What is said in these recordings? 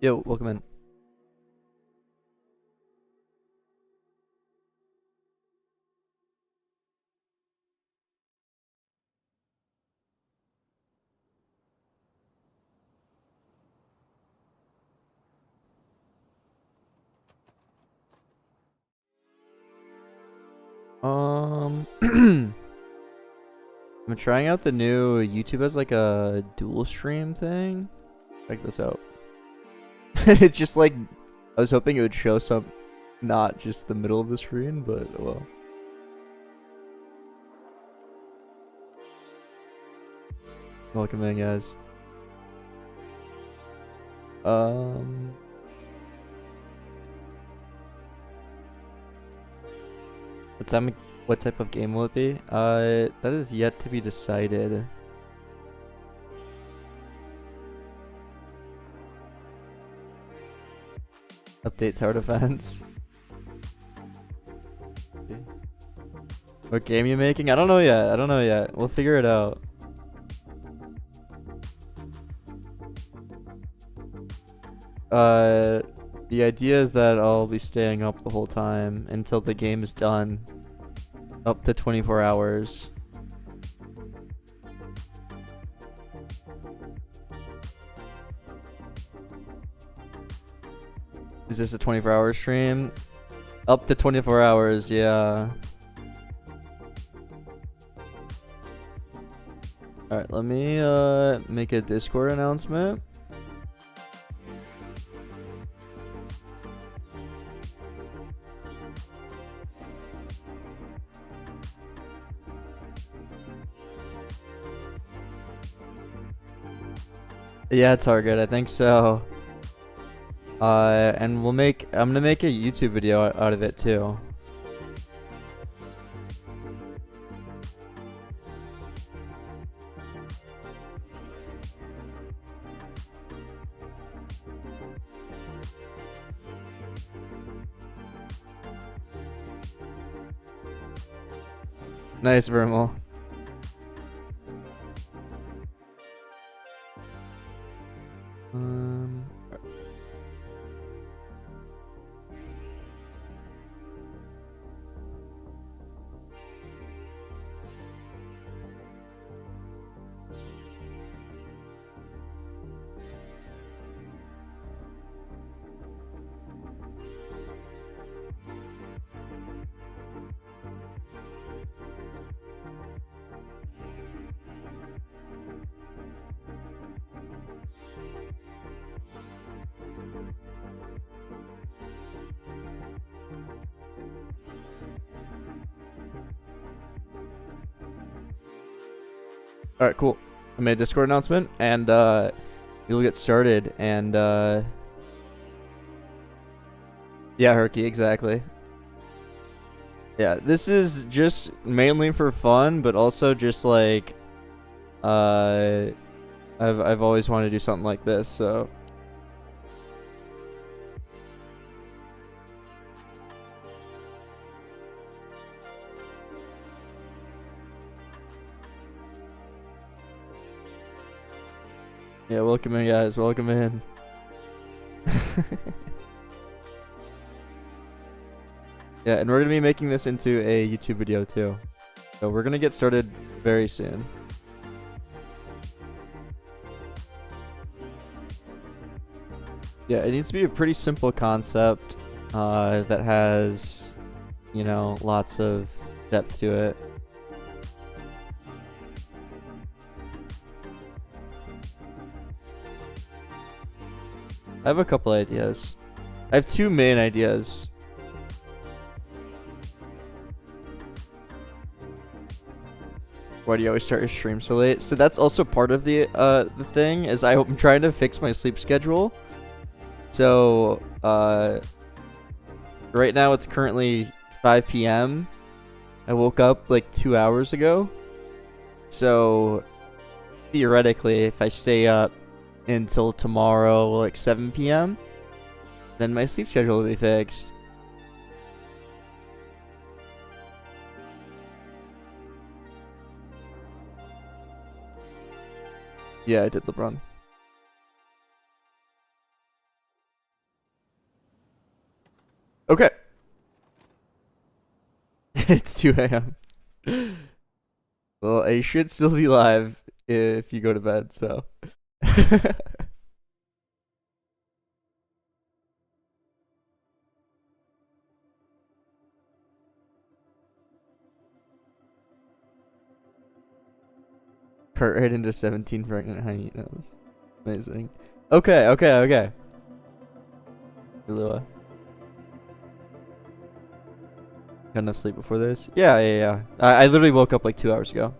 Yo, welcome in. I'm trying out the new YouTube as like a dual stream thing. Check this out. It's just like I was hoping it would show some, not just the middle of the screen, but well. Welcome in, guys. Um, what type of game will it be? That is yet to be decided. Update tower defense. What game you making? I don't know yet. I don't know yet. We'll figure it out. The idea is that I'll be staying up the whole time until the game is done. Up to 24 hours. Is this a 24-hour stream? Up to 24 hours, yeah. Alright, let me make a Discord announcement. Yeah, Target, I think so. And I'm gonna make a YouTube video out of it too. Nice, Vermal. Um, Alright, cool. I made a Discord announcement, and we'll get started, and yeah, Herky, exactly. Yeah, this is just mainly for fun, but also just like uh I've always wanted to do something like this, so yeah, welcome in, guys, welcome in. Yeah, and we're gonna be making this into a YouTube video too. So we're gonna get started very soon. Yeah, it needs to be a pretty simple concept that has, you know, lots of depth to it. I have a couple ideas. I have two main ideas. Why do you always start your stream so late? So that's also part of the thing, is I'm trying to fix my sleep schedule. So right now it's currently 5 p.m. I woke up like 2 hours ago. So theoretically, if I stay up until tomorrow like 7 p.m., then my sleep schedule will be fixed. Yeah, I did LeBron. Okay. It's 2 a.m. Well, I should still be live if you go to bed, so. Kurt right into 17 pregnant hyenas. Amazing. Okay. Lua. Got enough sleep before this? Yeah. I literally woke up like 2 hours ago.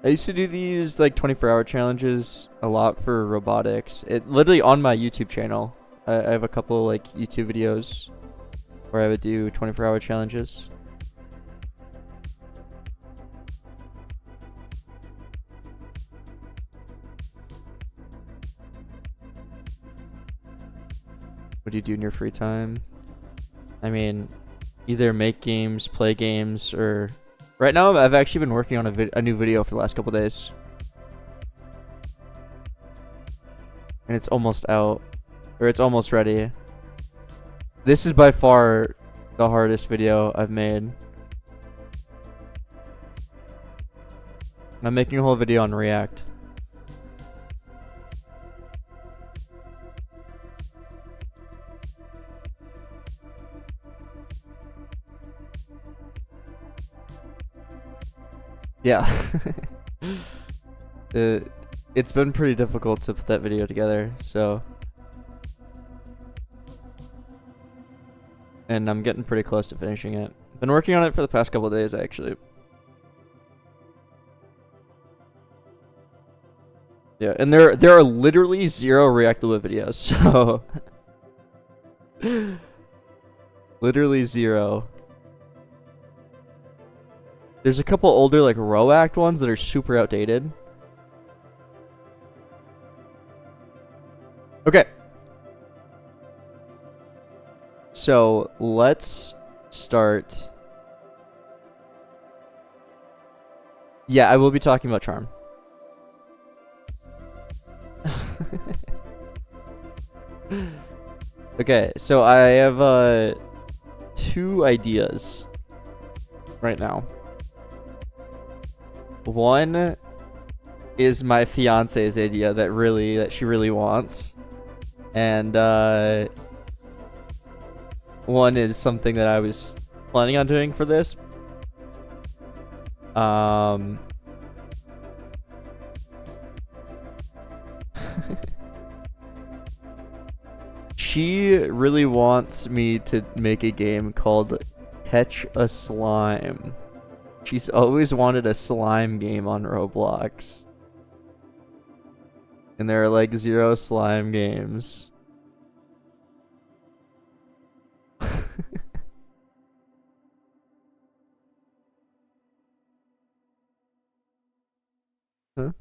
I used to do these like 24-hour challenges a lot for robotics. It literally on my YouTube channel. I have a couple like YouTube videos where I would do 24-hour challenges. What do you do in your free time? I mean, either make games, play games, or... Right now, I've actually been working on a new video for the last couple days. And it's almost out. Or it's almost ready. This is by far the hardest video I've made. I'm making a whole video on React. Yeah. It's been pretty difficult to put that video together, so. And I'm getting pretty close to finishing it. Been working on it for the past couple of days, actually. Yeah, and there are literally 0 React Lua videos, so. Literally 0. There's a couple older like React ones that are super outdated. Okay. So let's start. Yeah, I will be talking about Charm. Okay, so I have 2 ideas right now. One is my fiance's idea that she really wants, and one is something that I was planning on doing for this. She really wants me to make a game called Catch a Slime. She's always wanted a slime game on Roblox. And there are like 0 slime games. Huh?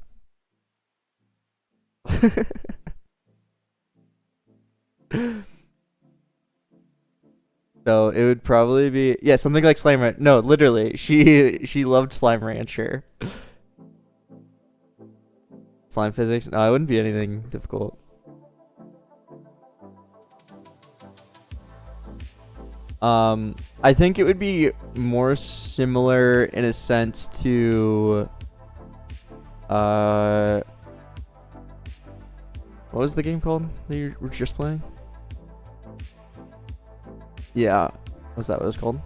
So it would probably be something like Slime Rancher. No, literally, she loved Slime Rancher. Slime physics? No, it wouldn't be anything difficult. I think it would be more similar in a sense to what was the game called that you were just playing? Yeah, was that what it was called?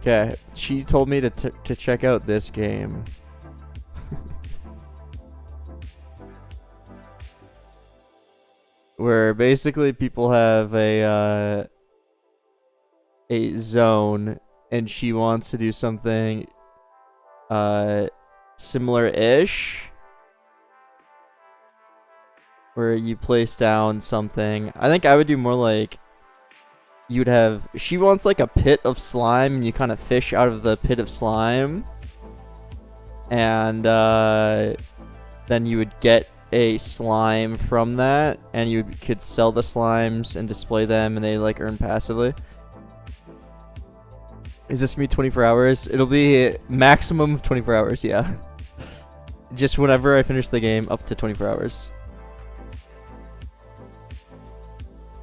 Okay, she told me to check out this game. Where basically people have a zone, and she wants to do something similar-ish, where you place down something. I think I would do more like you'd have. She wants like a pit of slime, and you kind of fish out of the pit of slime, and then you would get a slime from that, and you could sell the slimes and display them, and they like earn passively. Is this gonna be 24 hours? It'll be maximum of 24 hours, yeah. Just whenever I finish the game, up to 24 hours.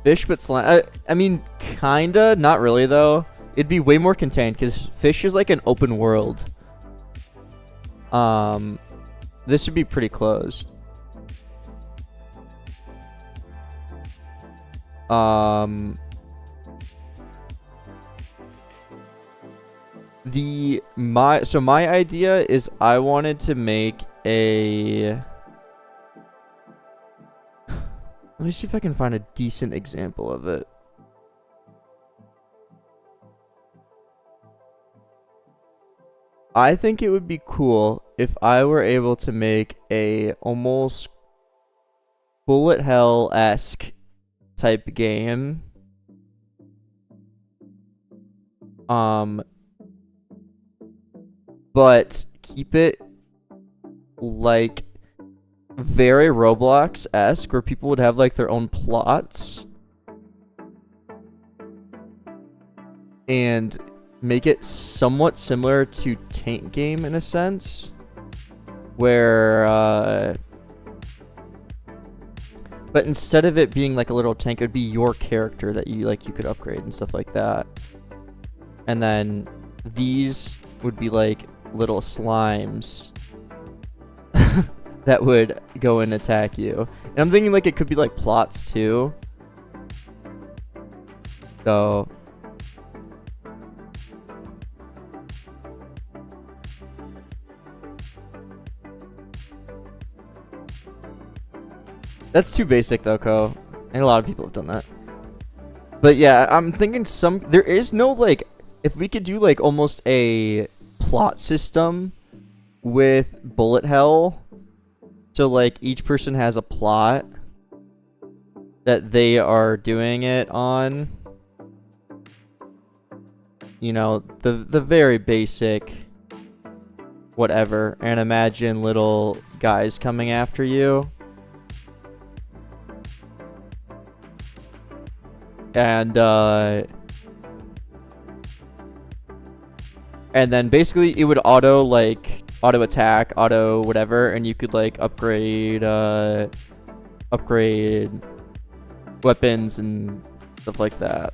Fish, but slime. I mean, kinda. Not really, though. It'd be way more contained, because fish is like an open world. This should be pretty closed. So my idea is I wanted to make a... Let me see if I can find a decent example of it. I think it would be cool if I were able to make a almost bullet hell-esque type game. But keep it like very Roblox-esque, where people would have like their own plots, and make it somewhat similar to Tank Game in a sense, where but instead of it being like a little tank, it would be your character that you could upgrade and stuff like that. And then these would be like little slimes that would go and attack you. And I'm thinking like it could be like plots too. So that's too basic though, Ko. And a lot of people have done that. But yeah, I'm thinking there is no like, if we could do like almost a plot system with bullet hell. So like each person has a plot that they are doing it on. You know, the very basic whatever. And imagine little guys coming after you. And then basically it would auto attack, auto whatever, and you could like upgrade weapons and stuff like that.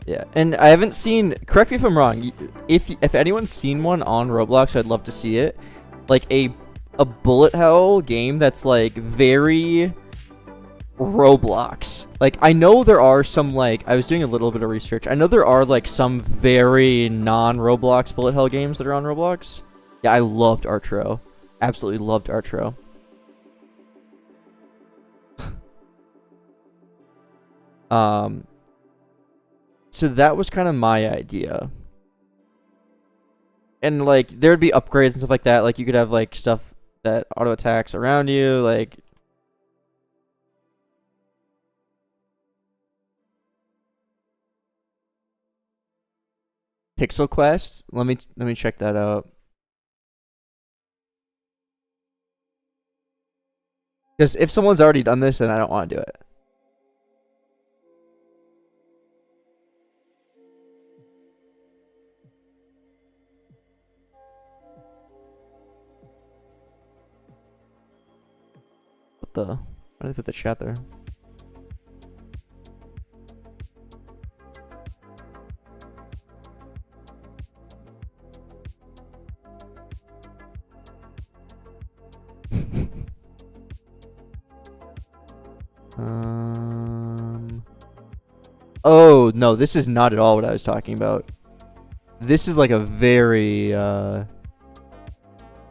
Yeah, and I haven't seen, correct me if I'm wrong, if anyone's seen one on Roblox, I'd love to see it. Like a bullet hell game that's like very Roblox. Like, I know there are some, like, I was doing a little bit of research. I know there are, like, some very non-Roblox bullet hell games that are on Roblox. Yeah, I loved Artro. Absolutely loved Artro. So that was kind of my idea. And, like, there'd be upgrades and stuff like that. Like, you could have, like, stuff that auto-attacks around you, like... Pixel Quest? Let me check that out. Because if someone's already done this, then I don't want to do it. What the? Why did they put the chat there? Oh, no, this is not at all what I was talking about. This is like a very,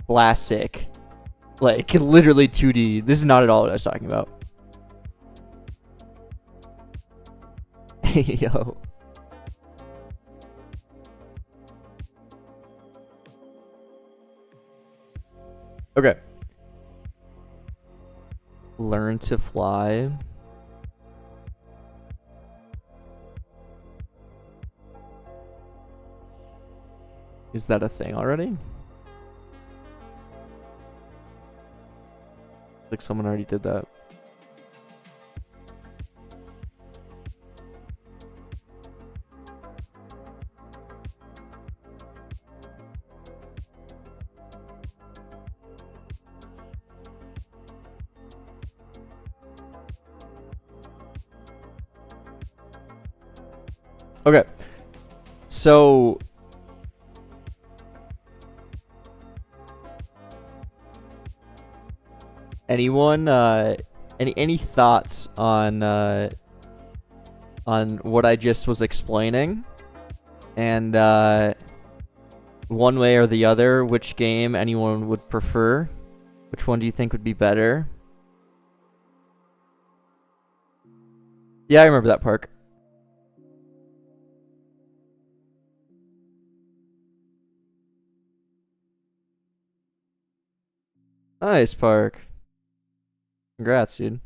classic, like, literally 2D. This is not at all what I was talking about. Hey, yo. Okay. Learn to fly. Is that a thing already? Like someone already did that. Okay. So anyone any thoughts on what I just was explaining? And one way or the other, which game anyone would prefer? Which one do you think would be better? Yeah, I remember that park. Nice park. Congrats, dude.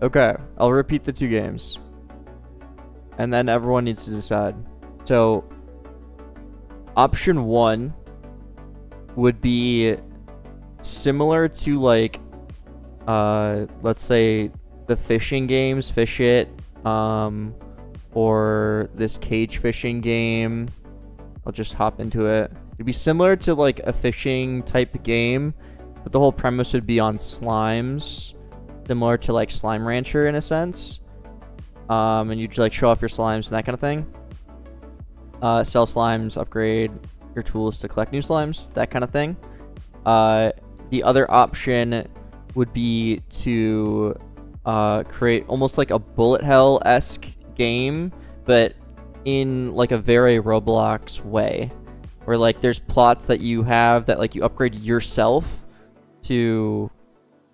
Okay, I'll repeat the two games. And then everyone needs to decide. So, option 1 would be similar to like let's say the fishing games, Fish It, or this cage fishing game. I'll just hop into it. It'd be similar to like a fishing type game, but the whole premise would be on slimes, similar to like Slime Rancher in a sense. And you'd like show off your slimes and that kind of thing. Sell slimes, upgrade your tools to collect new slimes, that kind of thing. The other option would be to create almost like a bullet hell-esque game, but in like a very Roblox way, where like there's plots that you have that like you upgrade yourself to,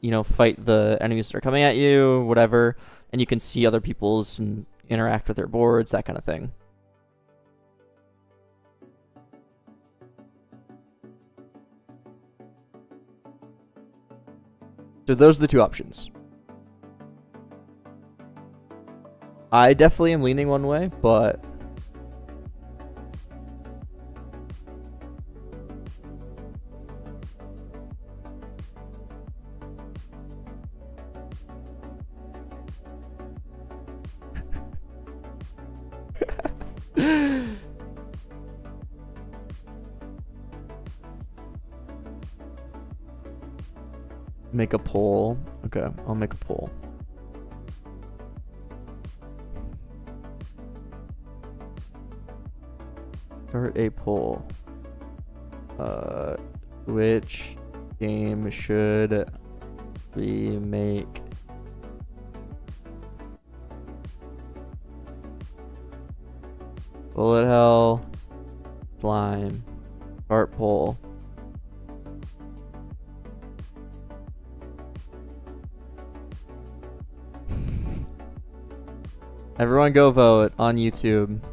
you know, fight the enemies that are coming at you, whatever, and you can see other people's and interact with their boards, that kind of thing. So those are the two options. I definitely am leaning one way, but make a poll. Okay, I'll make a poll. Start a poll. Which game should we make? Bullet hell, slime, start poll. Everyone go vote on YouTube.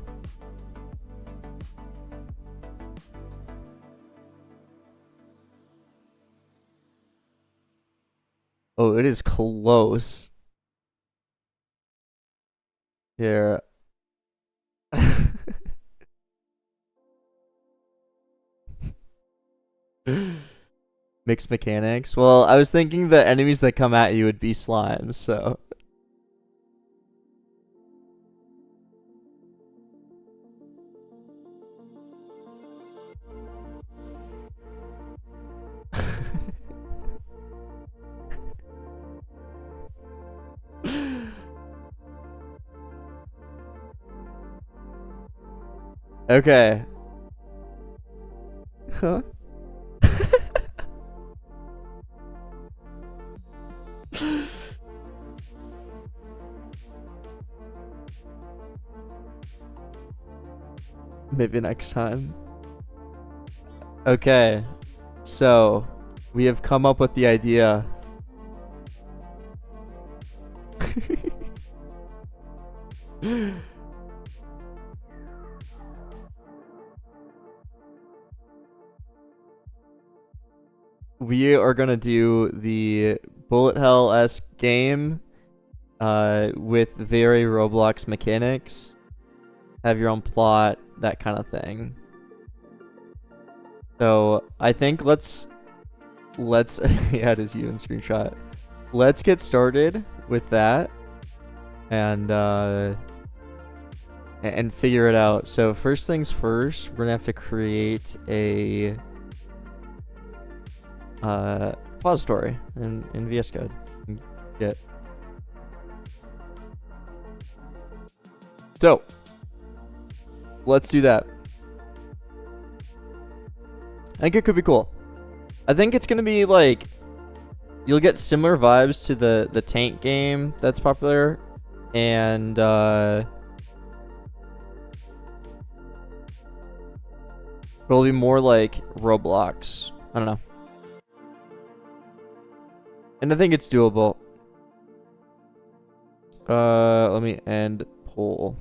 Oh, it is close. Here. Mixed mechanics. Well, I was thinking the enemies that come at you would be slimes, so. Okay. Huh? Maybe next time. Okay. So, We have come up with the idea. We are gonna do the bullet hell-esque game with very Roblox mechanics. Have your own plot, that kind of thing. So I think let's yeah, it is you in screenshot. Let's get started with that and figure it out. So first things first, we're gonna have to create a repository in VS Code. Get. So let's do that. I think it could be cool. I think it's gonna be like, you'll get similar vibes to the tank game that's popular, and it'll be more like Roblox. I don't know. And I think it's doable. Let me end poll.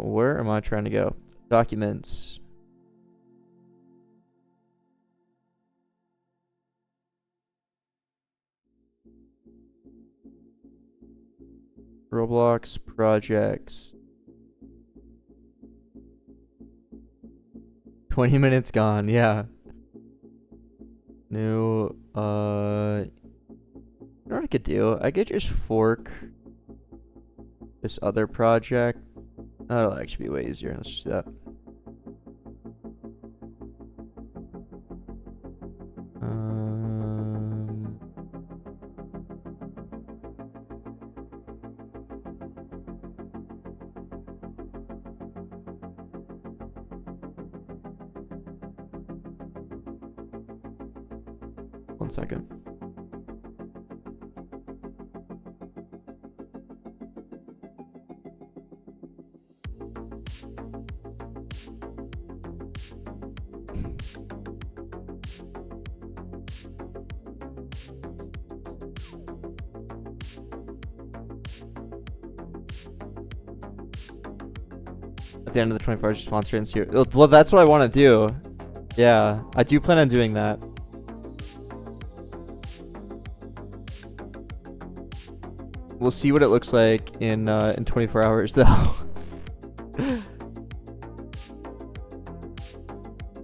Where am I trying to go? Documents. Roblox projects. 20 minutes gone, yeah. New, you know what I could do? I could just fork this other project. That'll actually be way easier. Let's just do that. One second. At the end of the 24 hours, sponsor and see. Well, that's what I want to do. Yeah, I do plan on doing that. We'll see what it looks like in 24 hours, though.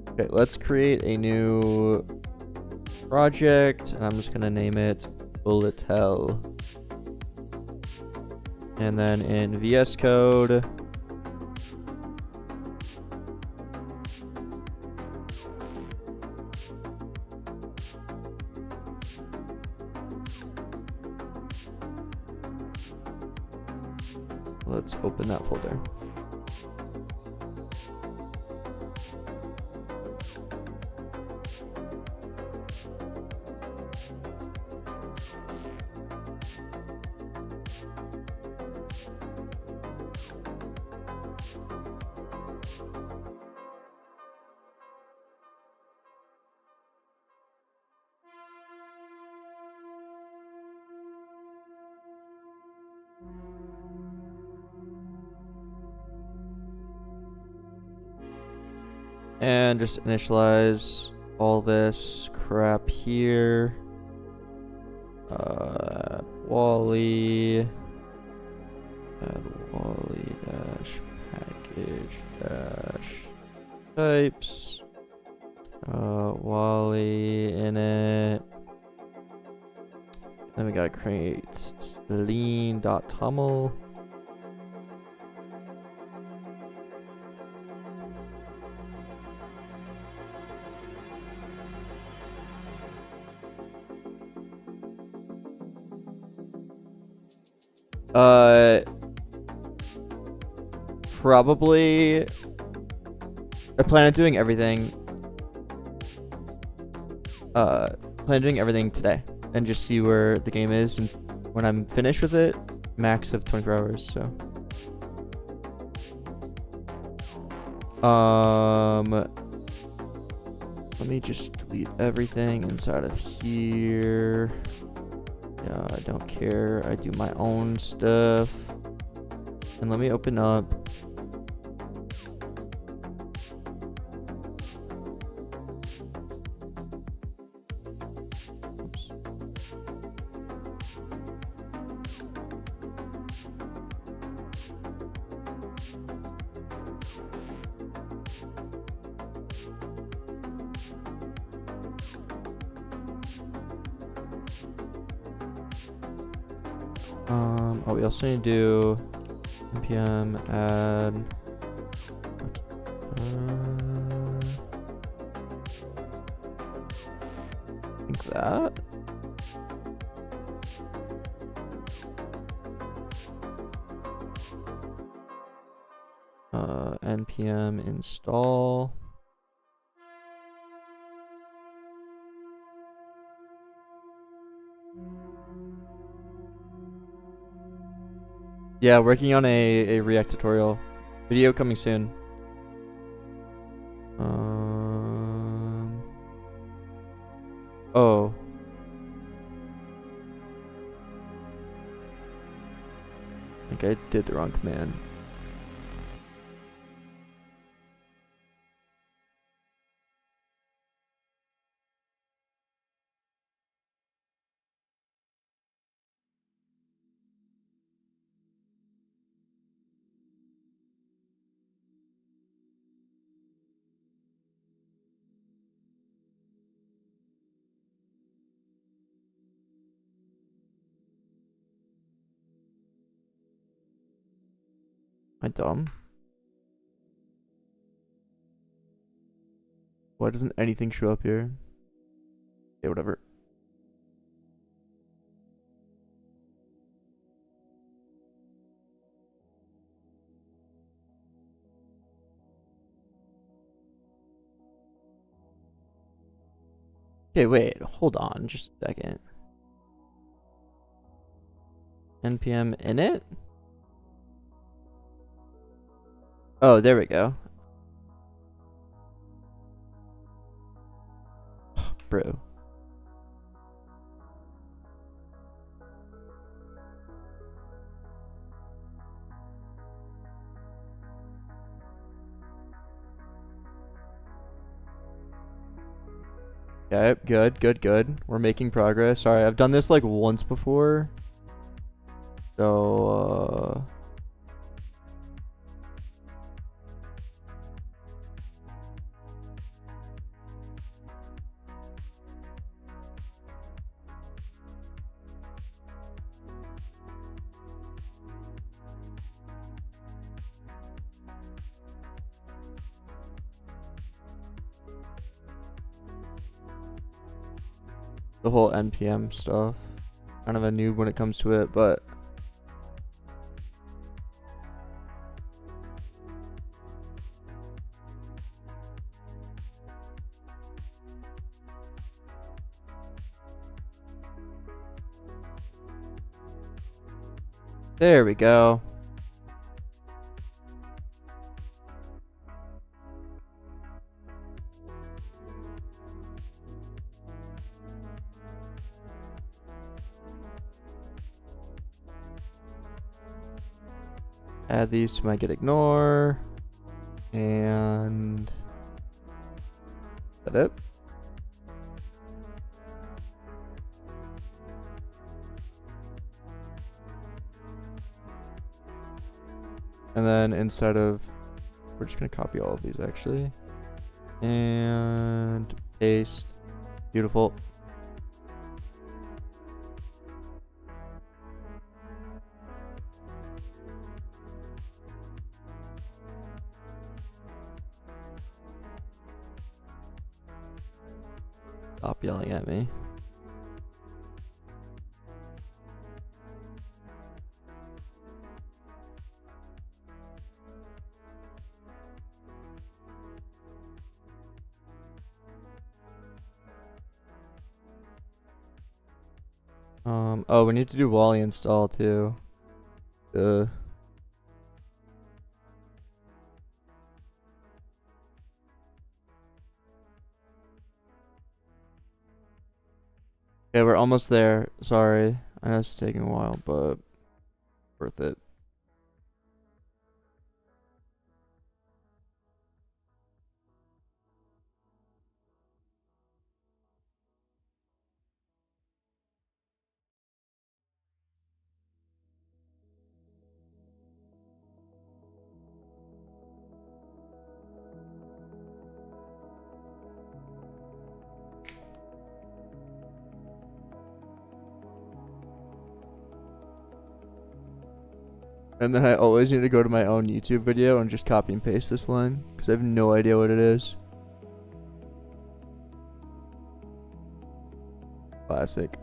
Okay, let's create a new project, and I'm just gonna name it Bullet Hell. And then in VS Code, let's open that folder. And just initialize all this crap here. Wally. Add Wally dash package dash types. Wally init. Then we gotta create lean.toml. Probably I plan on doing everything today and just see where the game is, and when I'm finished with it, max of 24 hours, so. Let me just delete everything inside of here. Yeah, I don't care. I do my own stuff. And let me open up. Oops. Oh, we also need to do npm add. I think that. Npm install. Yeah, working on a React tutorial. Video coming soon. Oh. I think I did the wrong command. Am I dumb? Why doesn't anything show up here? Okay, whatever. Okay, wait, hold on just a second. npm init? Oh, there we go. Bro. Okay, good. We're making progress. Sorry, I've done this like once before. So, the whole npm stuff. Kind of a noob when it comes to it, but there we go. Add these to my get ignore. And is that it? And then inside of, we're just gonna copy all of these actually. And paste. Beautiful. Stop yelling at me. Oh, we need to do Wally install too. Okay, we're almost there. Sorry. I know it's taking a while, but worth it. And then I always need to go to my own YouTube video and just copy and paste this line because I have no idea what it is. Classic.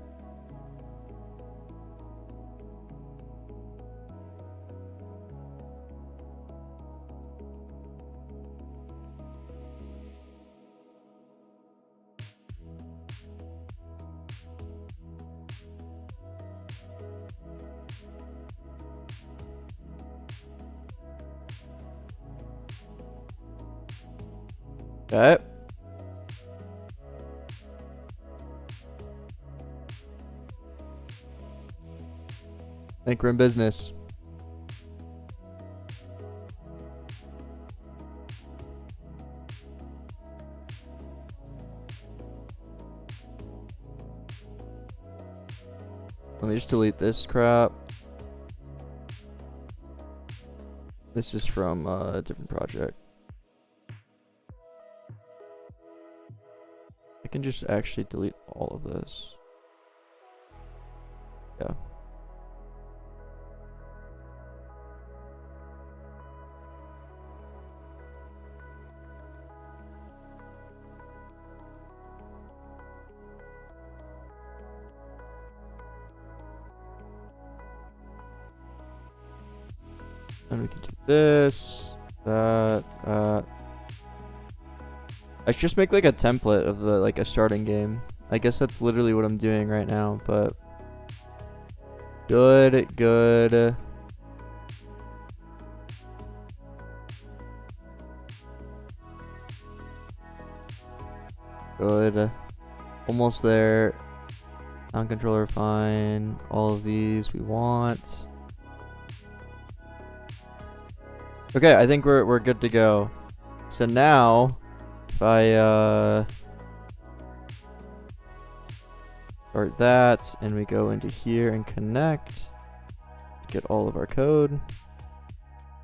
Okay. I think we're in business. Let me just delete this crap. This is from a different project. I can just actually delete all of this. Yeah. And we can do this, that. I should just make like a template of the a starting game. I guess that's literally what I'm doing right now, but good. Good. Almost there. Non-controller fine. All of these we want. Okay, I think we're good to go. So now if I start that and we go into here and connect, get all of our code.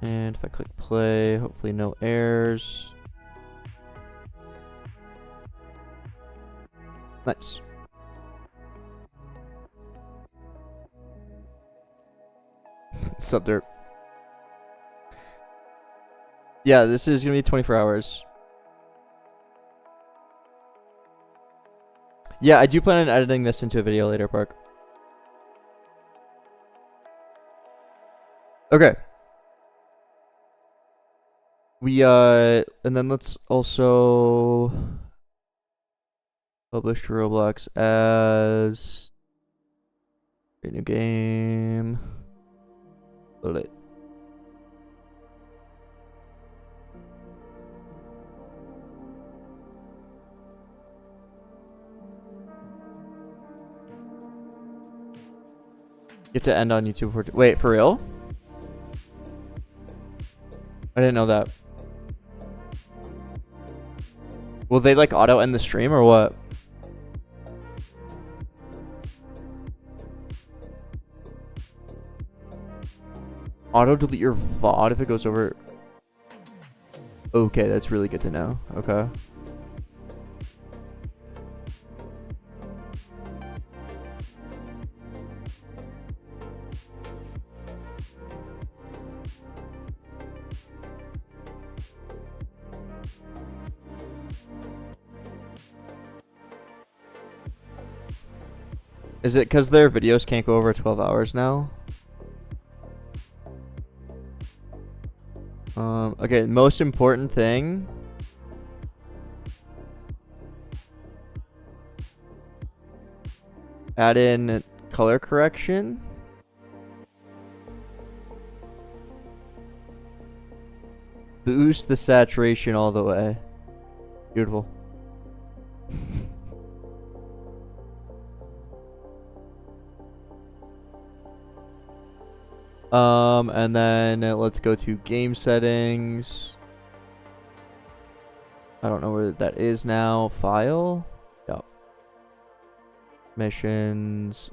And if I click play, hopefully no errors. Nice. What's up, Dirt? Yeah, this is gonna be 24 hours. Yeah, I do plan on editing this into a video later, Park. Okay. And then let's also publish to Roblox as a new game. Load it. You have to end on YouTube for wait, for real? I didn't know that. Will they like auto end the stream or what? Auto delete your VOD if it goes over. Okay, that's really good to know. Okay. Is it because their videos can't go over 12 hours now? Okay, most important thing. Add in color correction. Boost the saturation all the way. Beautiful. And then let's go to game settings. I don't know where that is now. File? Yep. Missions,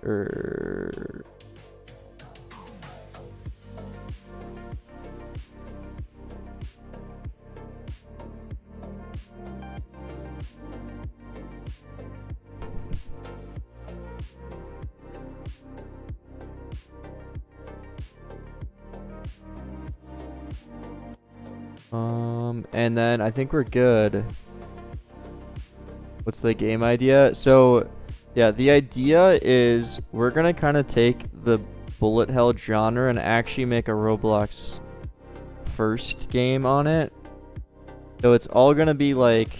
and then I think we're good. What's the game idea? So, yeah, the idea is we're gonna kind of take the bullet hell genre and actually make a Roblox first game on it. So it's all gonna be like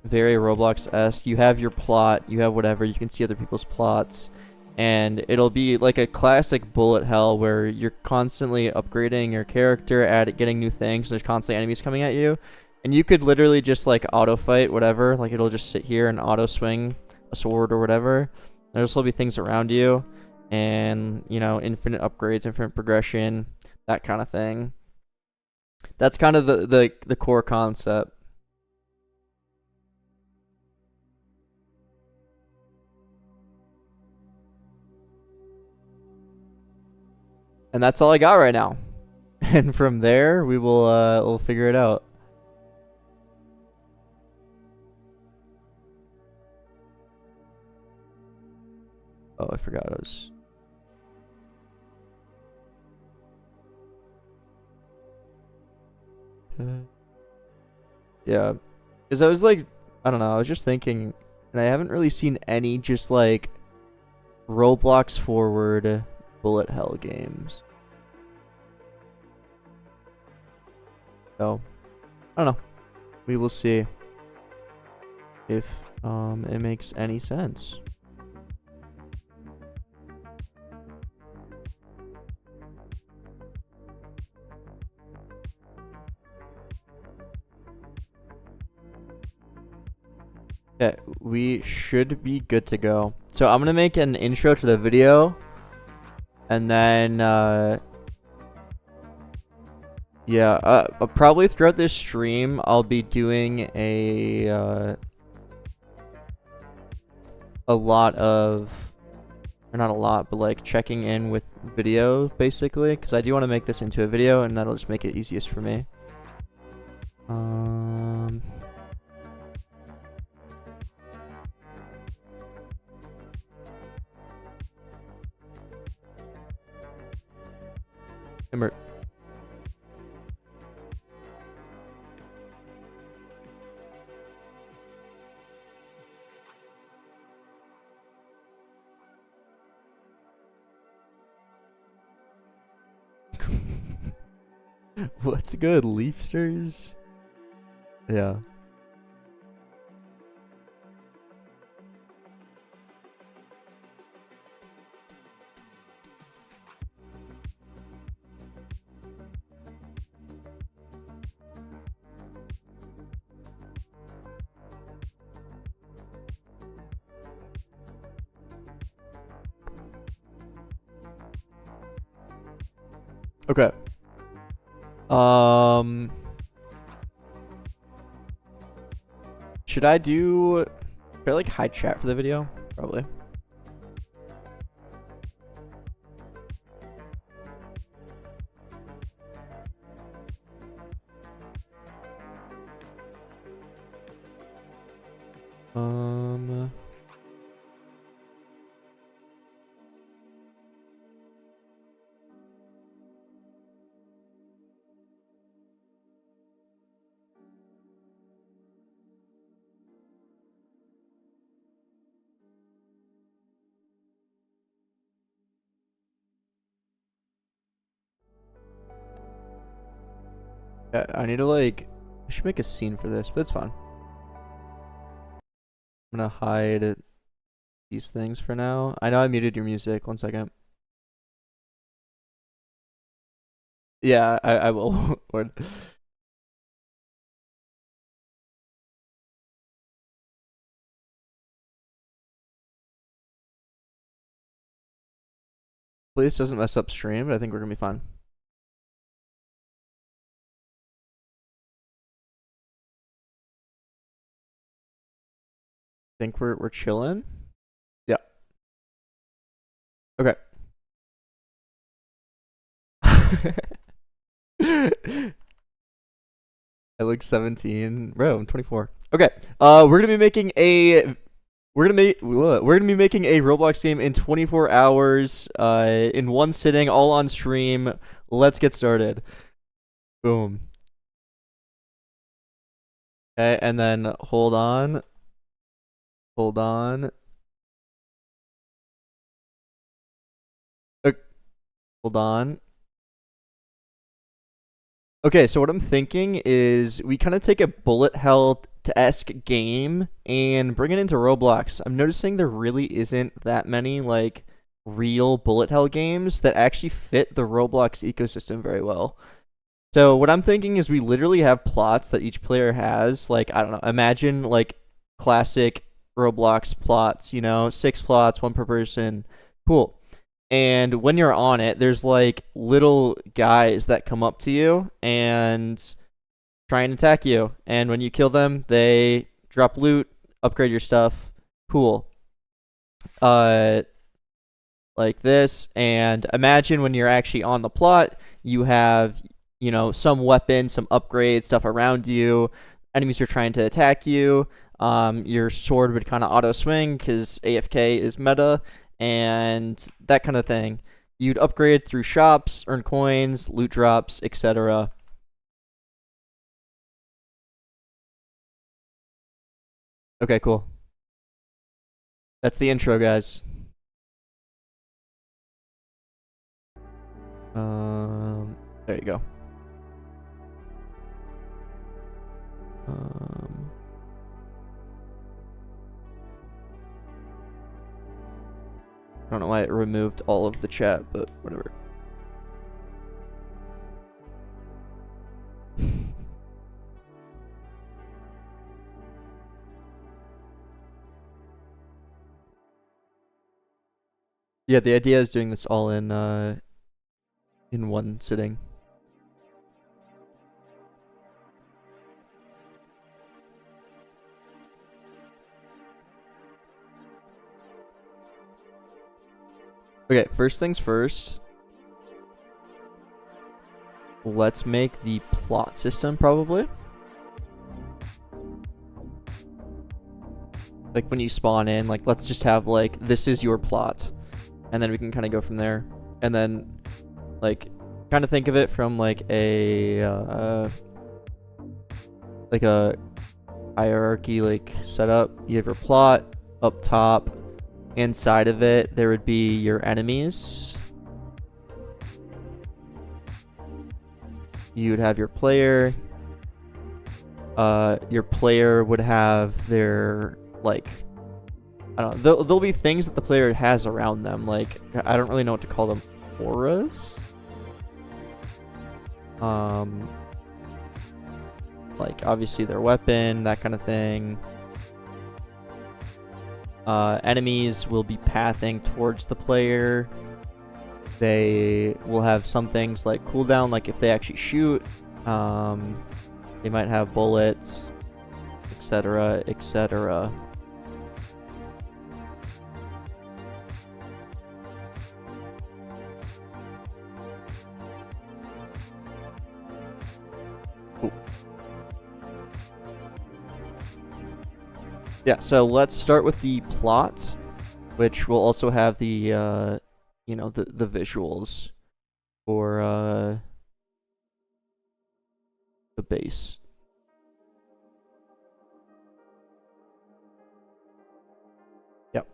very Roblox-esque. You have your plot, you have whatever, you can see other people's plots, and it'll be like a classic bullet hell where you're constantly upgrading your character, getting new things. There's constantly enemies coming at you, and you could literally just like auto fight whatever. Like it'll just sit here and auto swing a sword or whatever. There'll still be things around you, and you know, infinite upgrades, infinite progression, that kind of thing. That's kind of the core concept. And that's all I got right now. And from there, we'll figure it out. Oh, I forgot I was... Yeah. Because I was like, I don't know, I was just thinking, and I haven't really seen any just like Roblox forward bullet hell games. So, I don't know. We will see if it makes any sense. Okay, we should be good to go. So I'm gonna make an intro to the video, and then yeah, probably throughout this stream I'll be doing a lot of, or not a lot, but like checking in with video basically, because I do want to make this into a video, and that'll just make it easiest for me. Remember. What's good, Leafsters? Yeah. Okay. Should I like hide chat for the video? Probably. I need to like, I should make a scene for this, but it's fine. I'm gonna hide these things for now. I know I muted your music. 1 second. Yeah, I will. Hopefully this doesn't mess up stream, but I think we're gonna be fine. Think we're chilling. Yeah. Okay. I look 17. Bro, I'm 24. Okay. We're gonna be making a Roblox game in 24 hours, in one sitting, all on stream. Let's get started. Boom. Okay, and then hold on. Hold on. Hold on. Okay, so what I'm thinking is we kind of take a bullet hell-esque game and bring it into Roblox. I'm noticing there really isn't that many like real bullet hell games that actually fit the Roblox ecosystem very well. So what I'm thinking is we literally have plots that each player has. Like, I don't know, imagine like classic Roblox plots, 6 plots, 1 per person. Cool. And when you're on it, there's like little guys that come up to you and try and attack you. And when you kill them, they drop loot, upgrade your stuff. Cool. Like this. And imagine when you're actually on the plot, you have, some weapon, some upgrades, stuff around you. Enemies are trying to attack you. Your sword would kind of auto swing because AFK is meta. And that kind of thing. You'd upgrade through shops, earn coins, loot drops, etc. Okay, cool. That's the intro, guys. There you go. I don't know why it removed all of the chat, but whatever. Yeah, the idea is doing this all in one sitting. Okay, first things first. Let's make the plot system, probably. Like, when you spawn in, like, let's just have, like, this is your plot. And then we can kind of go from there. And then, like, kind of think of it from, like, a hierarchy, like, setup. You have your plot up top. Inside of it, there would be your enemies. You would have your player. Your player would have their, like, I don't know, there'll be things that the player has around them. Like, I don't really know what to call them. Auras? Like, obviously their weapon, that kind of thing. Enemies will be pathing towards the player. They will have some things like cooldown, like if they actually shoot. They might have bullets, etc., etc. Yeah, so let's start with the plot, which will also have the, the visuals for, the base. Yep.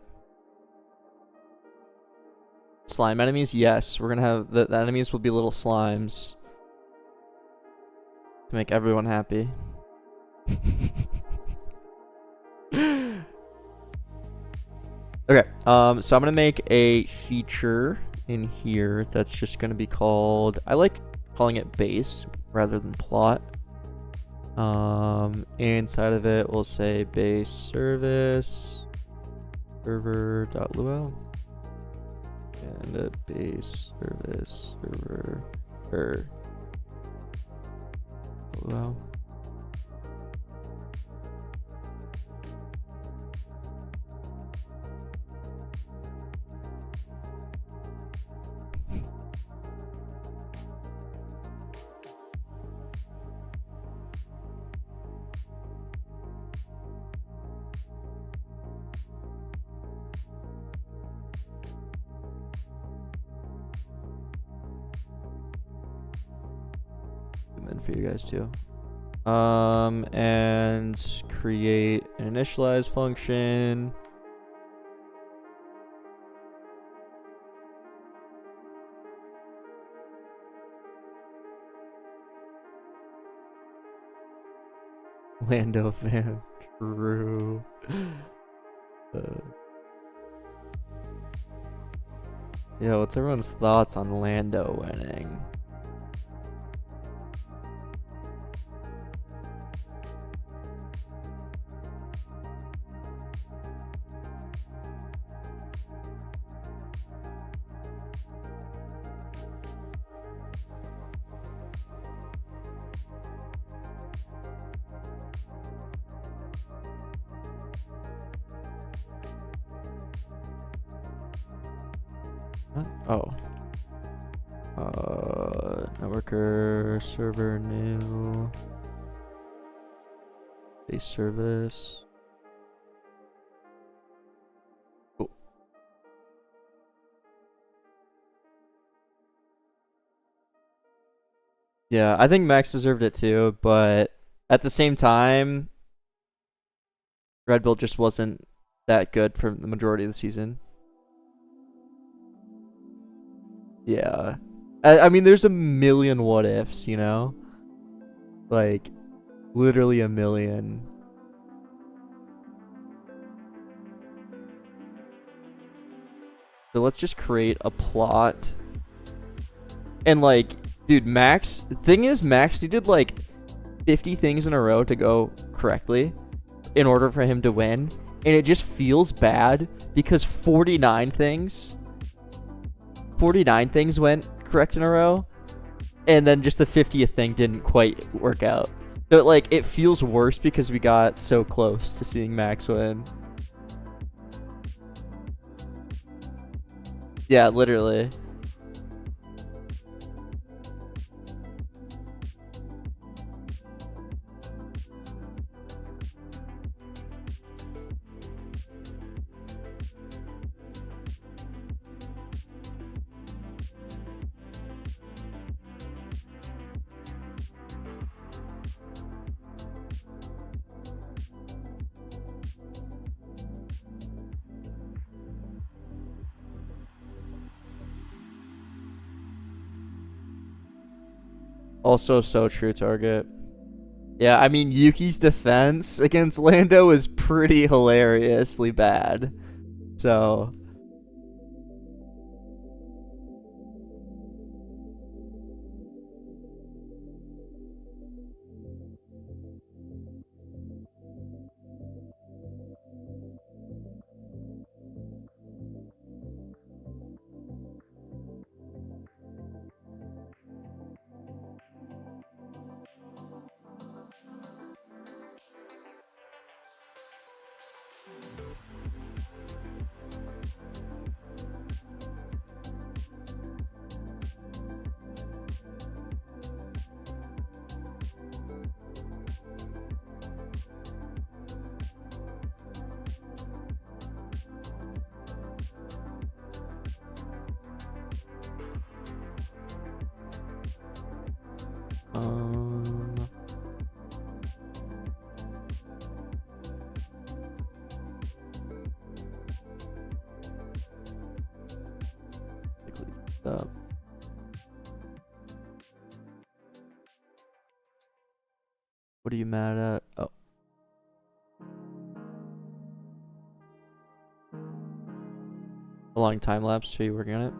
Slime enemies? Yes, we're gonna have, the enemies will be little slimes to make everyone happy. Okay, so I'm gonna make a feature in here that's just gonna be called, I like calling it base rather than plot. Inside of it, we'll say base service server.lua. and a base service server. Well. For you guys too. And create an initialize function. Lando fan, true. Yeah, what's everyone's thoughts on Lando winning? What? Oh. Networker, server, new. Base service. Cool. Yeah, I think Max deserved it too, but at the same time, Red Bull just wasn't that good for the majority of the season. Yeah. I mean, there's a million what ifs, you know? Like, literally a million. So let's just create a plot. And like, dude, Max, thing is, Max needed like 50 things in a row to go correctly in order for him to win. And it just feels bad because 49 things went correct in a row, and then just the 50th thing didn't quite work out. So like, it feels worse because we got so close to seeing Max win. Yeah, literally. Also so true, Target. Yeah, I mean, Yuki's defense against Lando is pretty hilariously bad. So... Up. What are you mad at? Oh. A long time lapse? Are you working on it?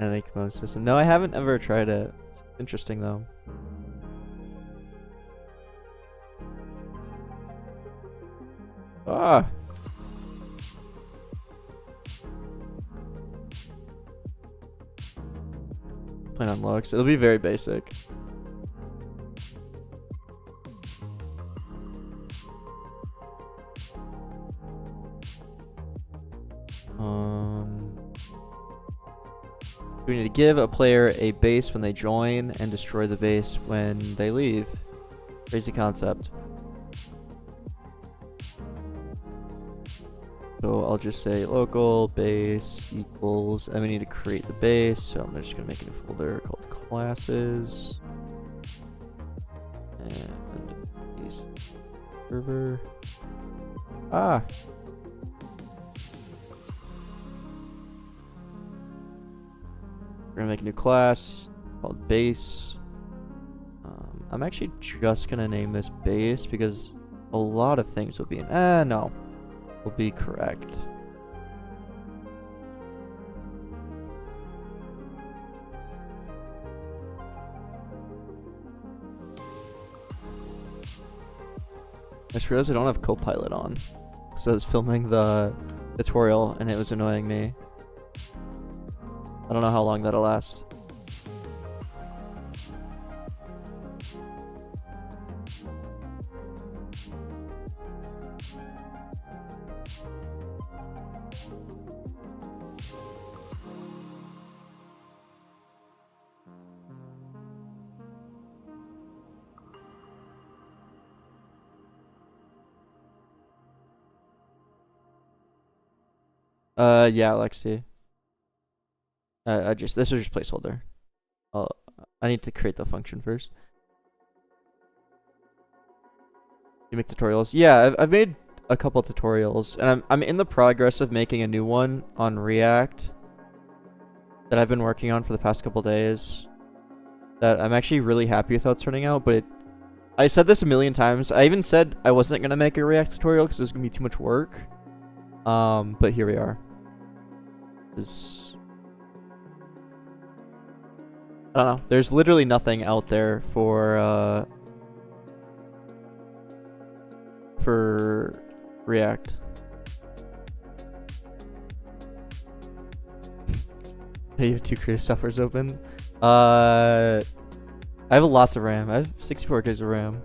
And make most system. No, I haven't ever tried it. It's interesting though. Ah. plan on looks. It'll be very basic. We need to give a player a base when they join and destroy the base when they leave. Crazy concept. So I'll just say local base equals, and we need to create the base. So I'm just gonna make a new folder called classes. And these server. Ah. We're gonna make a new class called base. I'm actually just gonna name this base because a lot of things will be no, will be correct. I just realized I don't have Copilot on, so I was filming the tutorial and it was annoying me. I don't know how long that'll last. Yeah, Lexi. This is just placeholder. I need to create the function first. You make tutorials? Yeah, I've made a couple tutorials, and I'm in the progress of making a new one on React that I've been working on for the past couple days. That I'm actually really happy with how it's turning out, but I said this a million times. I even said I wasn't gonna make a React tutorial because it was gonna be too much work. But here we are. I don't know. There's literally nothing out there for React. You have 2 creative softwares open. I have lots of RAM. I have 64 gigs of RAM.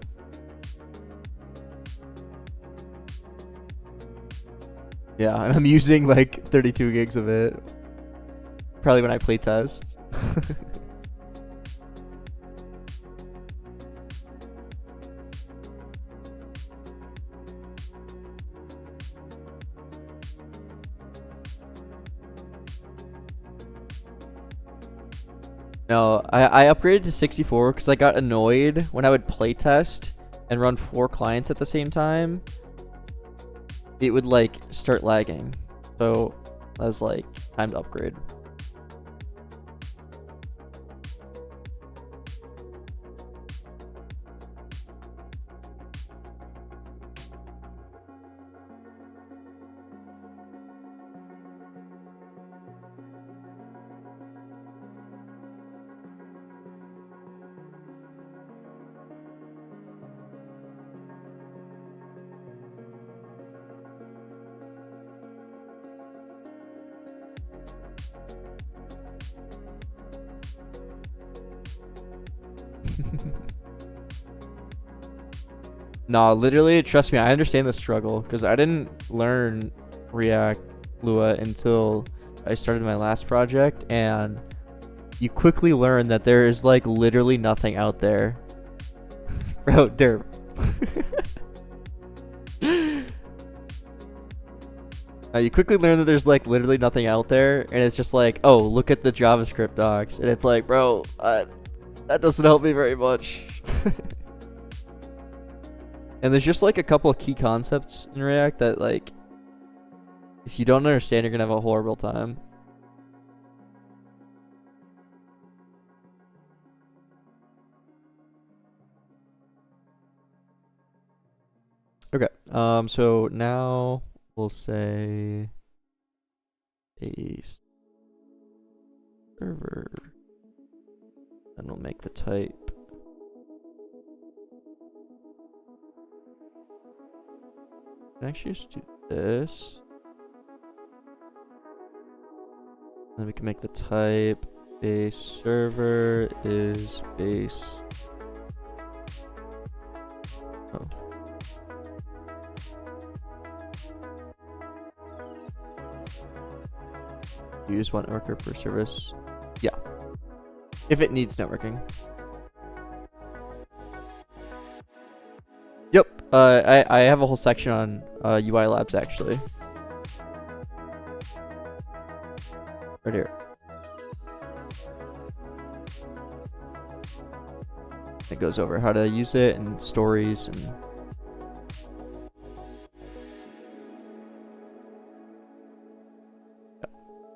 Yeah, and I'm using like 32 gigs of it. Probably when I play test. No, I upgraded to 64 because I got annoyed when I would play test and run 4 clients at the same time. It would like start lagging. So I was like, time to upgrade. Nah, literally, trust me, I understand the struggle because I didn't learn React Lua until I started my last project, and you quickly learn that there is like literally nothing out there. Bro, derp. You quickly learn that there's like literally nothing out there, and it's just like, oh, look at the JavaScript docs, and it's like, bro, that doesn't help me very much. And there's just like a couple of key concepts in React that like, if you don't understand, you're gonna have a horrible time. Okay, so now we'll say a server, and we'll make the type. Can I actually just do this? Then we can make the type base server is base. Oh. Use one networker per service. Yeah. If it needs networking. Yep. I have a whole section on UI labs actually. Right here. It goes over how to use it and stories and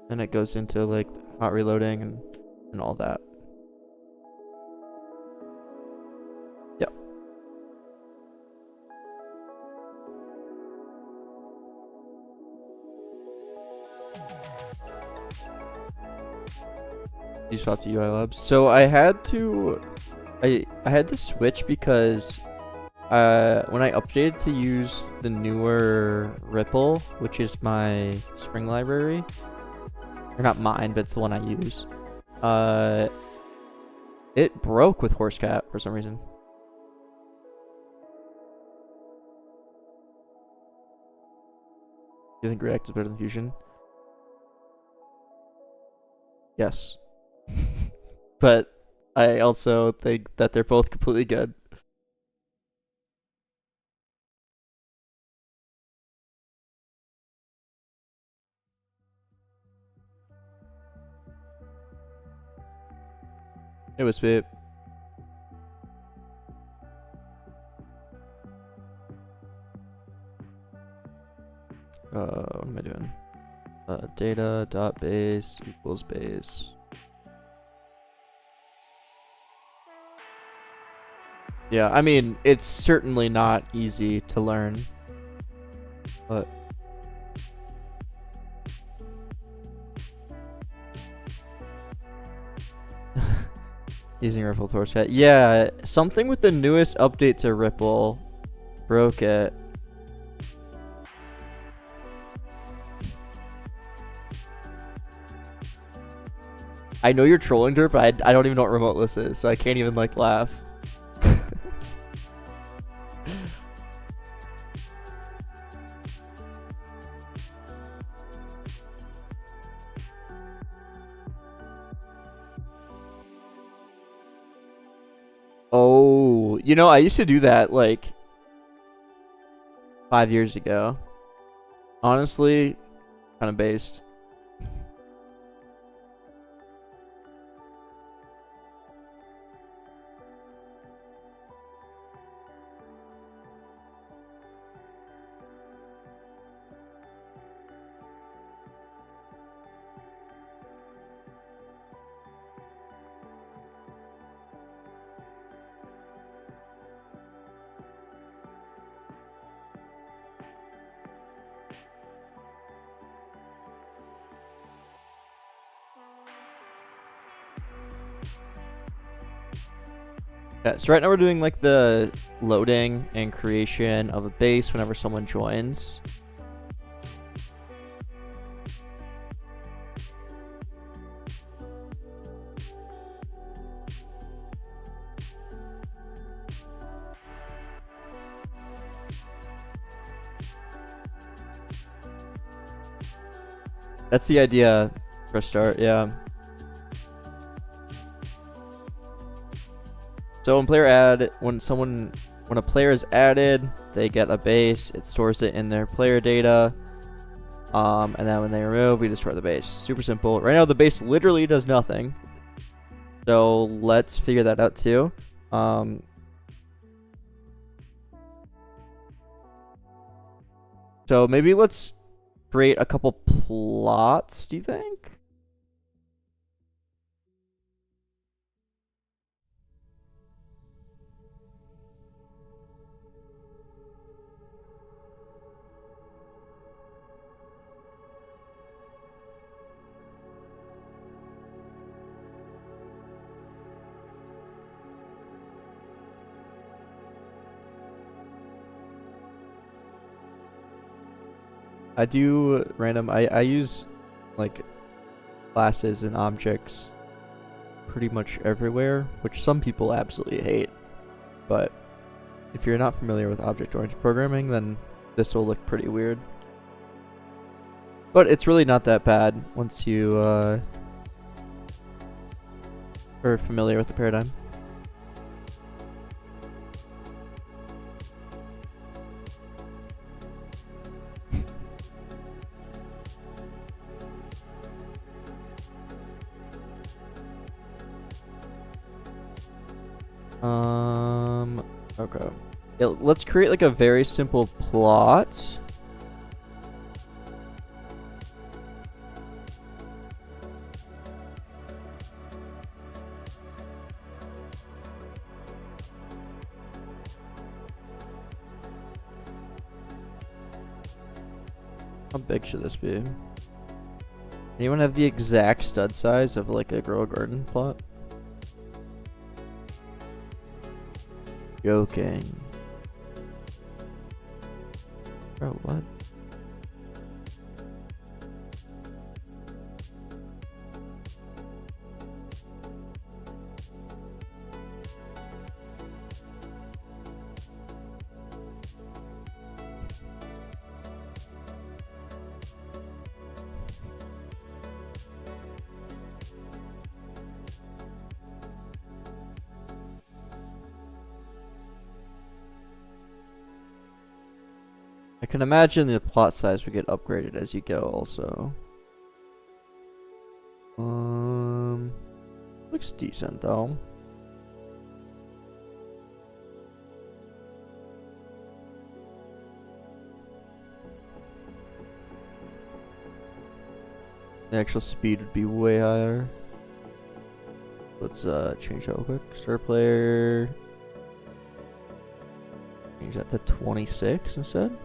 and it goes into like hot reloading and all that. Yep. You swapped to UI labs. So I had to switch because when I updated to use the newer Ripple, which is my Spring library, or not mine, but it's the one I use, it broke with Horsecat for some reason. Do you think React is better than Fusion? Yes. But I also think that they're both completely good. It was bit. What am I doing? Data dot base equals base. Yeah, I mean, it's certainly not easy to learn, but using Ripple Horsecat. Yeah, something with the newest update to Ripple broke it. I know you're trolling, Derp, but I don't even know what remoteless is, so I can't even like laugh. Oh, you know, I used to do that like 5 years ago. Honestly, kind of based. Yeah, so right now we're doing like the loading and creation of a base whenever someone joins. That's the idea for a start, yeah. So when a player is added, they get a base, it stores it in their player data. And then when they remove, we destroy the base. Super simple. Right now the base literally does nothing. So let's figure that out too. So maybe let's create a couple plots, do you think? I do random, I use like classes and objects pretty much everywhere, which some people absolutely hate. But if you're not familiar with object-oriented programming, then this will look pretty weird. But it's really not that bad once you are familiar with the paradigm. Okay. Yeah, let's create like a very simple plot. How big should this be? Anyone have the exact stud size of like a grow a garden plot? Joking. Bro, what? I can imagine the plot size would get upgraded as you go also. Looks decent though. The actual speed would be way higher. Let's change that real quick. Start player. Change that to 26 instead.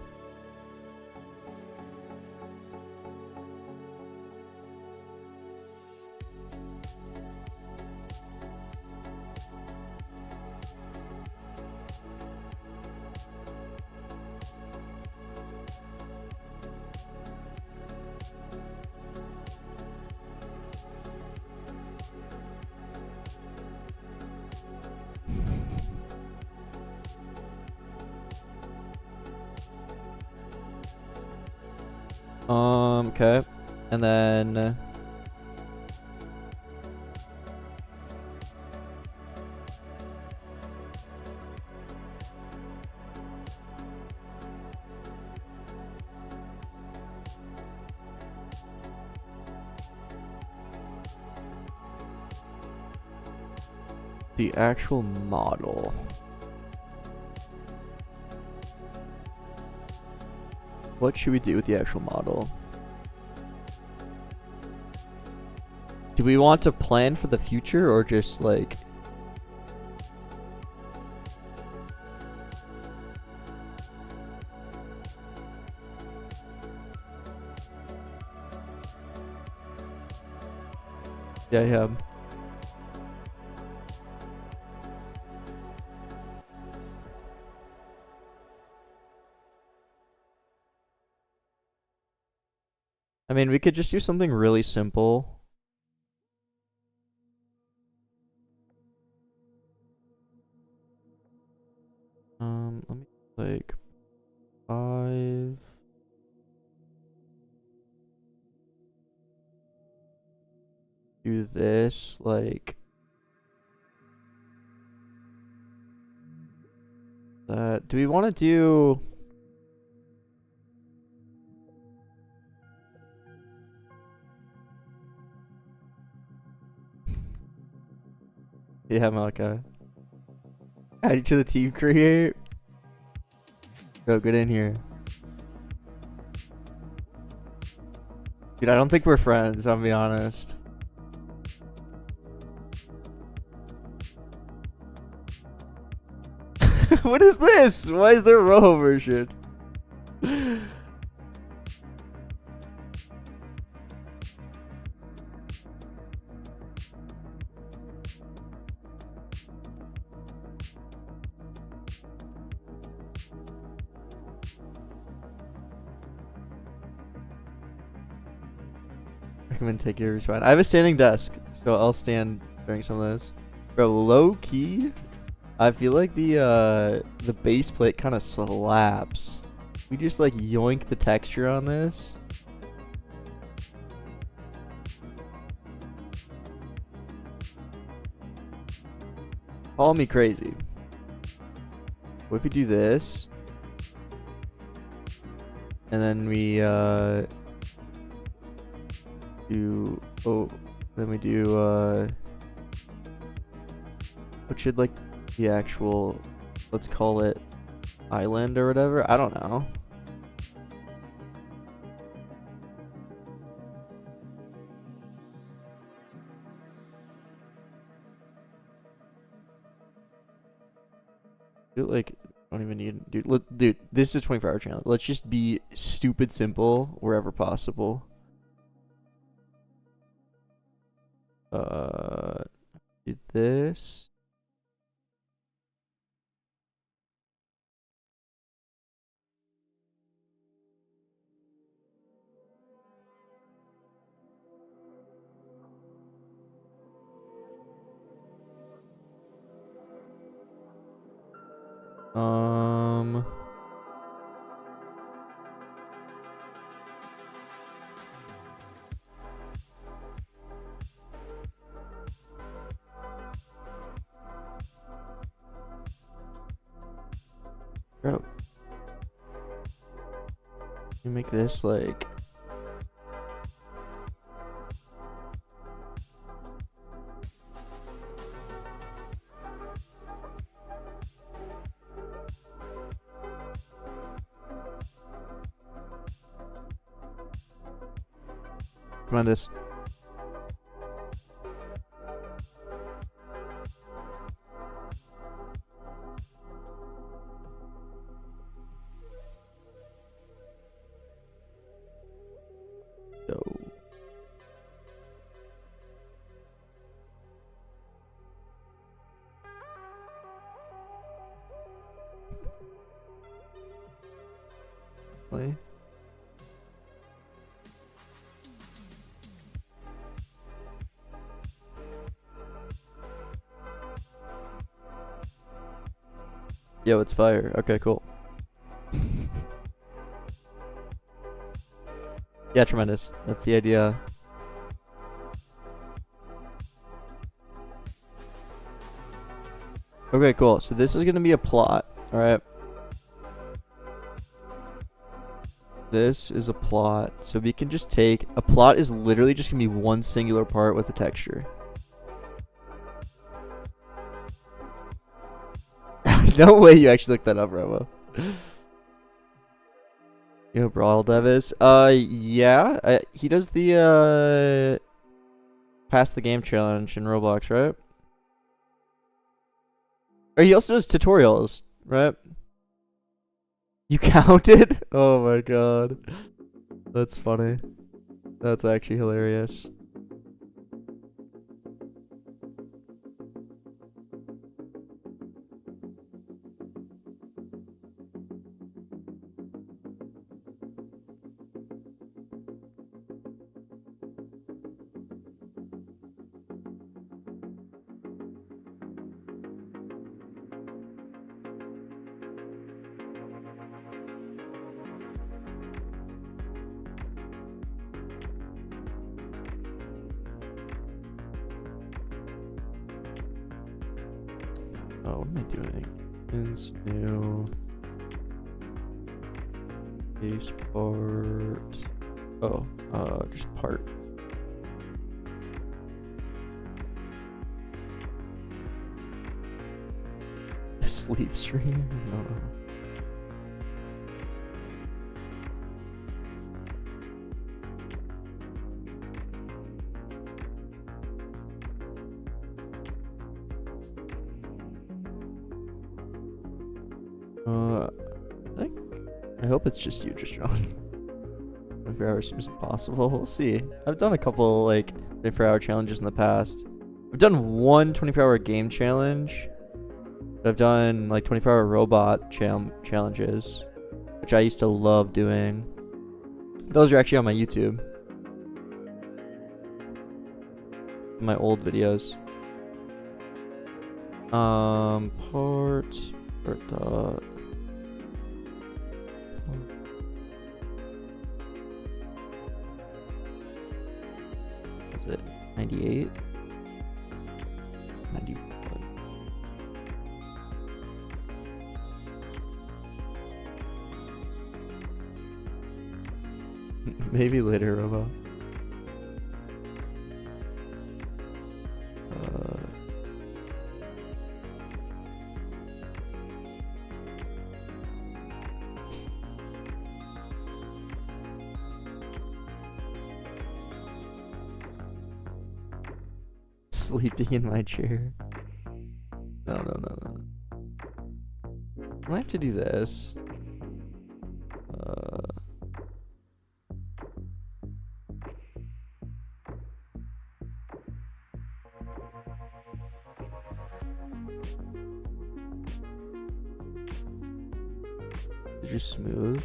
Okay. And then the actual model. What should we do with the actual model? Do we want to plan for the future or just like... Yeah. I mean, we could just do something really simple. Let me like 5. Do this like that. Do we want to do? Yeah, Malachi. Add you to the team create. Go, get in here. Dude, I don't think we're friends, I'm gonna be honest. What is this? Why is there a Rojo version? Recommend take your respawn. I have a standing desk, so I'll stand during some of this. Bro, low key, I feel like the base plate kind of slaps. We just like yoink the texture on this. Call me crazy. What if we do this? And then we what should like the actual, let's call it island or whatever? I don't know. Do it like, I don't even need, dude, this is a 24-hour challenge. Let's just be stupid simple wherever possible. Do this. Bro, you make this like, tremendous. So play. Yo, it's fire. Okay, cool. Yeah, tremendous. That's the idea. Okay, cool. So this is gonna be a plot, all right? This is a plot. So we can just take, a plot is literally just gonna be one singular part with a texture. No way you actually looked that up, Robo. You know Brawl Dev is? Yeah. He does the, pass the game challenge in Roblox, right? Or he also does tutorials, right? You counted? Oh my god. That's funny. That's actually hilarious. Oh, what am I doing? Is new base part. Oh, just part. Sleep stream? No. I hope it's just you, just John. 24 hours seems impossible. We'll see. I've done a couple like 24-hour challenges in the past. I've done one 24-hour game challenge. I've done like 24-hour robot challenges, which I used to love doing. Those are actually on my YouTube. My old videos. Parts or dot. Is it 98? 91. Maybe later, Robo. Sleeping in my chair. No. I have to do this. Did you smooth?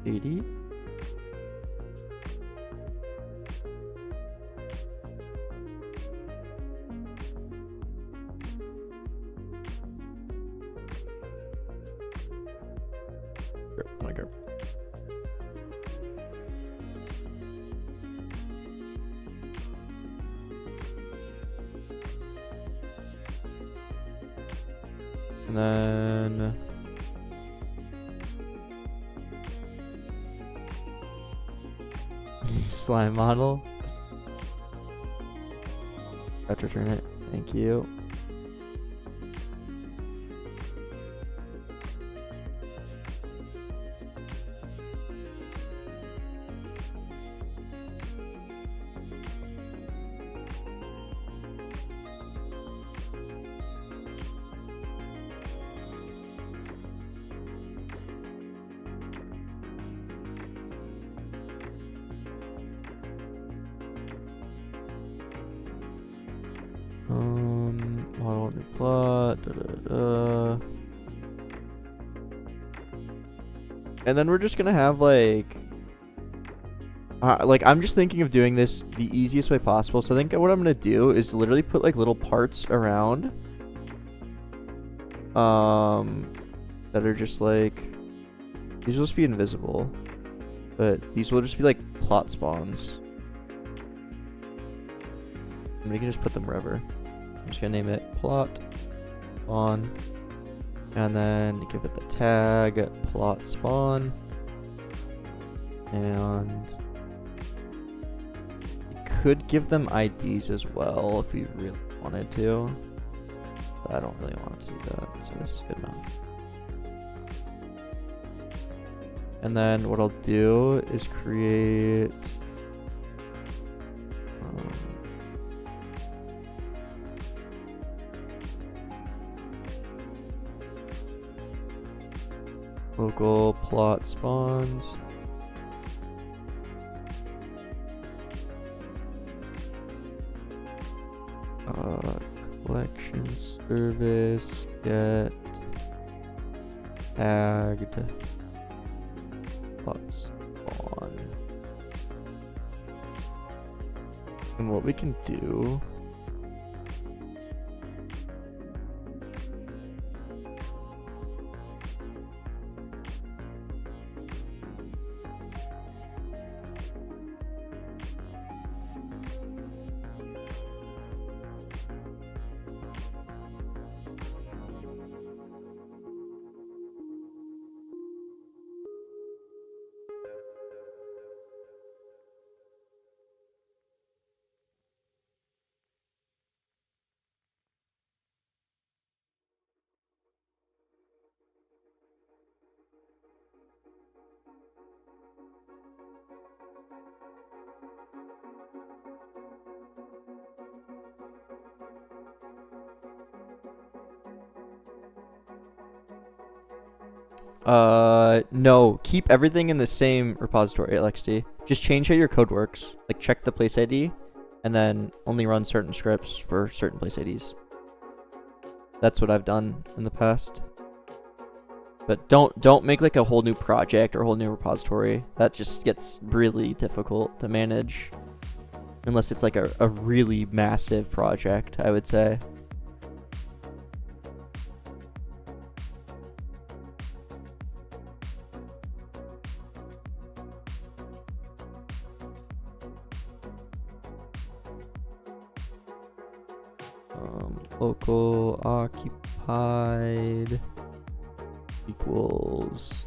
$80? Sure, and then slime model. Got to return it. Thank you. Model new plot. And then we're just gonna have like I'm just thinking of doing this the easiest way possible. So I think what I'm gonna do is literally put like little parts around that are just like, these will just be invisible, but these will just be like plot spawns. And we can just put them wherever. I'm just gonna name it plot spawn, and then give it the tag plot spawn, and we could give them IDs as well if we really wanted to, but I don't really want to do that, so this is good enough. And then what I'll do is create local plot spawns. Collection service get tagged plot spawn. And what we can do no, keep everything in the same repository, LXD. Just change how your code works. Like, check the place ID and then only run certain scripts for certain place IDs. That's what I've done in the past. But don't make like a whole new project or a whole new repository. That just gets really difficult to manage. Unless it's like a really massive project, I would say. Local occupied equals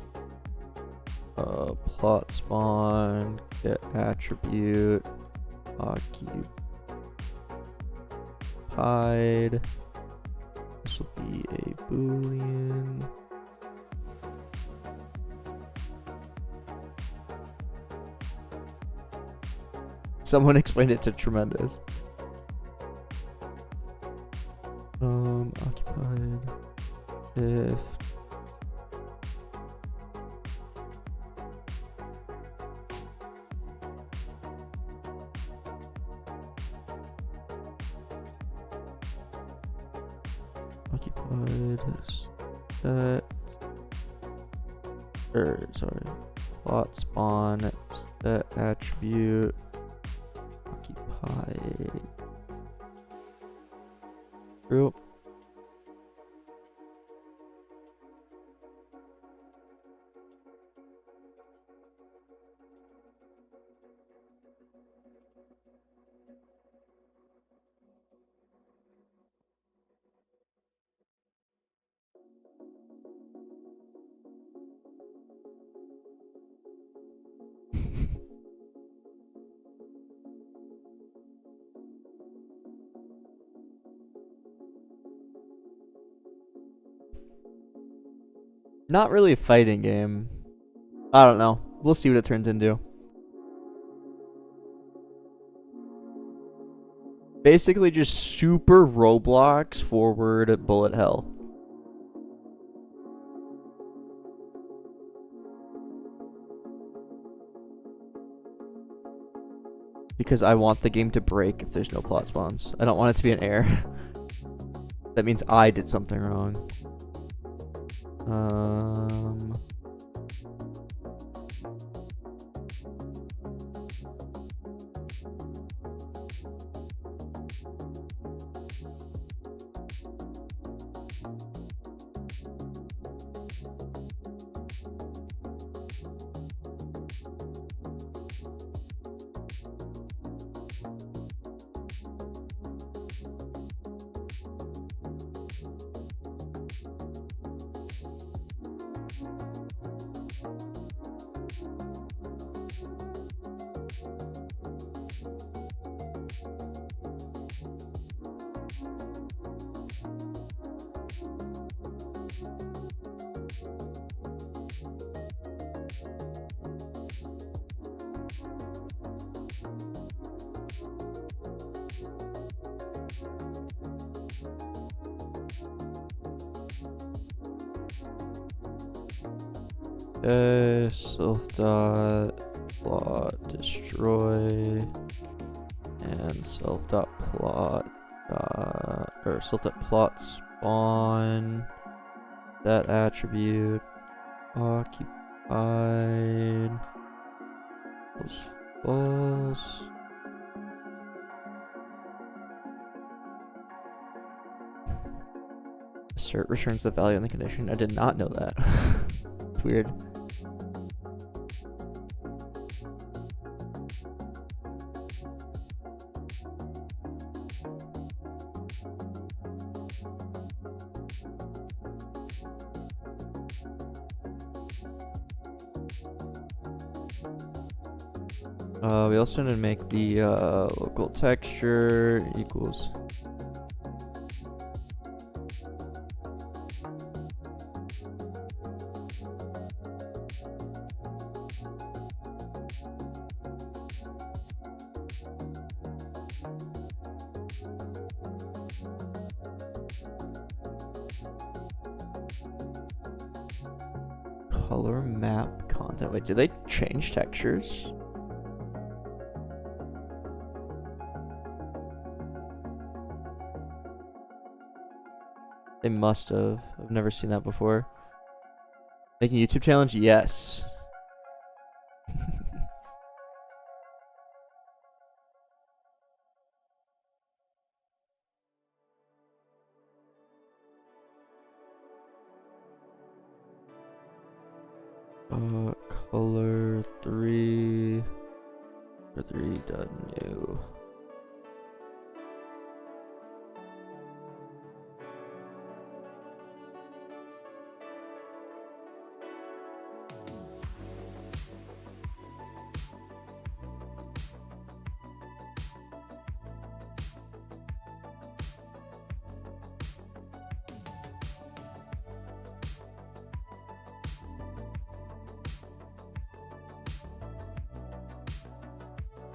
plot spawn get attribute occupied. This will be a boolean. Someone explained it to Tremendous. Occupied if occupied set plot spawn set attribute occupied group. Not really a fighting game. I don't know. We'll see what it turns into. Basically just super Roblox forward bullet hell. Because I want the game to break if there's no plot spawns. I don't want it to be an error. That means I did something wrong. Self dot plot destroy and self dot plot or self dot plot spawn that attribute occupied equals false. Assert returns the value in the condition. I did not know that. It's weird. We also need to make the local texture equals color map content. Wait, did they change textures? They must have. I've never seen that before. Making a YouTube challenge? Yes. Color 3. Color 3 done new.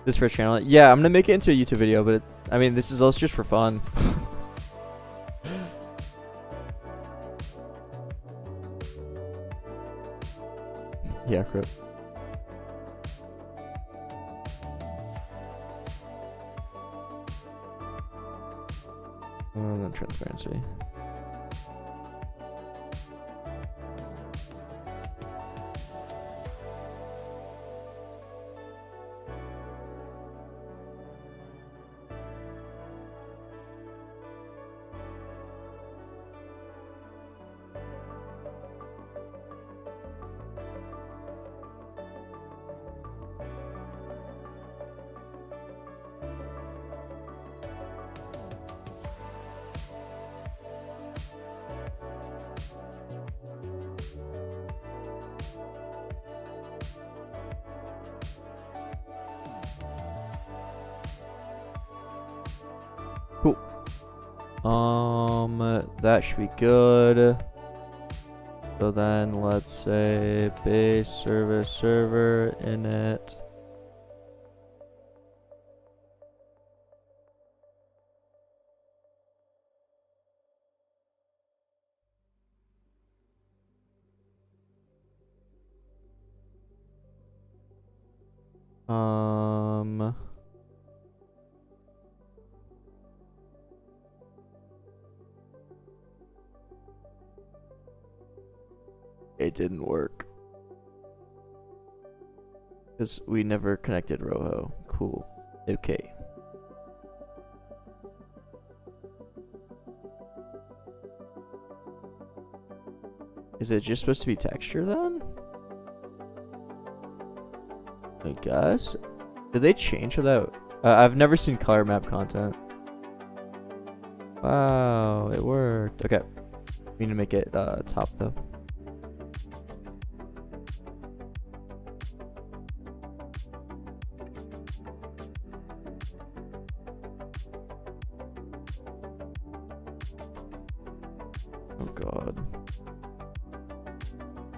This for a channel? Yeah, I'm gonna make it into a YouTube video, but I mean, this is also just for fun. Yeah, crap. And then transparency. Cool. That should be good. So then let's say base service server init. It didn't work because we never connected Rojo. Cool. Okay. Is it just supposed to be texture then? I guess. Did they change without? I've never seen color map content. Wow, it worked. Okay. We need to make it top though. Oh god.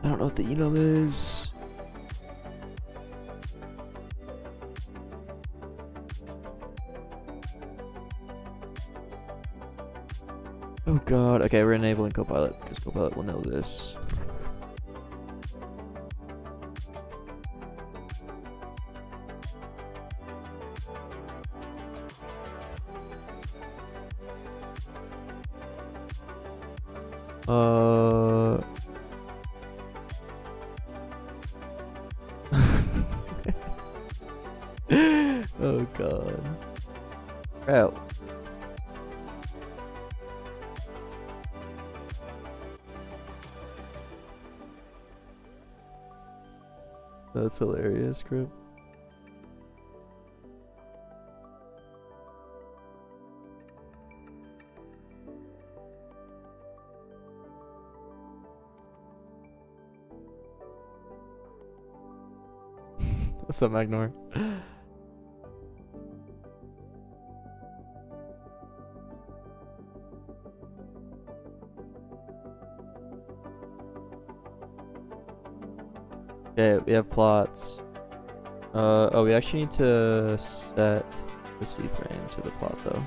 I don't know what the enum is. Oh god. Okay, we're enabling Copilot because Copilot will know this. Oh god. Oh. That's hilarious, Crip. What's up, Magnor? Okay, we have plots. Oh, we actually need to set the C frame to the plot though.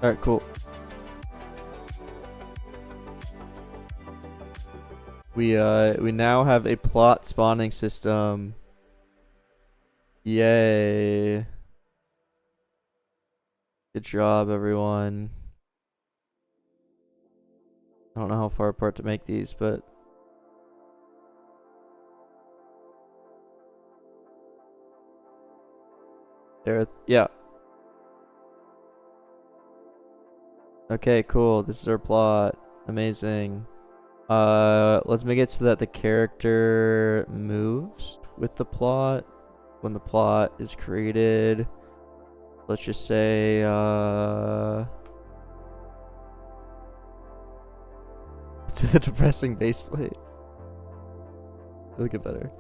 Alright, cool. We now have a plot spawning system. Yay. Good job, everyone. I don't know how far apart to make these, but there, yeah. Okay, cool. This is our plot. Amazing. Let's make it so that the character moves with the plot when the plot is created. Let's just say, to the depressing base plate. It'll get better.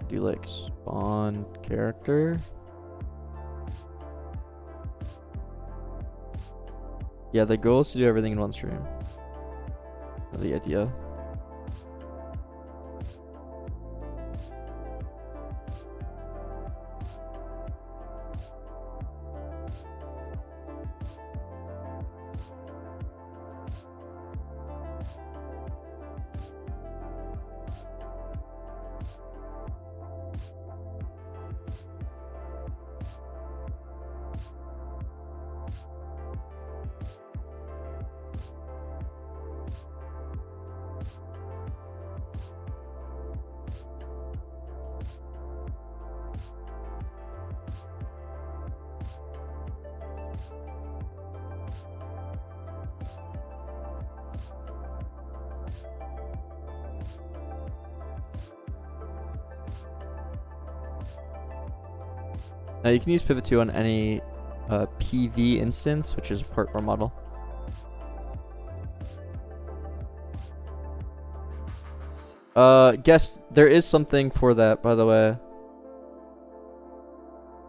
Do like spawn character. Yeah, the goal is to do everything in one stream. The idea. Now you can use pivot 2 on any PV instance, which is a part model. Guess there is something for that, by the way.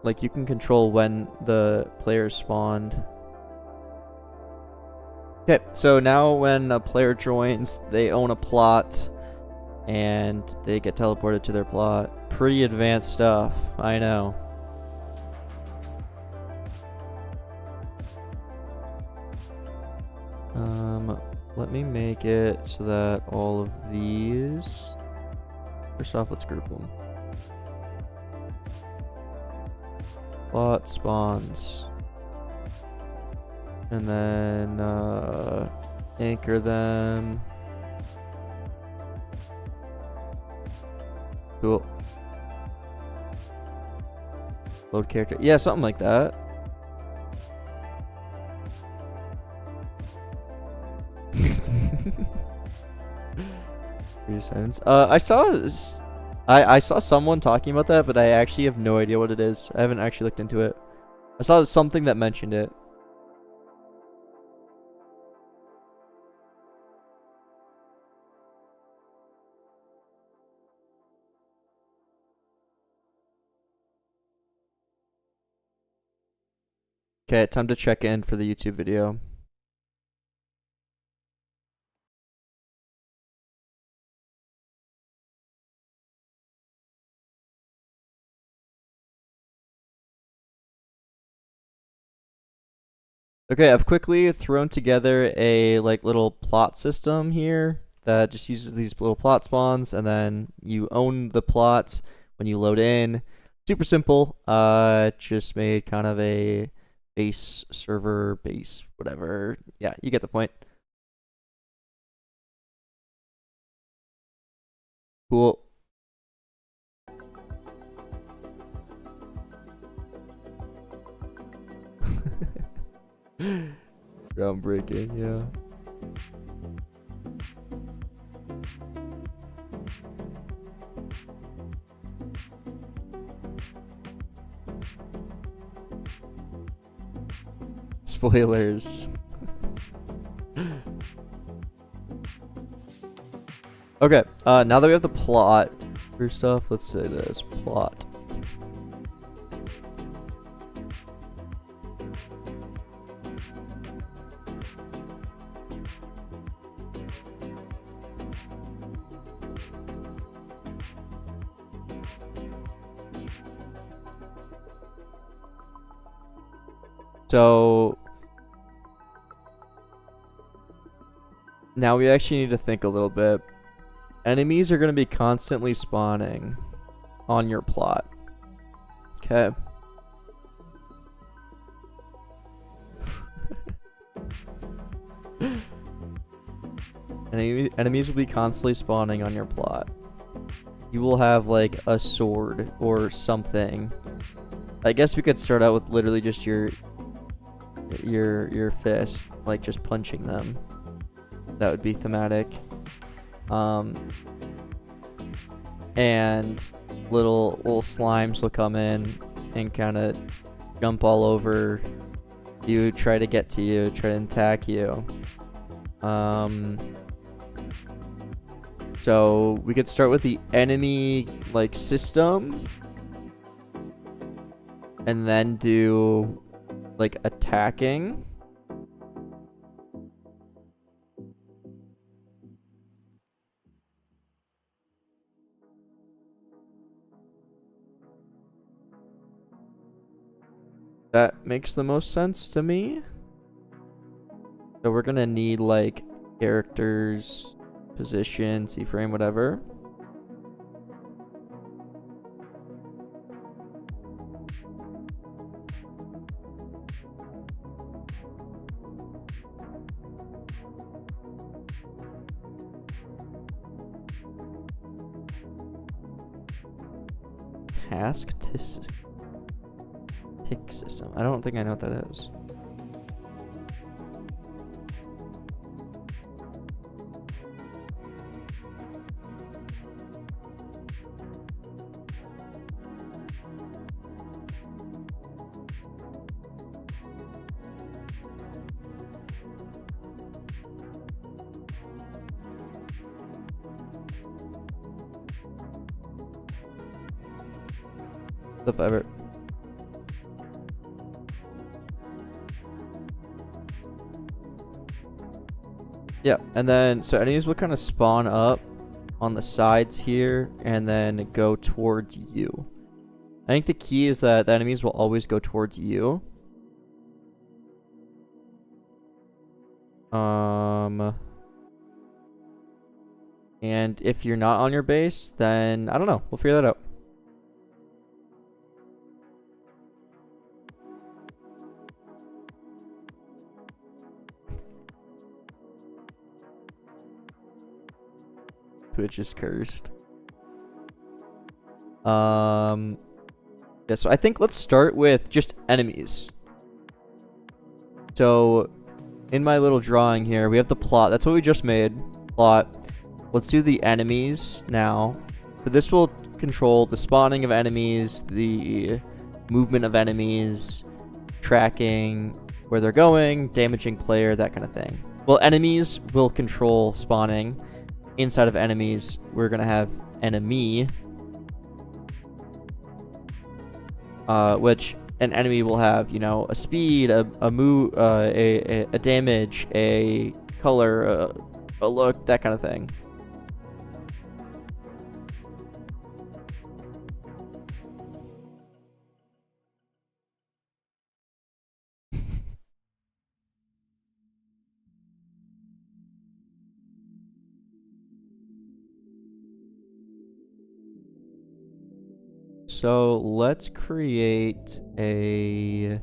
Like you can control when the players spawned. Okay, so now when a player joins, they own a plot and they get teleported to their plot. Pretty advanced stuff, I know. Let me make it so that all of these... First off, let's group them. Plot spawns. And then, anchor them. Cool. Load character. Yeah, something like that. I saw someone talking about that, but I actually have no idea what it is. I haven't actually looked into it. I saw something that mentioned it. Okay, time to check in for the YouTube video. Okay, I've quickly thrown together a little plot system here that just uses these little plot spawns, and then you own the plot when you load in. Super simple. Just made kind of a base server, base whatever. Yeah, you get the point. Cool. Groundbreaking, yeah. Spoilers. Okay, now that we have the plot, first off, let's say this plot. So now we actually need to think a little bit. Enemies are going to be constantly spawning on your plot. Okay. Enemies will be constantly spawning on your plot. You will have like a sword or something. I guess we could start out with literally just your fist, like just punching them. That would be thematic. And little slimes will come in and kind of jump all over you, try to get to you, try to attack you. So we could start with the enemy like system and then do like attacking. That makes the most sense to me. So we're gonna need like characters, position, C-frame, whatever. Task tick system. I don't think I know what that is. If ever. Yeah, and then so enemies will kind of spawn up on the sides here and then go towards you. I think the key is that the enemies will always go towards you. And if you're not on your base, then I don't know. We'll figure that out. Twitch is cursed. Yeah, so I think let's start with just enemies. So in my little drawing here, we have the plot. That's what we just made. Plot. Let's do the enemies now. So this will control the spawning of enemies, the movement of enemies, tracking where they're going, damaging player, that kind of thing. Well, enemies will control spawning. Inside of enemies, we're gonna have enemy, which an enemy will have, you know, a speed, a move, a damage, a color, a look, that kind of thing. So let's create a...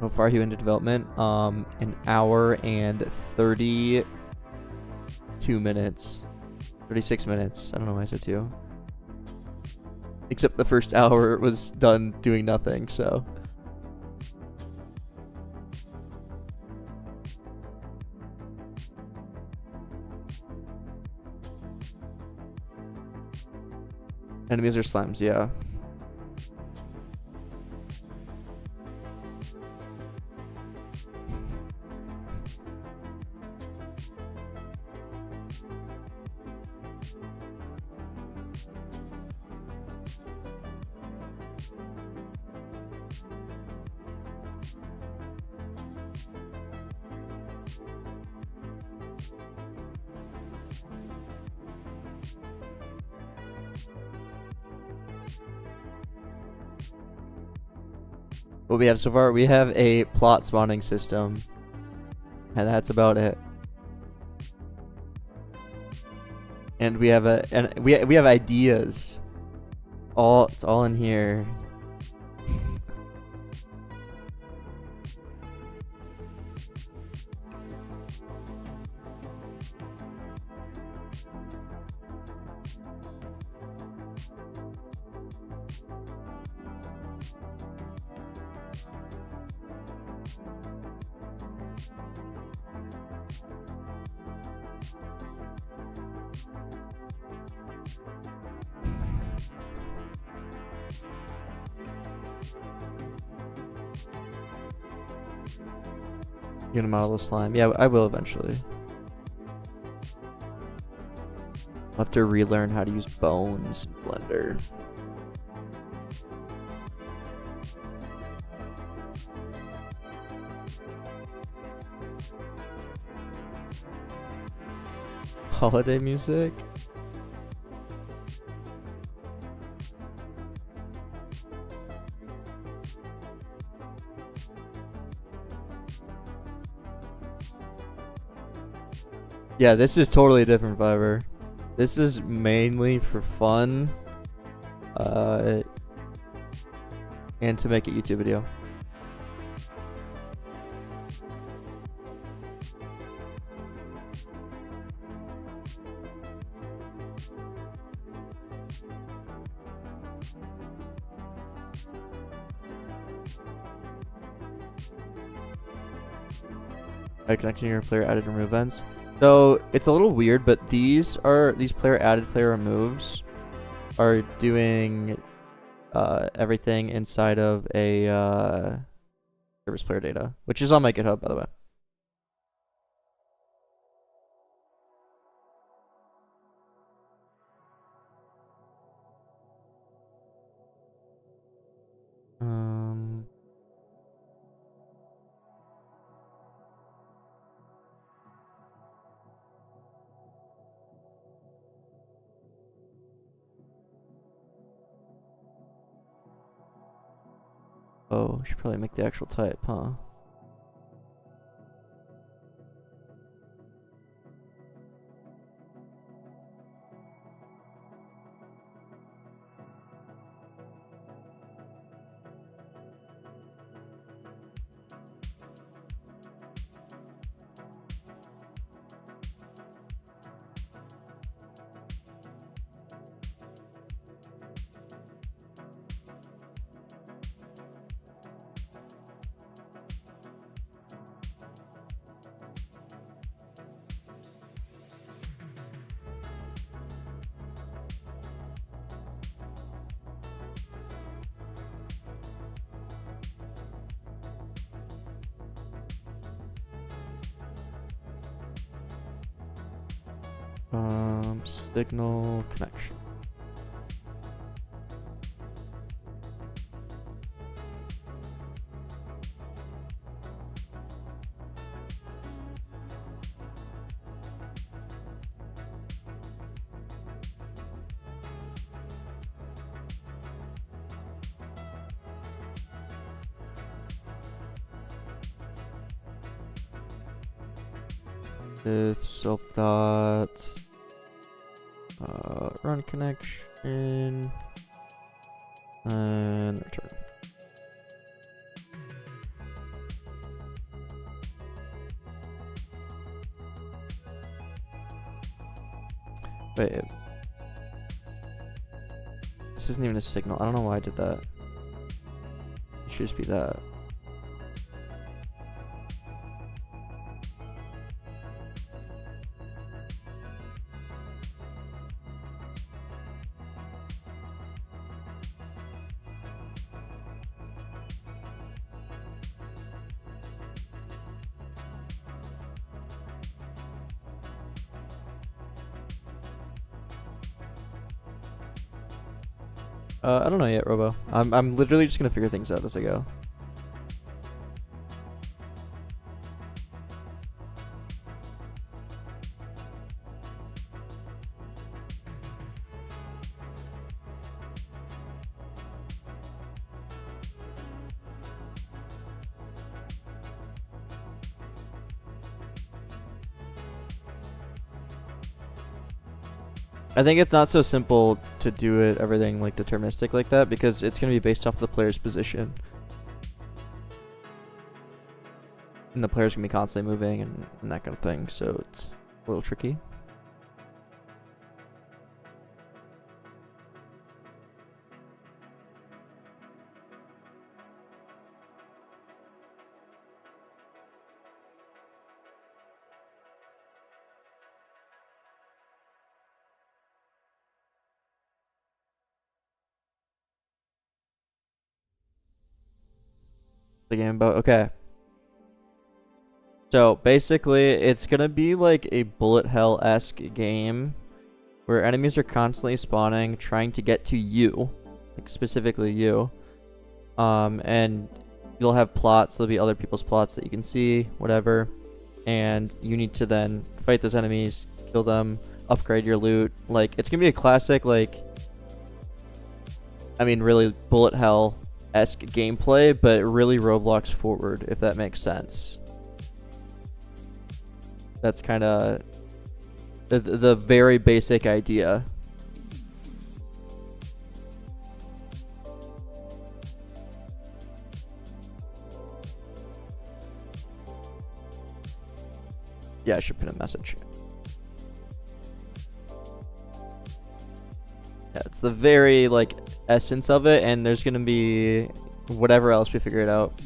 How far are you into development? An hour and 32 minutes. 36 minutes. I don't know why I said 2. Except the first hour was done doing nothing, so... Enemies are slimes, yeah. What we have so far, we have a plot spawning system, and that's about it. And we have we have ideas. It's all in here. You're gonna model the slime. Yeah, I will eventually. I'll have to relearn how to use bones in Blender. Holiday music? Yeah, this is totally a different Fiverr. This is mainly for fun, and to make a YouTube video. By connecting your player added remove events. So it's a little weird, but these player added, player removes are doing everything inside of a service player data, which is on my GitHub, by the way. Oh, I should probably make the actual type, huh? Signal connection. If self dot run connection and return. Wait, this isn't even a signal. I don't know why I did that. It should just be that. I don't know yet, Robo. I'm literally just gonna figure things out as I go. I think it's not so simple to do it everything like deterministic like that, because it's gonna be based off the player's position. And the player's gonna be constantly moving and that kind of thing, so it's a little tricky. The game about okay. So basically, it's gonna be like a bullet hell-esque game where enemies are constantly spawning, trying to get to you, like specifically you. And you'll have plots. There'll be other people's plots that you can see, whatever. And you need to then fight those enemies, kill them, upgrade your loot. Like, it's gonna be a classic, like, I mean, really bullet hell-esque gameplay, but really Roblox forward, if that makes sense. That's kind of the very basic idea. Yeah, I should pin a message. Yeah, it's the very, like, essence of it, and there's gonna be whatever else we figure it out.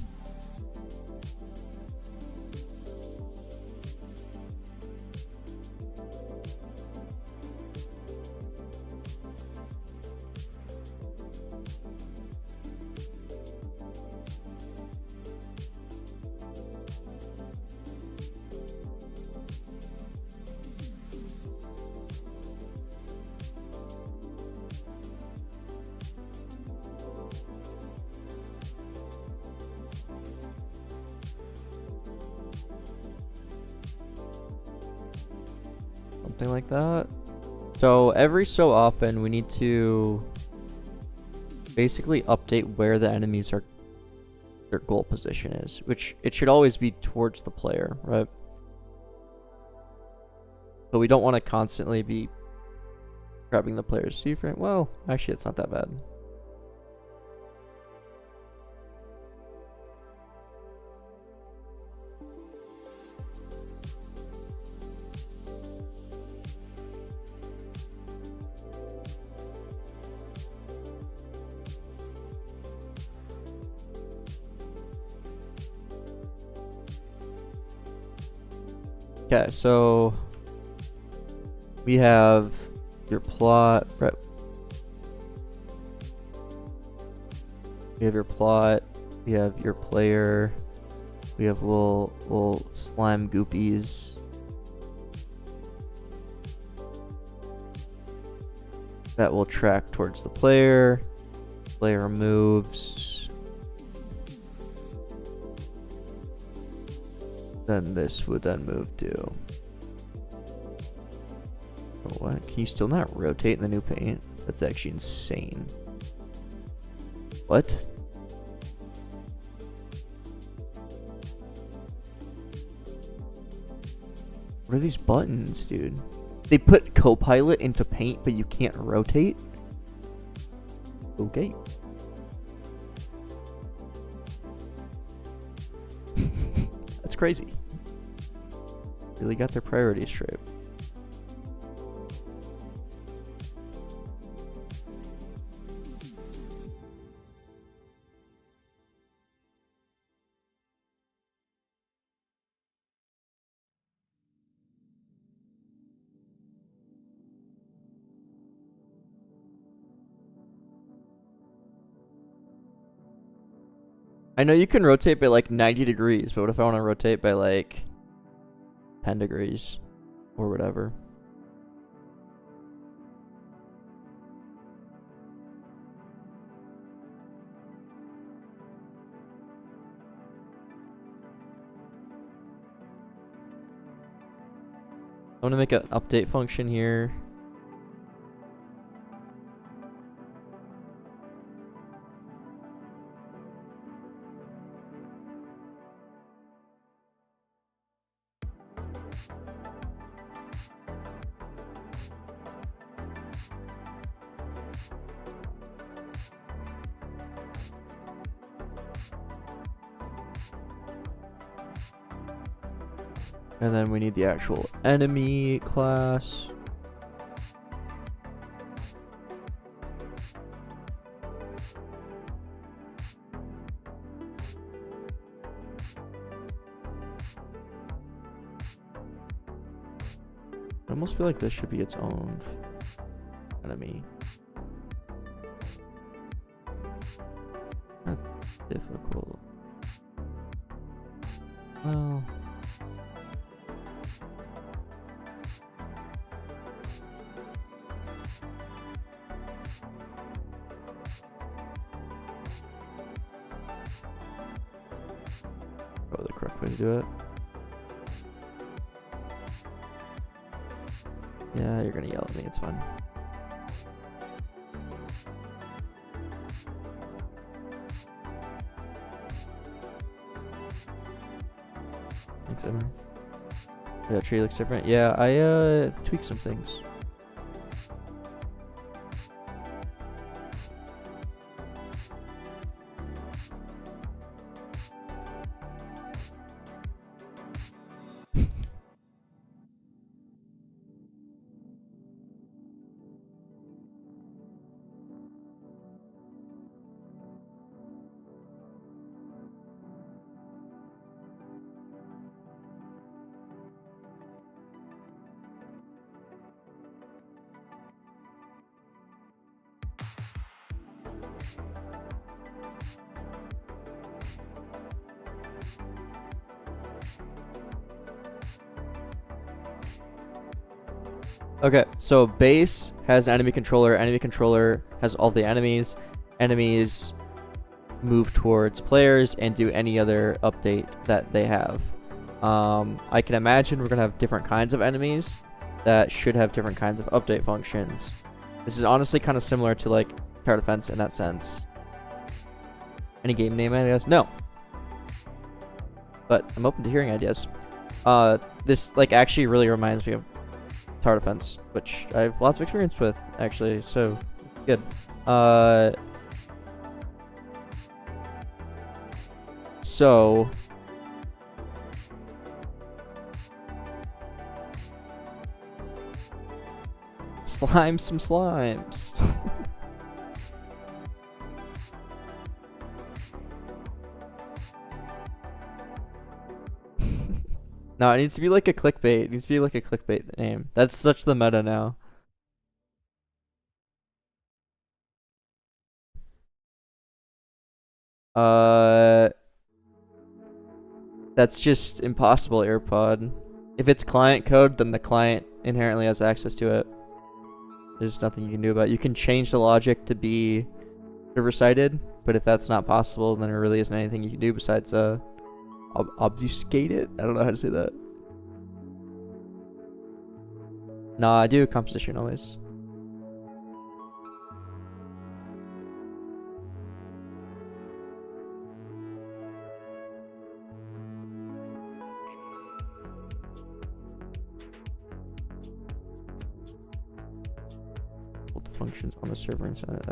Something like that. So every so often we need to basically update where the enemies are, their goal position is, which it should always be towards the player, right? But we don't want to constantly be grabbing the player's C-frame. Well, actually, it's not that bad. Okay, so we have your plot, right? We have your plot, we have your player, we have little slime goopies. That will track towards the player. Player moves. Then this would then move too. Oh, what? Can you still not rotate in the new paint? That's actually insane. What? What are these buttons, dude? They put Copilot into paint, but you can't rotate? Okay. That's crazy. Really got their priorities straight. I know you can rotate by like 90 degrees, but what if I want to rotate by like 10 degrees or whatever? I'm gonna make an update function here. And then we need the actual enemy class. I almost feel like this should be its own enemy. Not difficult. Well, probably the correct way to do it. Yeah, you're gonna yell at me, it's fine. Thanks, Emma. Yeah, tree looks different. Yeah, I tweaked some things. Okay, so base has enemy controller. Enemy controller has all the enemies. Enemies move towards players and do any other update that they have. I can imagine we're gonna have different kinds of enemies that should have different kinds of update functions. This is honestly kind of similar to like tower defense in that sense. Any game name ideas? No. But I'm open to hearing ideas. This like actually really reminds me of tower defense, which I have lots of experience with actually, so good. So slime some slimes. No, it needs to be like a clickbait. It needs to be like a clickbait name. That's such the meta now. That's just impossible, AirPod. If it's client code, then the client inherently has access to it. There's nothing you can do about it. You can change the logic to be server-sided, but if that's not possible, then there really isn't anything you can do besides obfuscate it? I don't know how to say that. Nah, I do composition always. Hold the functions on the server inside.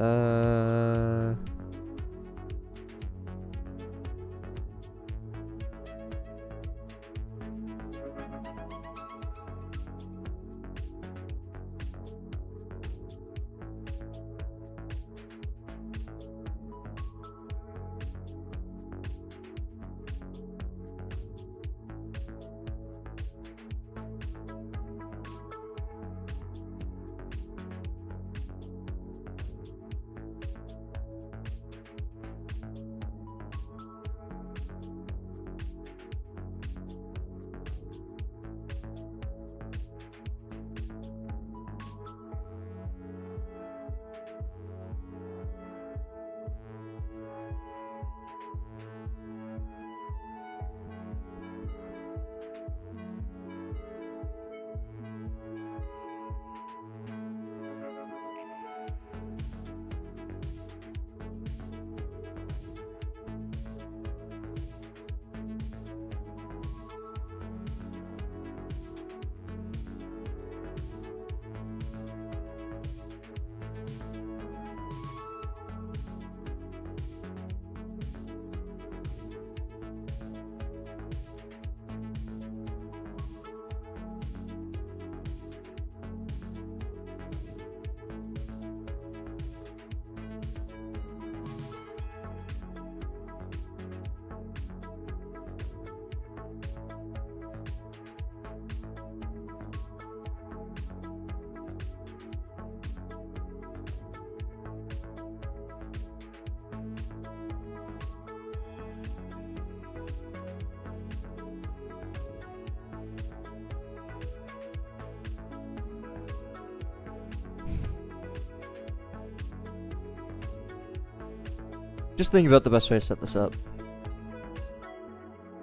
Just think about the best way to set this up.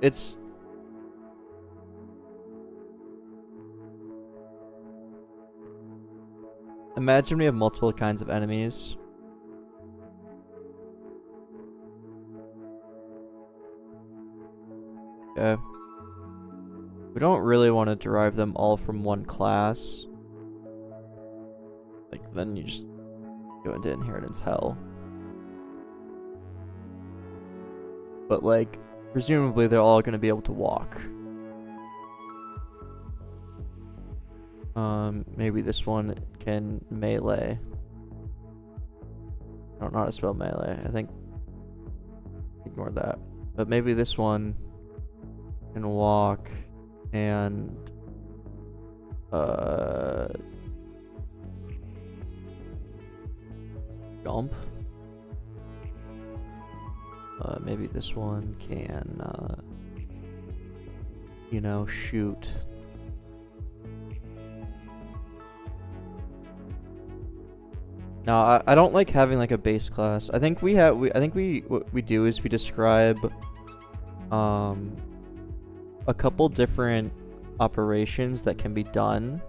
It's... Imagine we have multiple kinds of enemies. Okay. We don't really want to derive them all from one class. Like, then you just go into inheritance hell. But, like, presumably they're all going to be able to walk. Maybe this one can melee. I don't know how to spell melee. I think... Ignore that. But maybe this one can walk and... jump. Maybe this one can, you know, shoot. Now, I don't like having like a base class. I think what we do is we describe a couple different operations that can be done.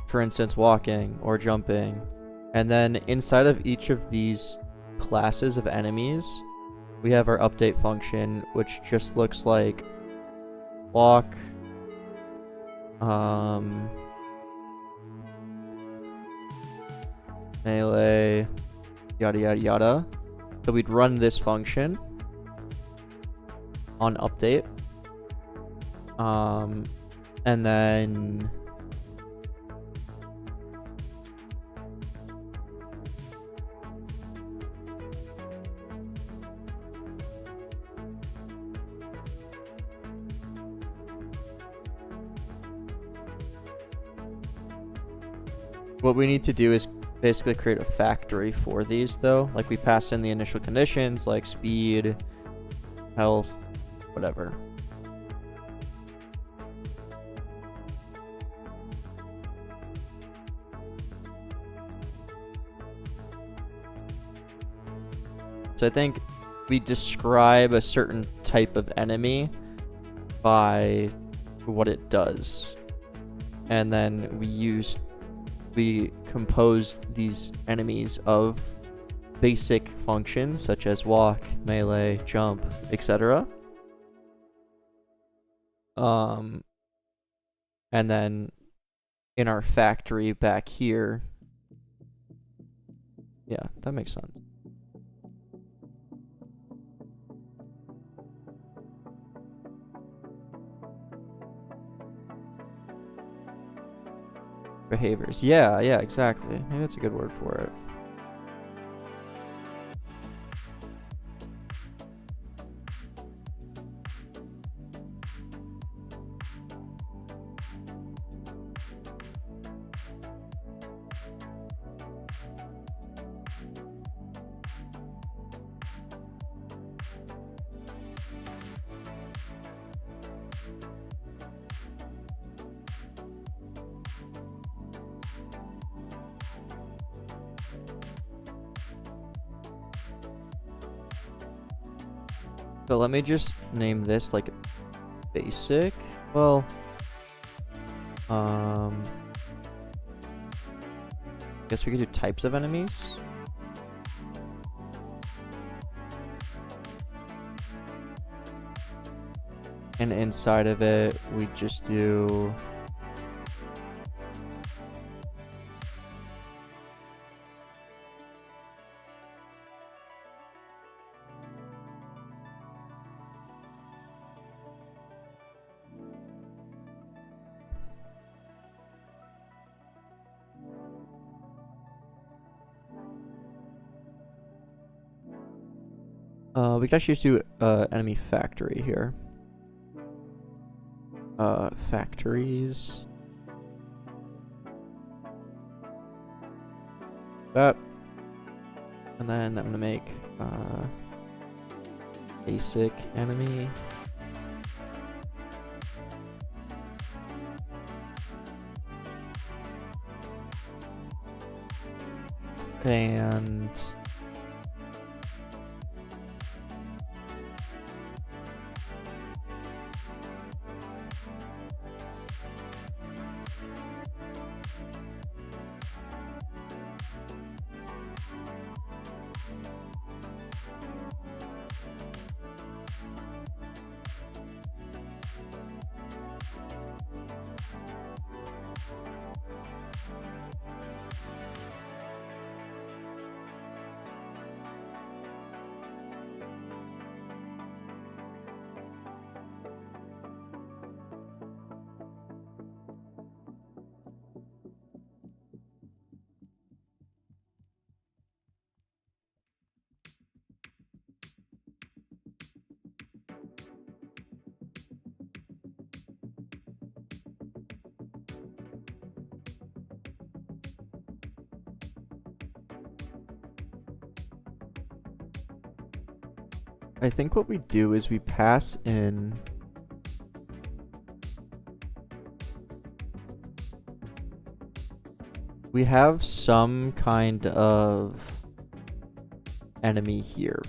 For instance, walking or jumping. And then inside of each of these classes of enemies, we have our update function, which just looks like walk, melee, yada yada yada. So we'd run this function on update, and then what we need to do is basically create a factory for these, though. Like, we pass in the initial conditions, like speed, health, whatever. So I think we describe a certain type of enemy by what it does. And then we compose these enemies of basic functions such as walk, melee, jump, etc. And then in our factory back here, yeah, that makes sense. Behaviors. Yeah, exactly. Maybe that's a good word for it. So let me just name this like basic. Well, guess we could do types of enemies. And inside of it, we just do we could actually just do enemy factory here. Factories. That. And then I'm gonna make basic enemy. And I think what we do is we pass in we have some kind of enemy here.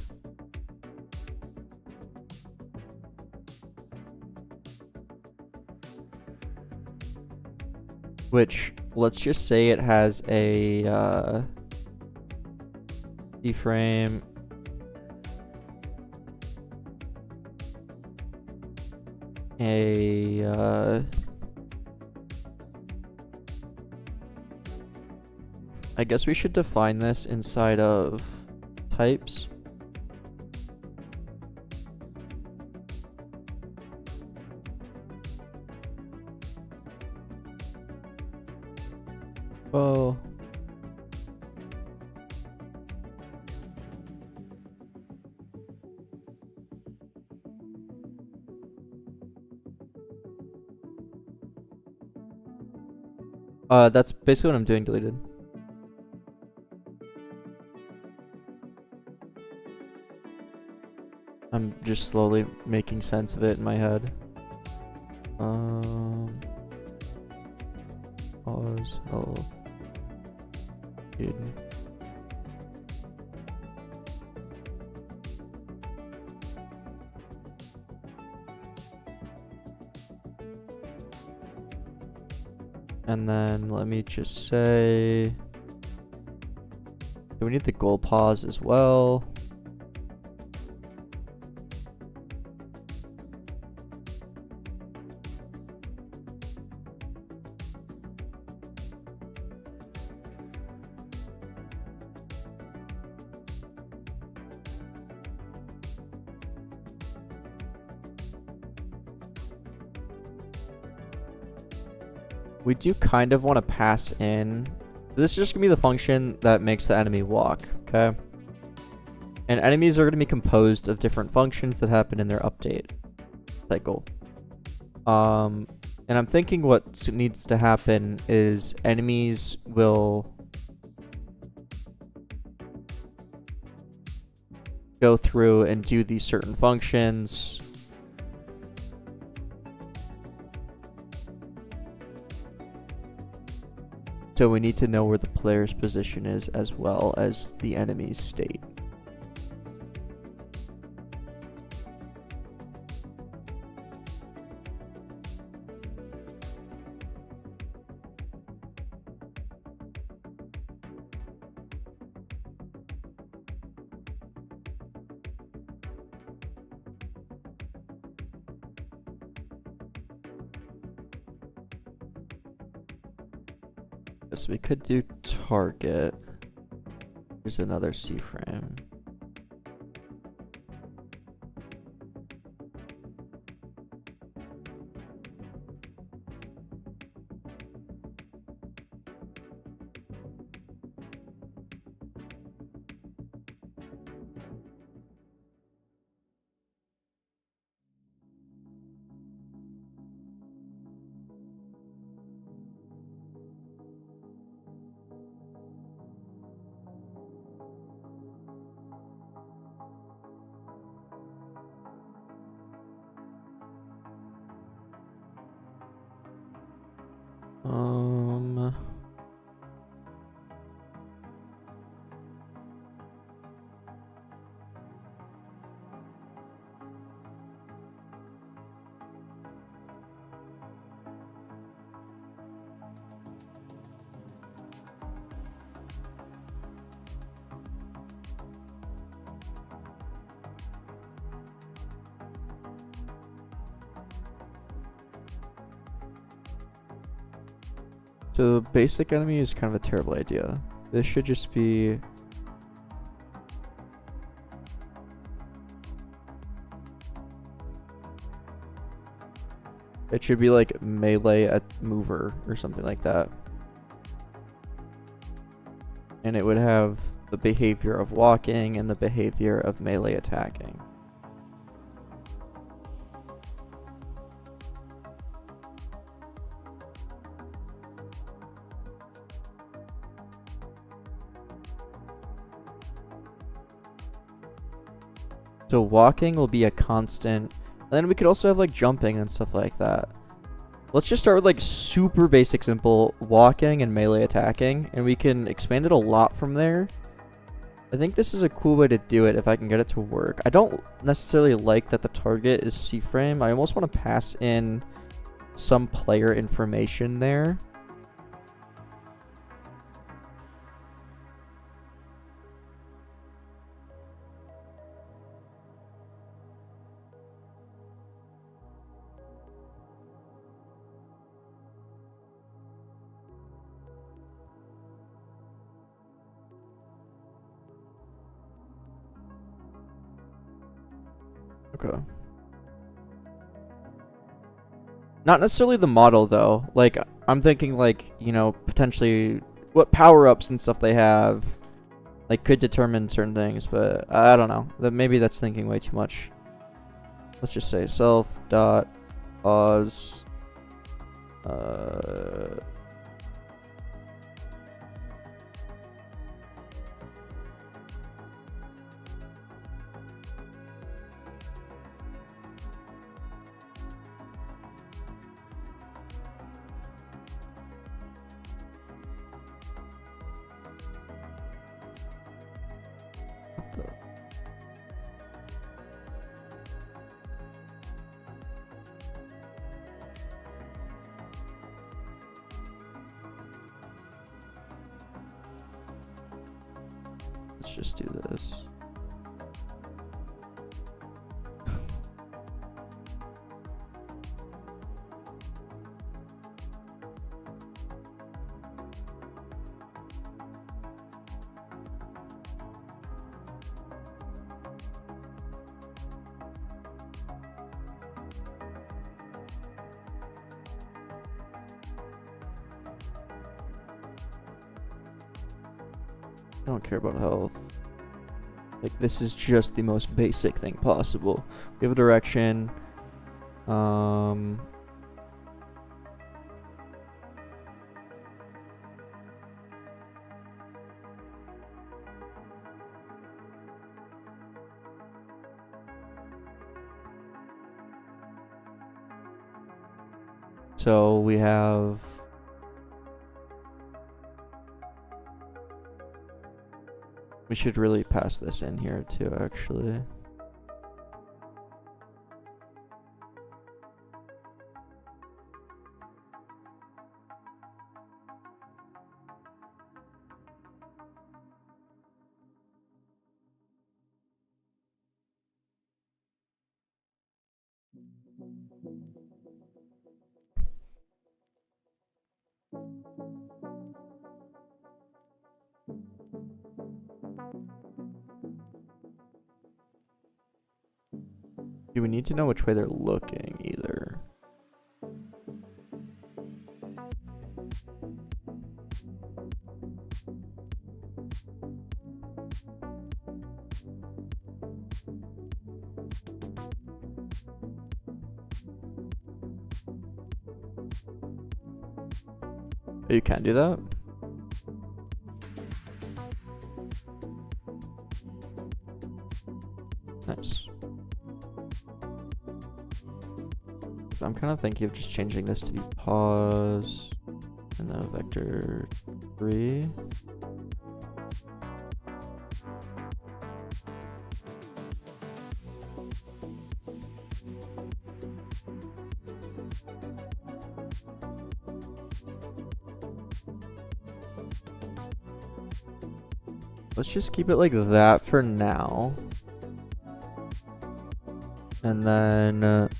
Which, let's just say it has a keyframe. I guess we should define this inside of types. Oh. That's basically what I'm doing, deleted. I'm just slowly making sense of it in my head. Pause. Oh. Hidden. And then let me just say, do we need the goal pause as well? We do kind of want to pass in. This is just going to be the function that makes the enemy walk, okay? And enemies are going to be composed of different functions that happen in their update cycle. And I'm thinking what needs to happen is enemies will go through and do these certain functions. So we need to know where the player's position is as well as the enemy's state. So we could do target. Here's another C frame. So basic enemy is kind of a terrible idea. This should just be it should be like melee at mover or something like that. And it would have the behavior of walking and the behavior of melee attacking. So walking will be a constant. And then we could also have like jumping and stuff like that. Let's just start with like super basic simple walking and melee attacking, and we can expand it a lot from there. I think this is a cool way to do it if I can get it to work. I don't necessarily like that the target is C-frame. I almost want to pass in some player information there. Okay. Not necessarily the model though. Like I'm thinking like, you know, potentially what power-ups and stuff they have like could determine certain things, but I don't know. That maybe that's thinking way too much. Let's just say self dot pause let's just do this. I don't care about health. Like this is just the most basic thing possible. We have a direction. So we have we should really pass this in here too, actually. Do we need to know which way they're looking either? Oh, you can do that? Nice. I'm kind of thinking of just changing this to be pause and then vector 3. Let's just keep it like that for now. And then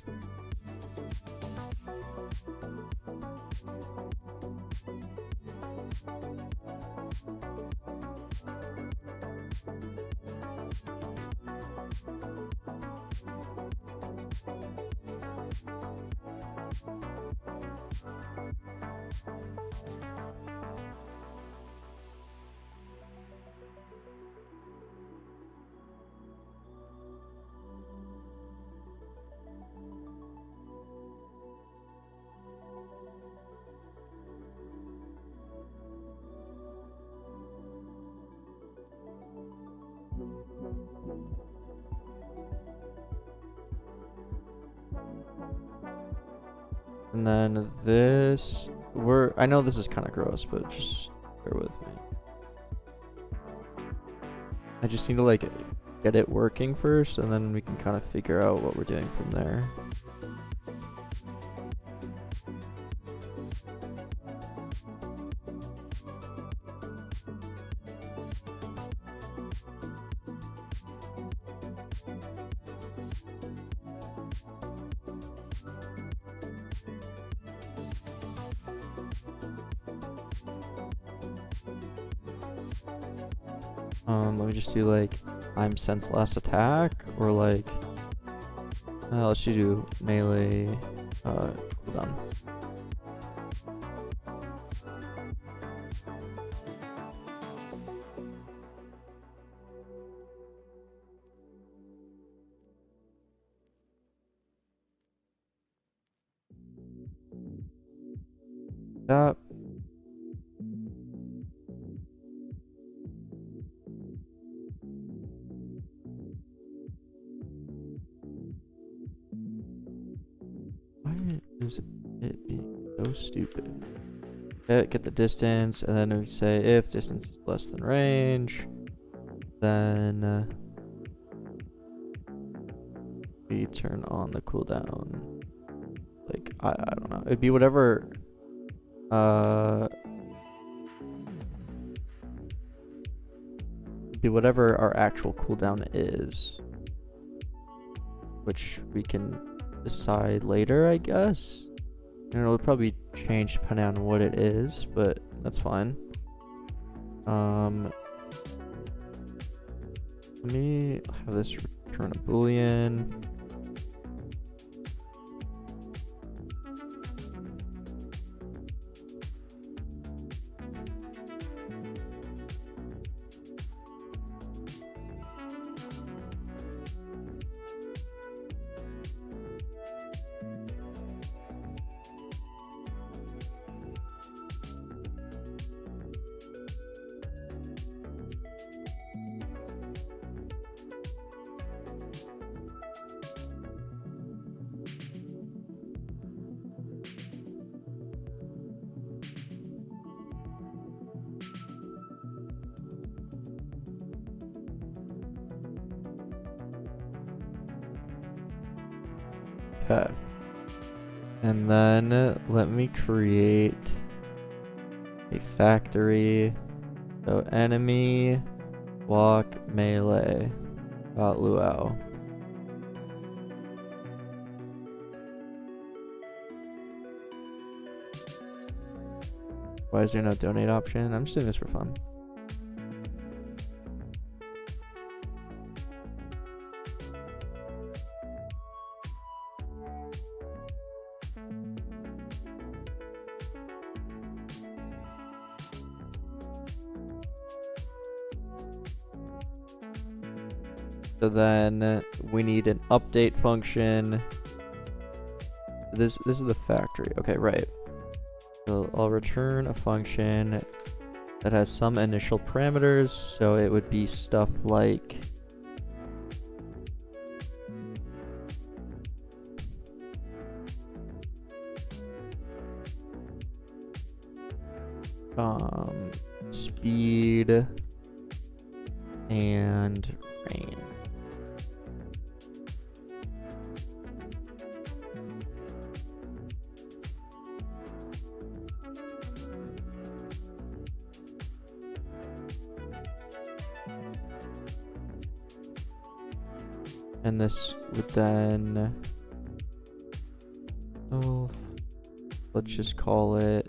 And then this, I know this is kind of gross, but just bear with me. I just need to like get it working first, and then we can kind of figure out what we're doing from there. Let me just do like time since last attack, or like let's do melee cooldown. That. Why is it being so stupid? Get the distance, and then we say if distance is less than range, then we turn on the cooldown. Like I don't know. It'd be whatever. It'd be whatever our actual cooldown is, which we can decide later, I guess. And it'll probably change depending on what it is, but that's fine. Let me have this return a boolean. Okay. And then let me create a factory. So enemy block melee luau. Why is there no donate option? I'm just doing this for fun. So then we need an update function. This is the factory. Okay, right. So I'll return a function that has some initial parameters. So it would be stuff like speed and rain. And this would then, oh, let's just call it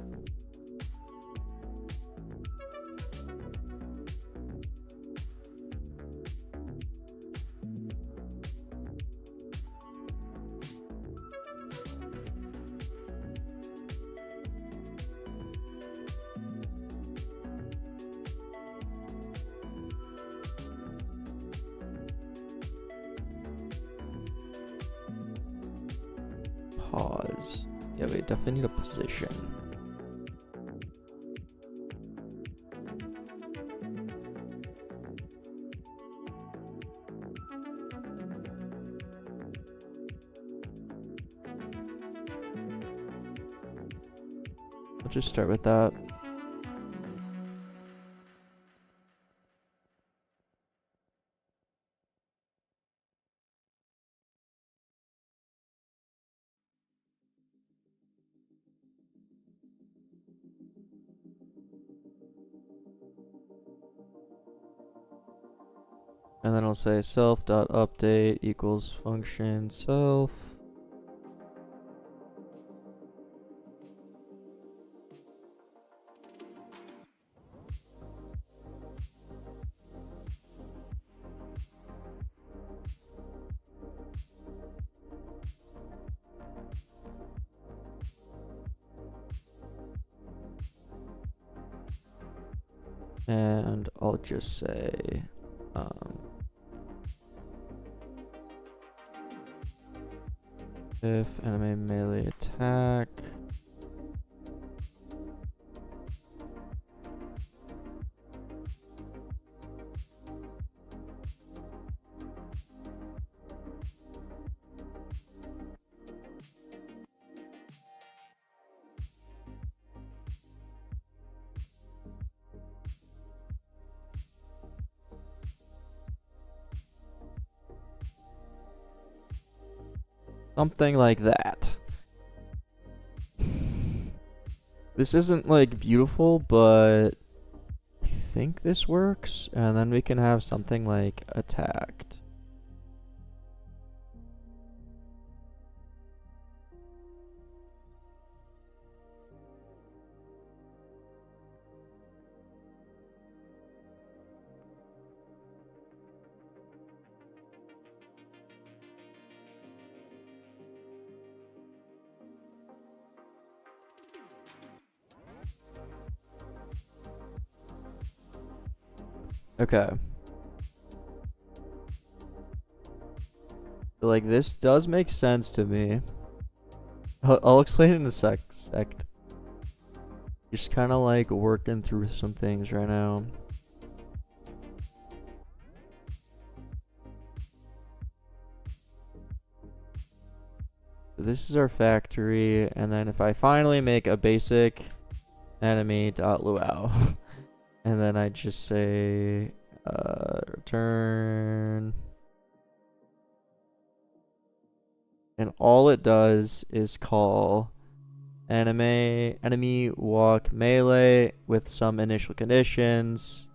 pause. Yeah, we definitely need a position. I'll just start with that. And then I'll say self.update equals function self. And I'll just say, if anime melee attack something like that. This isn't like beautiful, but I think this works. And then we can have something like attacked. Okay. So, like, this does make sense to me. I'll explain it in a sec. Just kind of like working through some things right now. So this is our factory, and then if I finally make a basic enemy.luau, and then I just say return, and all it does is call enemy walk melee with some initial conditions,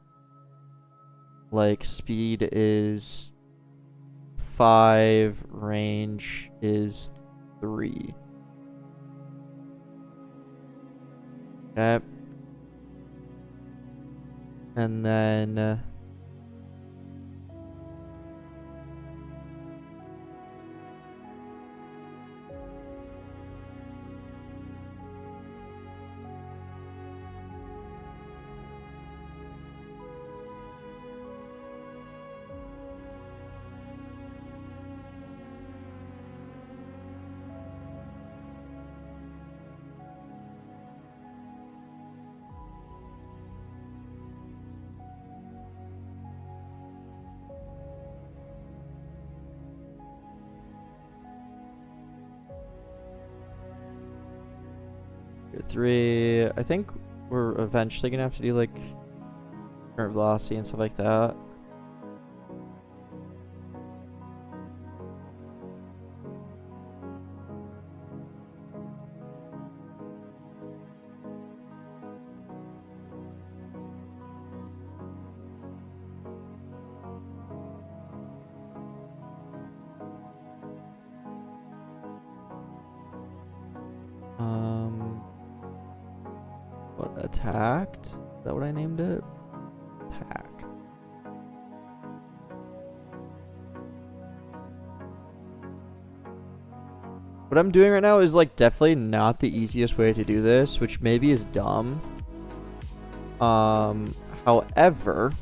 like speed is 5, range is 3. Okay. And then three. I think we're eventually gonna have to do like current velocity and stuff like that. What, attacked? Is that what I named it? Attacked. What I'm doing right now is like definitely not the easiest way to do this, which maybe is dumb. However,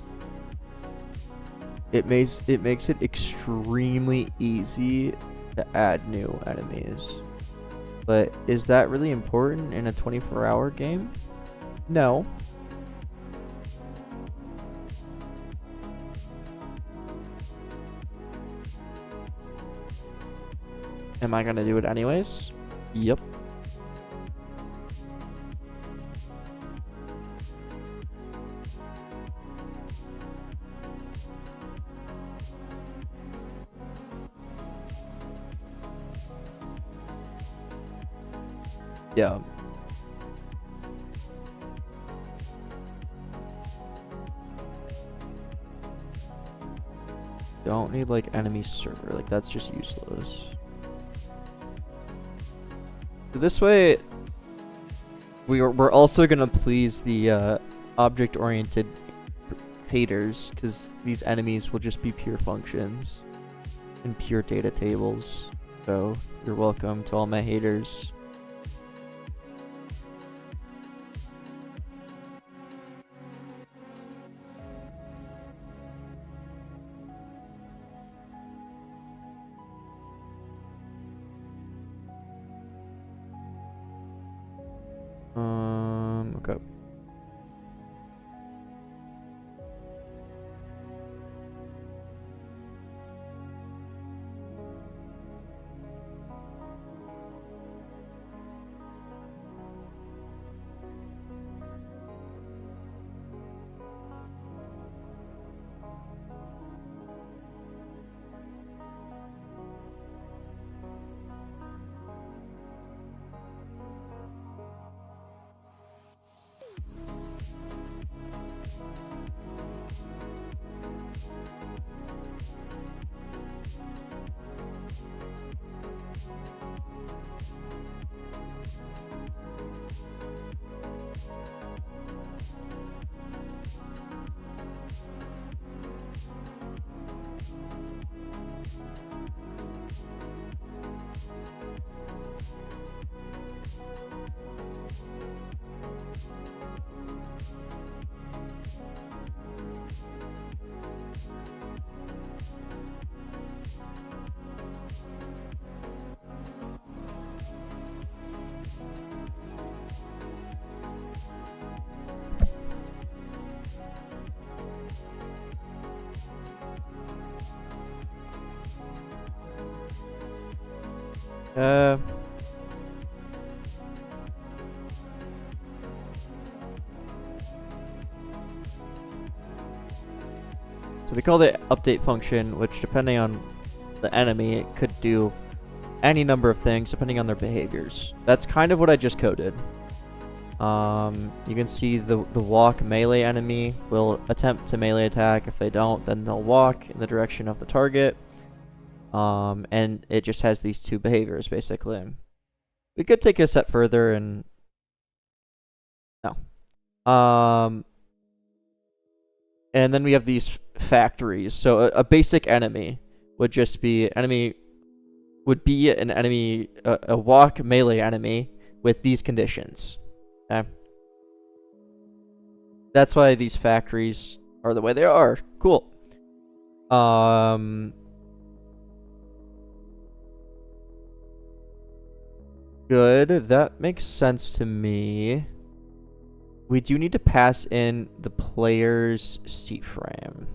it makes it extremely easy to add new enemies. But is that really important in a 24-hour game? No. Am I gonna do it anyways? Yep. Yeah. Don't need like enemy server, like that's just useless. This way, we're also gonna please the object-oriented haters, because these enemies will just be pure functions and pure data tables. So you're welcome to all my haters. Okay. So we call the update function, which depending on the enemy, it could do any number of things depending on their behaviors. That's kind of what I just coded. You can see the walk melee enemy will attempt to melee attack. If they don't, then they'll walk in the direction of the target. And it just has these two behaviors basically. We could take it a step further and no. And then we have these factories. So a basic enemy would just be a walk melee enemy with these conditions. Okay. That's why these factories are the way they are. Cool. Good. That makes sense to me. We do need to pass in the player's seat frame.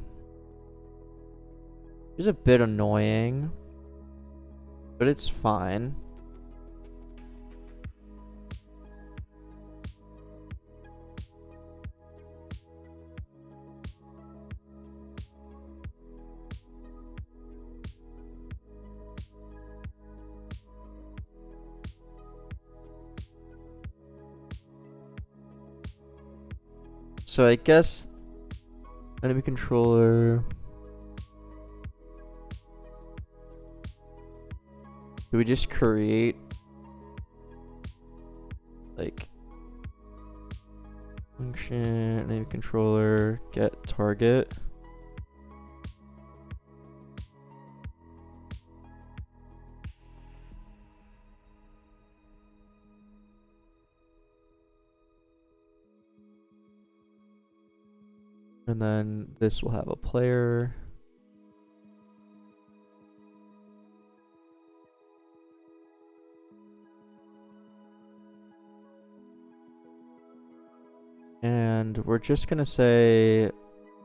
Which is a bit annoying, but it's fine. So I guess enemy controller. Do we just create like function enemy controller get target? And then this will have a player. And we're just gonna say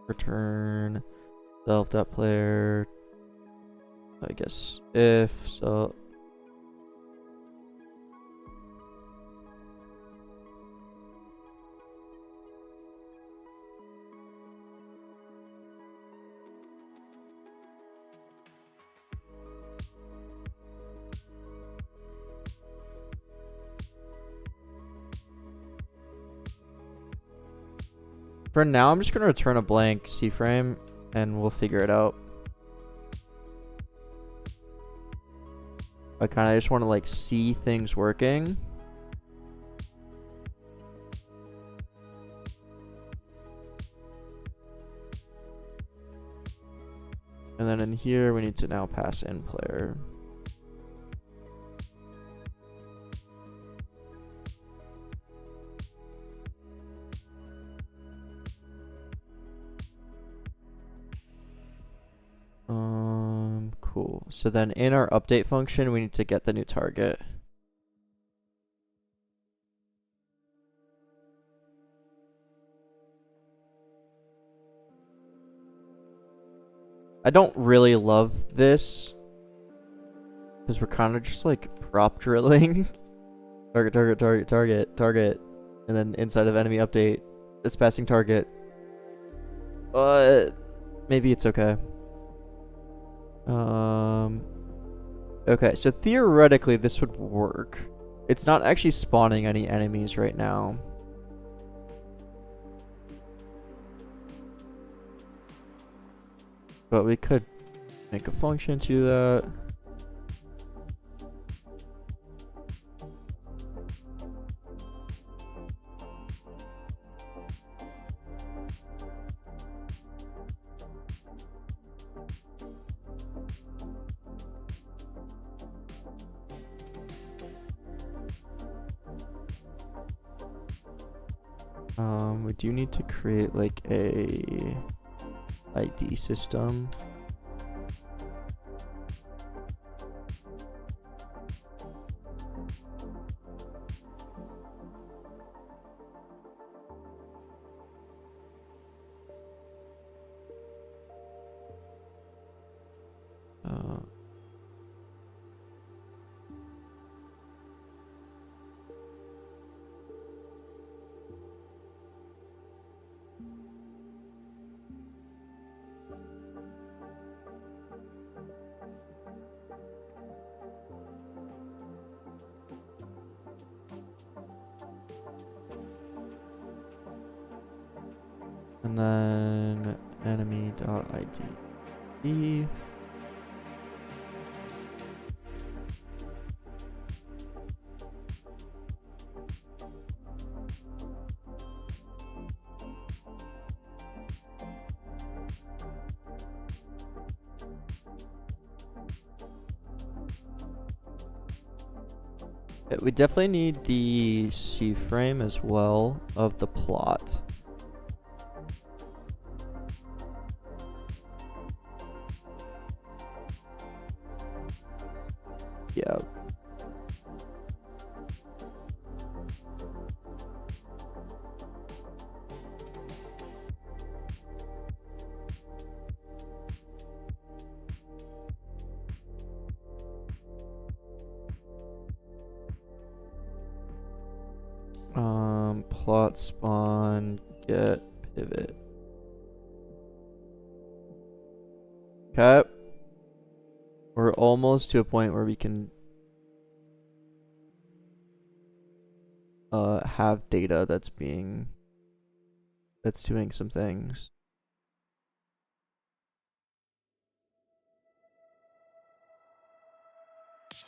return self.player. I guess if so. For now, I'm just gonna return a blank C frame and we'll figure it out. I kind of just want to like see things working. And then in here, we need to now pass in player. Cool. So then in our update function, we need to get the new target. I don't really love this because we're kind of just like prop drilling. Target, target, target, target, target. And then inside of enemy update, it's passing target. But maybe it's okay. Okay, so theoretically this would work. It's not actually spawning any enemies right now. But we could make a function to that. We do need to create like a ID system. And then enemy.id. We definitely need the C frame as well of the plot. Yeah. Plot spawn get pivot. Okay. We're almost to a point where we can have data that's doing some things.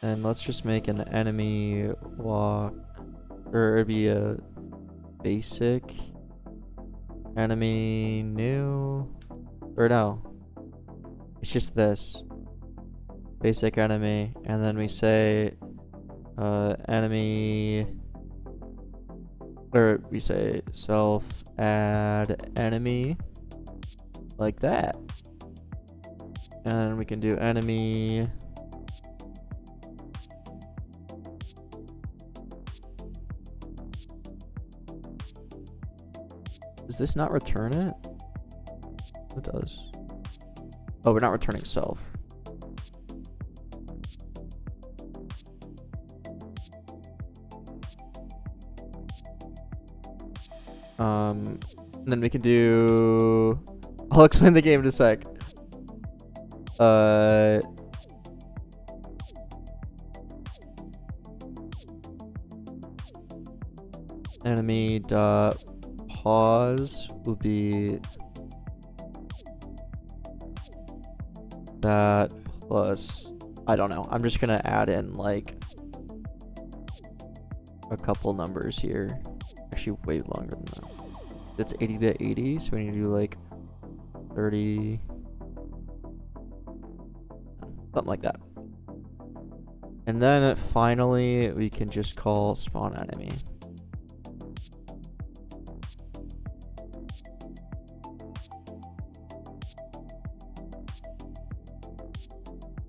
And let's just make an enemy walk, or it'd be a basic enemy new, or no, it's just this basic enemy, and then we say enemy, or we say self add enemy, like that, and we can do enemy Does this not return it? It does. Oh, we're not returning self. And then we can do... I'll explain the game in a sec. Enemy dot pause will be that plus, I don't know. I'm just gonna add in like a couple numbers here. Actually, way longer than that. It's 80 to 80, so we need to do like 30, something like that. And then finally, we can just call spawn enemy.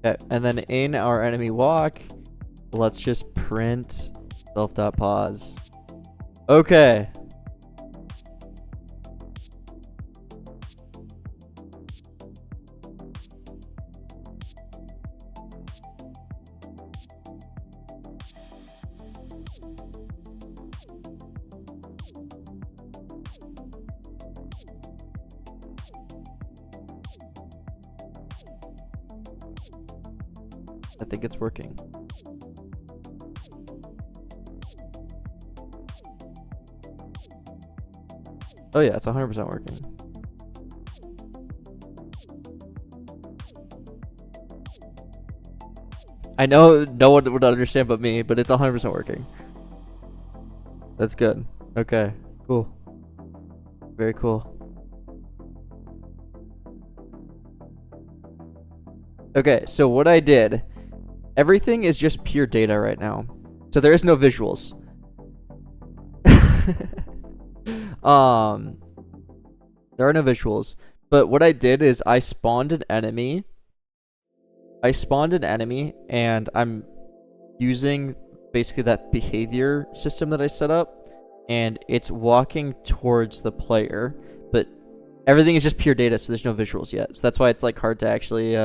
Okay, and then in our enemy walk, let's just print self.pause. Okay. I think it's working. Oh yeah, it's 100% working. I know no one would understand but me, but it's 100% working. That's good. Okay, cool. Very cool. Okay, so what I did, everything is just pure data right now. So there is no visuals. There are no visuals. But what I did is I spawned an enemy. And I'm using basically that behavior system that I set up, and it's walking towards the player, but everything is just pure data, so there's no visuals yet. So that's why it's like hard to actually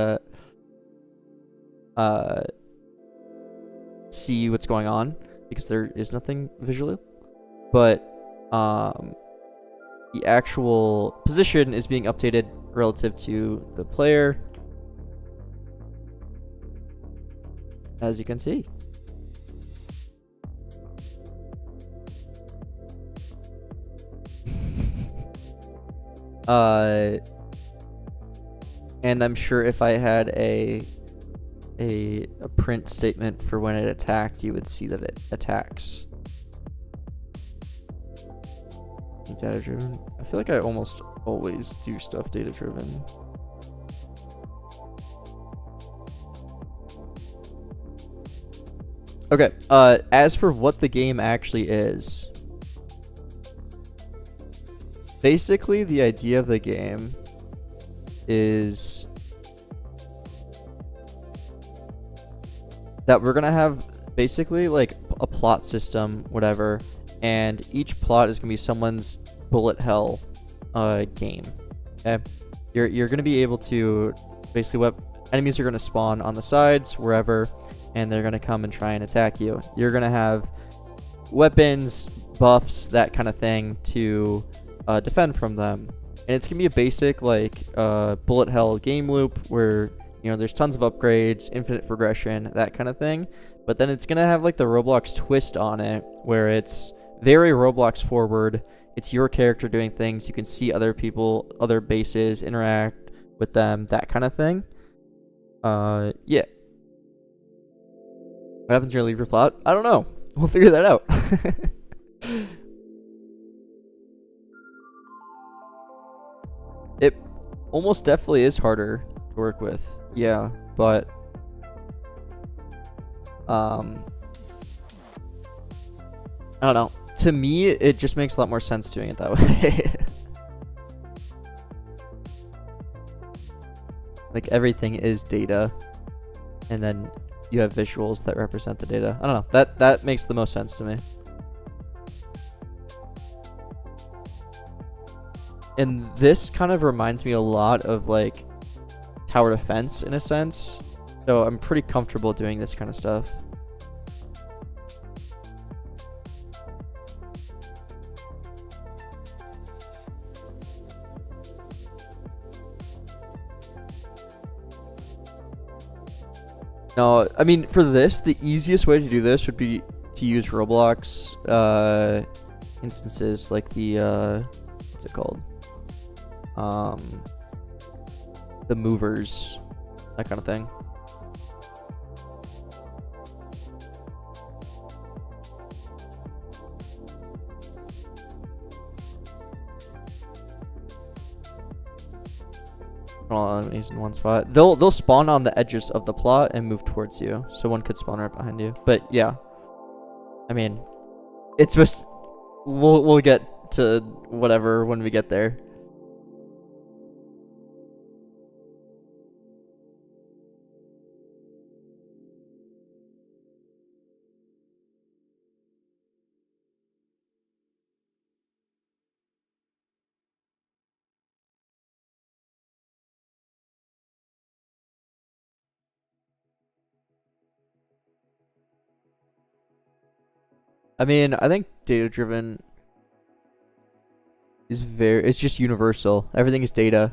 see what's going on, because there is nothing visually. But the actual position is being updated relative to the player, as you can see. And I'm sure if I had a print statement for when it attacked, you would see that it attacks. Data driven. I feel like I almost always do stuff data driven. Okay, as for what the game actually is, basically the idea of the game is that we're gonna have basically like a plot system, whatever, and each plot is gonna be someone's bullet hell game. Okay, you're gonna be able to basically, what enemies are gonna spawn on the sides, wherever, and they're gonna come and try and attack you. You're gonna have weapons, buffs, that kind of thing to defend from them. And it's gonna be a basic like bullet hell game loop where, you know, there's tons of upgrades, infinite progression, that kind of thing. But then it's gonna have like the Roblox twist on it, where it's very Roblox forward. It's your character doing things. You can see other people, other bases, interact with them, that kind of thing. Yeah. What happens when you leave your plot? I don't know. We'll figure that out. It almost definitely is harder to work with. Yeah, but I don't know. To me, it just makes a lot more sense doing it that way. Like everything is data, and then you have visuals that represent the data. I don't know. That makes the most sense to me. And this kind of reminds me a lot of like tower defense in a sense. So I'm pretty comfortable doing this kind of stuff. No, I mean, for this, the easiest way to do this would be to use Roblox instances, like the what's it called? The movers, that kind of thing. All enemies in one spot. They'll spawn on the edges of the plot and move towards you. So one could spawn right behind you. But yeah, I mean, it's just we'll get to whatever when we get there. I mean, I think data-driven is it's just universal. Everything is data.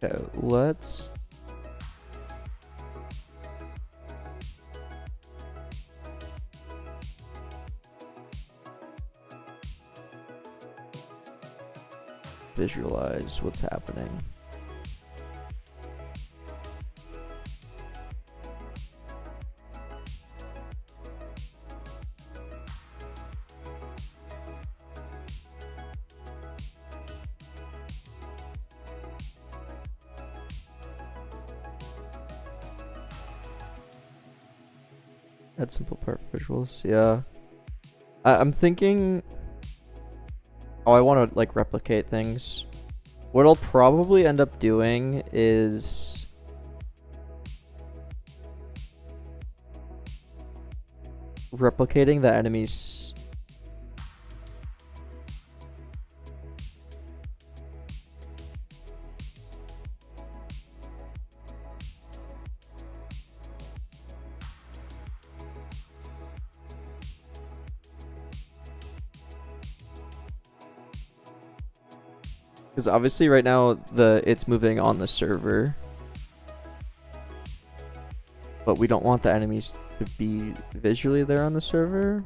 Okay, let's visualize what's happening. Add simple part visuals. Yeah, I'm thinking. Oh, I want to like replicate things. What I'll probably end up doing is replicating the enemies. Because obviously right now it's moving on the server, but we don't want the enemies to be visually there on the server.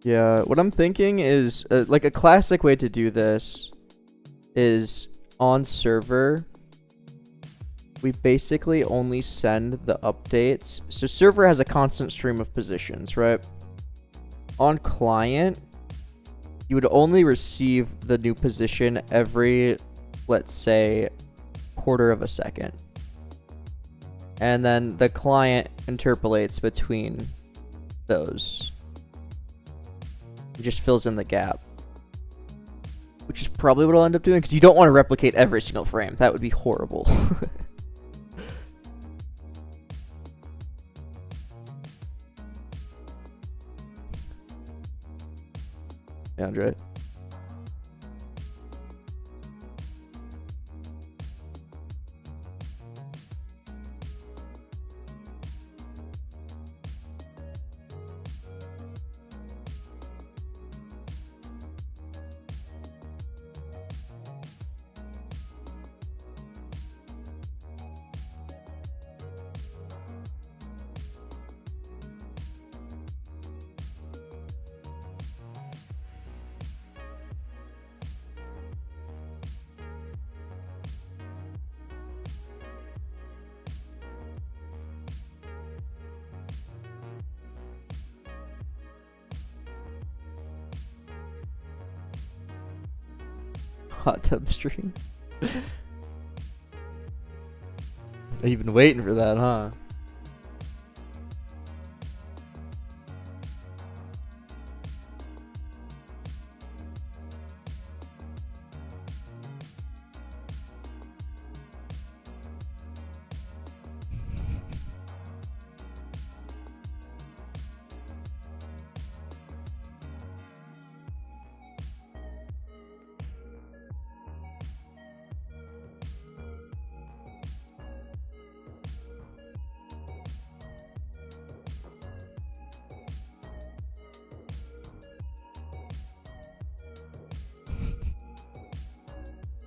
Yeah, what I'm thinking is like a classic way to do this is on server. We basically only send the updates. So server has a constant stream of positions, right? On client, you would only receive the new position every, let's say, quarter of a second. And then the client interpolates between those. It just fills in the gap. Which is probably what I'll end up doing, because you don't want to replicate every single frame. That would be horrible. Yeah, Andre. hot tub stream. You've been waiting for that, huh?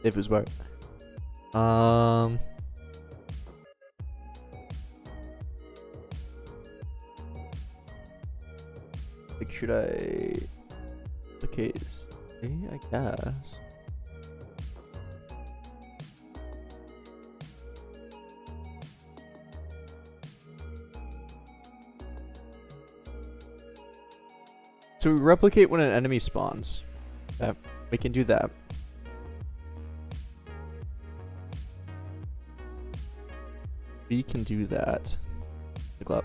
If it's right. Like, should I replicate? I guess. So we replicate when an enemy spawns. Yeah, we can do that. We can do that. Look up.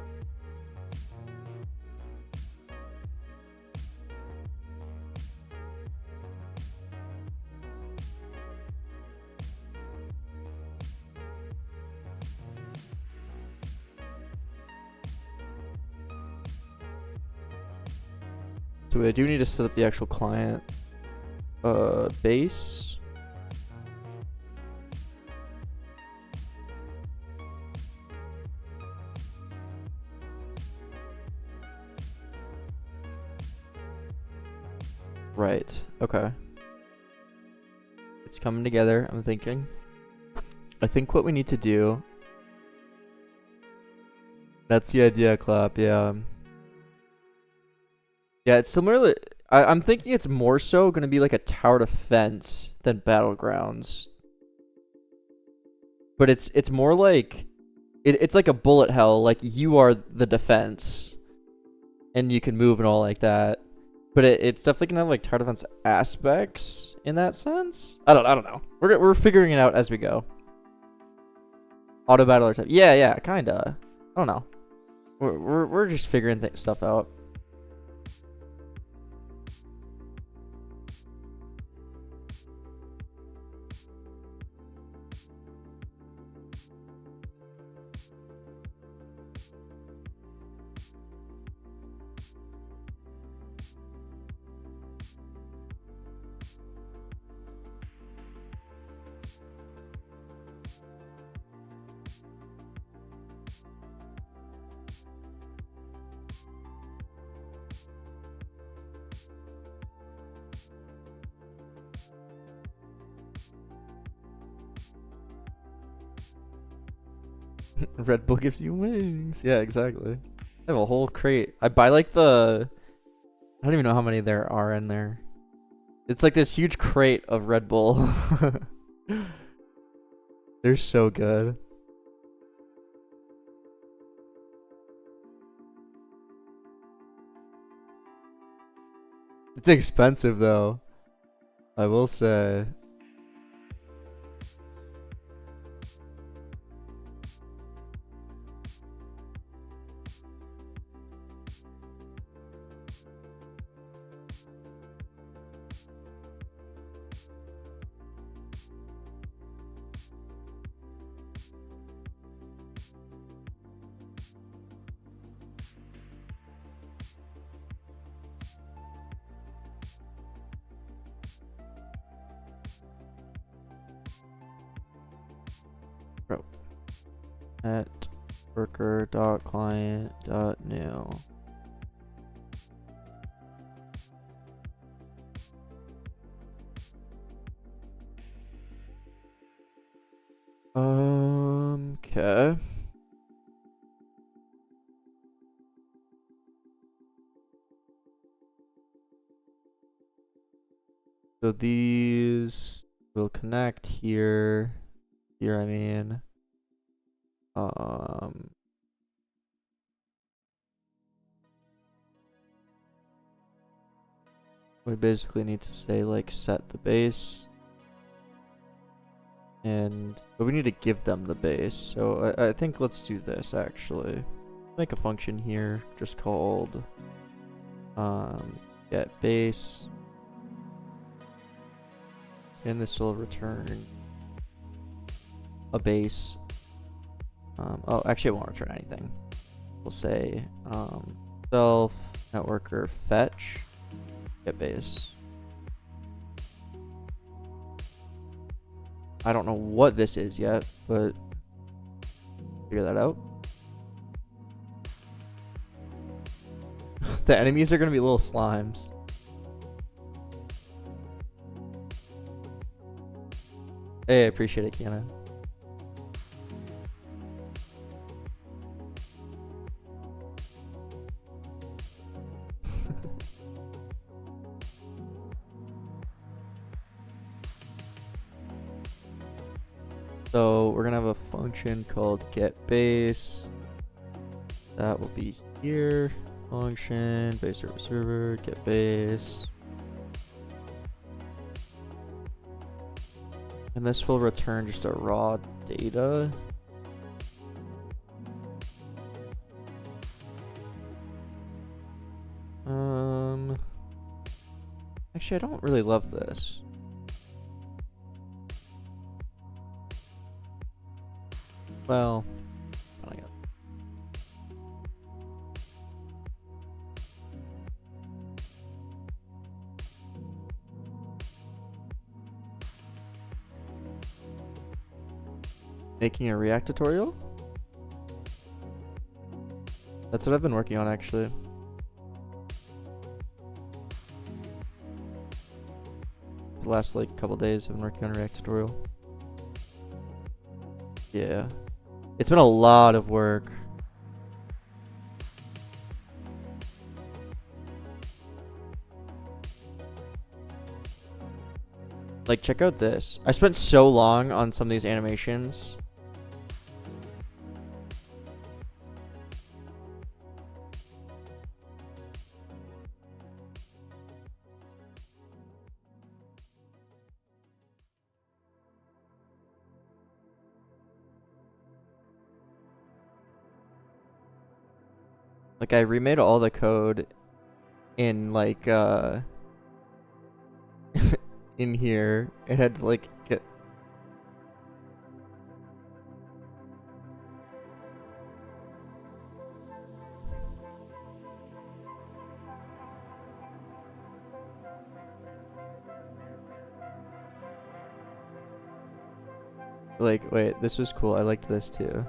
So I do need to set up the actual client base. Right. Okay. It's coming together, I'm thinking. I think what we need to do... That's the idea, Clap, yeah. Yeah, it's similar. I'm thinking it's more so going to be like a tower defense than Battlegrounds. But it's more like... It's like a bullet hell, like you are the defense. And you can move and all like that. But it's definitely gonna have like tower defense aspects in that sense. I don't know. We're figuring it out as we go. Auto battler type. Yeah, kinda. I don't know. We're just figuring stuff out. Red Bull gives you wings. Yeah, exactly. I have a whole crate. I buy like I don't even know how many there are in there. It's like this huge crate of Red Bull. They're so good. It's expensive though, I will say. Bro. At worker.client.new. Okay. So these will connect here. Here, I mean. We basically need to say like set the base But we need to give them the base. So I think let's do this actually. Make a function here just called get base. And this will return a base. Oh, actually it won't return anything. We'll say self networker fetch get base. I don't know what this is yet, but figure that out. The enemies are gonna be little slimes. Hey, I appreciate it, Kiana. So we're gonna have a function called getBase. That will be here. Function base server getBase. And this will return just a raw data. Actually, I don't really love this. Well, I guess. Making a React tutorial? That's what I've been working on, actually. The last like couple days I've been working on a React tutorial. Yeah. It's been a lot of work. Like, check out this. I spent so long on some of these animations. Like, I remade all the code in, like, in here. It had to, like, get... Like, wait, this was cool. I liked this, too.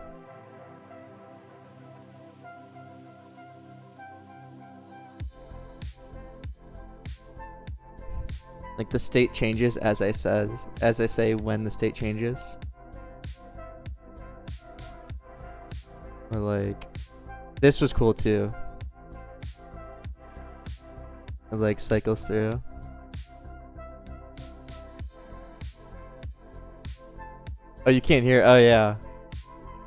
Like the state changes as I say when the state changes. Or like, this was cool too. It like cycles through. Oh, you can't hear? Oh yeah.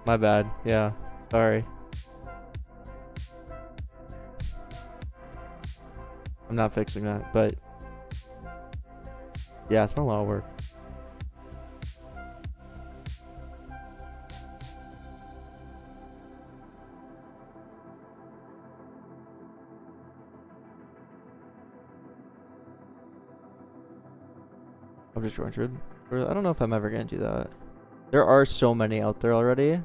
My bad. Yeah. Sorry. I'm not fixing that, but yeah, it's been a lot of work. I'm just jointed. I don't know if I'm ever gonna do that. There are so many out there already.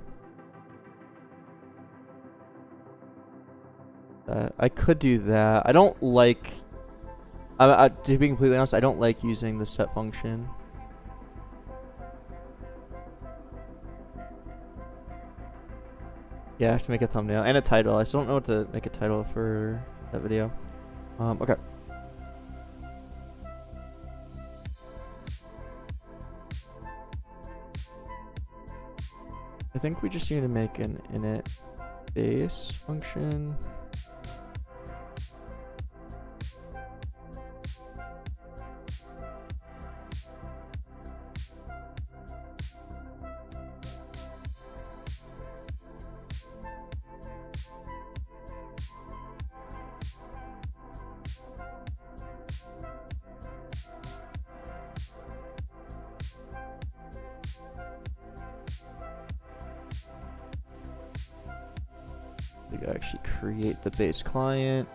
I could do that. I don't like... to be completely honest, I don't like using the set function. Yeah, I have to make a thumbnail and a title. I still don't know what to make a title for that video. Okay. I think we just need to make an init base function. We actually create the base client.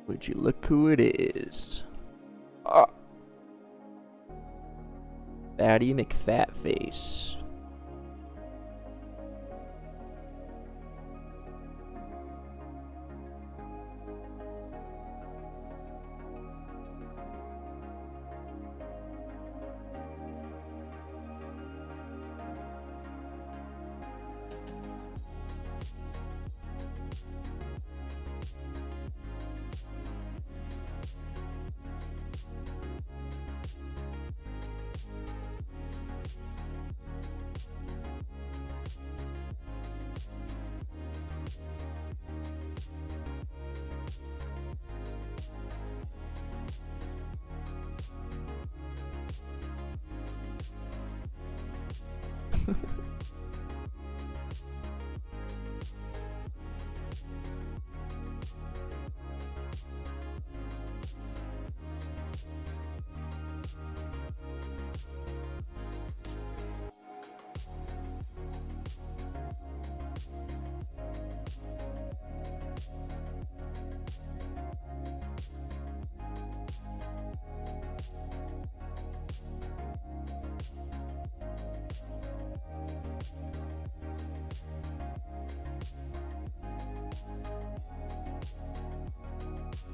Would you look who it is? Ah. Fatty McFatface.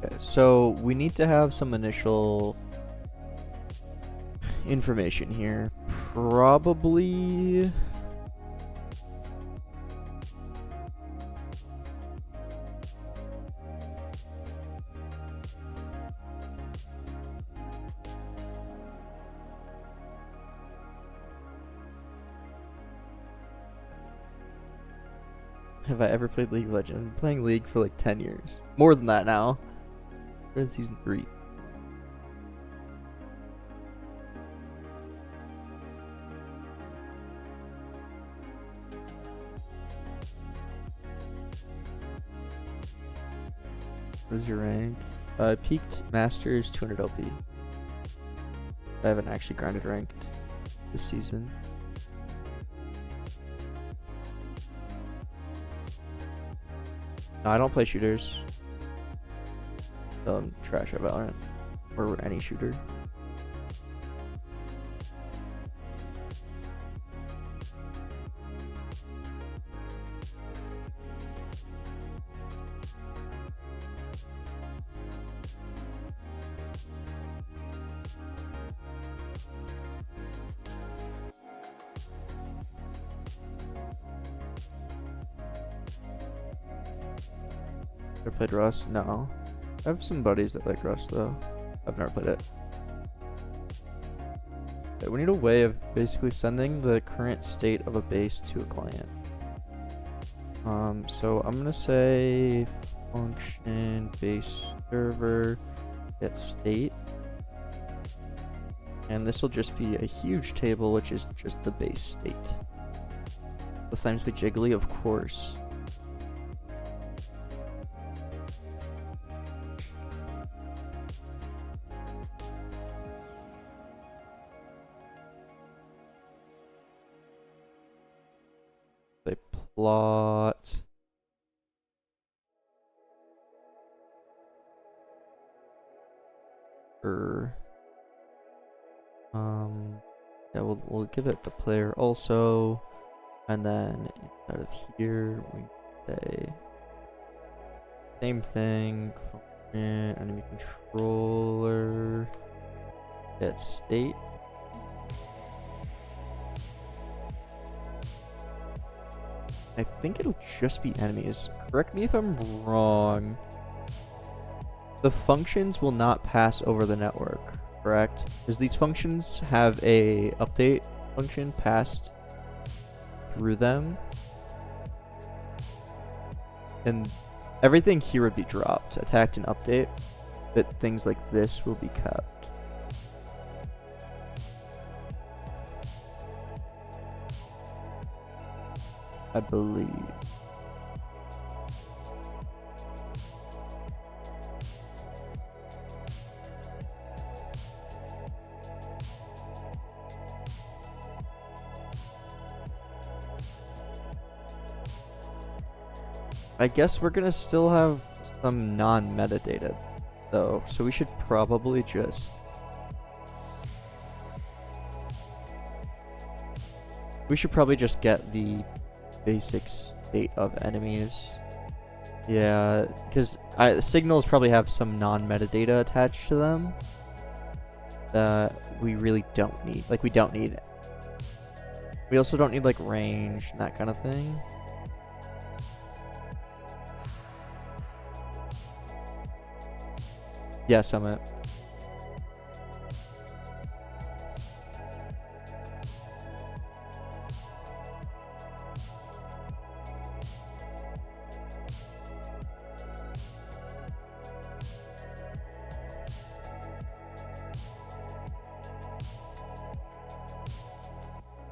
Okay, so we need to have some initial information here. Probably have I ever played League of Legends? I've been playing League for like 10 years. More than that now. We're in season 3. What is your rank? Peaked Masters 200 LP. I haven't actually grinded ranked this season. No, I don't play shooters. Trash at Valorant. Or any shooter. Ever played Rust? No. I have some buddies that like Rust though. I've never played it. Okay, we need a way of basically sending the current state of a base to a client. So I'm gonna say function base server get state. And this will just be a huge table, which is just the base state. This times be jiggly, of course. They plot. Yeah, we'll give it the player also, and then inside of here we say same thing. Function enemy controller get state. I think it'll just be enemies. Correct me if I'm wrong. The functions will not pass over the network. correct? Because these functions have a update function passed through them. And everything here would be dropped, attacked and update, but things like this will be kept. I believe. I guess we're gonna still have some non-metadata though, so we should probably just get the basic state of enemies. Yeah, because signals probably have some non-metadata attached to them that we really don't need. Like, we don't need it. We also don't need like range and that kind of thing. Yeah, Summit.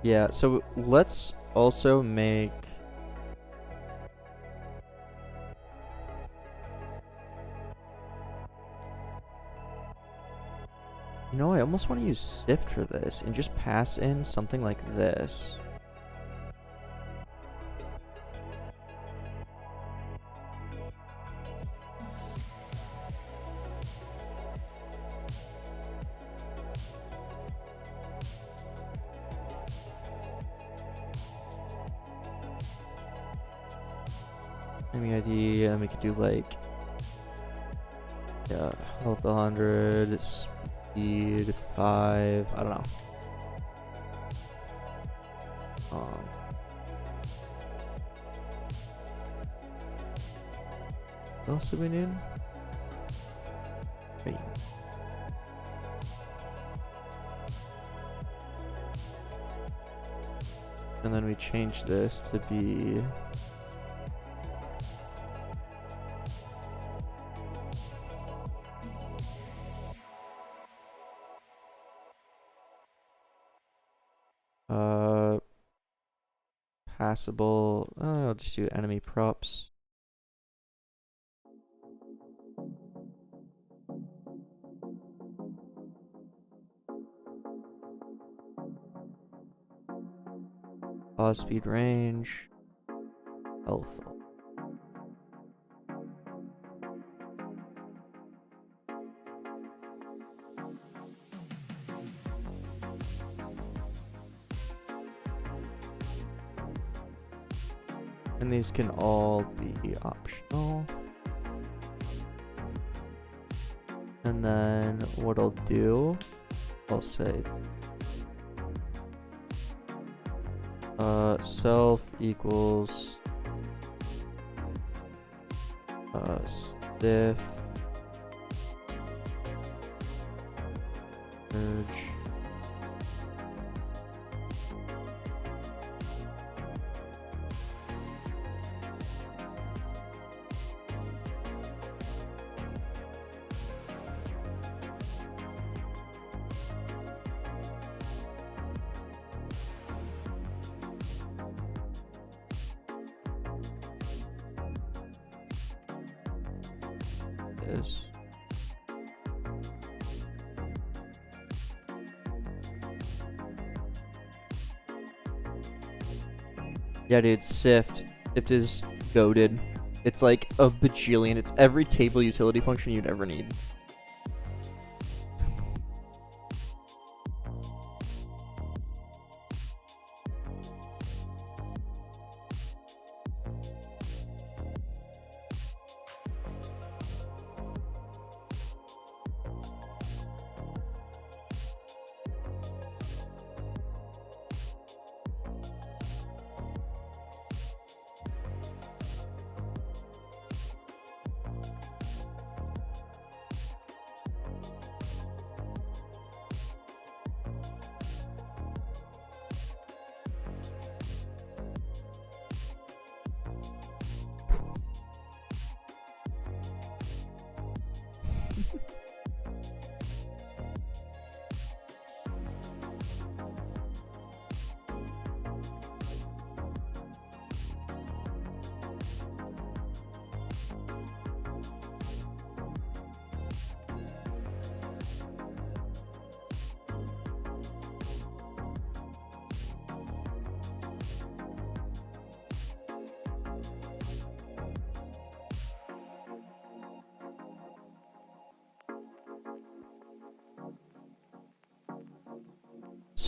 Yeah, so let's also make... You know, I almost want to use Sift for this and just pass in something like this. Enemy ID, and we could do like... Yeah, health 100, speed 5, I don't know. What else do we need? Wait. And then we change this to be... Passable. I'll just do enemy props. Pause, speed, range, health. And these can all be optional. And then what I'll do, I'll say self equals stiff merge this. Yeah, dude, Sift. Sift is goated. It's like a bajillion. It's every table utility function you'd ever need.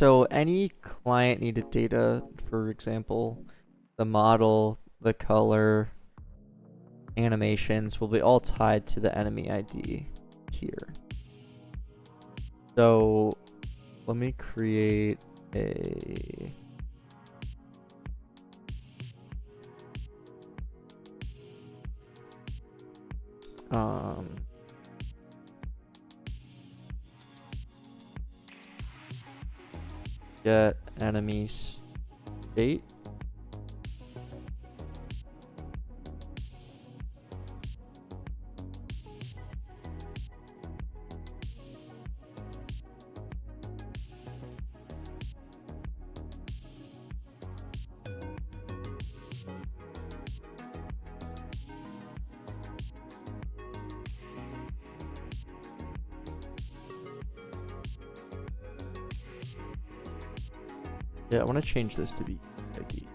So any client needed data, for example, the model, the color, animations will be all tied to the enemy ID here. So let me create a get enemy state. Yeah, I want to change this to be ID.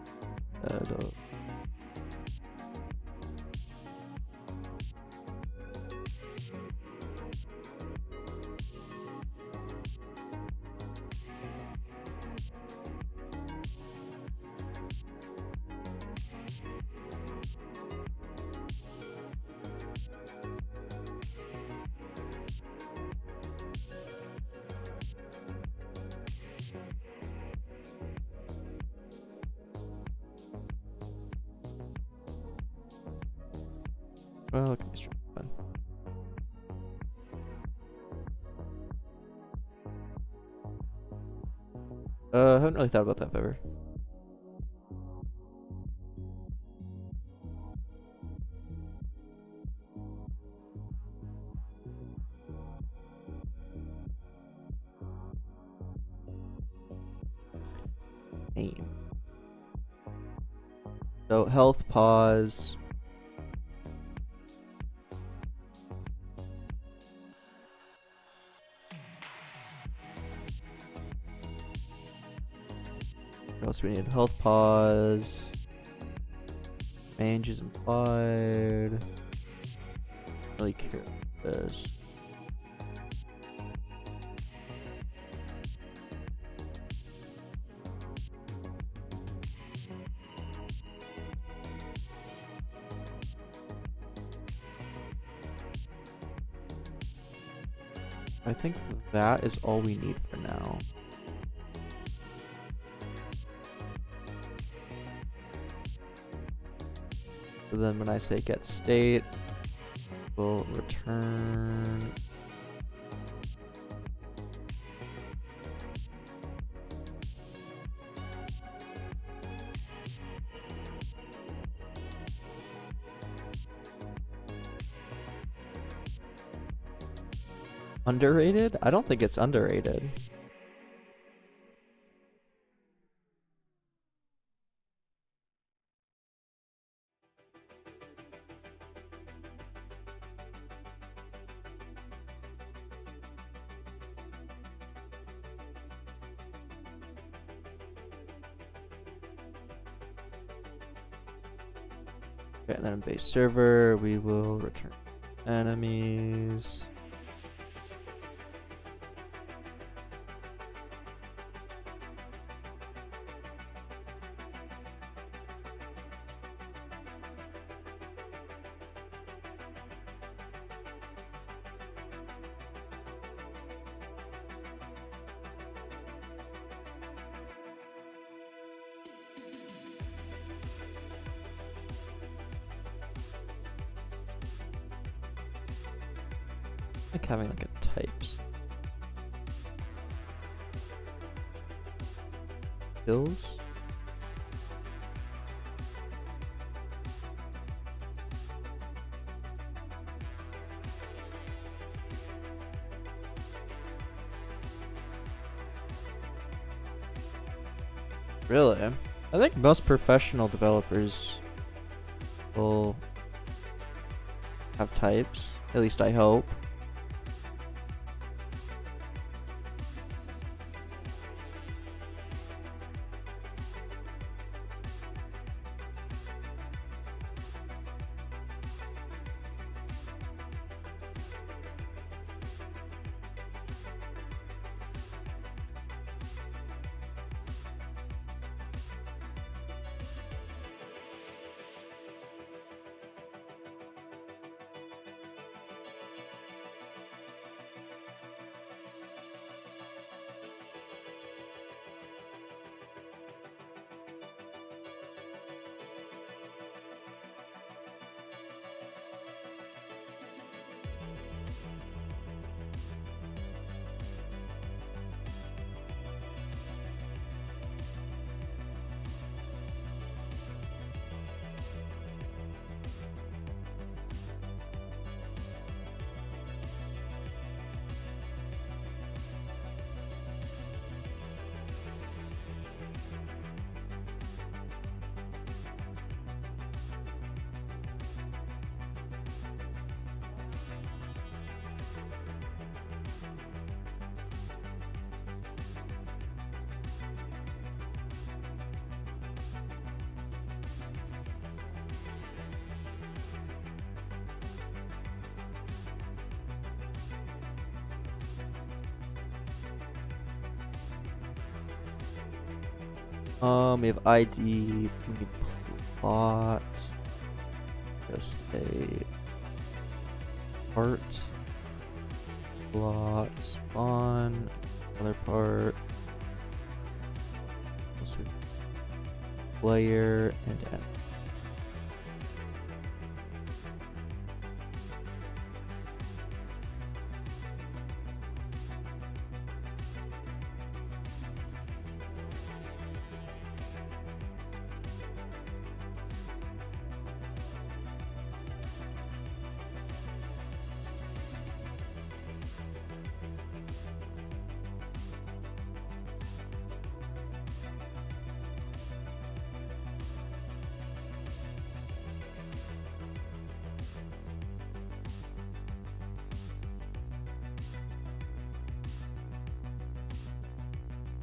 Well, okay, let's try one. I haven't really thought about that ever. Name. So health pause. What else we need? Health pause. Range is implied. Really care about this. I think that is all we need for now. So then when I say get state, we'll return underrated? I don't think it's underrated. Okay, and then in base server, we will return enemies. Like having like a types. Skills. Really? I think most professional developers will have types. At least I hope. We have ID. We need plot. Just a part. Plot. Spawn. Another part. Player and end.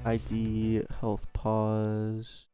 ID, health pause.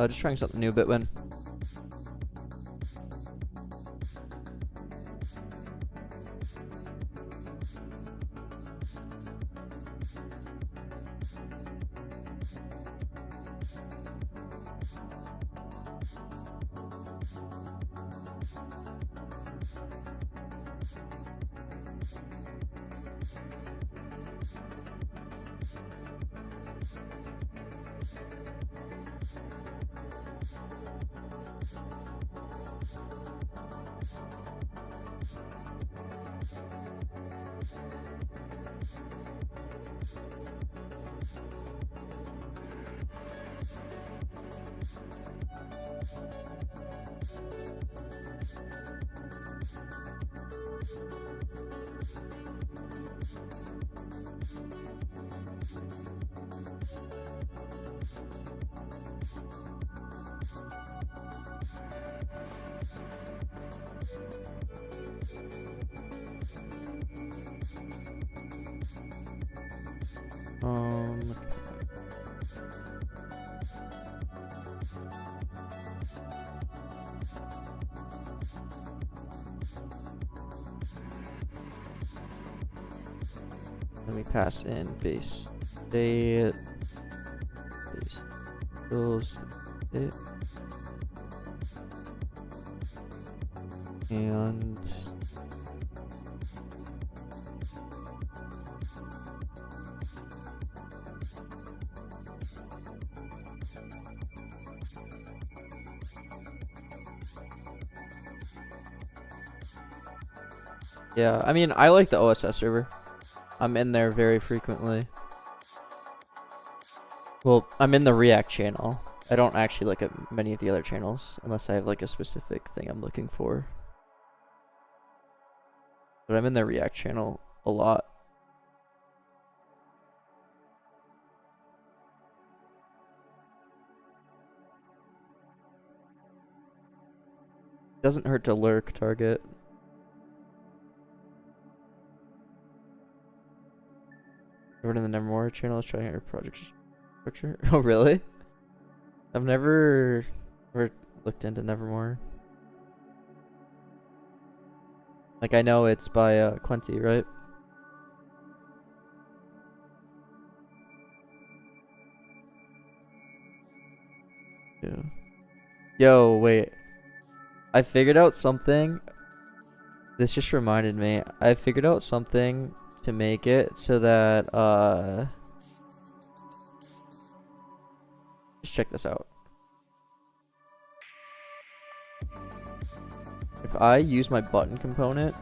Just trying something new, Bitwin. Let me pass in base state, base fills it, and yeah, I mean, I like the OSS server. I'm in there very frequently. Well, I'm in the React channel. I don't actually look at many of the other channels unless I have like a specific thing I'm looking for. But I'm in the React channel a lot. Doesn't hurt to lurk, target. Over to the Nevermore channel, let's try your project structure. Oh, really? I've never looked into Nevermore. Like, I know it's by Quenty, right? Yeah. Yo, wait. I figured out something. This just reminded me. I figured out something to make it so that just check this out. if I use my button component,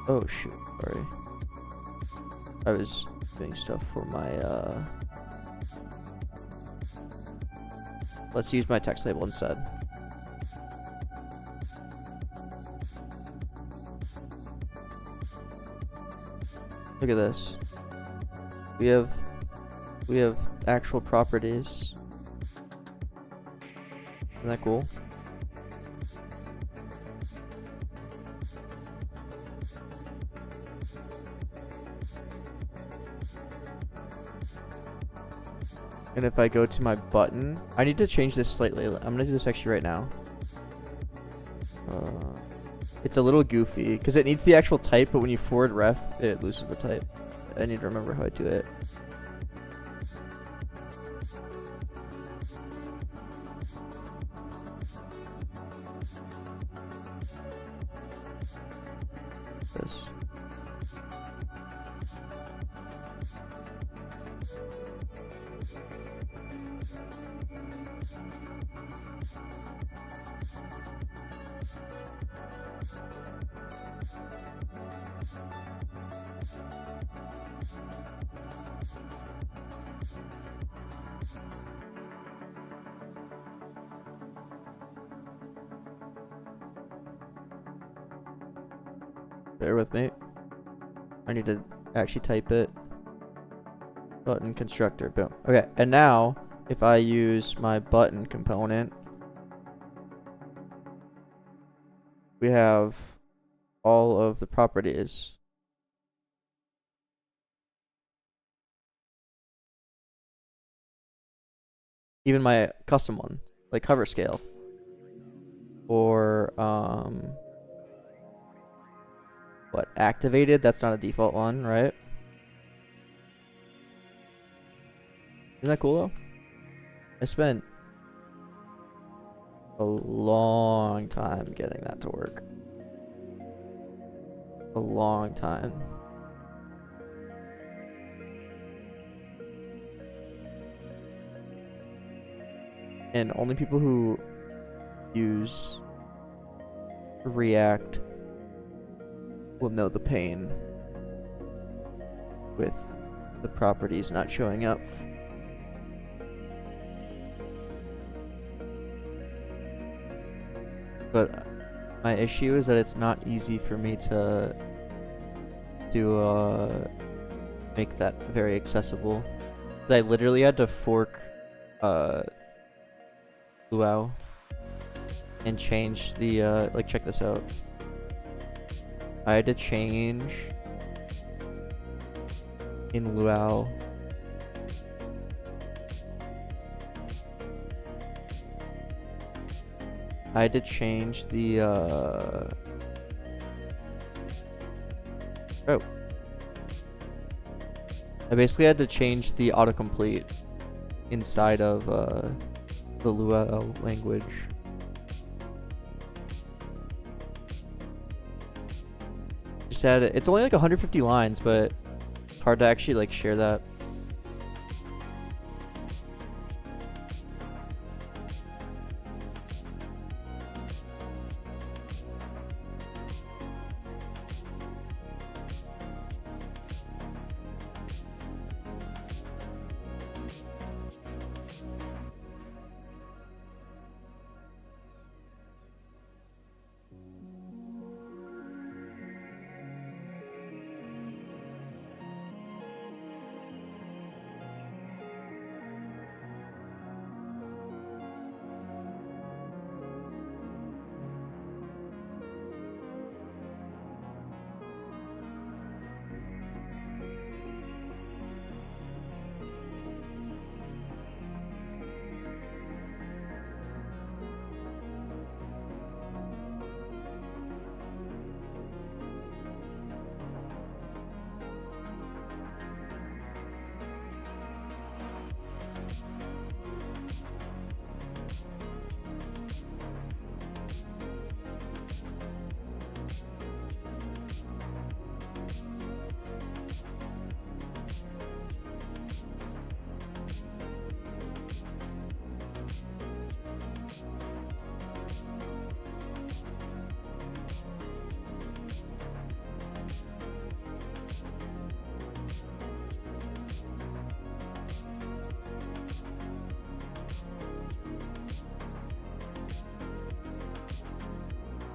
oh shoot, sorry. I was doing stuff for my, let's use my text label instead. Look at this. We have actual properties. Isn't that cool? And if I go to my button, I need to change this slightly. I'm gonna do this actually right now. It's a little goofy because it needs the actual type, but when you forward ref, it loses the type. I need to remember how I do it. This. Bear with me. I need to actually type it. Button constructor, boom. Okay, and now if I use my button component, we have all of the properties. Even my custom one, like hover scale. Or what, activated? That's not a default one, right? Isn't that cool though? I spent a long time getting that to work. A long time. And only people who use React will know the pain with the properties not showing up. But my issue is that it's not easy for me to make that very accessible. I literally had to fork Lua and change the like, check this out. I had to change in Lua I had to change the oh, I basically had to change the autocomplete inside of the Lua language. Just had it. It's only like 150 lines, but it's hard to actually like share that.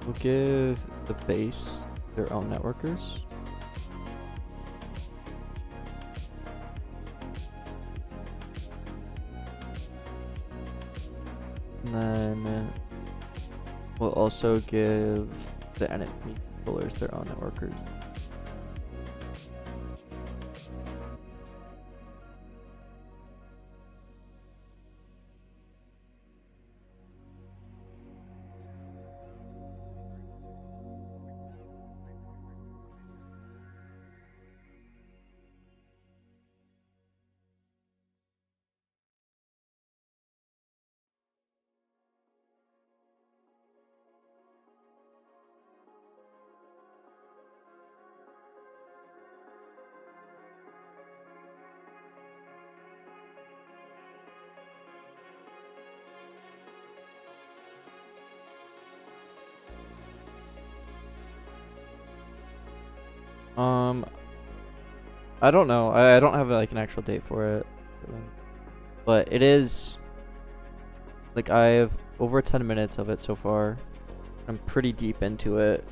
We'll give the base their own networkers. And then we'll also give the enemy controllers their own networkers. I don't know. I don't have like an actual date for it, but it is like I have over 10 minutes of it so far. I'm pretty deep into it.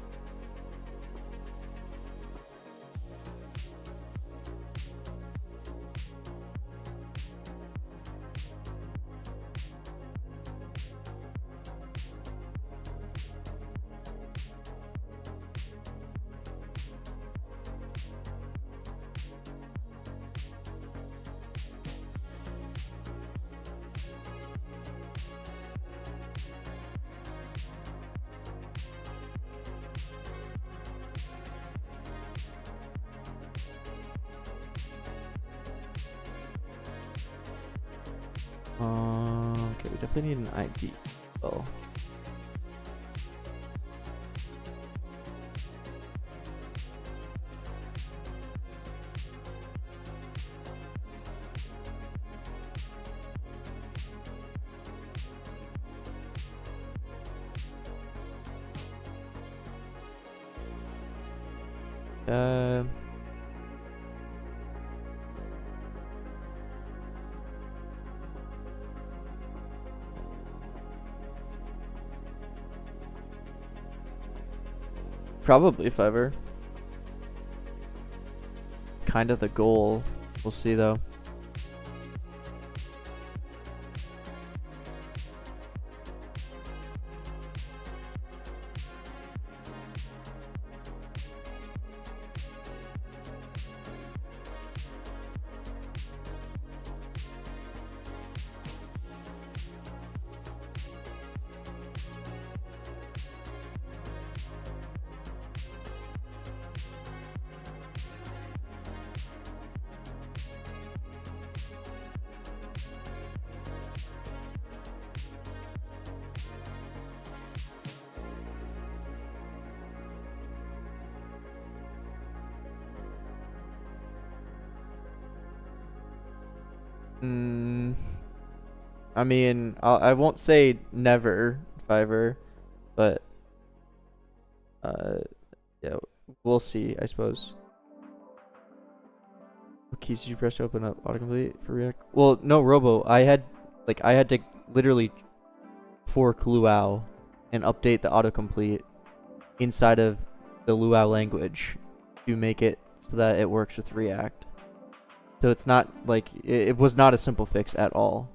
Okay, we definitely need an ID. Oh. Probably Fiverr. Kind of the goal. We'll see though. I mean, I won't say never Fiverr, but yeah, we'll see, I suppose. What keys did you press to open up autocomplete for React? Well, no, Robo. I had to literally fork Luau and update the autocomplete inside of the Luau language to make it so that it works with React. So it's not like it was not a simple fix at all.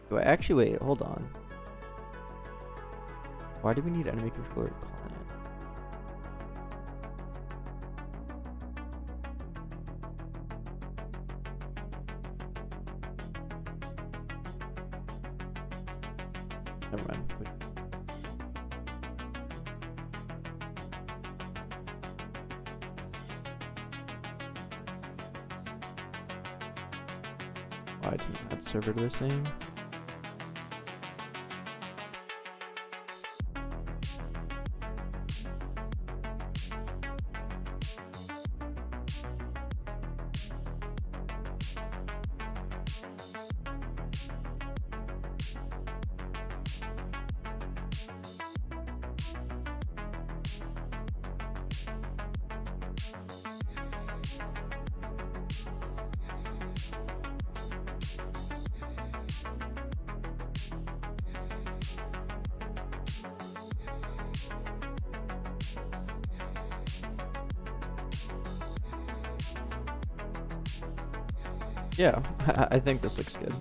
Do I actually wait? Hold on. Why do we need enemy controller client? Never mind. Wait. Why didn't add server to this name? Yeah, I think this looks good.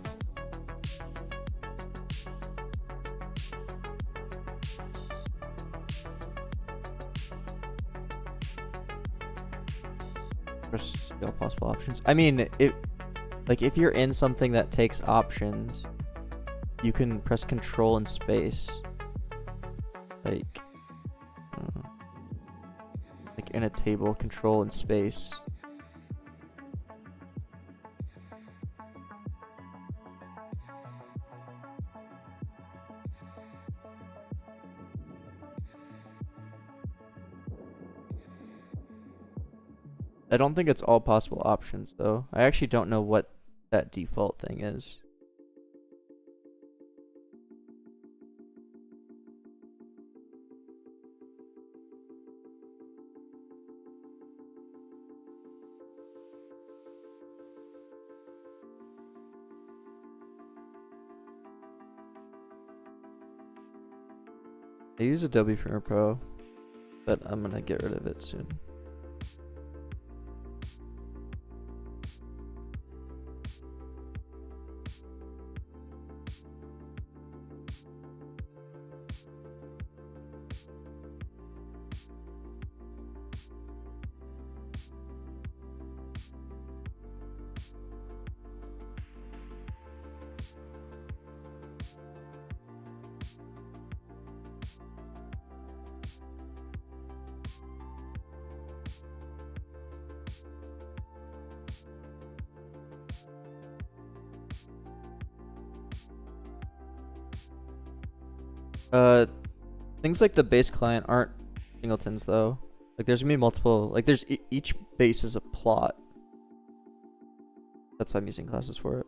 Press all possible options. I mean, if you're in something that takes options, you can press Control and space. Like in a table, Control and space. I don't think it's all possible options though. I actually don't know what that default thing is. I use Adobe Premiere Pro, but I'm gonna get rid of it soon. Things like the base client aren't singletons though. Like there's gonna be multiple, like there's each base is a plot. That's why I'm using classes for it.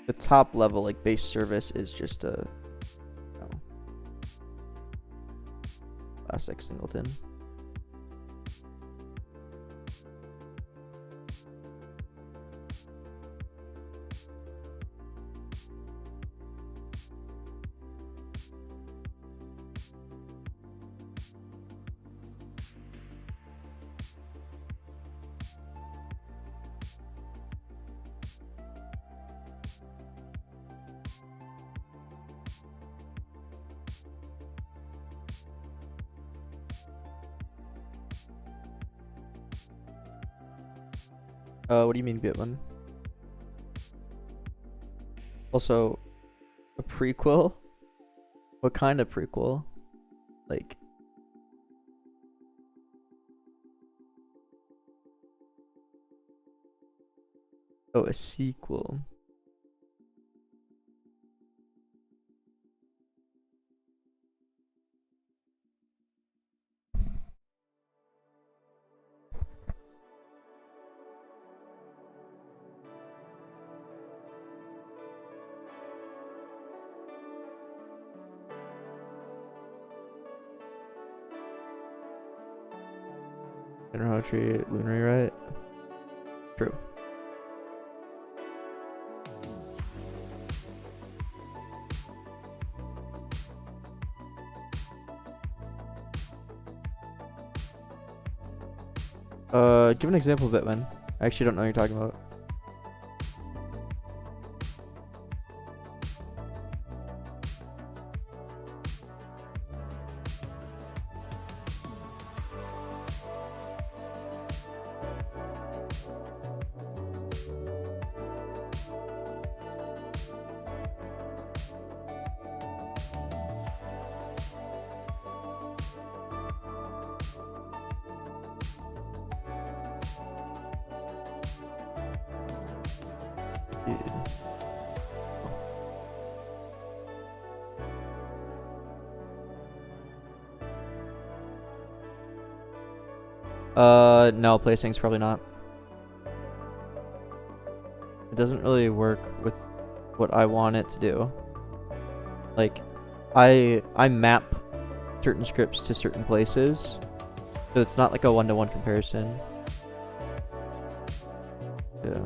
The top level, like base service, is just a classic singleton. What do you mean Bitman? Also, a prequel? What kind of prequel? Like... Oh, a sequel. General tree, lunary, right? True. Give an example of it, man. I actually don't know what you're talking about. No, placing's probably not. It doesn't really work with what I want it to do. Like, I map certain scripts to certain places, so it's not like a one-to-one comparison. Yeah.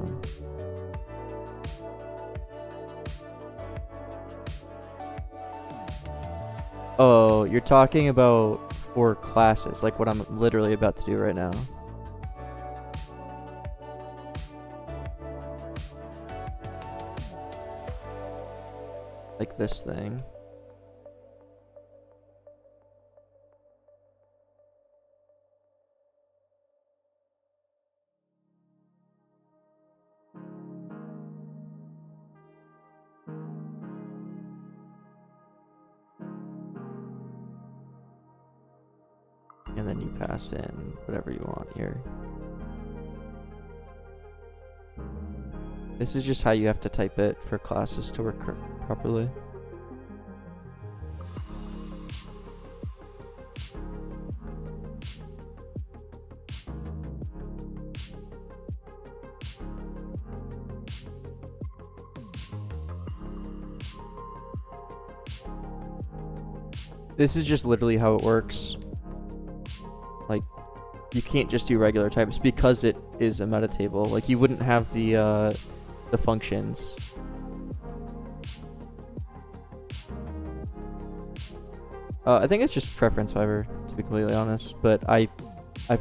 Oh, you're talking about for classes, like what I'm literally about to do right now. Like this thing. And then you pass in whatever you want here. This is just how you have to type it for classes to work properly. This is just literally how it works. Like, you can't just do regular types because it is a meta table. Like, you wouldn't have the functions. I think it's just preference, however, to be completely honest. But I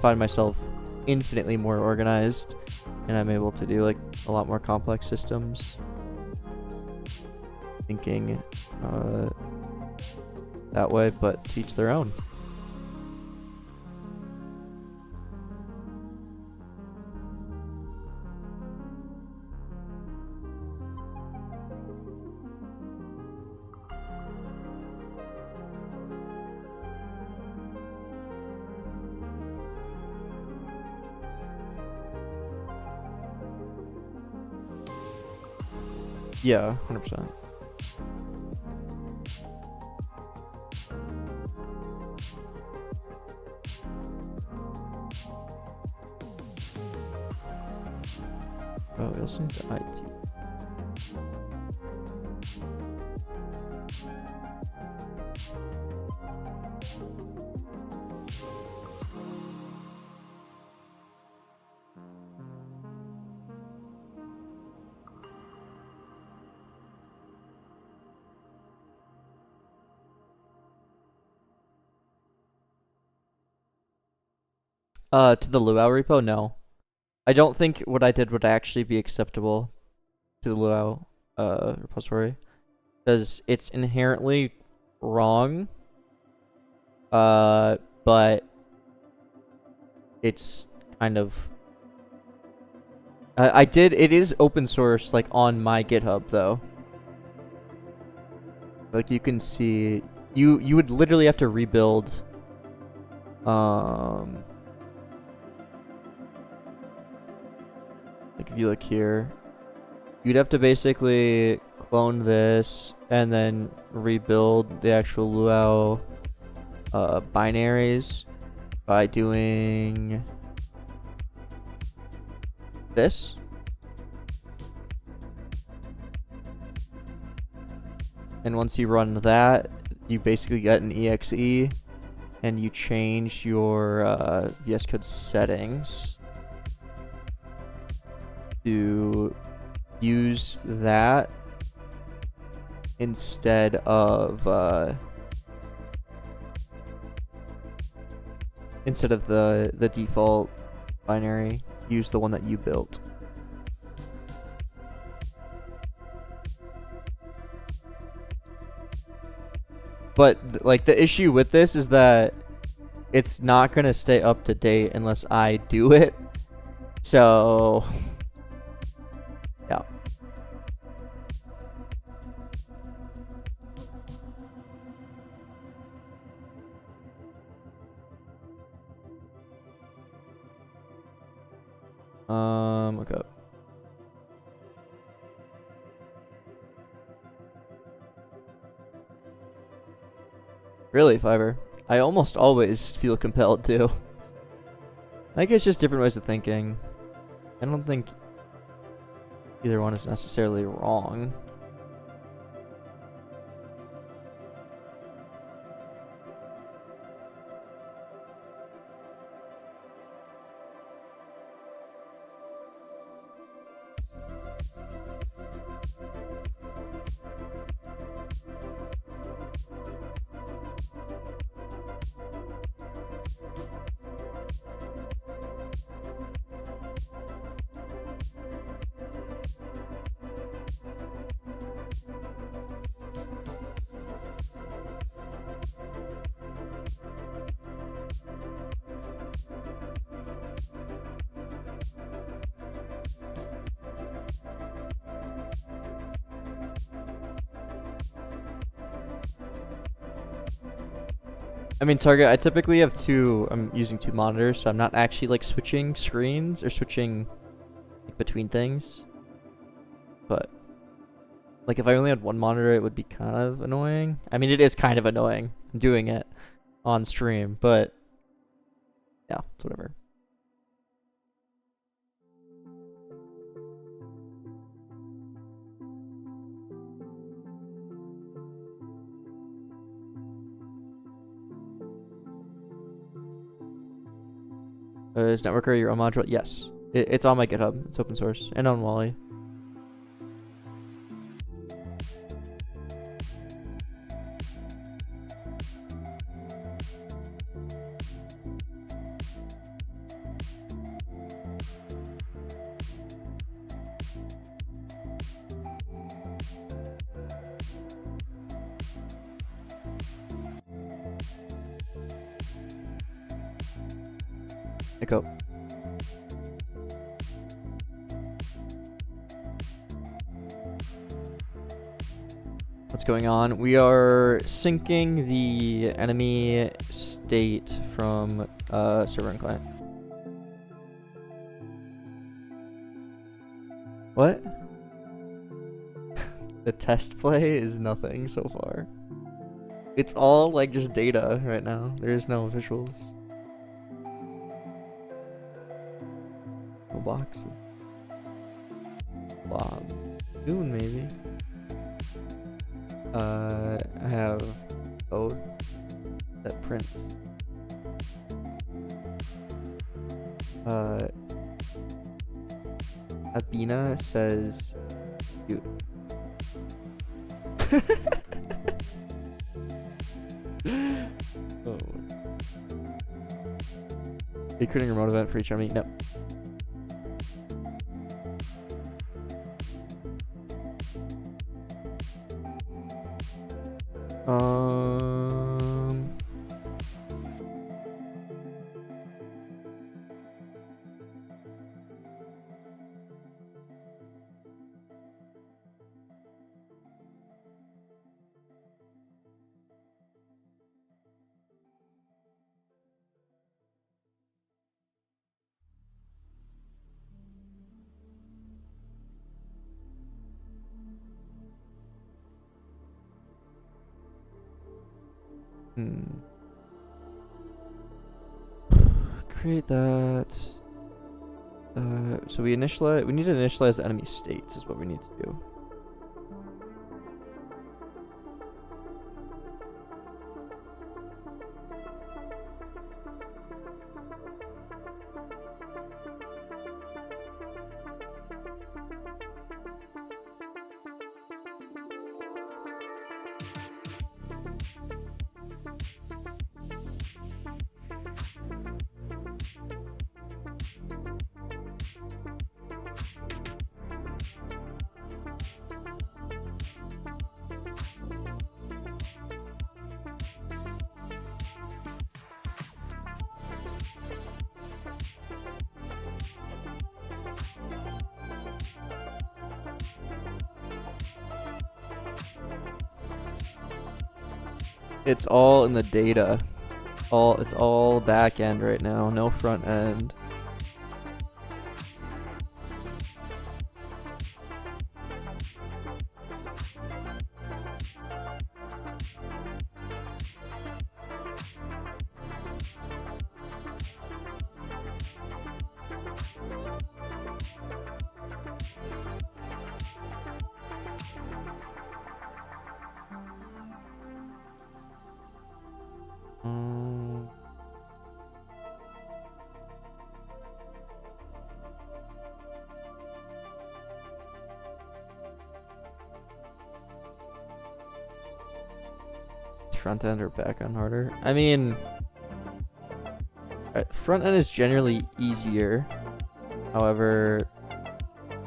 find myself infinitely more organized, and I'm able to do like a lot more complex systems. Thinking that way, but to each their own. Yeah, 100%. Oh, we also need the IT. To the Luau repo? No. I don't think what I did would actually be acceptable to the Luau repository, because it's inherently wrong. But it's kind of it is open source, like on my GitHub though. Like you can see, you would literally have to rebuild like if you look here, you'd have to basically clone this and then rebuild the actual Luau binaries by doing this. And once you run that, you basically get an exe, and you change your VS Code settings to use that instead of the default binary, use the one that you built. But like the issue with this is that it's not gonna stay up to date unless I do it. So yeah. Okay. Really, Fiverr? I almost always feel compelled to. I think it's just different ways of thinking. I don't think either one is necessarily wrong. I mean, Target, I typically have I'm using two monitors, so I'm not actually like switching screens or switching like, between things. But like if I only had one monitor, it would be kind of annoying. I mean, it is kind of annoying. I'm doing it on stream, but yeah, it's whatever. Is Networker your own module? Yes. It's on my GitHub. It's open source. And on Wally. Echo. What's going on? We are syncing the enemy state from server and client. What? The test play is nothing so far. It's all like just data right now. There's no visuals. No boxes. Blob. Soon maybe. I have code that prints. Abina says cute. Oh. Are you creating a remote event for each army? No. Create that. So we need to initialize the enemy states is what we need to do. It's all in the data. It's all back end right now, no front end. Front end or back end harder? I mean, front end is generally easier. However,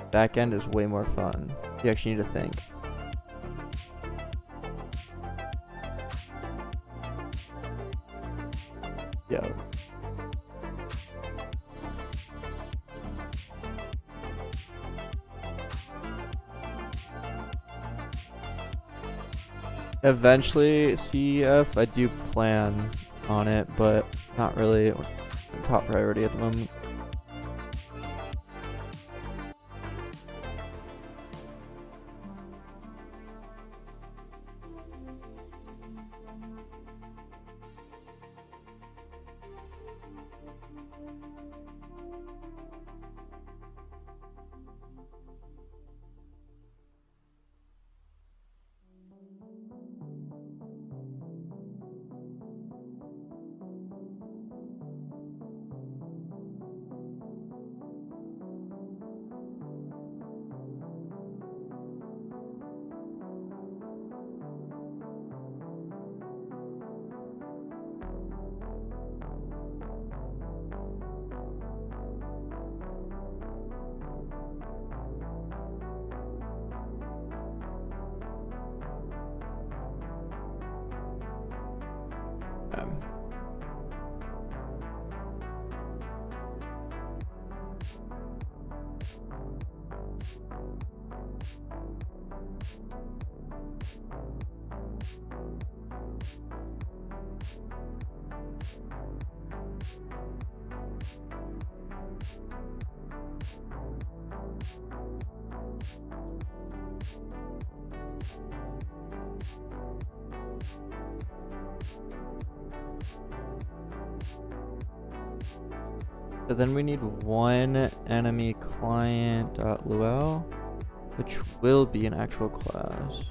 back end is way more fun. You actually need to think. Yeah. Eventually, CEF, I do plan on it, but not really top priority at the moment. So then we need one enemy client.lua, which will be an actual class.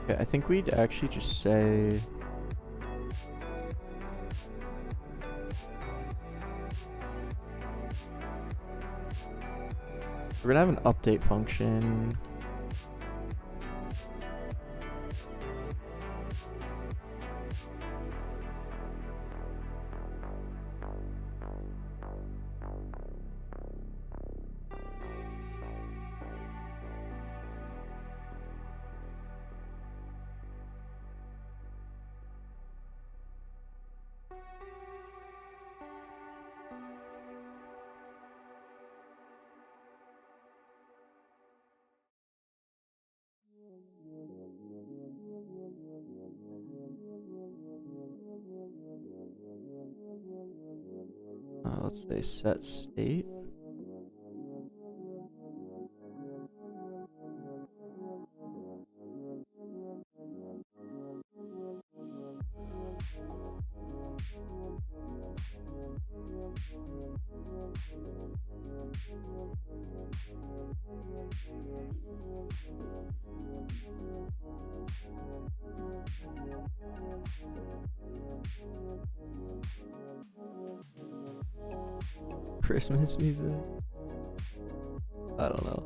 Okay, I think we'd actually just say we're gonna have an update function. Let's say set state. Christmas music. I don't know.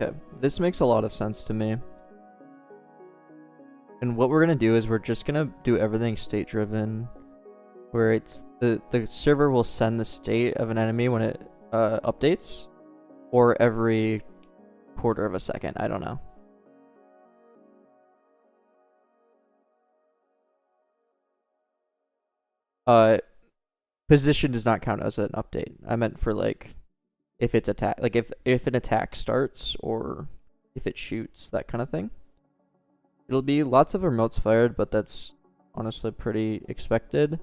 Okay, this makes a lot of sense to me. And what we're gonna do is we're just gonna do everything state driven, where it's the server will send the state of an enemy when it updates, or every quarter of a second. I don't know. Position does not count as an update. I meant for like if it's attack, like if an attack starts or if it shoots, that kind of thing. It'll be lots of remotes fired, but that's honestly pretty expected.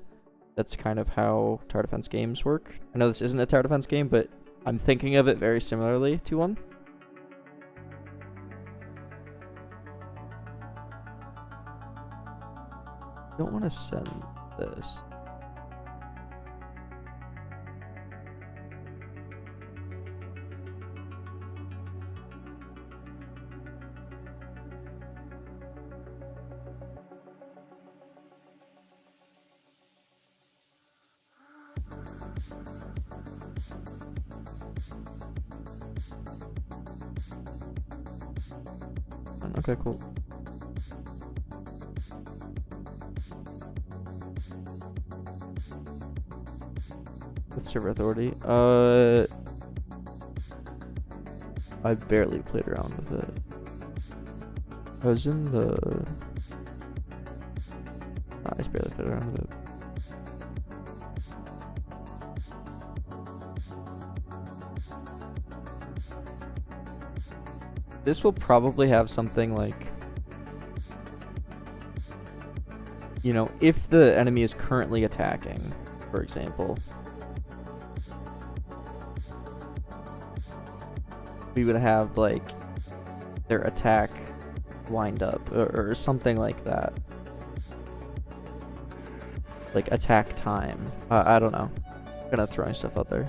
That's kind of how tower defense games work. I know this isn't a tower defense game, but I'm thinking of it very similarly to one. I don't want to send this. Okay, cool. With server authority, I barely played around with it. I was in the... I just barely played around with it. This will probably have something like, you know, if the enemy is currently attacking, for example, we would have like their attack wind up or something like that. Like attack time. I don't know. I'm gonna throw stuff out there.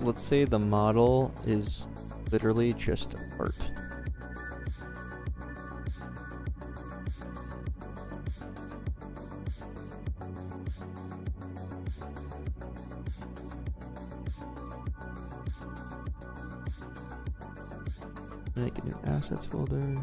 Let's say the model is literally just art. Make a new assets folder.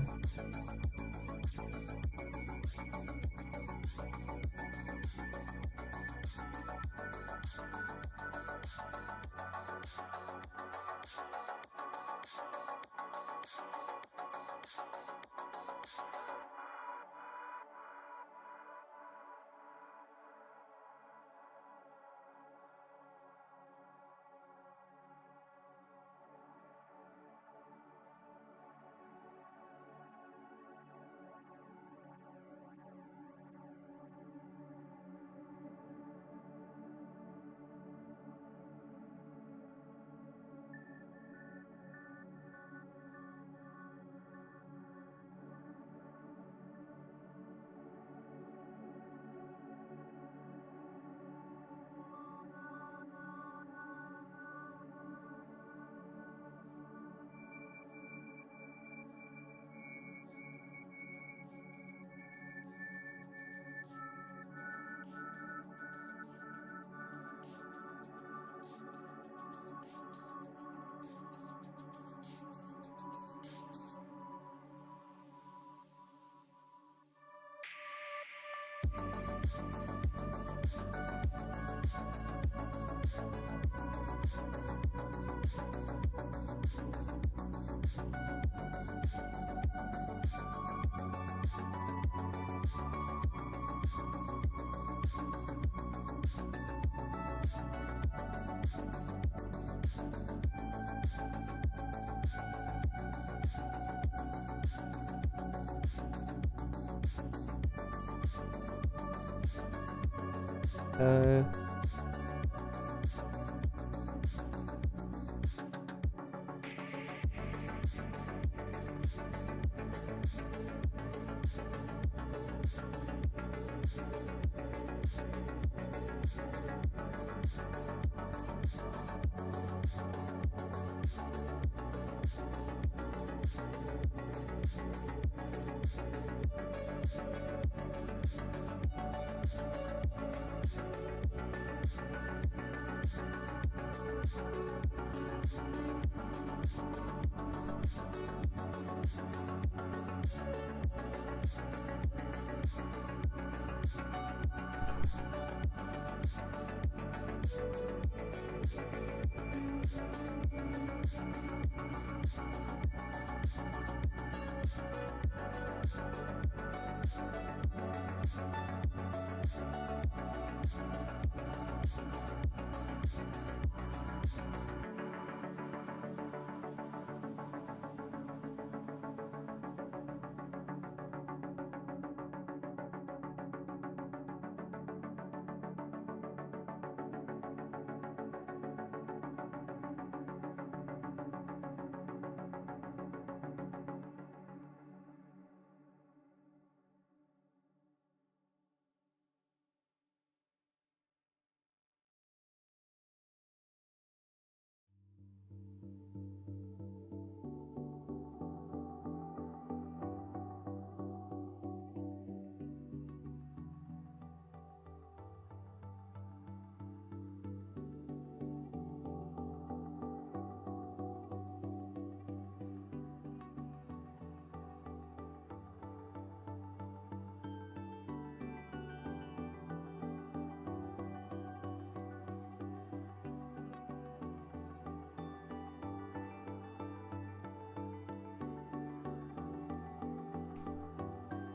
Uh,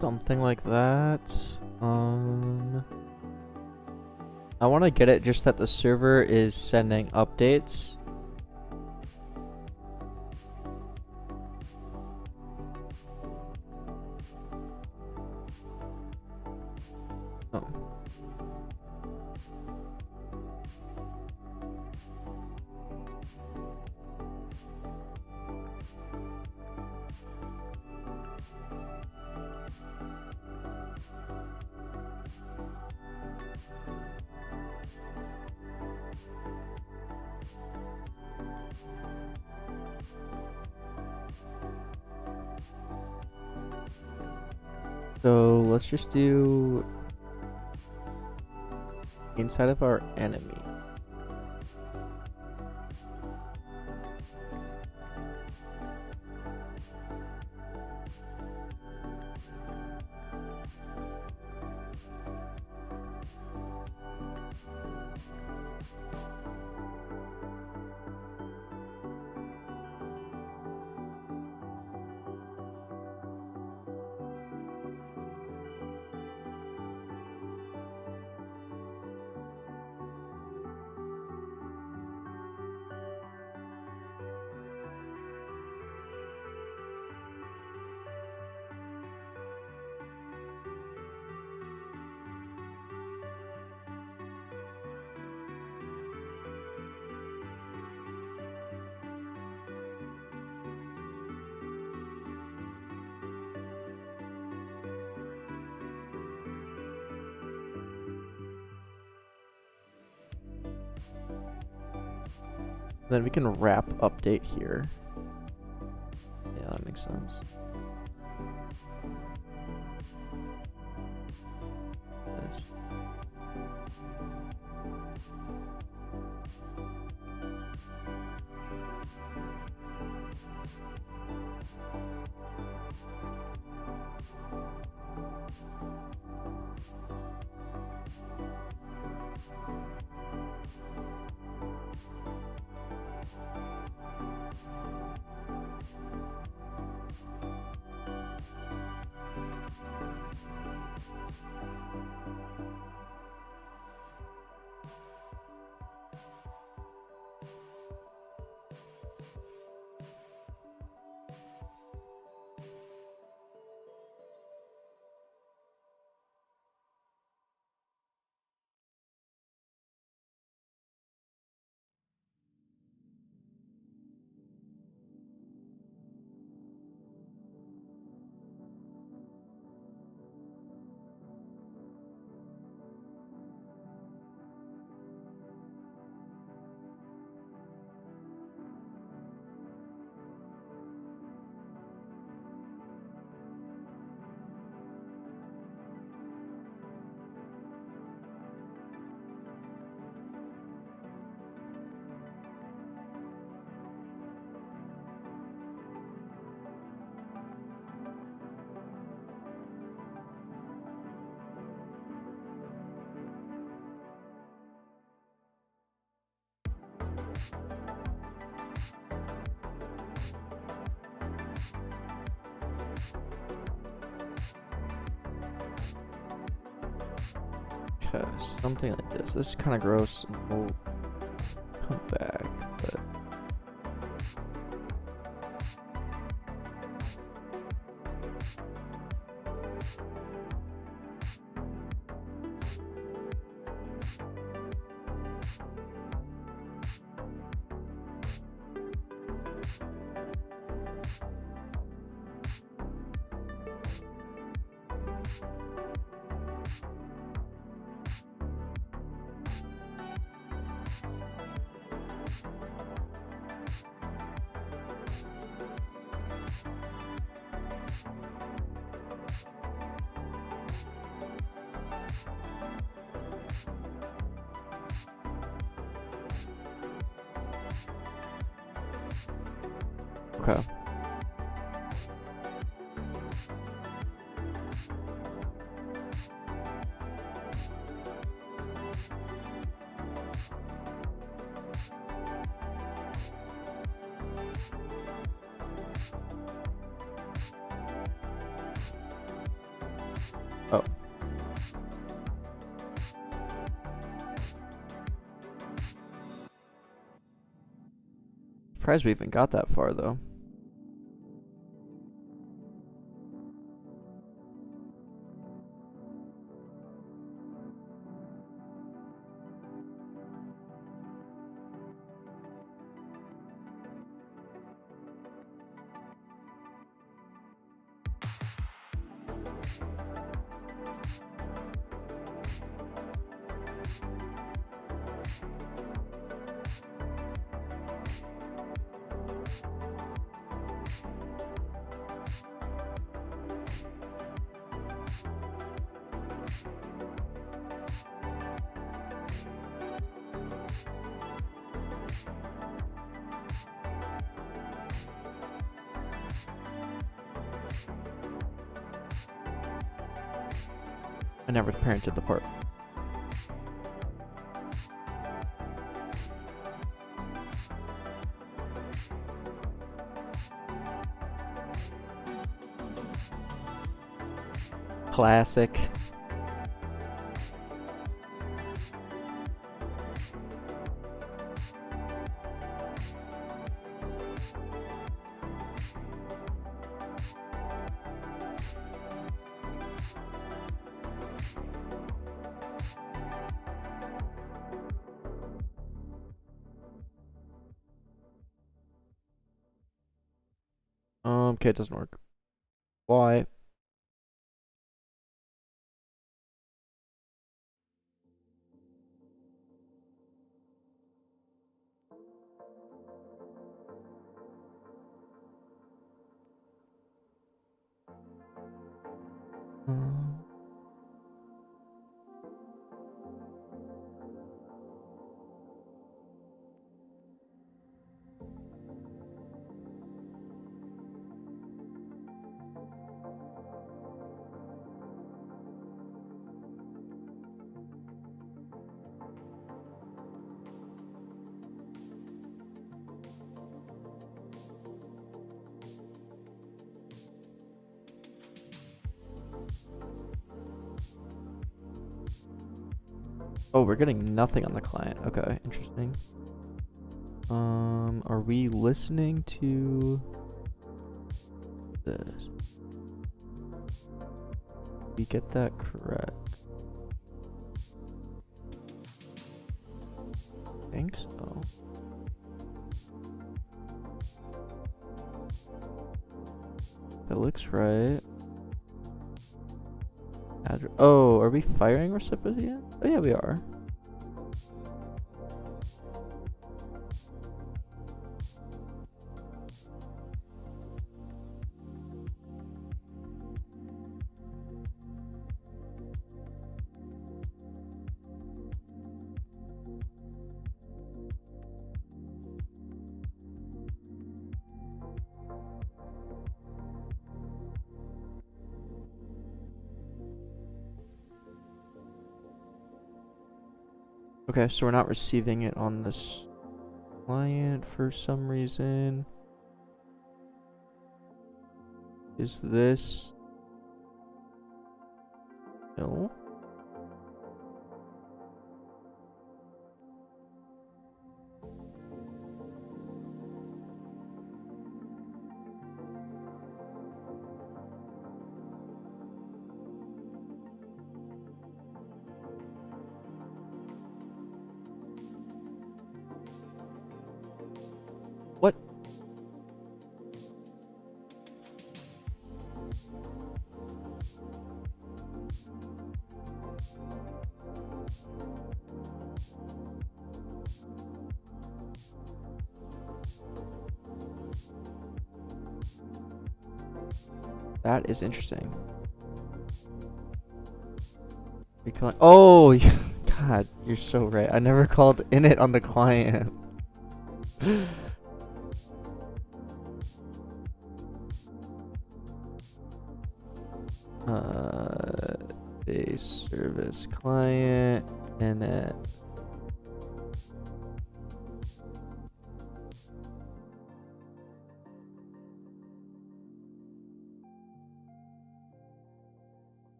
something like that. I want to get it just that the server is sending updates. Oh. let's just do inside of our enemy. Then we can wrap update here. Yeah, that makes sense. Nice. Okay, something like this. This is kind of gross, and we'll come back, but okay. Oh. Surprised we even got that far, though. I never parented the part. Classic. Okay, it doesn't work. Why? Oh, we're getting nothing on the client. Okay, interesting. Are we listening to this? We get that correct? I think so. That looks right. Oh, are we firing recipient? Oh yeah, we are. Okay, so we're not receiving it on this client for some reason. Is this? No. What? That is interesting. Oh, God, you're so right. I never called init on the client. Base service client init.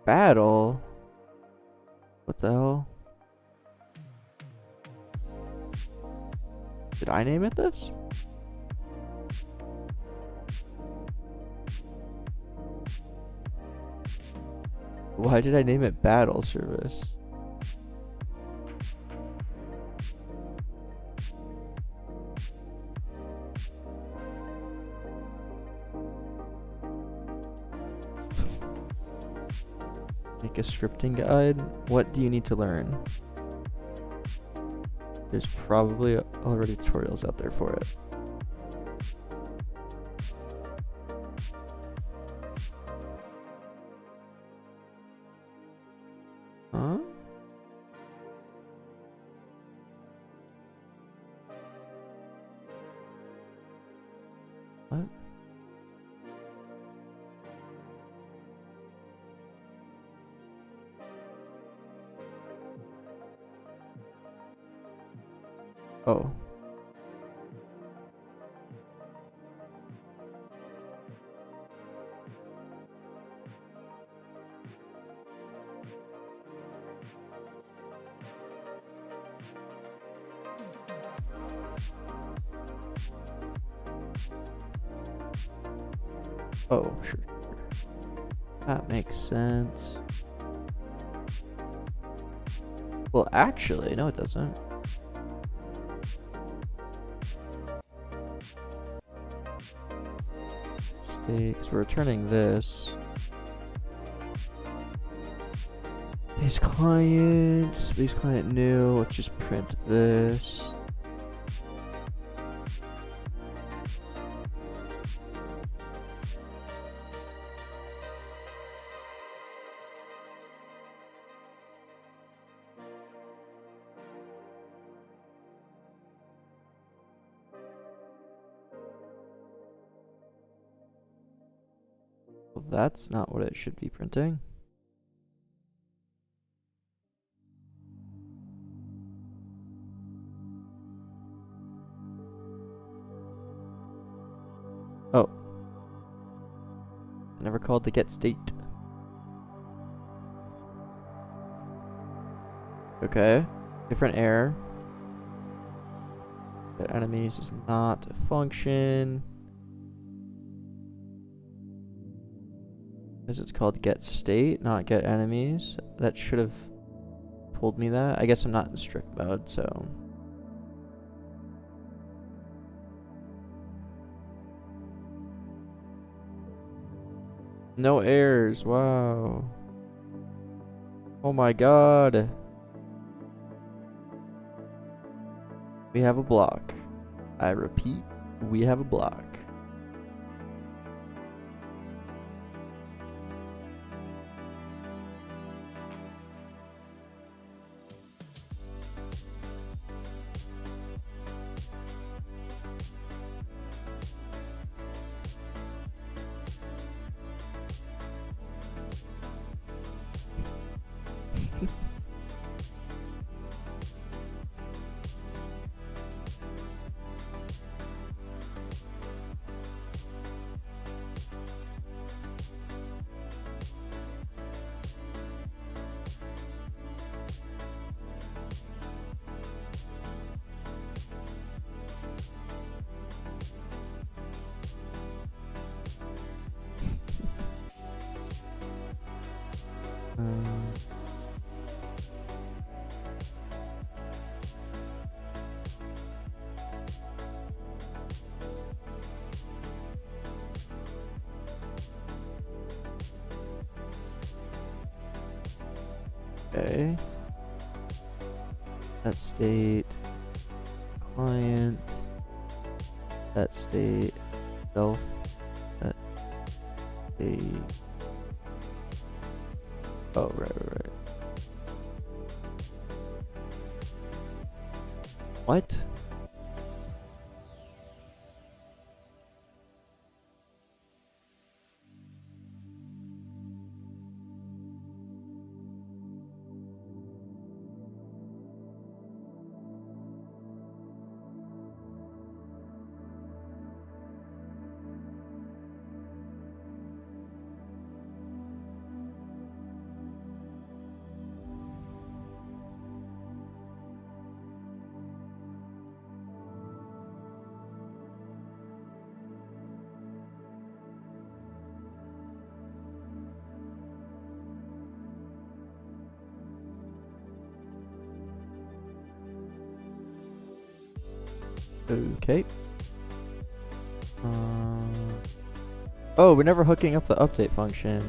Battle? What the hell? Did I name it this? Why did I name it battle service? Make a scripting guide? What do you need to learn? There's probably already tutorials out there for it. Huh? What? Oh. Oh, sure. That makes sense. Well, actually, no, it doesn't. Because we're returning this. Base client new. Let's just print this. Well, that's not what it should be printing. Oh. I never called the get state. Okay. Different error. Get enemies is not a function. Because it's called get state, not get enemies. That should have told me that. I guess I'm not in strict mode, so. No errors, wow. Oh my god. We have a block. I repeat, we have a block. Okay. That state client. That state self. That state. Oh, right. What? Okay. Oh, we're never hooking up the update function.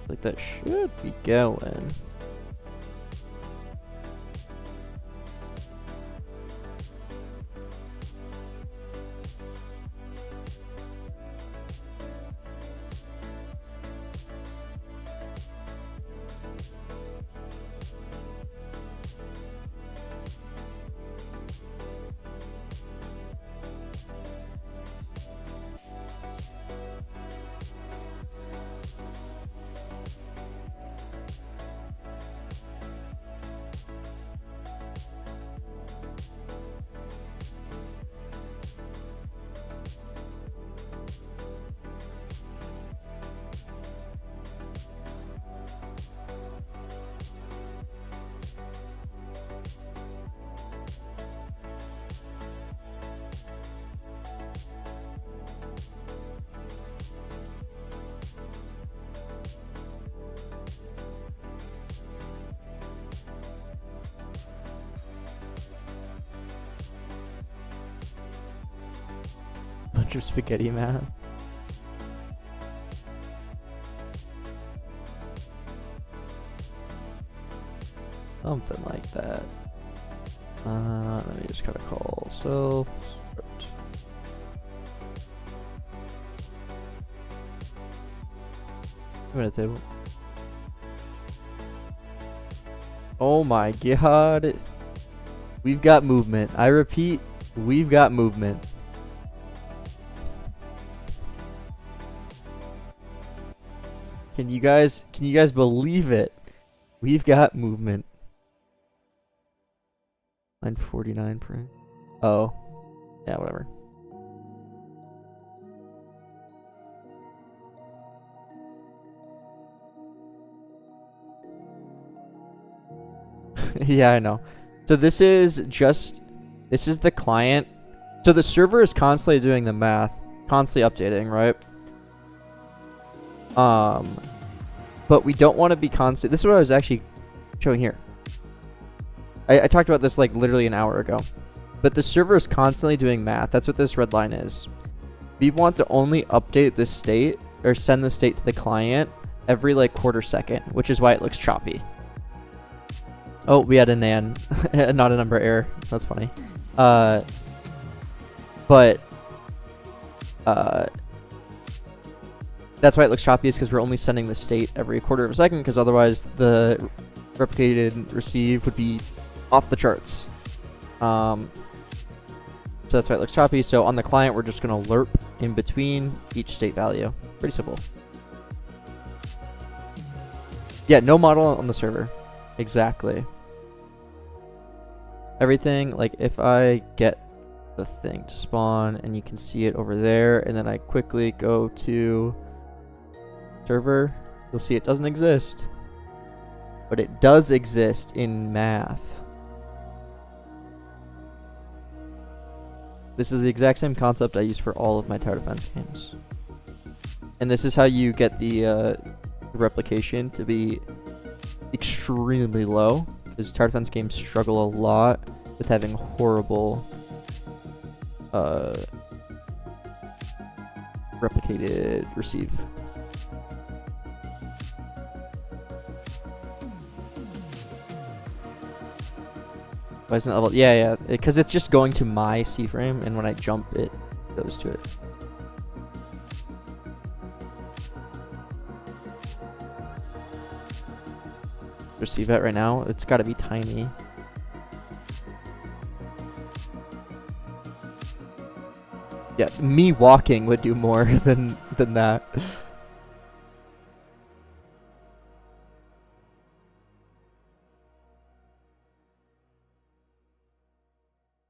Like that should be going. bunch of spaghetti math. Something like that. Let me just kind of call self script. Minute table. Oh my god. We've got movement. I repeat, we've got movement. Can you guys believe it? We've got movement. Line 49 print. Oh. Yeah, whatever. Yeah, I know. So this is the client. So the server is constantly doing the math, constantly updating, right? But we don't want to be constant. This is what I was actually showing here. I talked about this like literally an hour ago. But the server is constantly doing math. That's what this red line is. We want to only update this state or send the state to the client every like quarter second, which is why it looks choppy. Oh, we had a nan, not a number error. That's funny. But that's why it looks choppy, is because we're only sending the state every quarter of a second, because otherwise the replicated receive would be off the charts. So that's why it looks choppy. So on the client, we're just going to lerp in between each state value. Pretty simple. Yeah, no model on the server. Exactly. Everything, like if I get the thing to spawn and you can see it over there, and then I quickly go to server, you'll see it doesn't exist. But it does exist in math. This is the exact same concept I use for all of my tower defense games. And this is how you get the replication to be extremely low, because tower defense games struggle a lot with having horrible replicated receive. Why isn't it leveled? Yeah, because it's just going to my C frame, and when I jump, it goes to it. Receive it right now. It's got to be tiny. Yeah, me walking would do more than that.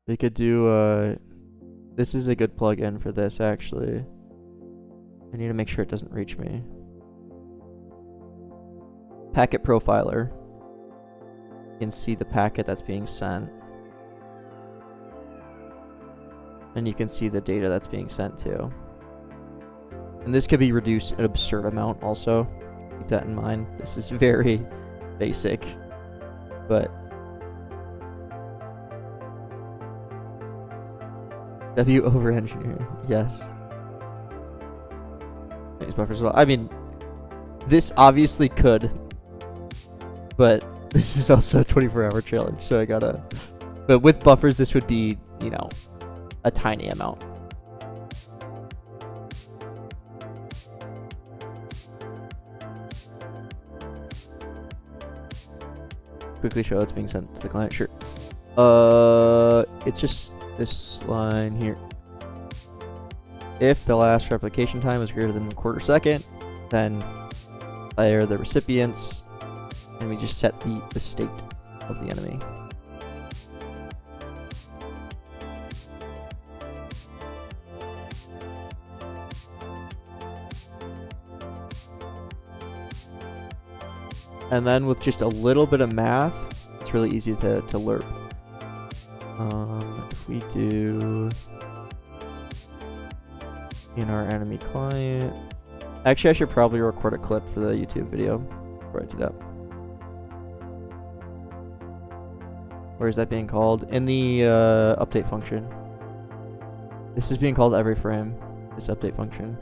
We could do this is a good plugin for this actually. I need to make sure it doesn't reach me. Packet profiler. You can see the packet that's being sent. And you can see the data that's being sent to. And this could be reduced an absurd amount also. Keep that in mind. This is very basic. But W over engineering, yes. Thanks, buffers. I mean, this obviously could, but this is also a 24-hour challenge, so I gotta. But with buffers, this would be, you know, a tiny amount. Quickly show it's being sent to the client. Sure. It's just this line here. If the last replication time is greater than a quarter second, then fire the recipients, and we just set the state of the enemy. And then with just a little bit of math, it's really easy to lerp. If we do in our enemy client, actually I should probably record a clip for the YouTube video before I do that. Where is that being called? In the update function. This is being called every frame. this update function.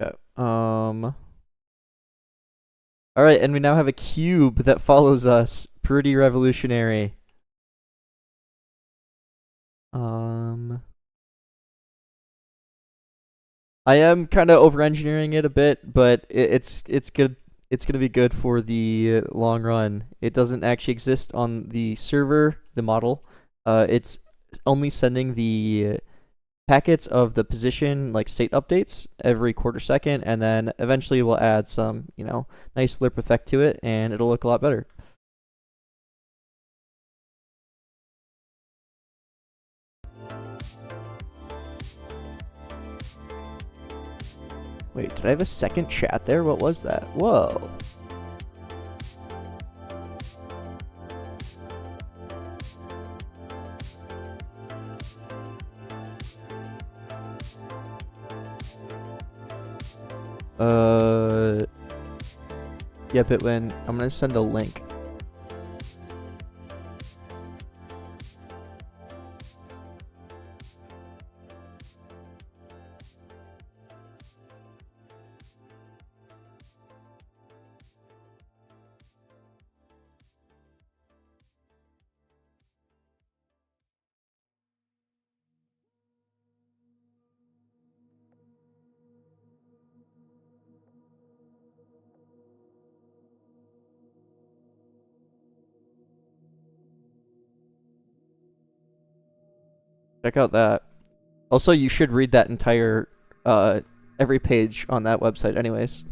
Yeah. All right, and we now have a cube that follows us. Pretty revolutionary. I am kind of over-engineering it a bit, but it's good. It's gonna be good for the long run. It doesn't actually exist on the server, the model. It's only sending the packets of the position, like state updates, every quarter second, and then eventually we'll add some, nice lerp effect to it, and it'll look a lot better. Wait, did I have a second chat there? What was that? Whoa. Yeah, Bitwin, I'm gonna send a link. Check out that. Also, you should read that entire, every page on that website anyways.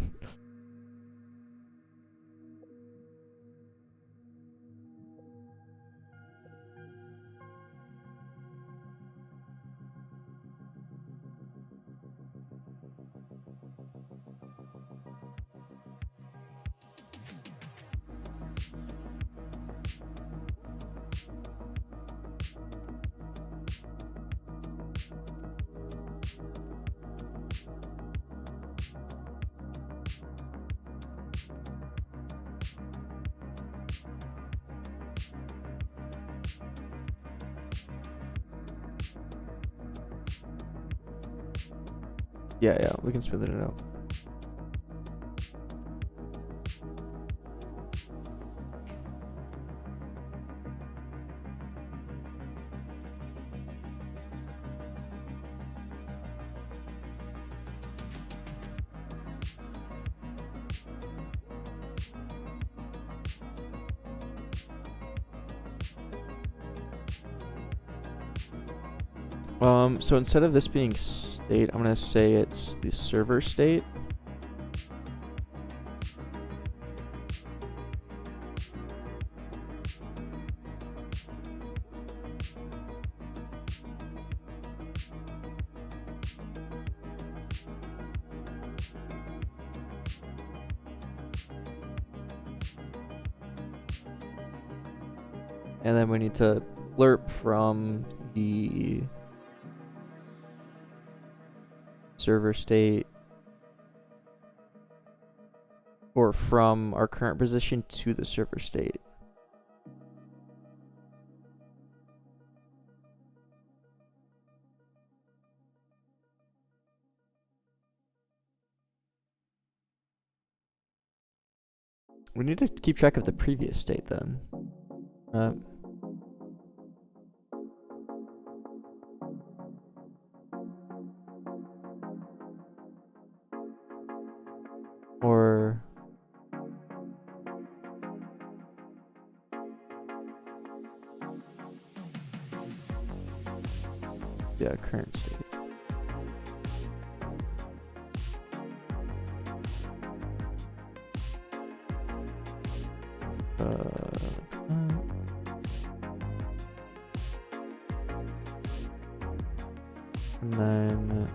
Yeah, we can smooth it out. So instead of this being state, I'm gonna say it's the server state. And then we need to lerp from the server state, or from our current position to the server state. We need to keep track of the previous state then. Or yeah, current state. And then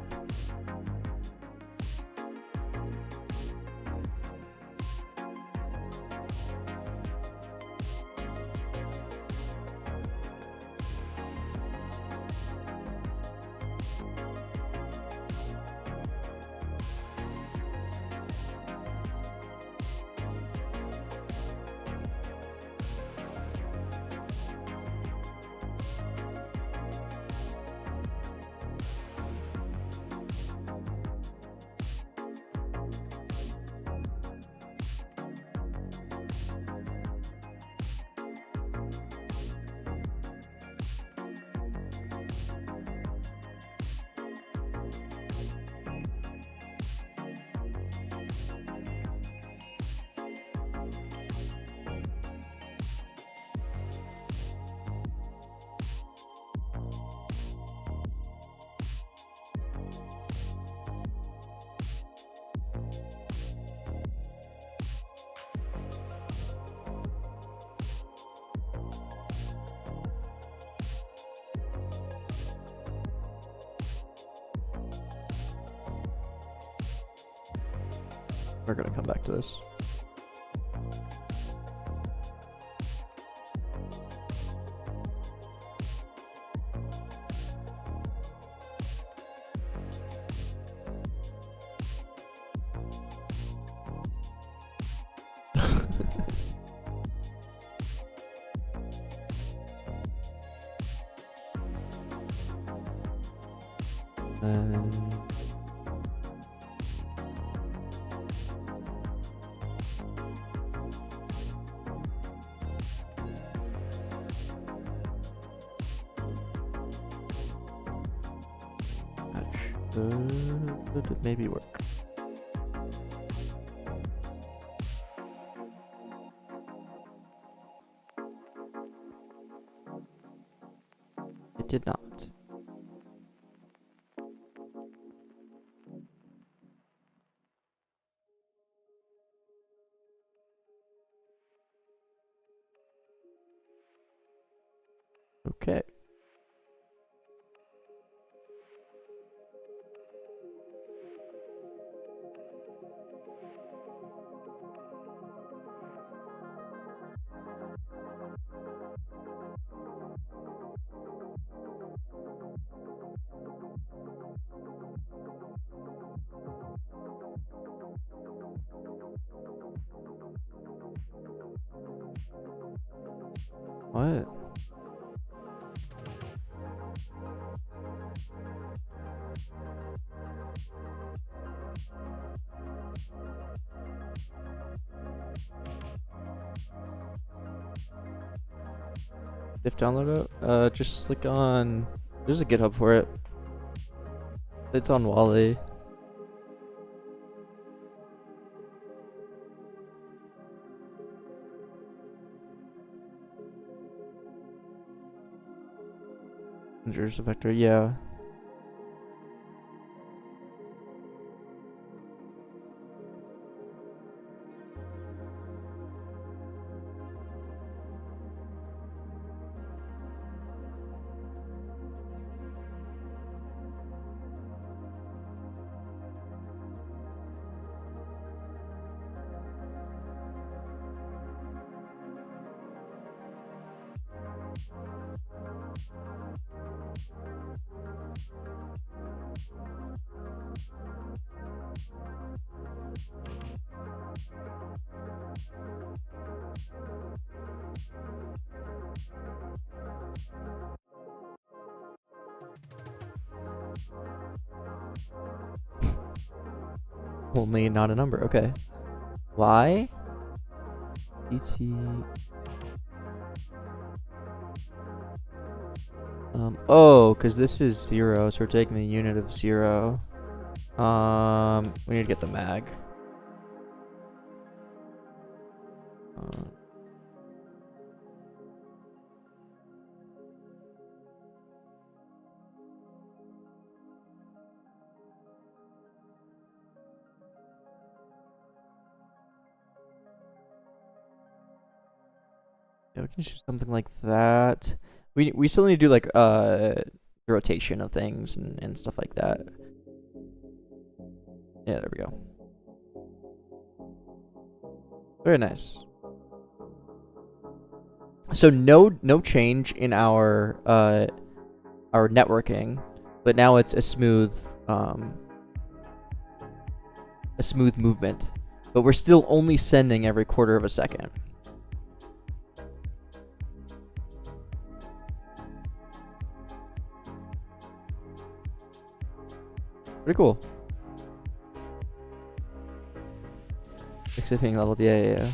we're gonna come back to this. That should maybe work. It did not. Okay. What? If download it, just click on. There's a GitHub for it. It's on Wally. There's a vector, yeah. Only not a number. Okay. Why? DT. Oh, because this is 0, so we're taking the unit of 0. We need to get the mag. Yeah, we can choose something like that. We still need to do like the rotation of things and stuff like that. Yeah, there we go. Very nice. So no change in our networking, but now it's a smooth movement. But we're still only sending every quarter of a second. Pretty cool. Accepting leveled, yeah.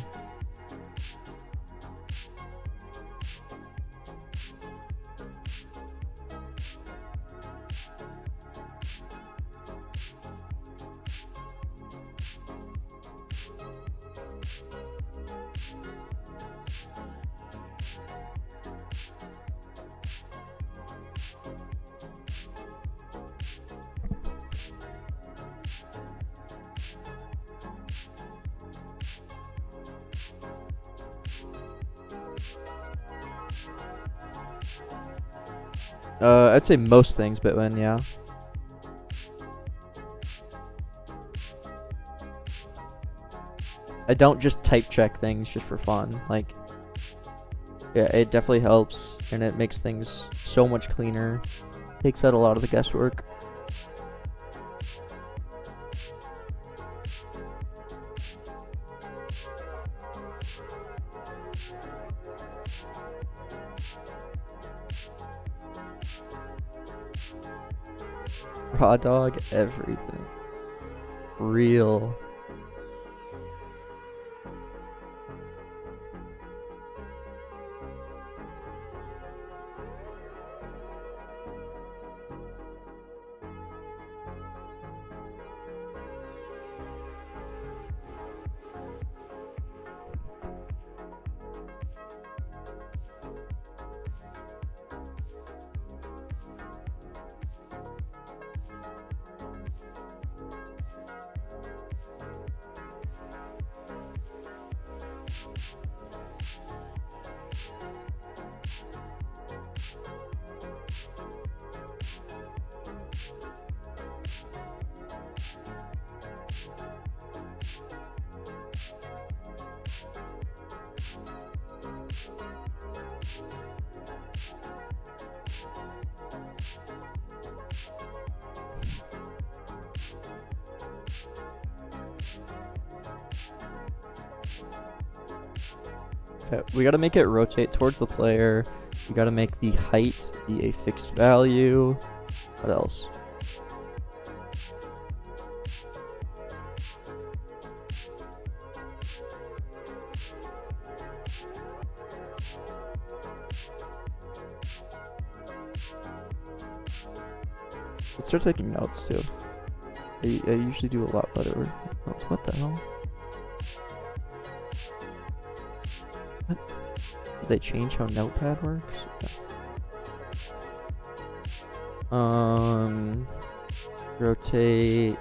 I'd say most things Bitwin, yeah. I don't just type check things just for fun. Like, yeah, it definitely helps, and it makes things so much cleaner. Takes out a lot of the guesswork. Raw dog everything. Real. Okay, we gotta make it rotate towards the player. We gotta make the height be a fixed value. What else? Let's start taking notes too. I usually do a lot better with notes. What the hell? What? Did they change how Notepad works? Okay. Rotate.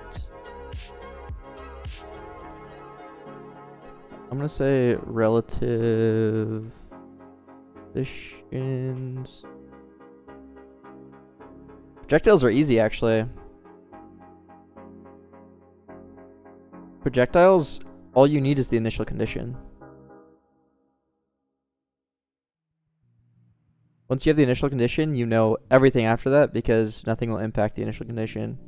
I'm gonna say relative positions. Projectiles are easy, actually. Projectiles, all you need is the initial condition. Once you have the initial condition, you know everything after that because nothing will impact the initial condition.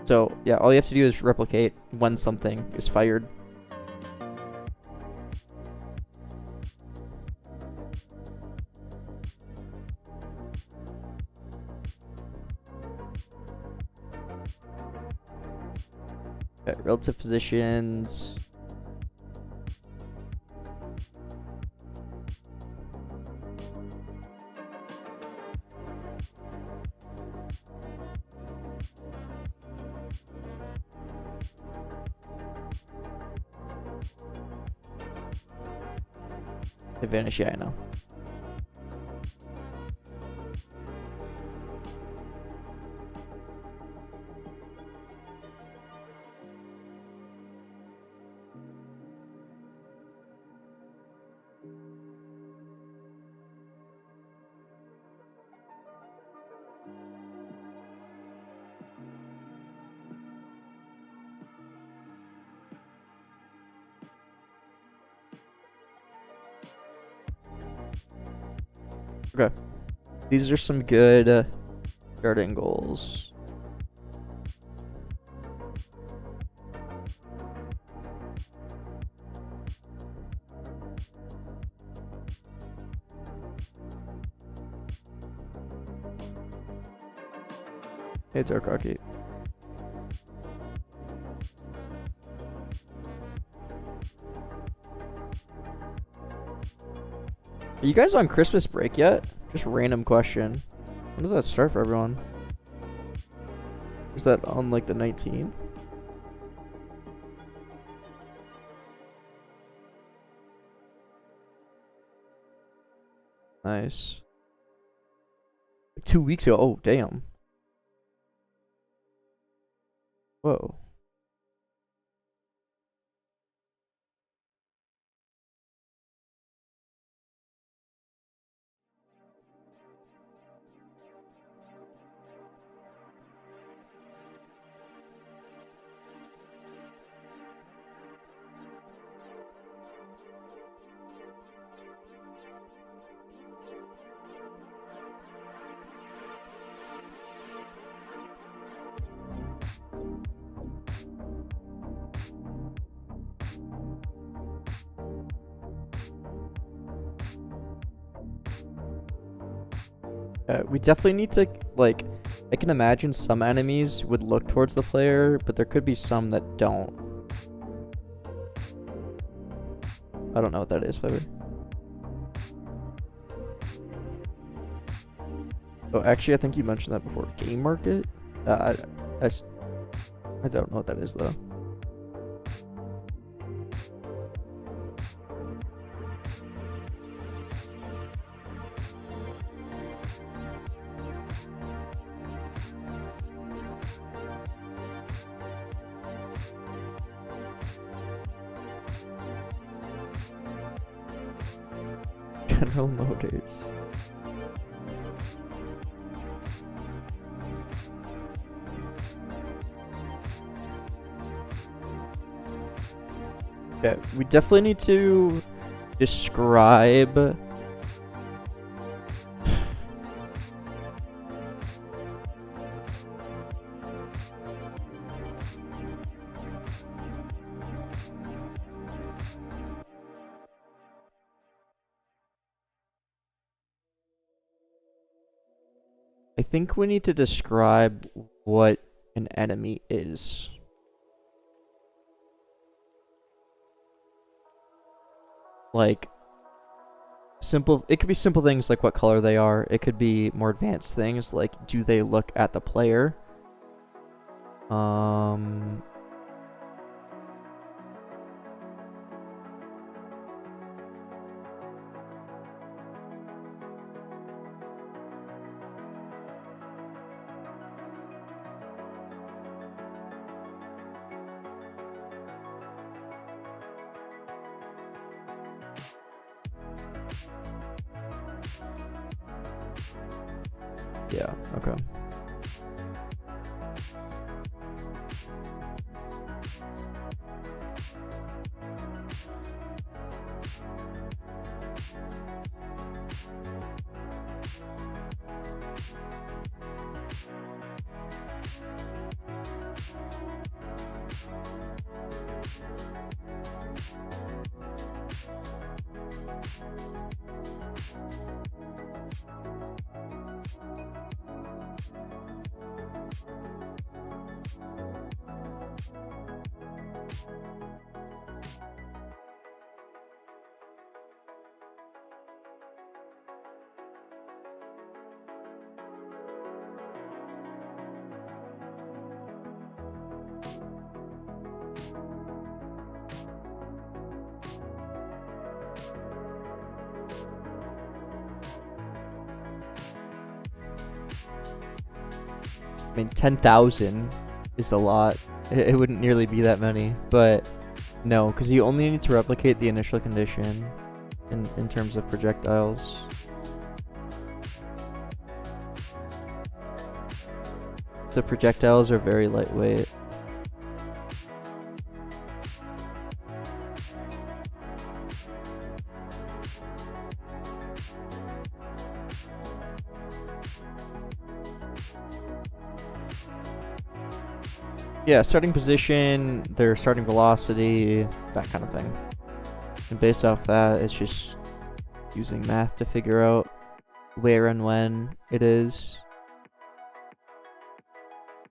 So, yeah, all you have to do is replicate when something is fired. Okay, relative positions. They vanish, yeah, I know. Okay. These are some good starting goals. Hey, Dark Rocky. Are you guys on Christmas break yet? Just random question. When does that start for everyone? Is that on like the 19th? Nice. Like 2 weeks ago. Oh, damn. Whoa. We definitely need to, like, I can imagine some enemies would look towards the player, but there could be some that don't. I don't know what that is, Fiverr. Oh, actually, I think you mentioned that before. Game market? I don't know what that is, though. General Motors. Yeah, we definitely need to describe I think we need to describe what an enemy is. Like, it could be simple things like what color they are. It could be more advanced things like, do they look at the player? Yeah, okay. I mean, 10,000 is a lot. It wouldn't nearly be that many, but no, because you only need to replicate the initial condition in terms of projectiles. The projectiles are very lightweight. Yeah, starting position, their starting velocity, that kind of thing. And based off that, it's just using math to figure out where and when it is.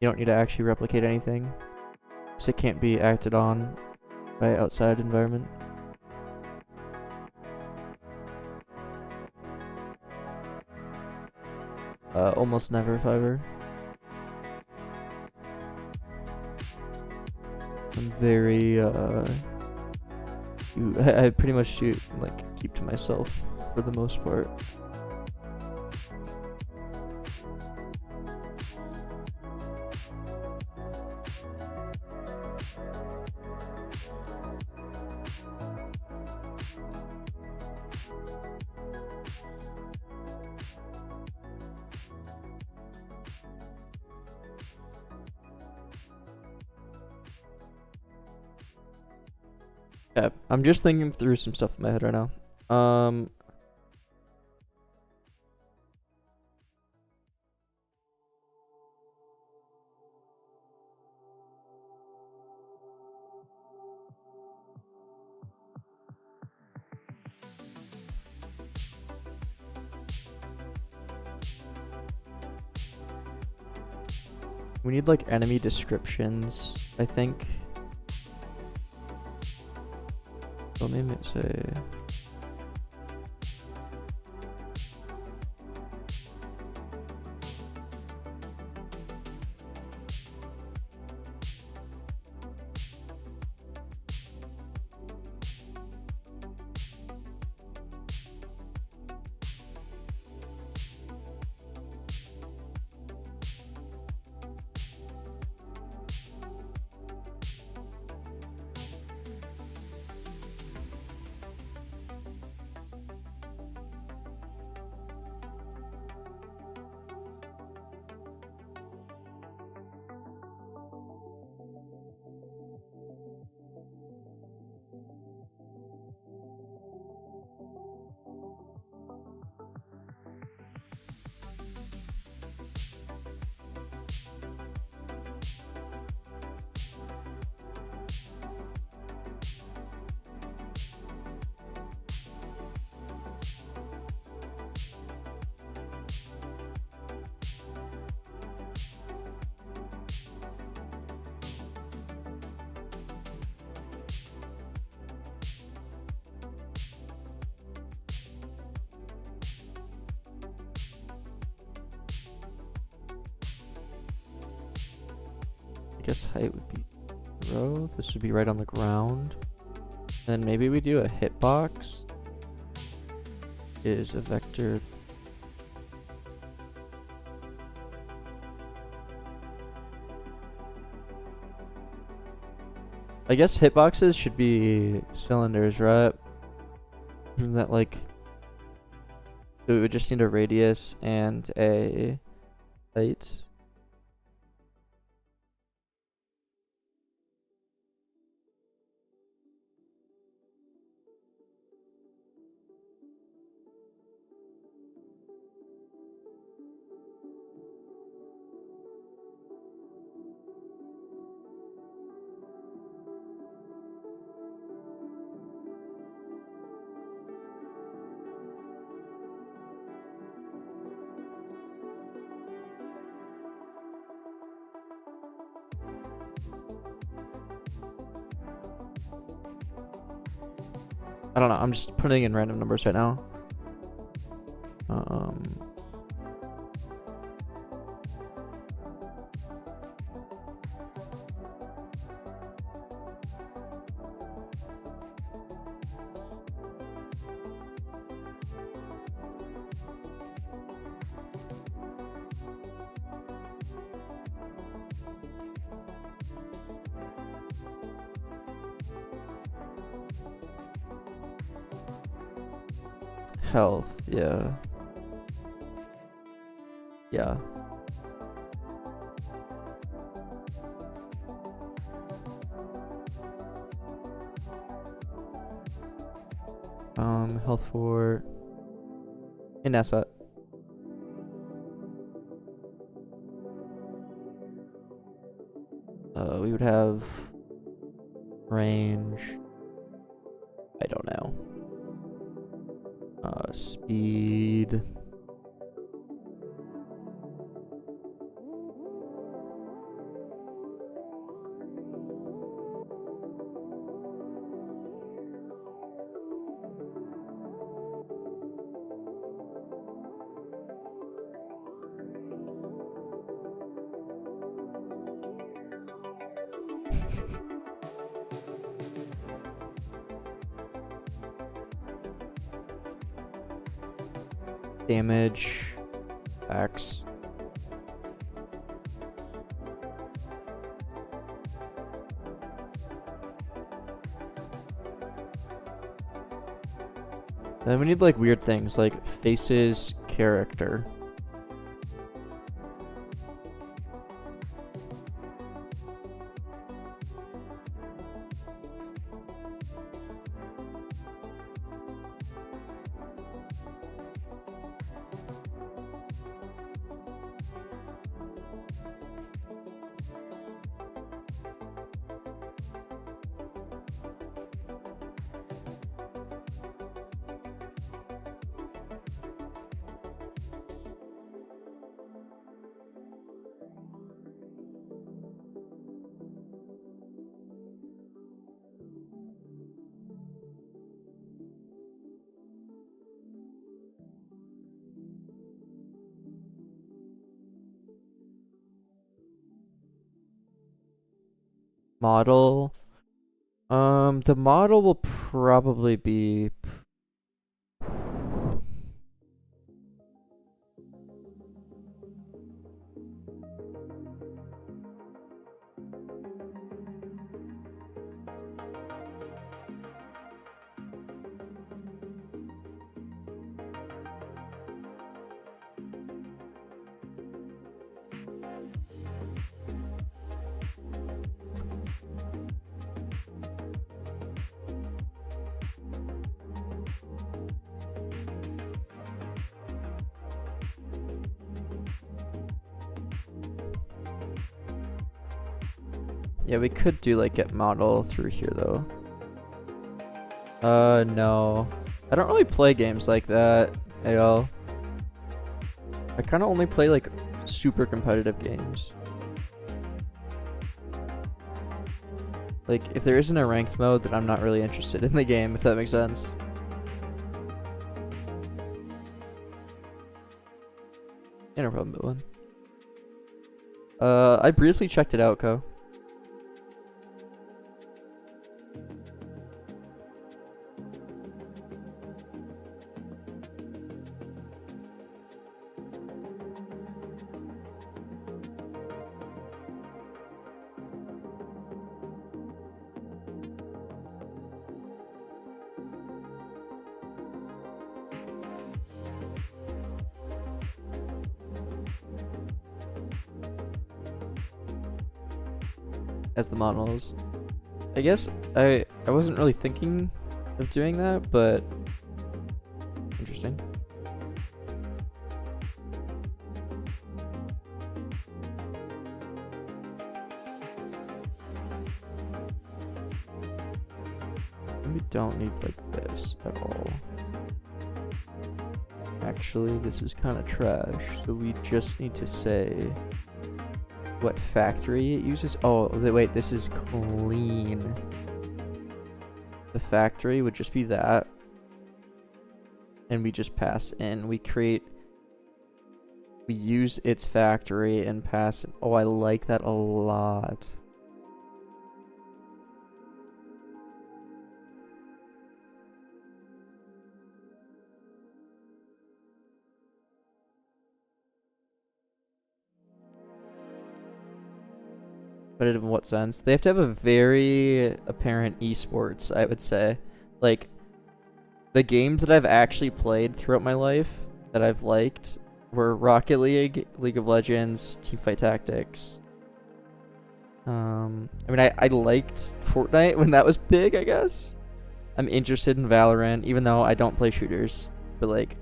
You don't need to actually replicate anything, so it can't be acted on by outside environment. Almost never, if ever. I'm very, I pretty much shoot, like, keep to myself for the most part. Yeah, I'm just thinking through some stuff in my head right now. We need like enemy descriptions, I think. Let me say. I guess height would be 0. This would be right on the ground. Then maybe we do a hitbox. Is a vector. I guess hitboxes should be cylinders, right? Isn't that like... So we would just need a radius and a height. I don't know, I'm just putting in random numbers right now. Health, yeah. Yeah. Health for in asset. We we would have range. I don't know. Speed. Damage. X. Then we need like weird things like faces, character. Model. The model will probably be yeah, we could do like get model through here though. No. I don't really play games like that at all. I kind of only play like super competitive games. Like if there isn't a ranked mode, then I'm not really interested in the game, if that makes sense. Yeah, no problem, Bill. I briefly checked it out, Ko. As the models. I guess I wasn't really thinking of doing that, but interesting. We don't need like this at all. Actually, this is kind of trash, so we just need to say what factory it uses. Oh, wait, this is clean. The factory would just be that. And we just pass in. We use its factory and pass it. Oh, I like that a lot. But in what sense? They have to have a very apparent esports, I would say. Like, the games that I've actually played throughout my life that I've liked were Rocket League, League of Legends, Teamfight Tactics. I mean, I liked Fortnite when that was big, I guess. I'm interested in Valorant, even though I don't play shooters. But, like,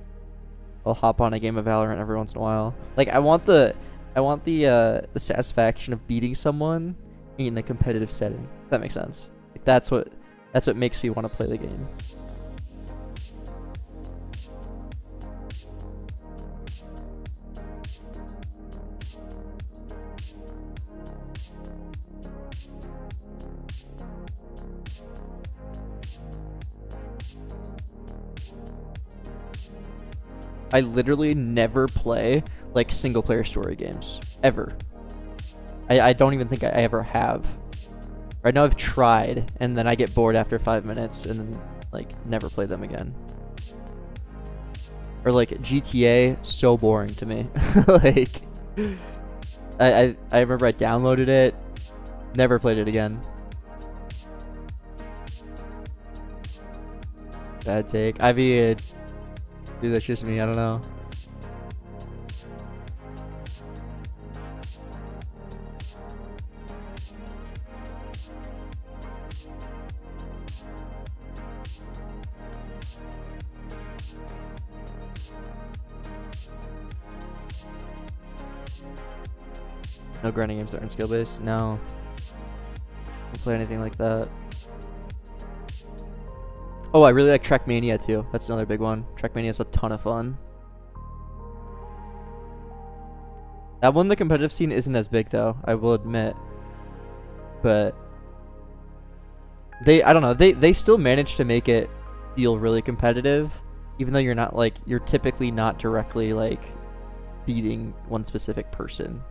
I'll hop on a game of Valorant every once in a while. Like, I want the satisfaction of beating someone in a competitive setting. If that makes sense. Like that's what makes me want to play the game. I literally never play like single player story games ever. I don't even think I ever have. Right now I've tried and then I get bored after 5 minutes and then like never play them again. Or like GTA, so boring to me. Like I remember I downloaded it, never played it again. Bad take. Ivy, dude, that's just me. I don't know. No grinding games that aren't skill based. No. Don't play anything like that. Oh, I really like Trackmania too. That's another big one. Trackmania is a ton of fun. That one, the competitive scene isn't as big though, I will admit. But I don't know, they still manage to make it feel really competitive, even though you're typically not directly like beating one specific person.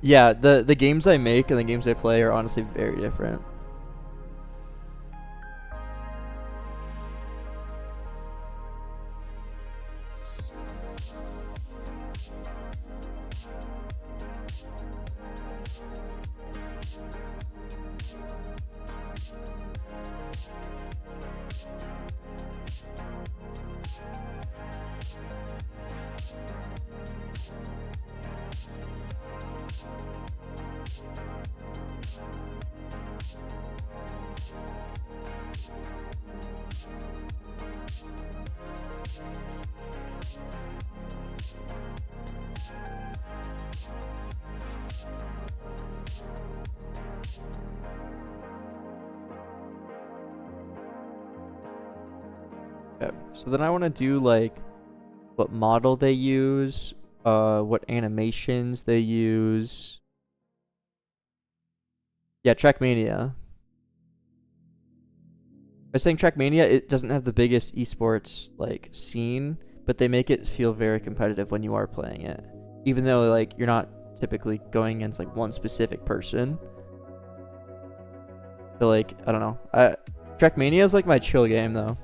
Yeah, the games I make and the games I play are honestly very different. Okay, so then I want to do like what model they use, what animations they use. Yeah, Trackmania. I was saying Trackmania, it doesn't have the biggest esports like scene, but they make it feel very competitive when you are playing it. Even though like you're not typically going against like one specific person. But like, I don't know. Trackmania is like my chill game though.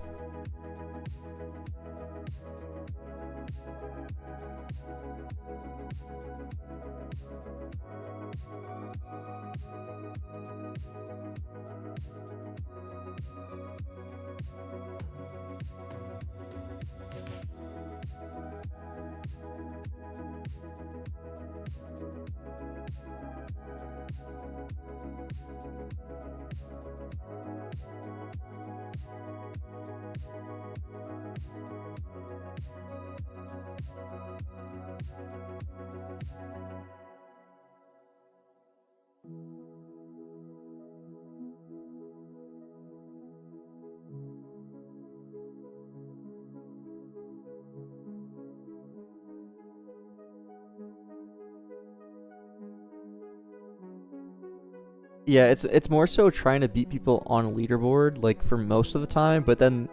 Yeah, it's more so trying to beat people on a leaderboard, like for most of the time, but then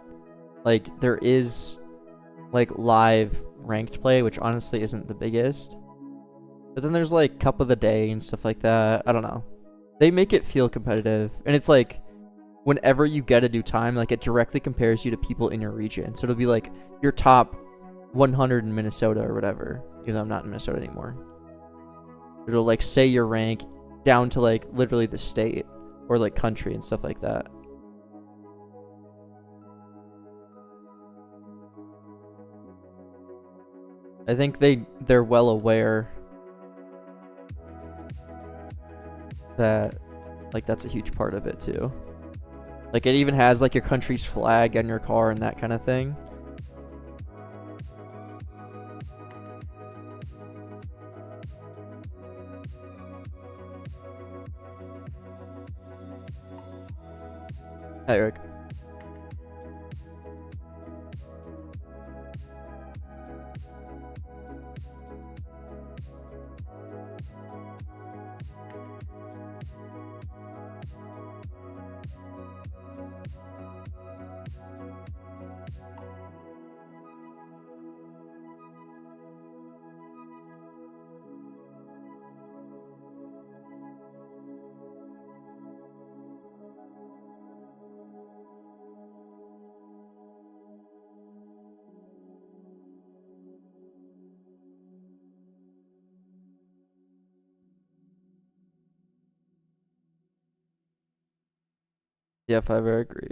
like there is like live ranked play, which honestly isn't the biggest. But then there's like cup of the day and stuff like that. I don't know. They make it feel competitive, and it's like whenever you get a new time, like it directly compares you to people in your region. So it'll be like your top 100 in Minnesota or whatever, even though I'm not in Minnesota anymore. It'll like say your rank down to like literally the state or like country and stuff like that. I think they're well aware that like that's a huge part of it too. Like it even has like your country's flag on your car and that kind of thing. Hi, Eric. Yeah, 5, I agree.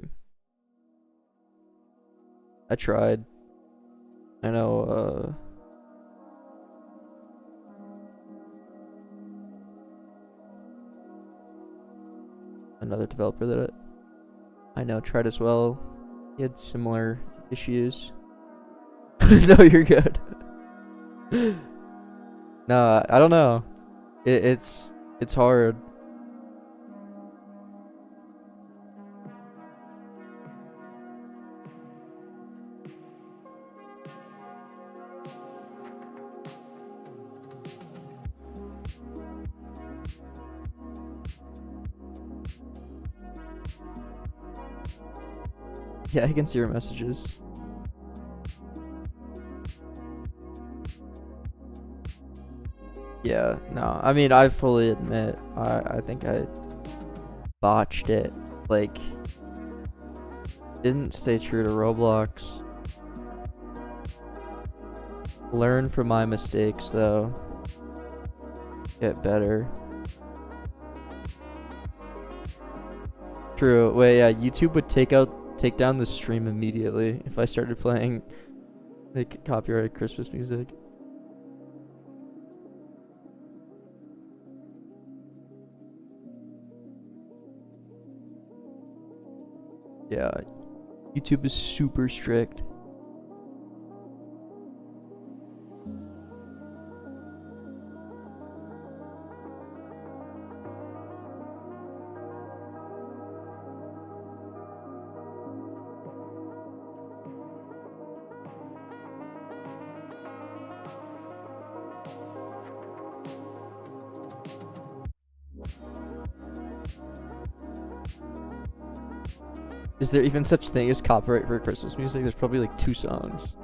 I tried. I know, another developer that I know tried as well. He had similar issues. No, you're good. No, I don't know. It's hard. Yeah, I can see your messages. Yeah, no. I mean, I fully admit, I think I botched it. Like, didn't stay true to Roblox. Learn from my mistakes, though. Get better. True. Wait, yeah, YouTube would take down the stream immediately if I started playing like copyrighted Christmas music. Yeah, YouTube is super strict. Is there even such thing as copyright for Christmas music? There's probably like 2 songs.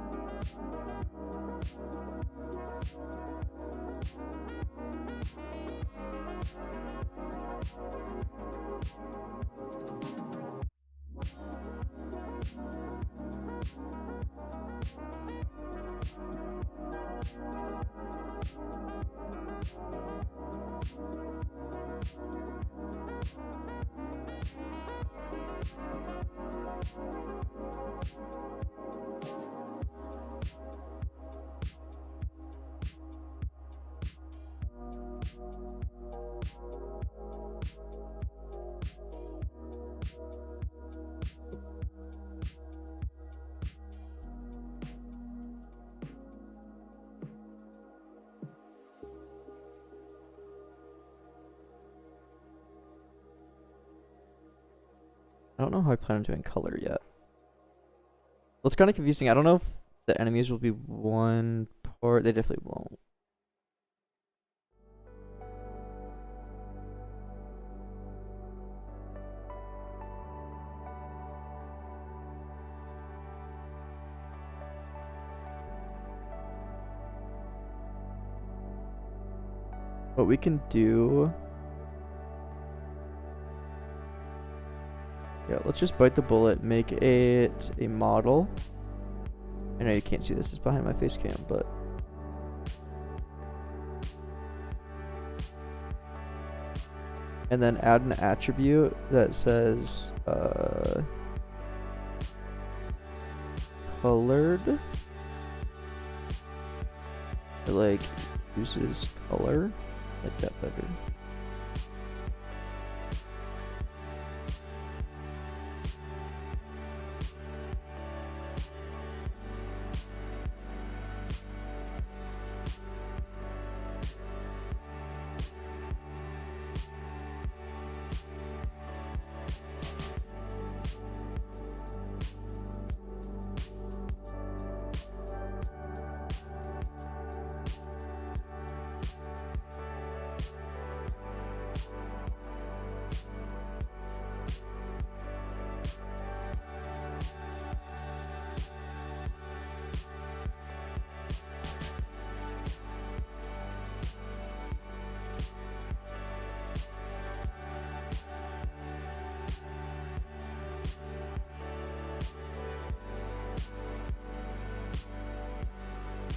I don't know how I plan on doing color yet. Well, it's kind of confusing. I don't know if the enemies will be one part. They definitely won't. What we can do... Yeah, let's just bite the bullet, make it a model. I know you can't see this, it's behind my face cam, but... And then add an attribute that says, colored. It, like, uses color. Like that better.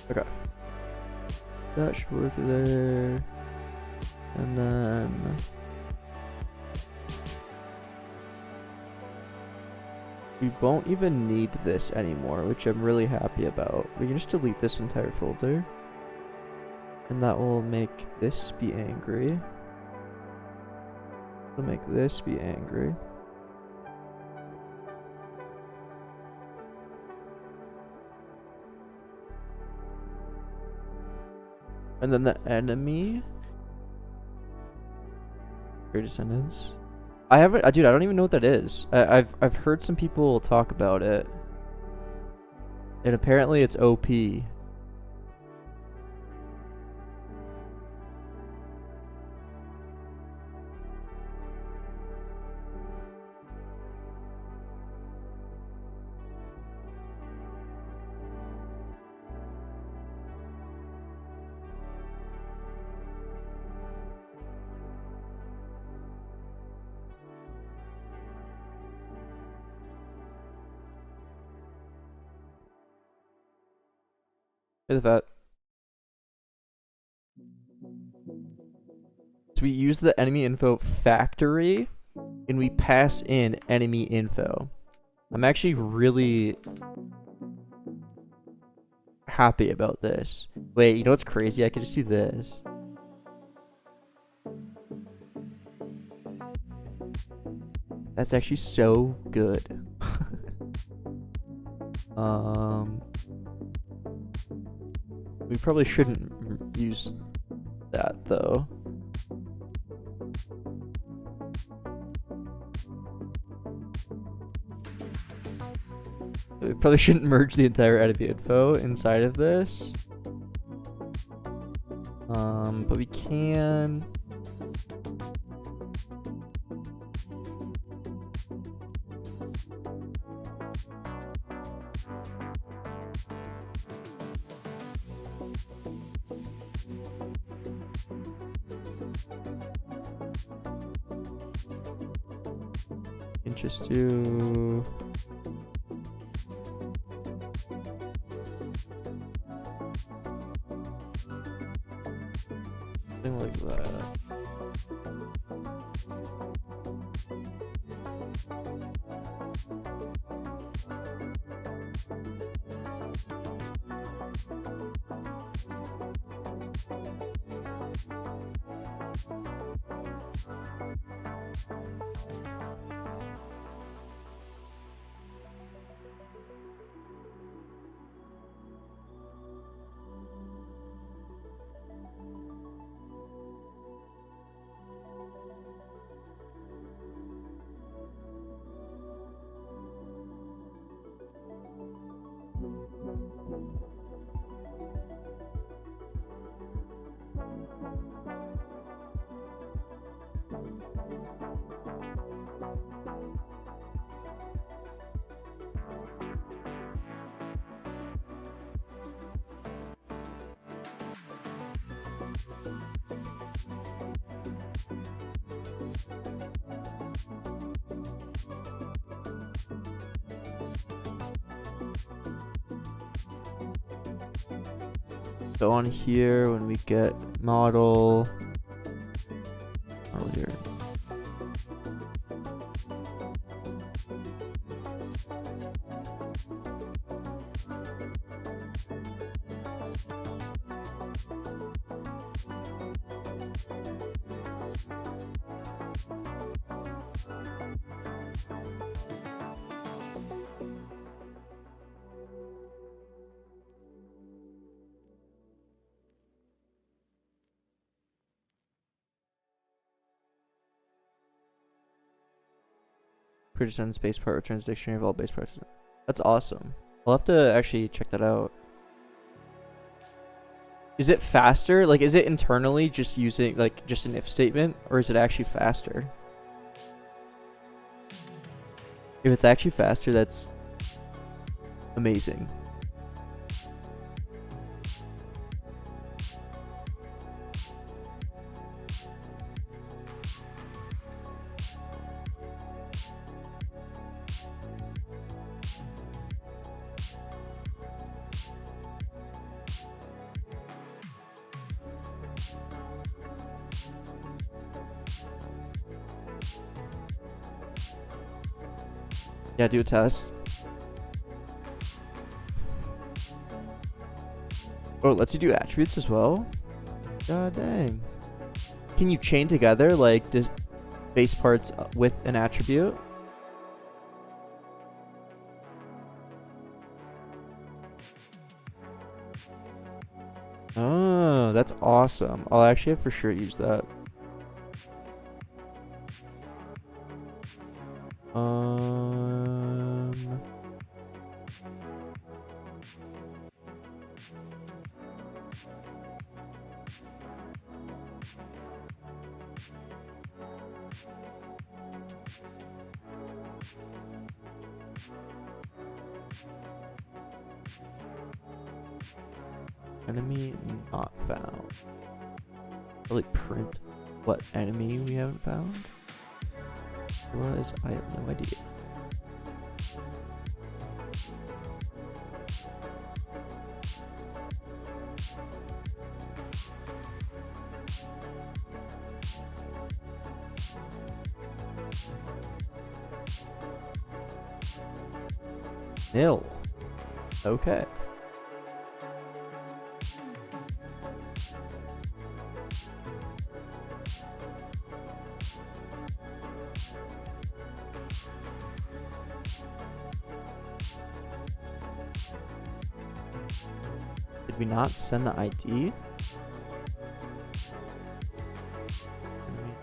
Okay. That should work there. And then we won't even need this anymore, which I'm really happy about. We can just delete this entire folder. And that will make this be angry. We'll make this be angry. And then the enemy. Your descendants. I haven't, dude. I don't even know what that is. I've heard some people talk about it, and apparently it's OP. Is that? So we use the enemy info factory, and we pass in enemy info. I'm actually really happy about this. Wait, you know what's crazy? I can just do this. That's actually so good. We probably shouldn't use that though. We probably shouldn't merge the entire enemy info inside of this. But we can. And just do. Something like that. So on here, when we get model here. Present space part returns dictionary of all base parts. That's awesome. I'll have to actually check that out. Is it faster? Like, is it internally just using like just an if statement, or is it actually faster? If it's actually faster, that's amazing. Yeah, do a test. Oh, it lets you do attributes as well? God dang. Can you chain together, like, this base parts with an attribute? Oh, that's awesome. I'll actually for sure use that. Enemy not found. Really print what enemy we haven't found? Otherwise, I have no idea. Nil. Okay. Did we not send the ID?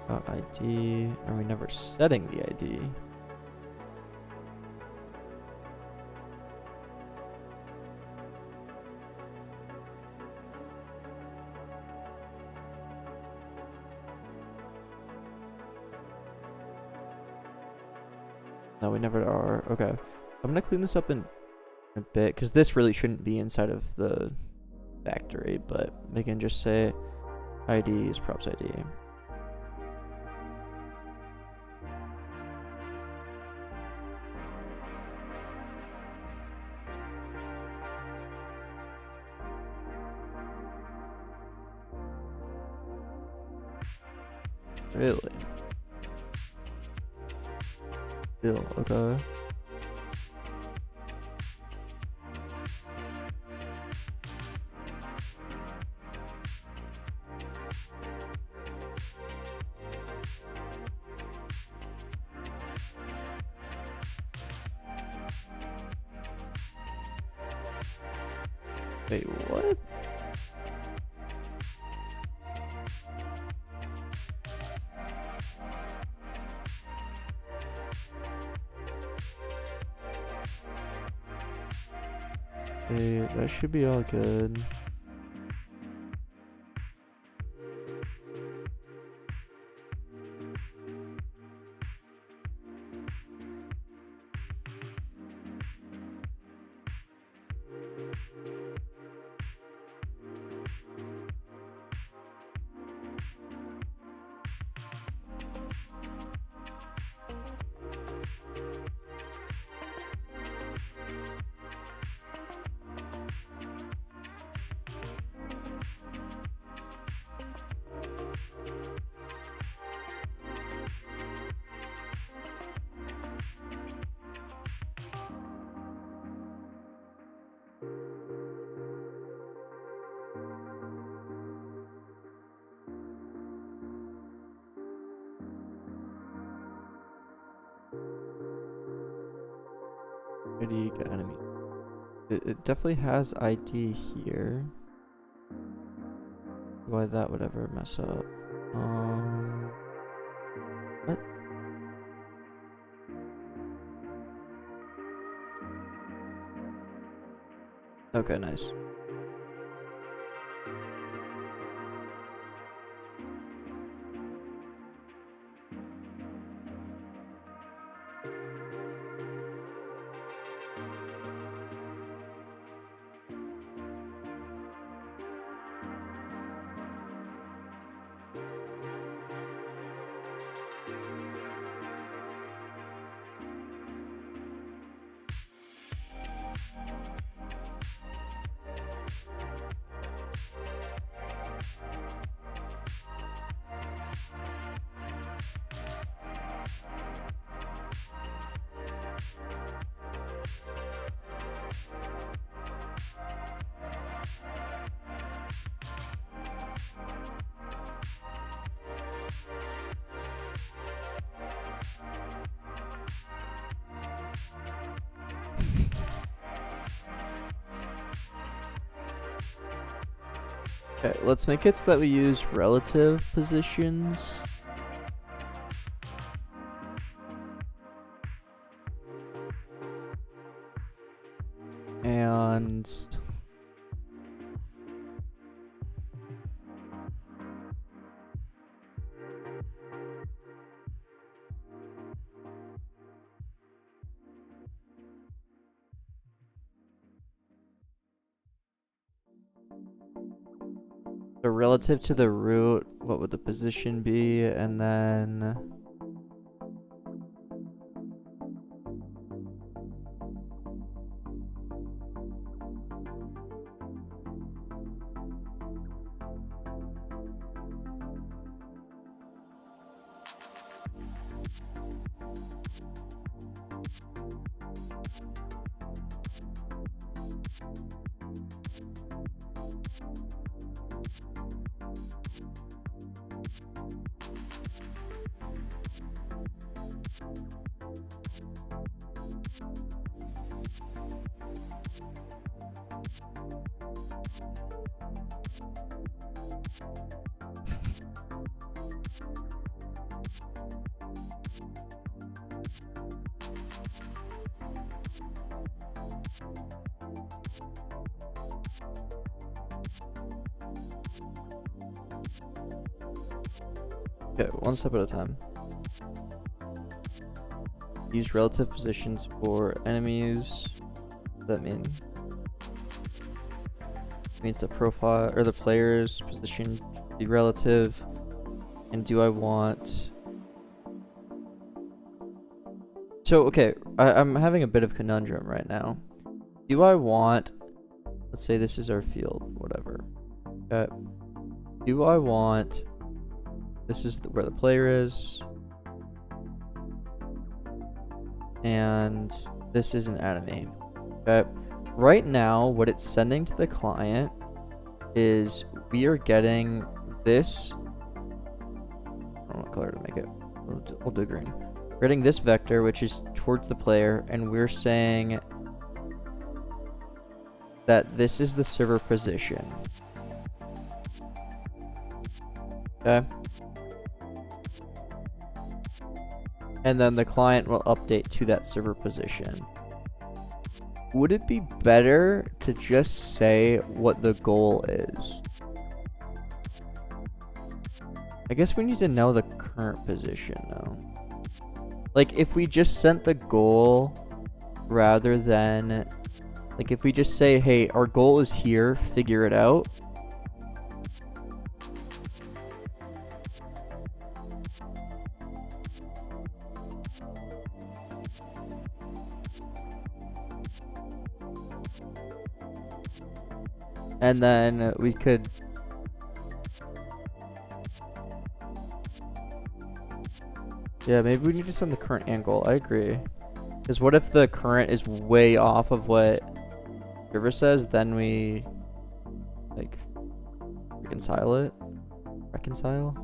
ID. Are we never setting the ID? No, we never are. Okay. I'm gonna clean this up in a bit, because this really shouldn't be inside of the factory, but we can just say ID is props ID. Really? Still, okay. Wait, what? Hey, that should be all good. ID get enemy. It definitely has ID here. Why that would ever mess up? What? Okay, nice. Okay, let's make it so that we use relative positions. And so relative to the root, what would the position be? And then okay, one step at a time. Use relative positions for enemies. What does that mean? It means the profile or the player's position should be relative. And do I want... So, okay, I'm having a bit of conundrum right now. Do I want... Let's say this is our field, whatever. Do I want... This is where the player is. And this is an enemy. Okay. Right now, what it's sending to the client is we are getting this. I don't know what color to make it. We'll do green. We're getting this vector, which is towards the player, and we're saying that this is the server position. Okay. And then the client will update to that server position. Would it be better to just say what the goal is? I guess we need to know the current position though. Like if we just sent the goal rather than, like if we just say, hey, our goal is here, figure it out. And then we could... Yeah, maybe we need to send the current angle. I agree. Because what if the current is way off of what server says? Then we... like... reconcile it? Reconcile?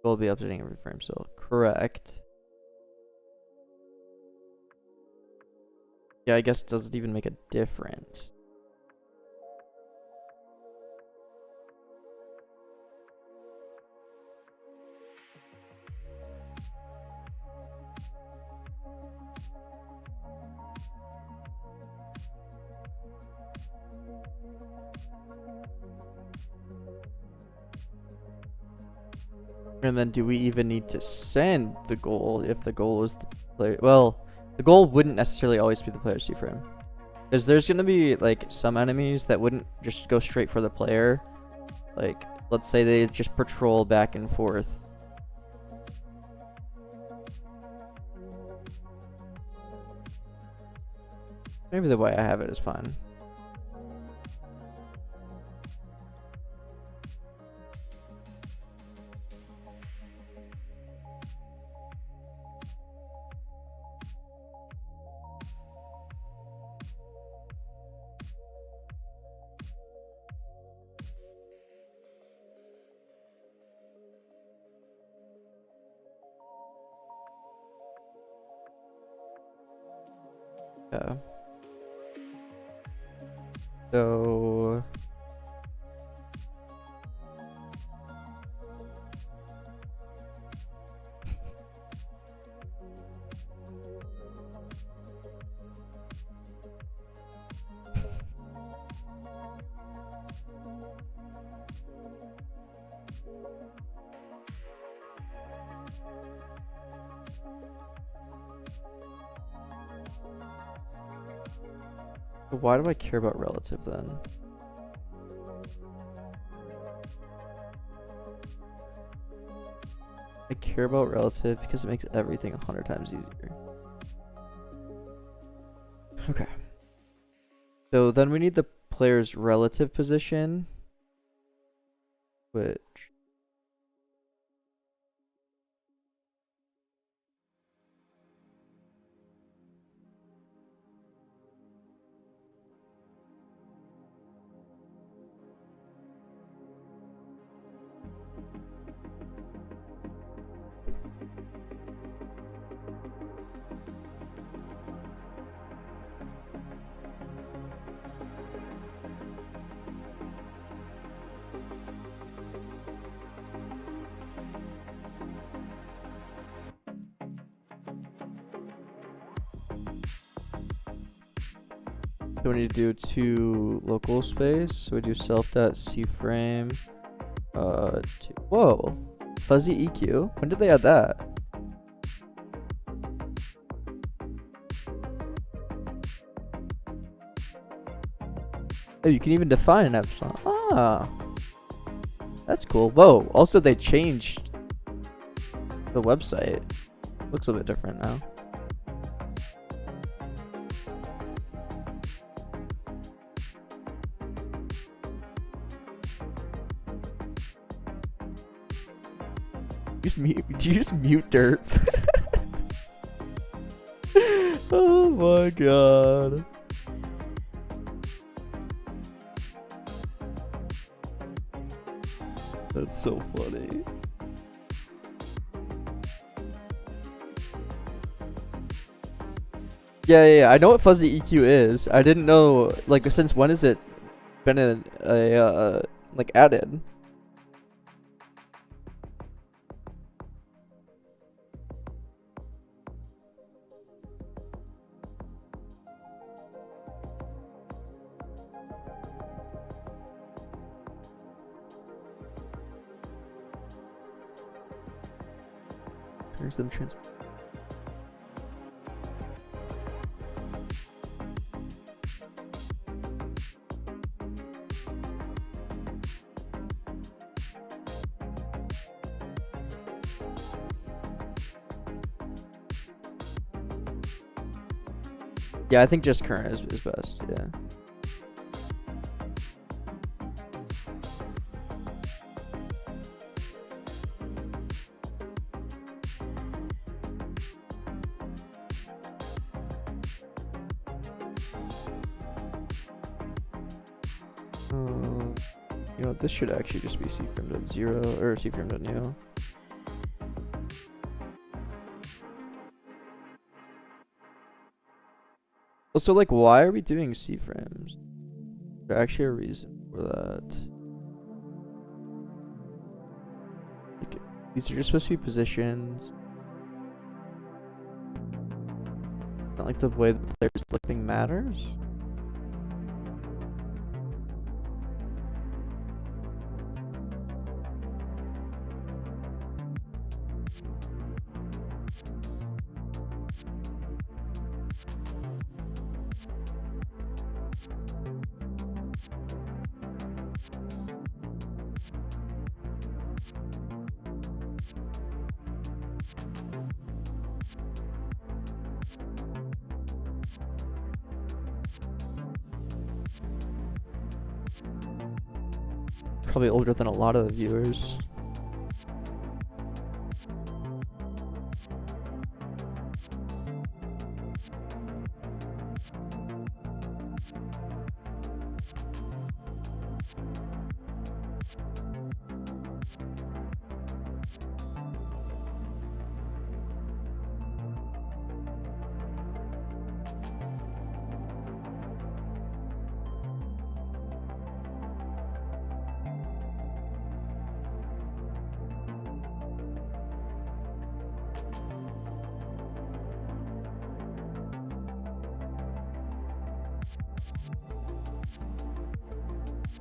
We'll be updating every frame still. Correct. Yeah, I guess it doesn't even make a difference. And then do we even need to send the goal if the goal is the player? Well, the goal wouldn't necessarily always be the player's C-frame. Because there's going to be like some enemies that wouldn't just go straight for the player. Like, let's say they just patrol back and forth. Maybe the way I have it is fine. Yeah. So why do I care about relative then? I care about relative because it makes everything 100 times easier. Okay. So then we need the player's relative position, which so we need to do two local space. So we do self.cframe. Whoa, fuzzy EQ. When did they add that? Oh, you can even define an epsilon. Ah, that's cool. Whoa. Also, they changed the website. Looks a bit different now. Do you just mute derp? Oh my god. That's so funny. Yeah. I know what fuzzy EQ is. I didn't know, like, since when has it been like added? Here's them transfer. Yeah, I think just current is best, yeah. You know, this should actually just be cframe.0 or cframe.new. Also, like, why are we doing C-frames? Is there actually a reason for that? Like, these are just supposed to be positions. Not like the way the player's flipping matters. Probably older than a lot of the viewers.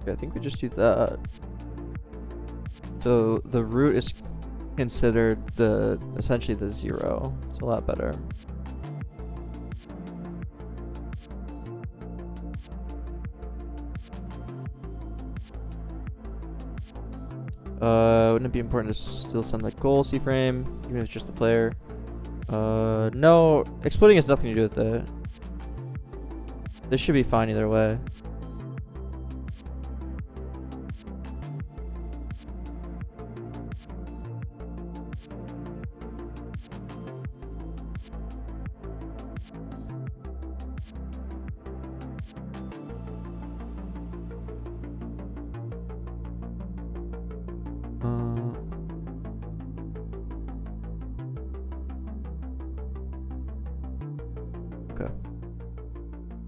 Okay, I think we just do that. So the root is considered essentially the 0. It's a lot better. Wouldn't it be important to still send the goal C-frame, even if it's just the player? No, exploding has nothing to do with it. This should be fine either way. Okay.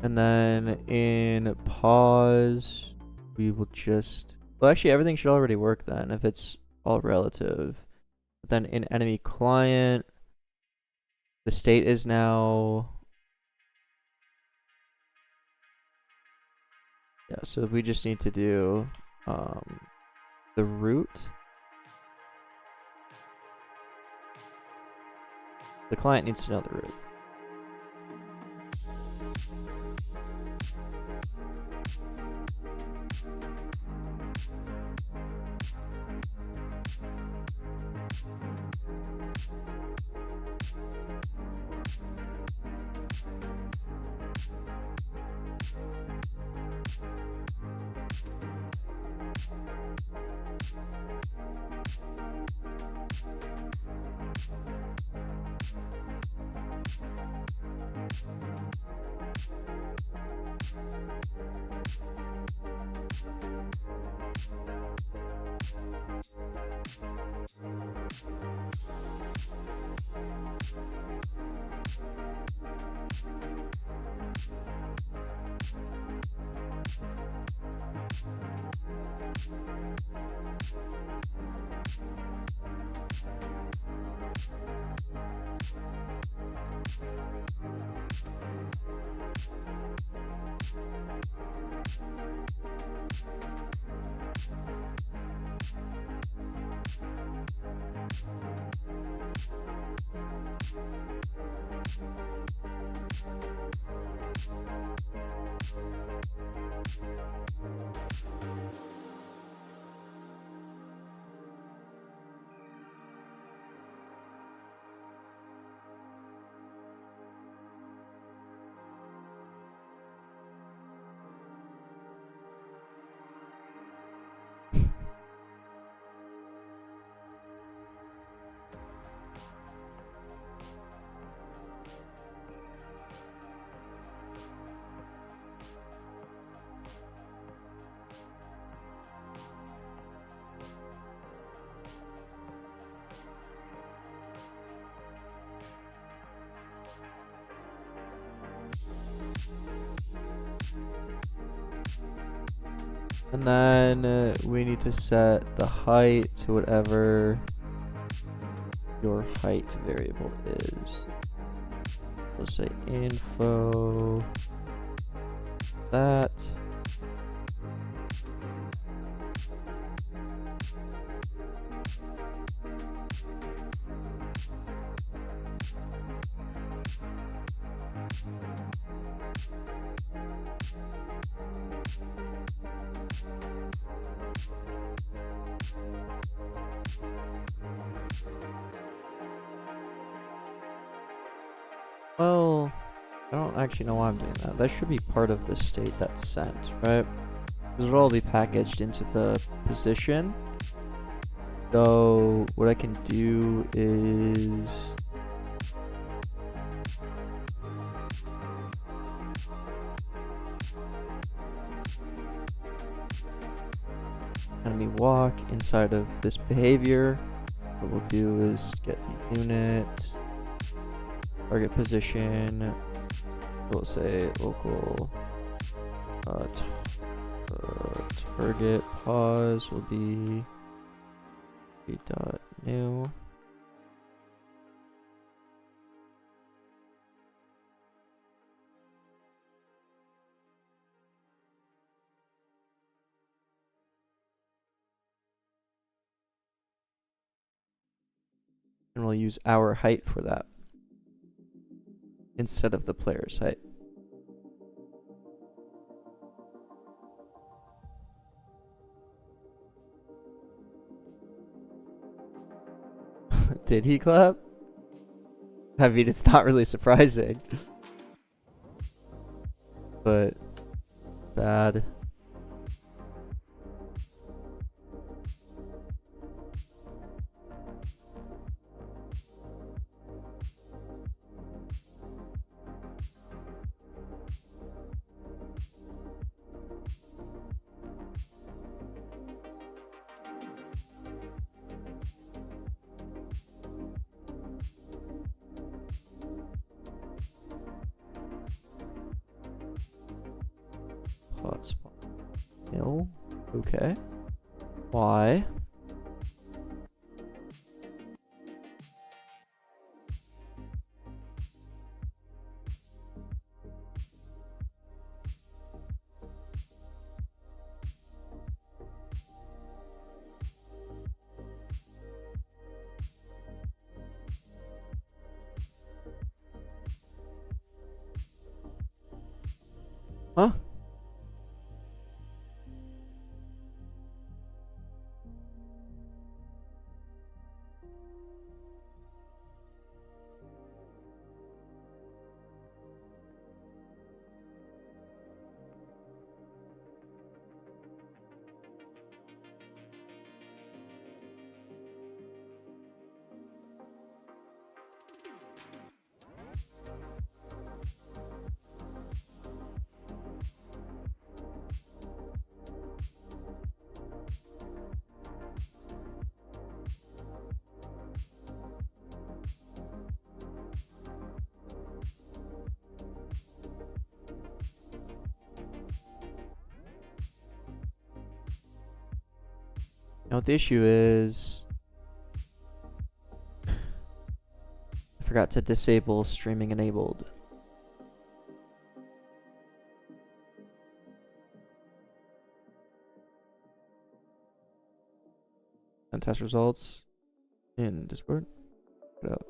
And then in pause, we will just... Well, actually, everything should already work then if it's all relative. But then in enemy client, the state is now... Yeah, so we just need to do the root. The client needs to know the root. And then we need to set the height to whatever your height variable is. Let's say info that. Well, I don't actually know why I'm doing that. That should be part of the state that's sent, right? This will all be packaged into the position. So what I can do is enemy walk inside of this behavior. What we'll do is get the unit, target position, we'll say local target pause will be new. And we'll use our height for that instead of the player's height. Did he clap? I mean, it's not really surprising. But sad. Hotspot. Hill. Okay. Why? Huh? You know what the issue is? I forgot to disable streaming enabled. And test results in Discord. Put out.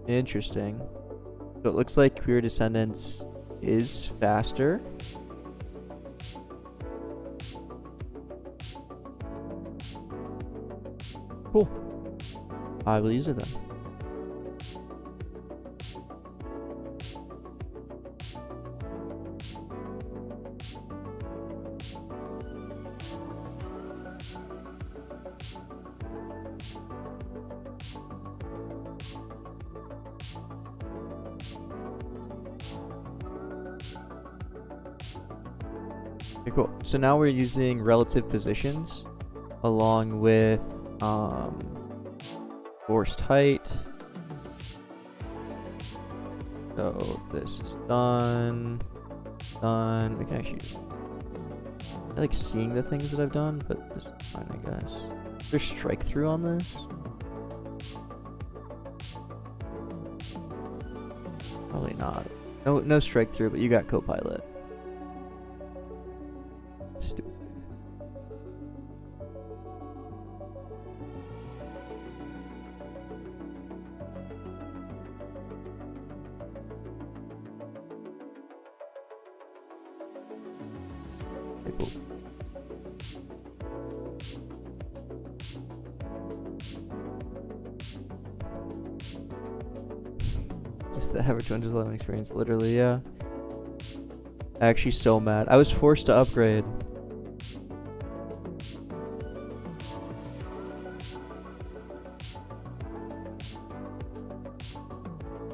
Interesting. So it looks like Queer Descendants is faster. Cool. I will use it then. Okay, cool. So now we're using relative positions along with forced height. So this is done. Done. We can actually just, I like seeing the things that I've done, but this is fine, I guess. Is there strike through on this? Probably not. No strike through, but you got Copilot. Stupid. Okay, cool. Just the average Windows 11 experience, literally, yeah. Actually, so mad. I was forced to upgrade.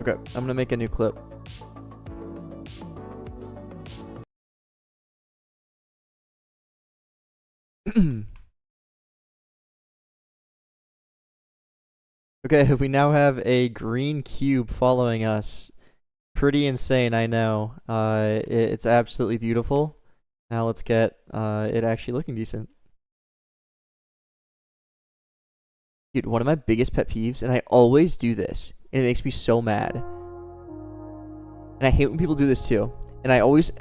Okay, I'm gonna make a new clip. Okay, we now have a green cube following us. Pretty insane, I know. It's absolutely beautiful. Now let's get it actually looking decent. Dude, one of my biggest pet peeves, and I always do this, and it makes me so mad. And I hate when people do this too. And I always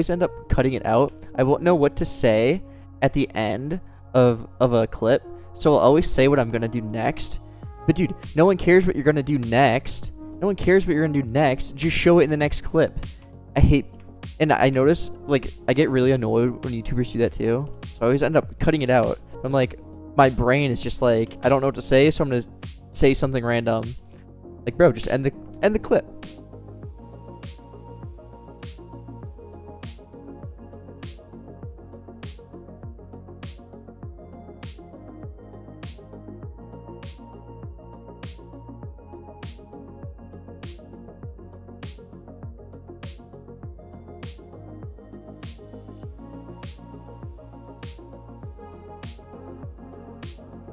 end up cutting it out. I won't know what to say at the end of a clip, so I'll always say what I'm gonna do next. But dude, no one cares what you're gonna do next. No one cares what you're gonna do next. Just show it in the next clip. I hate, and I notice, like, I get really annoyed when YouTubers do that too. So I always end up cutting it out. I'm like, my brain is just like, I don't know what to say, so I'm gonna say something random. Like, bro, just end the clip.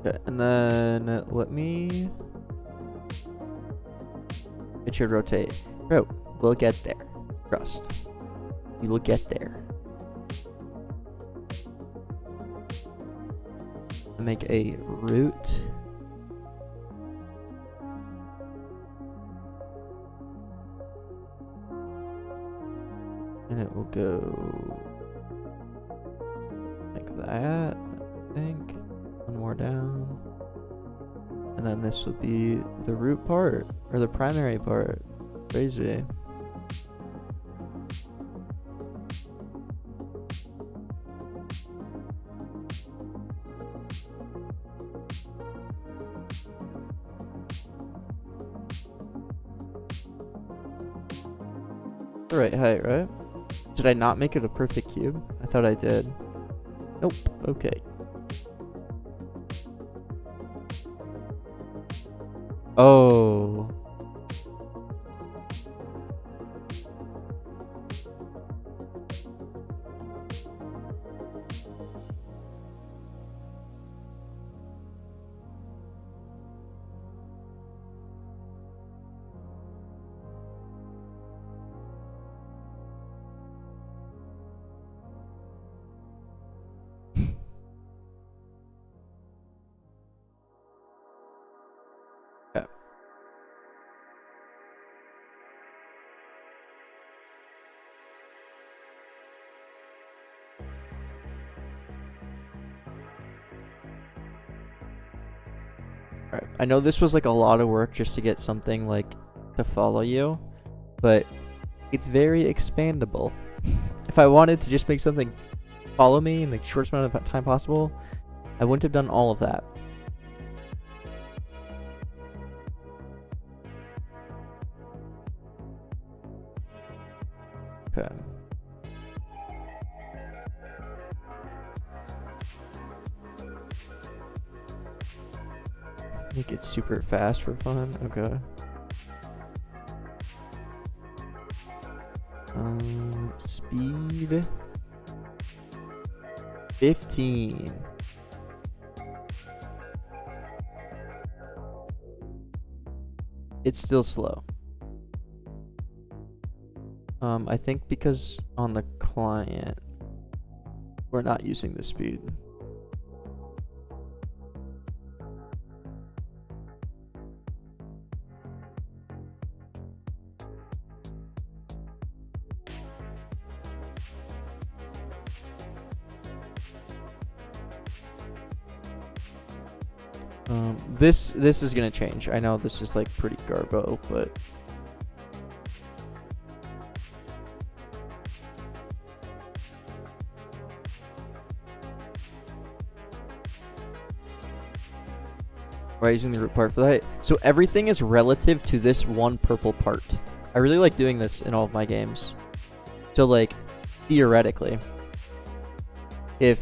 Okay, and then let me. It should rotate. Bro, we'll get there. Trust. We will get there. Make a root. And it will go like that, I think. One more down. And then this will be the root part, or the primary part. Crazy. The right height, right? Did I not make it a perfect cube? I thought I did. Nope. Okay. Oh. Okay. Alright, I know this was like a lot of work just to get something like to follow you, but it's very expandable. If I wanted to just make something follow me in the shortest amount of time possible, I wouldn't have done all of that. Okay. Make it super fast for fun. Okay. Speed 15. It's still slow. I think because on the client we're not using the speed. This is gonna change. I know this is like pretty garbo, but we're using the root part for that. So everything is relative to this one purple part. I really like doing this in all of my games. So like theoretically, if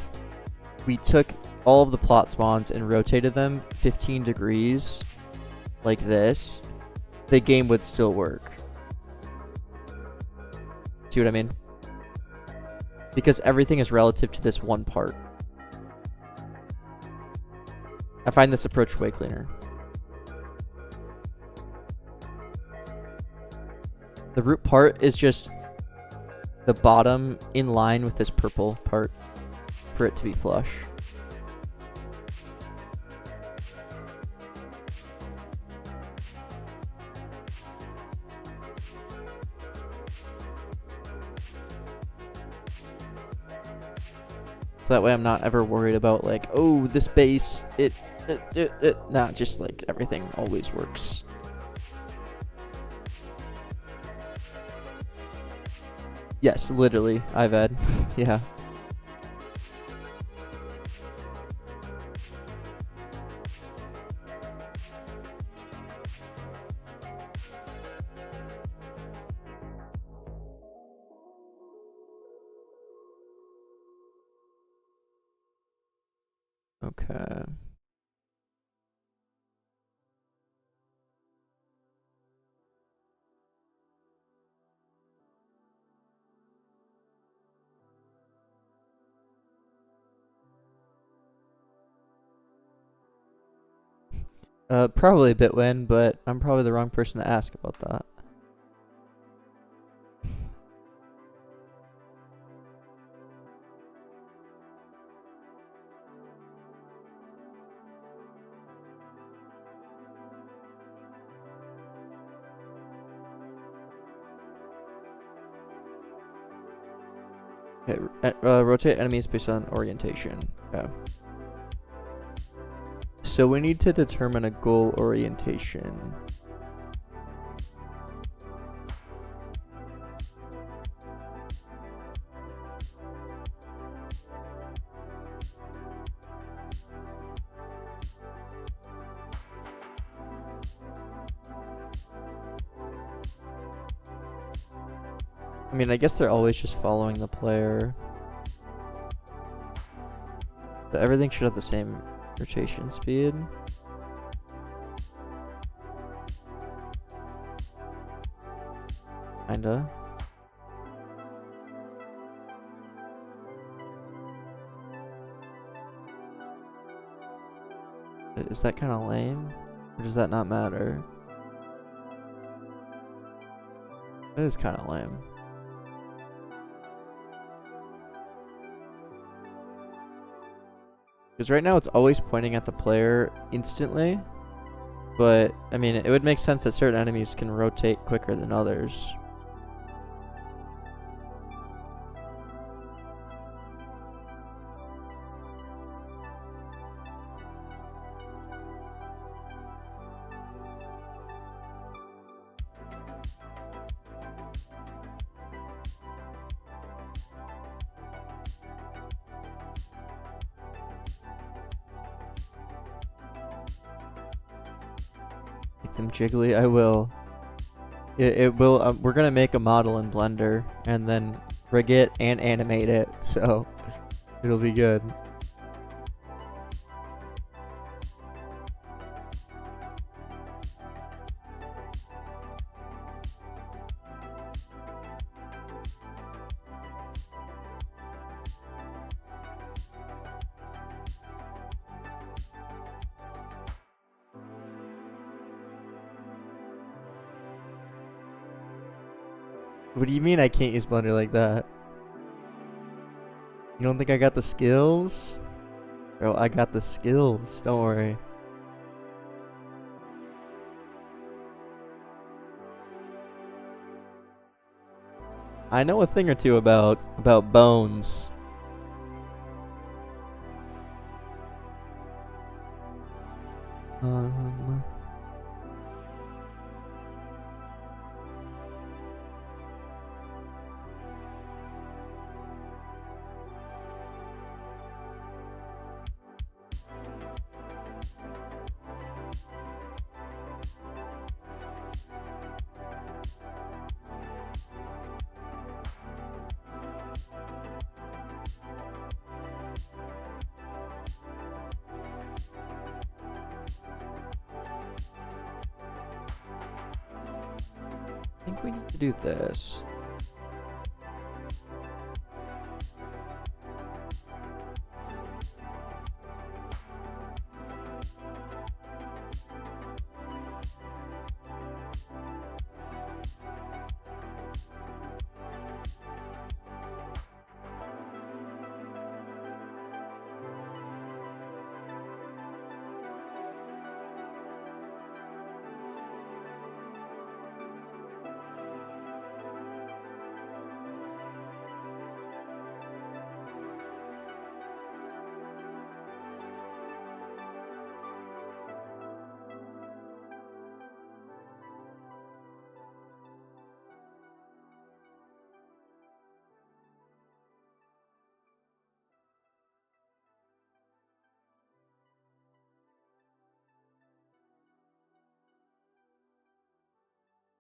we took all of the plot spawns and rotated them 15 degrees like this, the game would still work. See what I mean? Because everything is relative to this one part. I find this approach way cleaner. The root part is just the bottom in line with this purple part for it to be flush. So that way I'm not ever worried about like, oh, this base, nah, just like everything always works. Yes, literally, I've had, yeah. Okay. Probably Bitwin, but I'm probably the wrong person to ask about that. Okay, rotate enemies based on orientation. Okay. So we need to determine a goal orientation. I mean, I guess they're always just following the player. But everything should have the same rotation speed. Kinda. Is that kind of lame? Or does that not matter? It is kind of lame. Because right now it's always pointing at the player instantly. But, I mean, it would make sense that certain enemies can rotate quicker than others. Them jiggly, I will. It will. We're gonna make a model in Blender and then rig it and animate it, so it'll be good. What do you mean I can't use Blender like that? You don't think I got the skills? Bro, I got the skills. Don't worry. I know a thing or two about bones. I think we need to do this.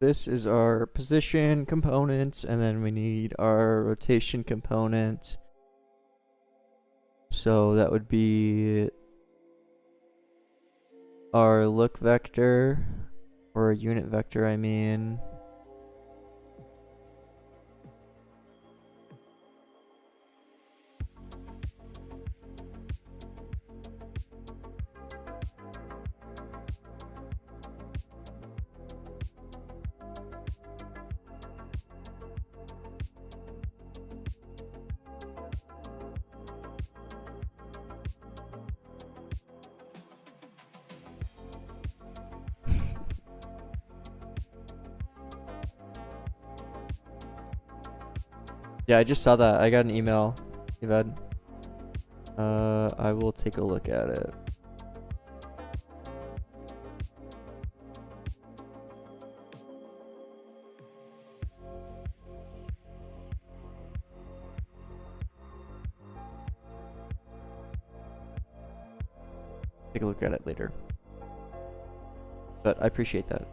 this is our position component, and then we need our rotation component. So that would be our look vector, or a unit vector, I mean. Yeah, I just saw that. I got an email. Evad. I will take a look at it. Take a look at it later. But I appreciate that.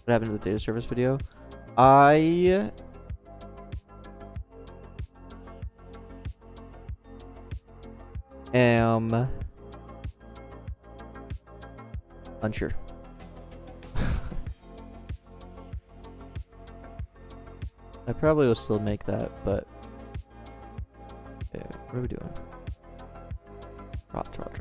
What happened to the data service video? I am unsure. I probably will still make that, but okay, what are we doing? Trot.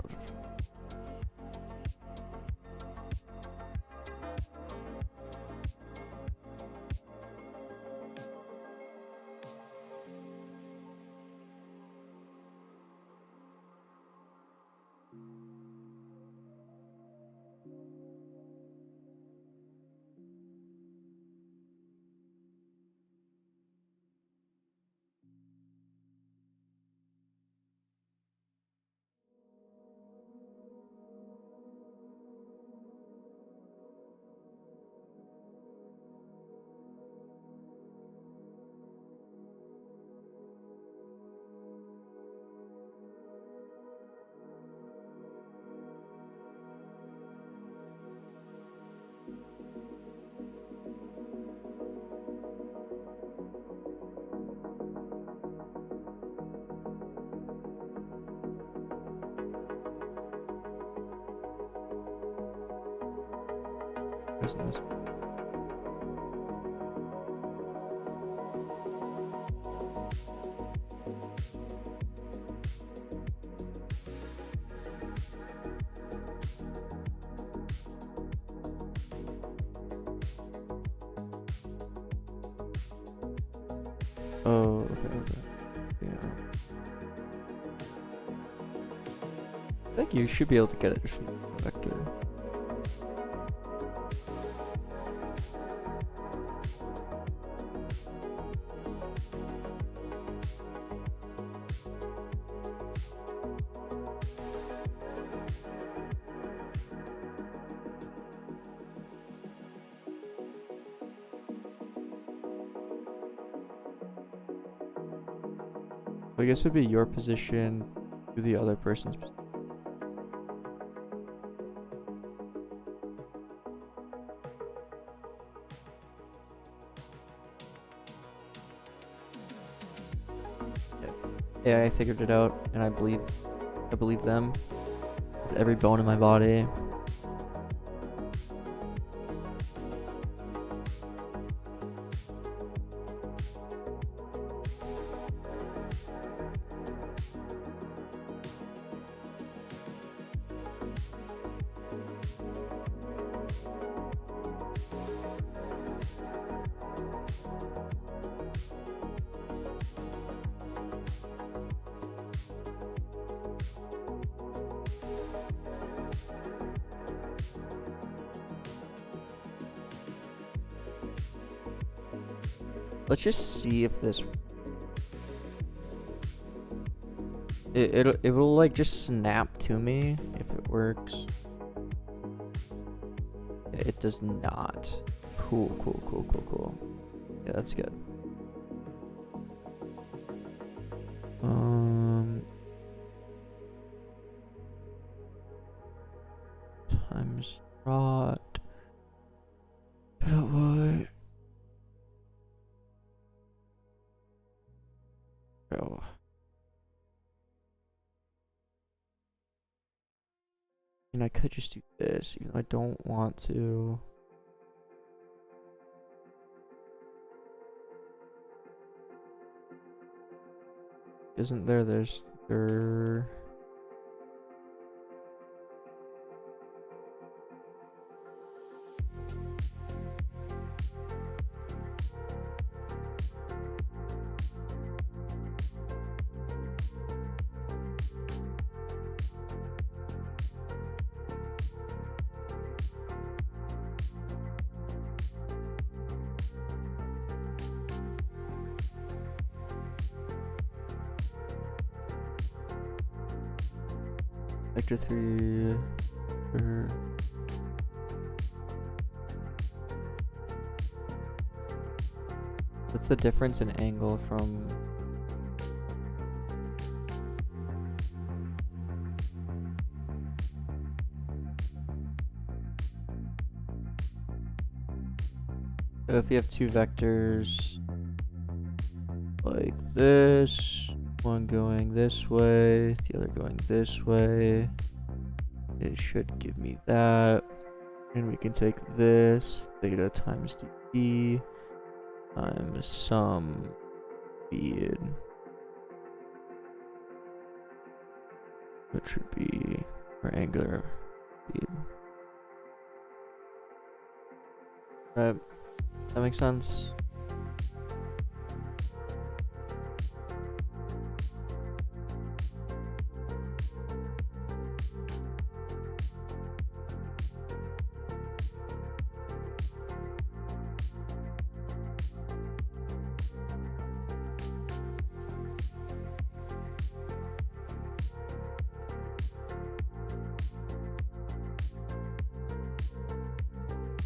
This. Oh, okay. Yeah. I think you should be able to get it from the vector. I guess it would be your position to the other person's position. Yeah, I figured it out, and I believe them with every bone in my body. Let's just see if this it will like just snap to me if it works. It does not. Cool. Yeah, that's good. Times rot. What? Bro. And I could just do this, even though I don't want to. Isn't there? There's there. Vector 3. What's the difference in angle from? So if you have two vectors like this, one going this way, the other going this way, it should give me that. And we can take this, theta times dp times some speed, which would be our angular speed. Right, that makes sense.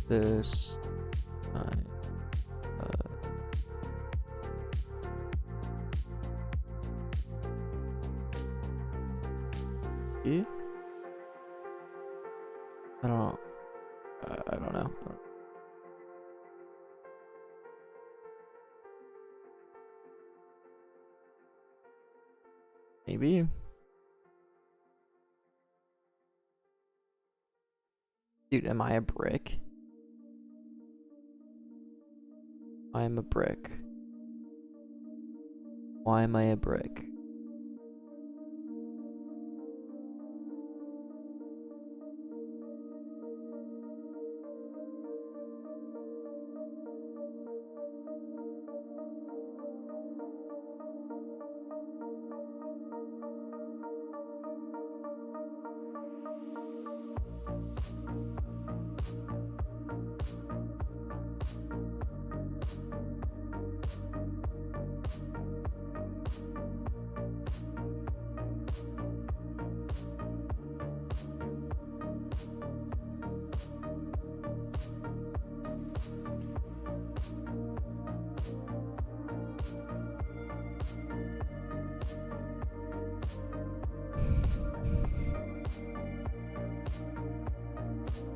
This time, E? I don't know. I don't know. Maybe. Dude, am I a brick? I am a brick. Why am I a brick?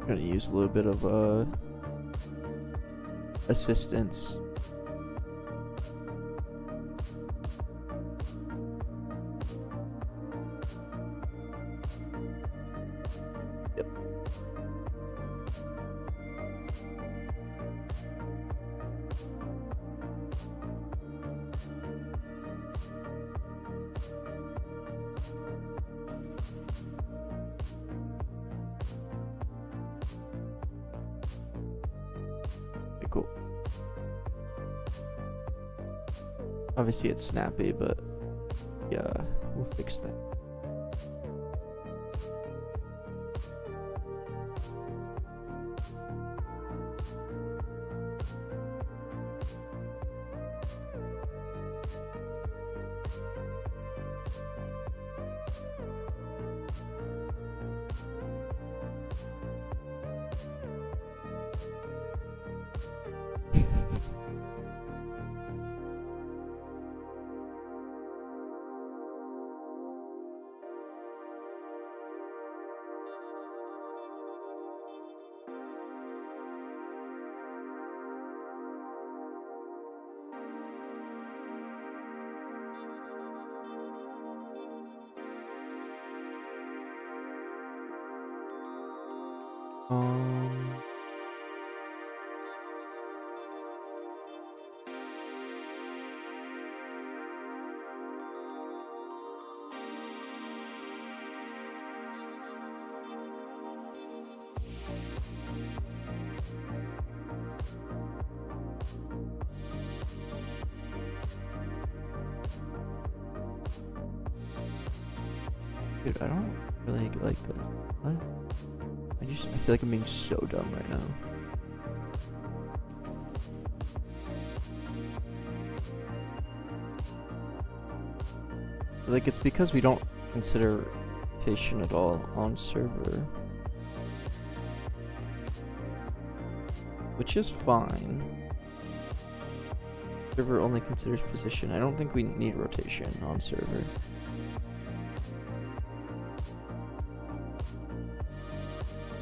I'm gonna use a little bit of assistance. Yep. Okay, cool. Obviously it's snappy, but yeah, we'll fix that. Um, Dude, I don't really like this. What? I feel like I'm being so dumb right now. Like, it's because we don't consider replication at all on server. Which is fine. Server only considers position. I don't think we need rotation on server.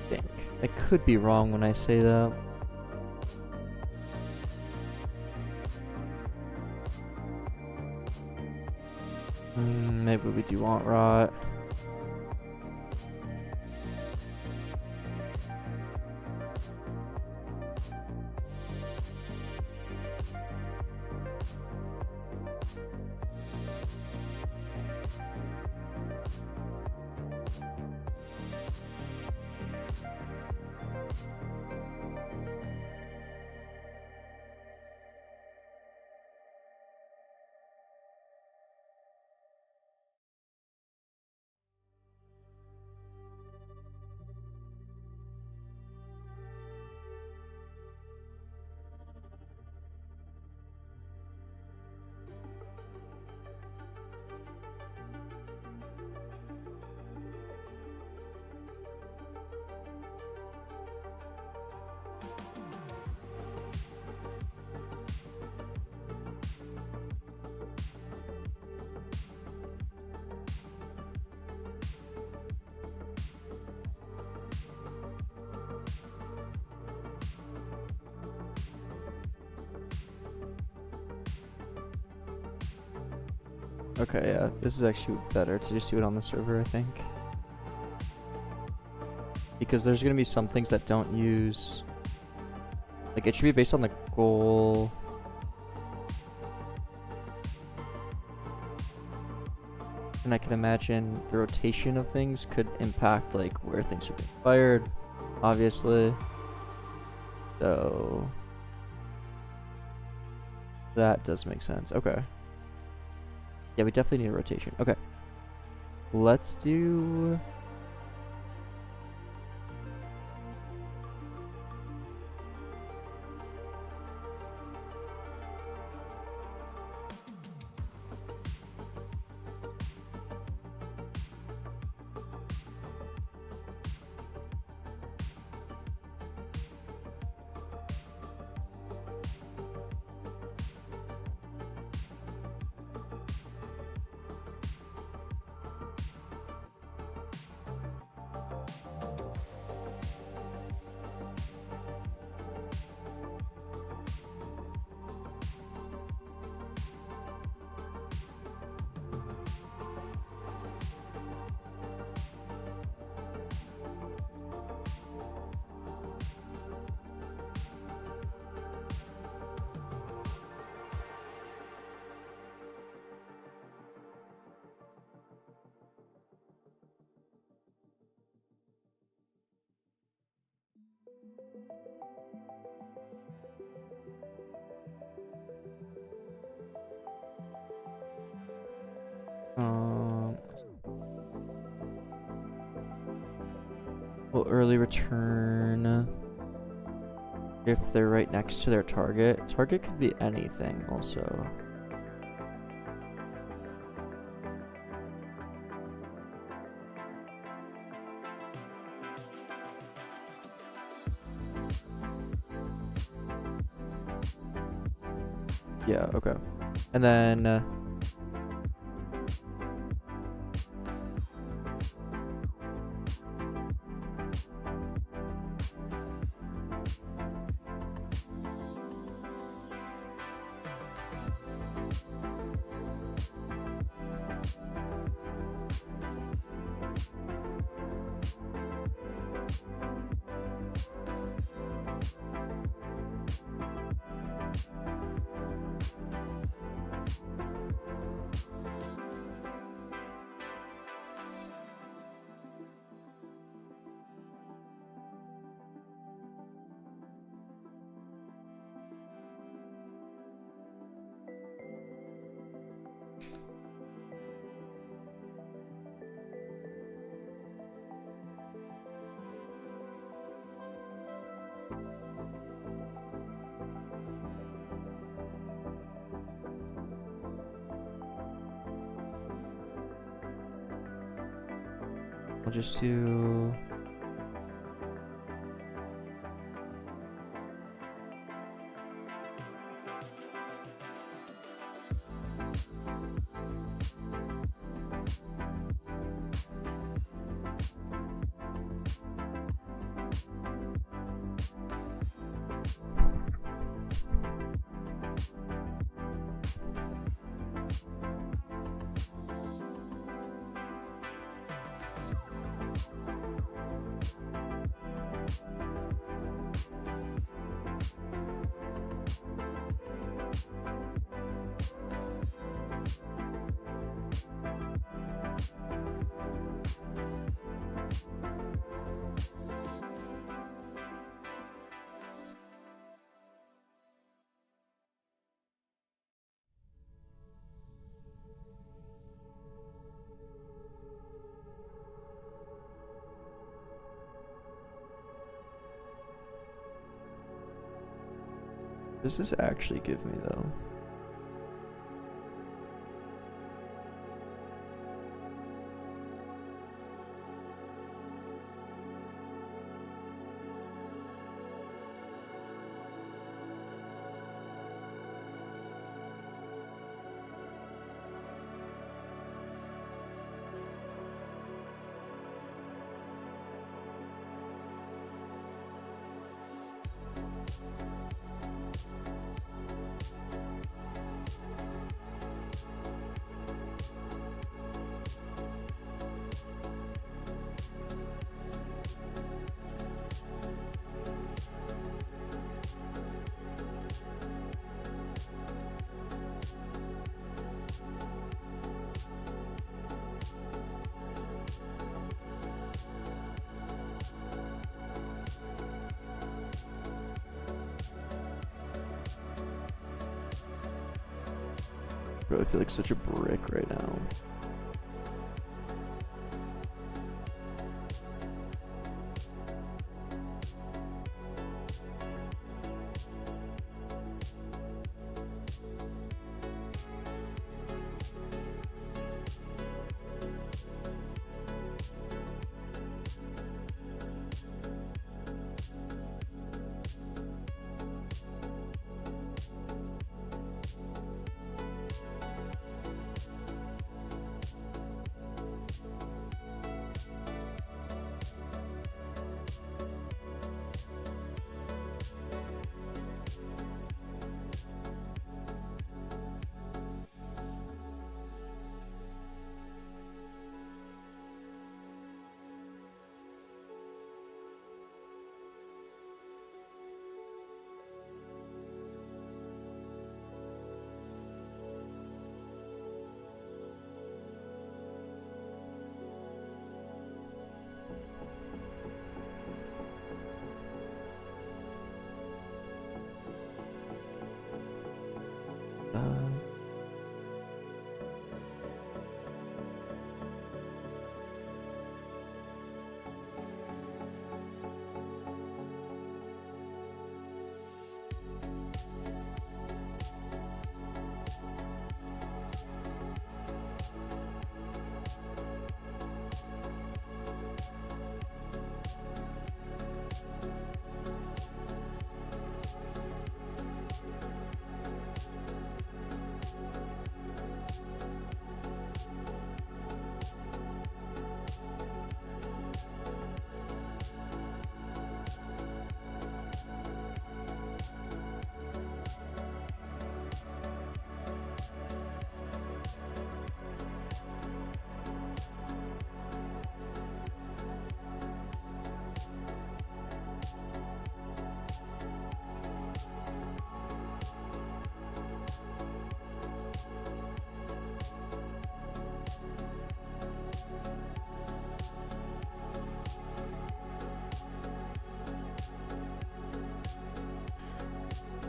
I think. I could be wrong when I say that. Maybe we do want rot. Okay, yeah, this is actually better to just do it on the server, I think. Because there's gonna be some things that don't use... Like, it should be based on the goal. And I can imagine the rotation of things could impact, like, where things are being fired, obviously. So... that does make sense. Okay. Yeah, we definitely need a rotation. Okay. Let's do... Will early return if they're right next to their target. Target could be anything also. Yeah, okay. And then I'll just do... Does this actually give me though? Bro, I feel like such a brick right now.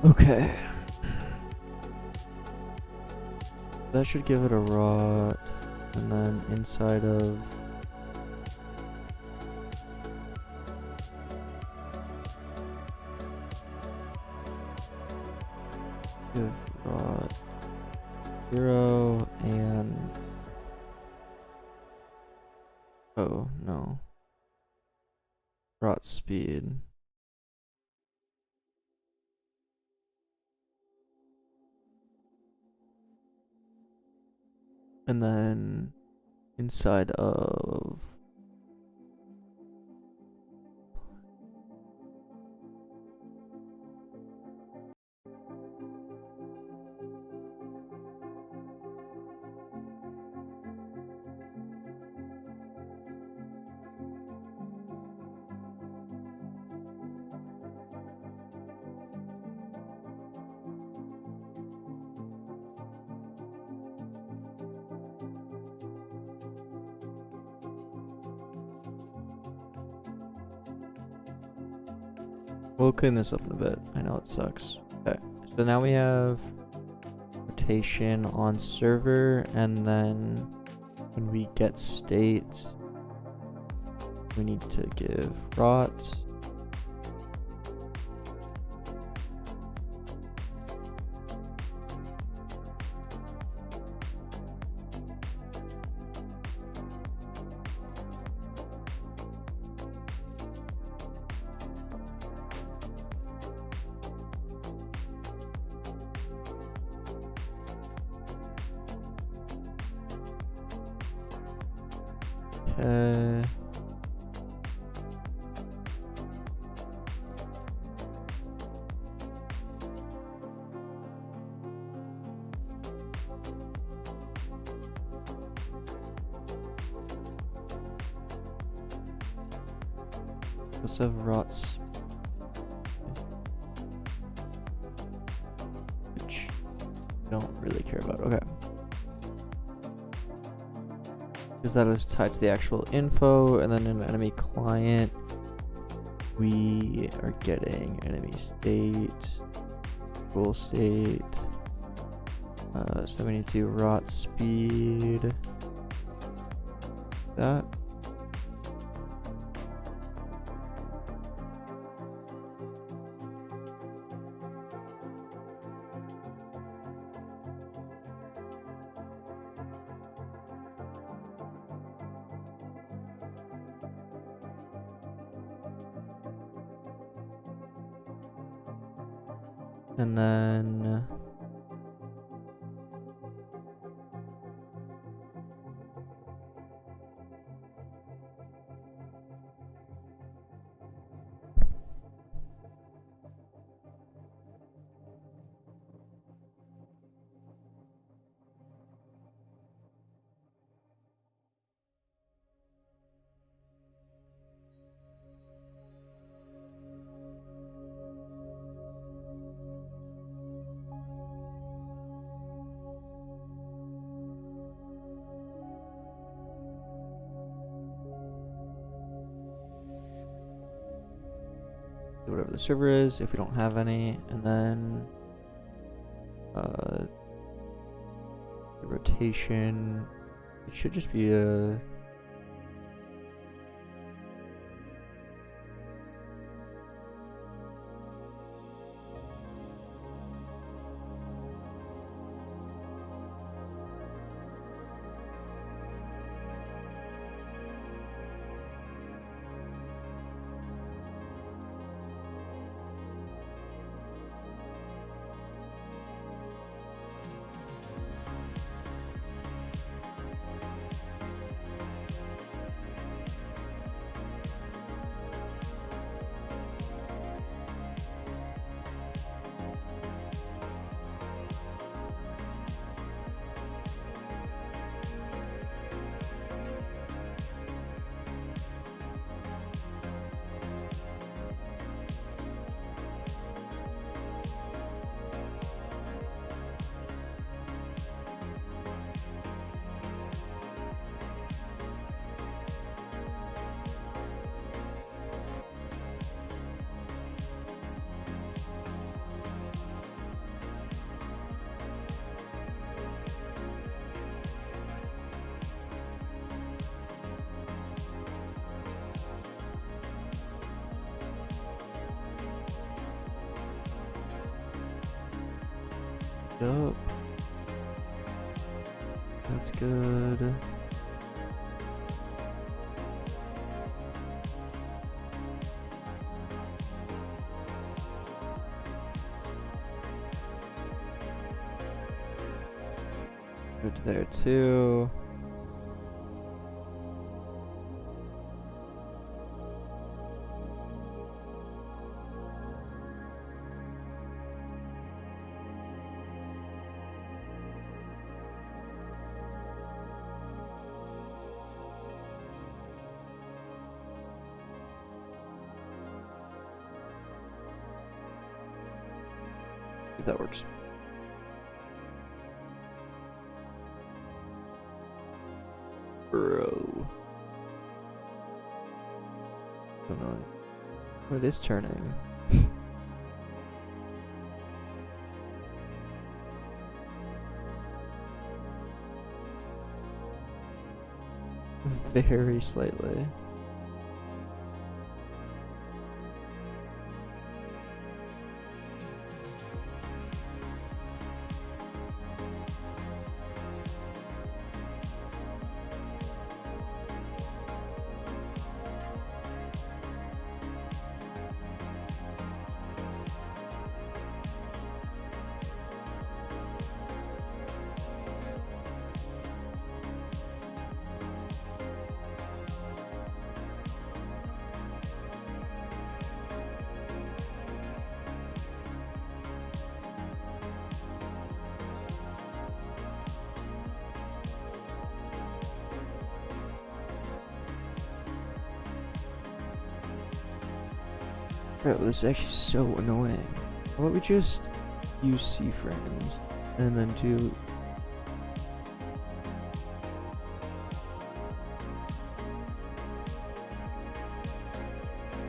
Okay. That should give it a rot. And then inside of... Give rot 0 and oh no, rot speed. And then inside of we'll clean this up in a bit. I know it sucks. Okay, so now we have rotation on server, and then when we get state, we need to give rot. Okay. Let's have rots. Which I don't really care about. Okay. Because that is tied to the actual info, and then in enemy client, we are getting enemy state, goal state. So then we need to do rot speed. That. And then whatever the server is, if we don't have any, and then the rotation, it should just be a Yup. That's good. Good there too. If that works. Bro. Don't know. Oh, it is turning. Very slightly. Bro, this is actually so annoying. How about we just use C-frames and then do...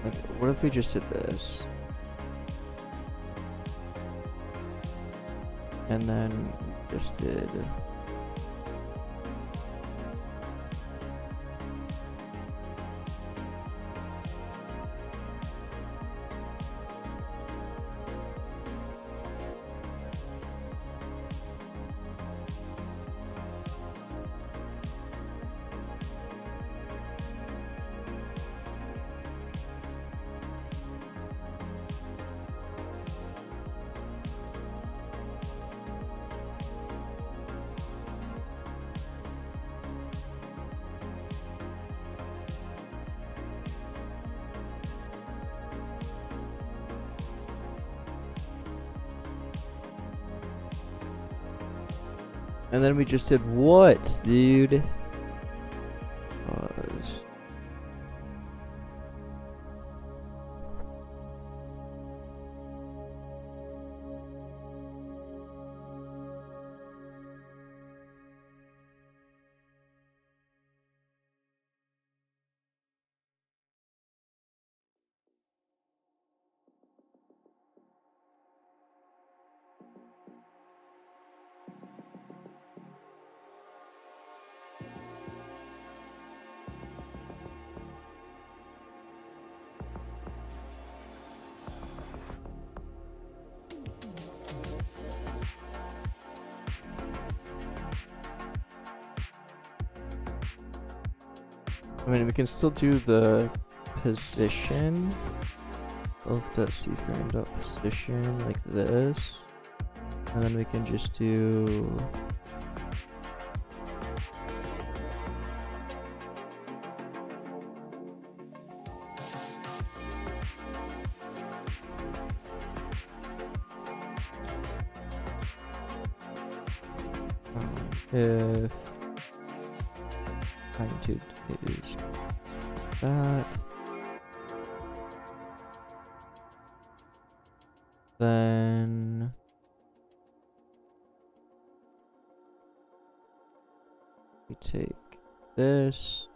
Okay, what if we just did this? And then we just did... And then we just did what, dude? Pause. I mean, we can still do the position of the C-frame dot position like this, and then we can just do if magnitude is that, then we take this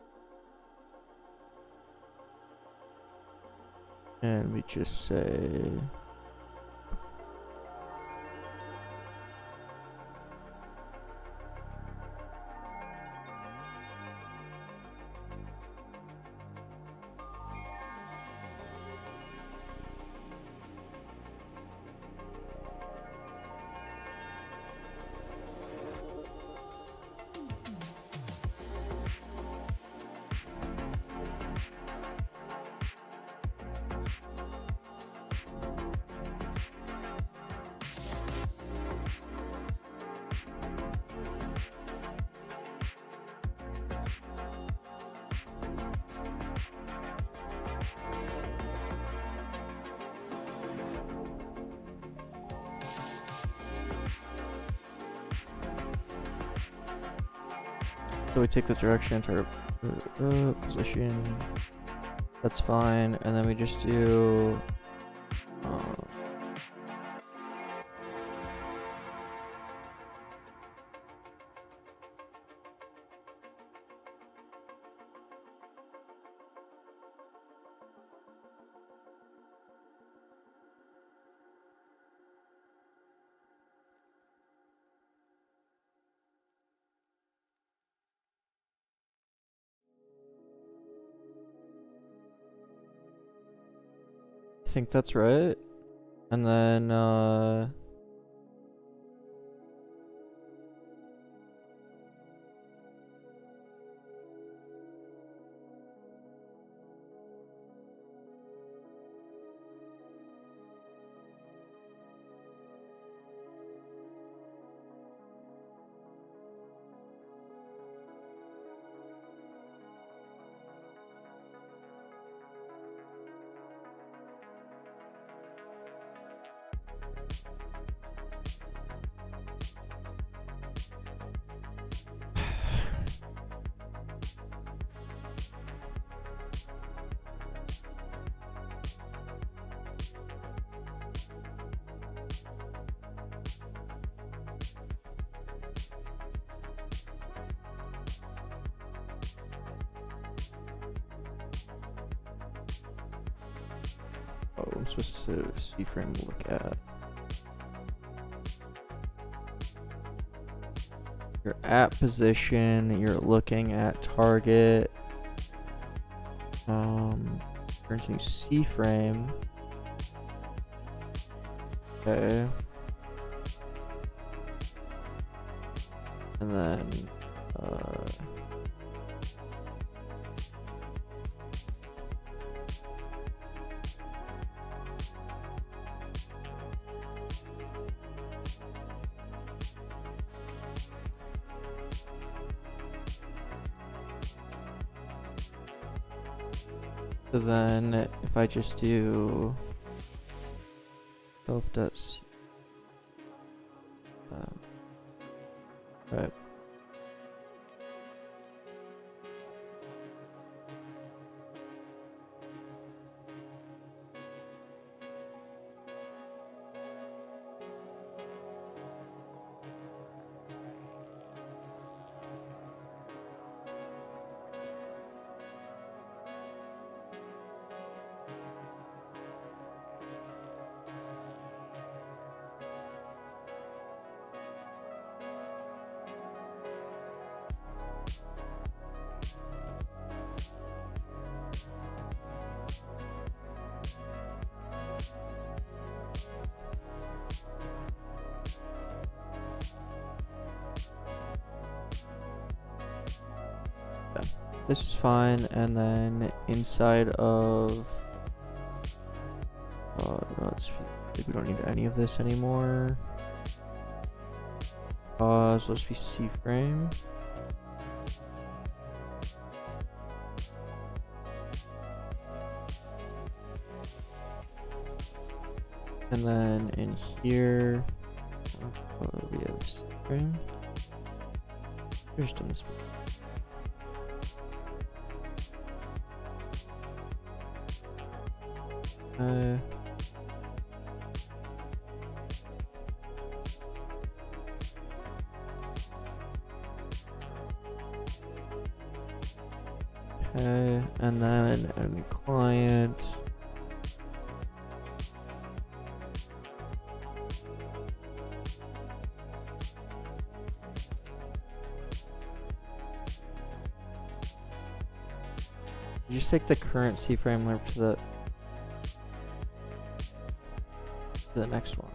and we just say So we take the direction to our position. That's fine, and then we just do. I think that's right. And then I'm supposed to C frame to look at. You're at position, you're looking at target. Turn to C frame. Okay. And then so then if I just do self.c, right. This is fine, and then inside of we don't need any of this anymore. So let's be C frame. And then in here we have C frame. Just done this one. Okay, and then enemy client. You just take the current C frame limp to the next one.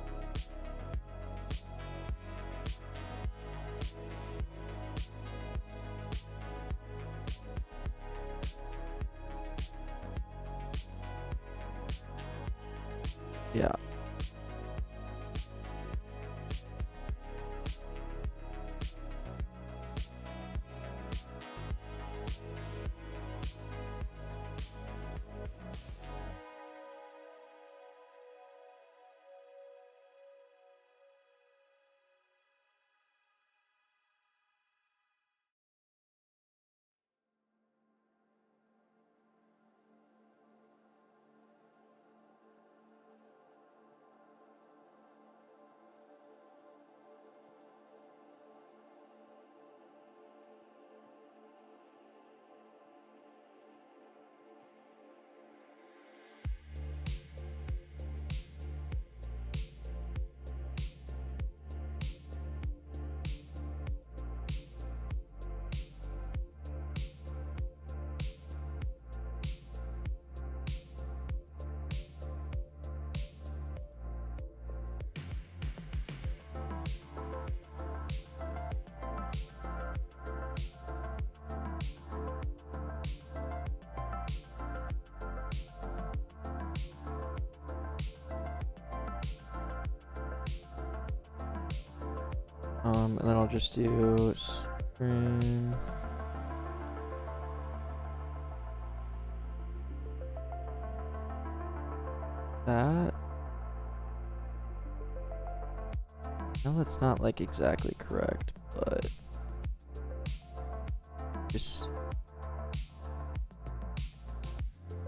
Yeah. And then I'll just do string. That. No, that's not like exactly correct, but just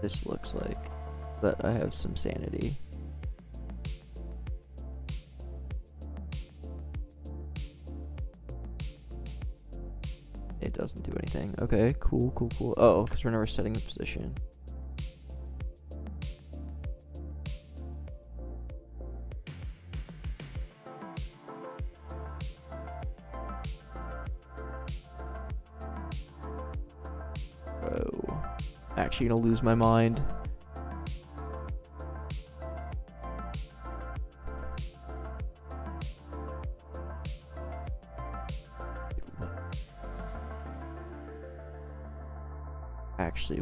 this looks like that I have some sanity. It doesn't do anything. Okay, cool, cool, cool. Oh, because we're never setting the position. Bro, actually gonna lose my mind. Actually,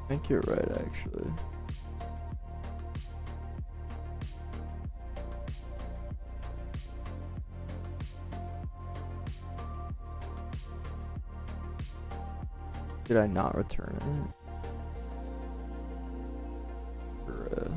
I think you're right, actually. Did I not return it? Bruh.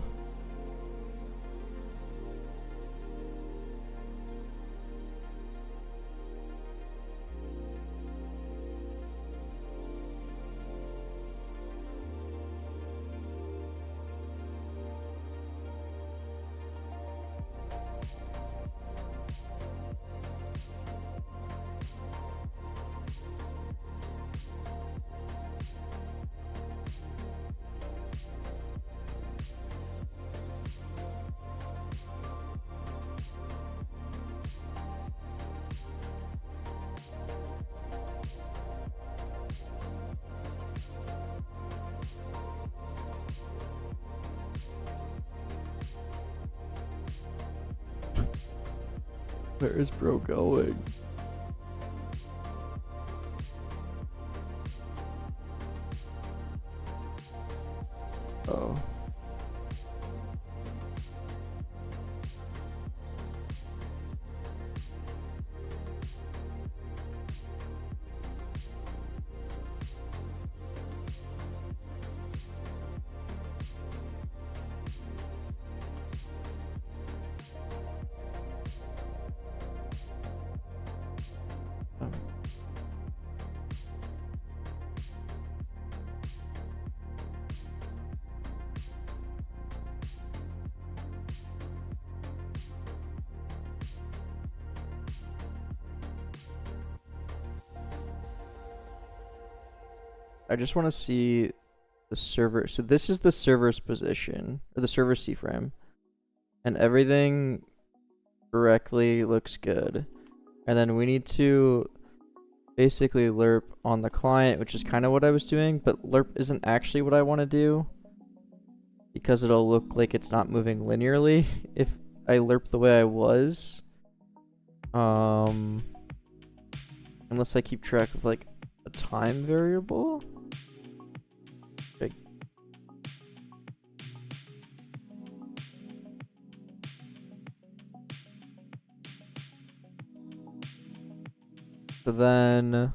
Where is bro going? Oh. I just want to see the server. So this is the server's position, or the server C-frame. And everything correctly looks good. And then we need to basically lerp on the client, which is kind of what I was doing, but lerp isn't actually what I want to do because it'll look like it's not moving linearly if I lerp the way I was. Unless I keep track of like a time variable. Like, so then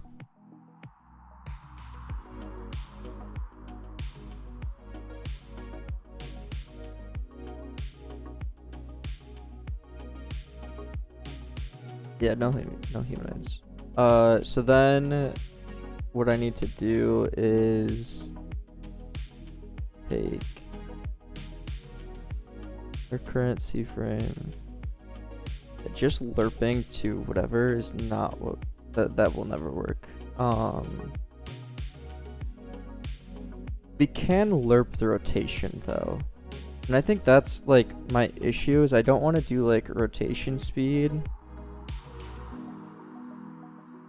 yeah, no humanoids. So then what I need to do is take their current C frame. Just lerping to whatever is not what that will never work. We can lerp the rotation though. And I think that's like my issue is I don't want to do like rotation speed.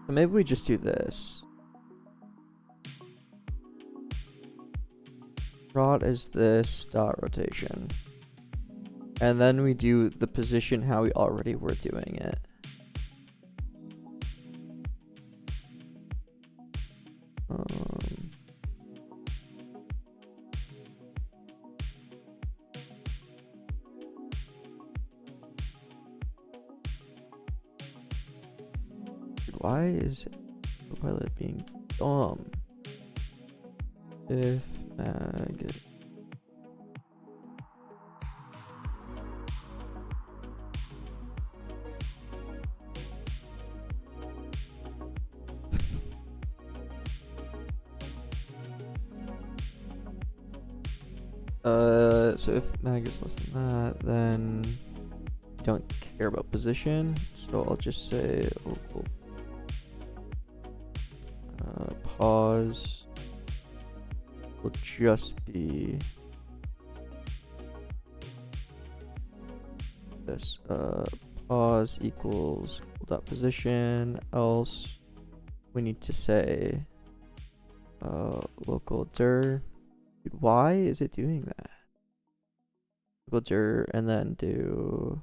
So maybe we just do this. Rot is this dot rotation. And then we do the position how we already were doing it. Why is Pilot being dumb? If mag so if mag is less than that, then don't care about position. So I'll just say pause will just be this pause equals dot position, else we need to say local dir. Dude, why is it doing that? Local dir and then do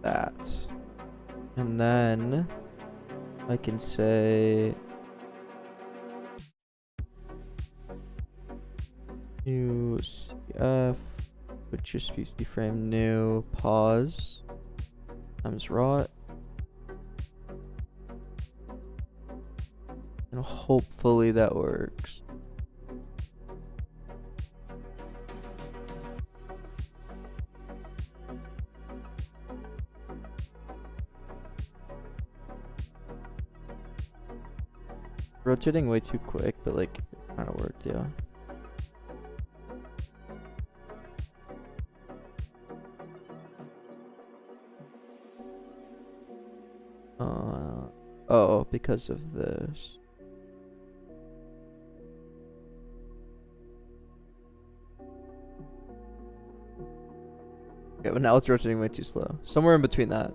that. And then I can say new CF would just be C frame new pause times rot. And hopefully that works. Rotating way too quick, but like it kind of worked, yeah. Oh, because of this. Okay, but now it's rotating way too slow. Somewhere in between that.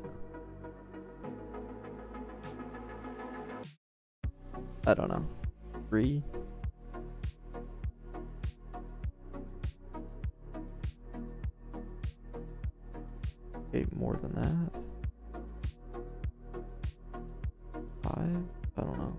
I don't know. 3? Okay, more than that. 5? I don't know.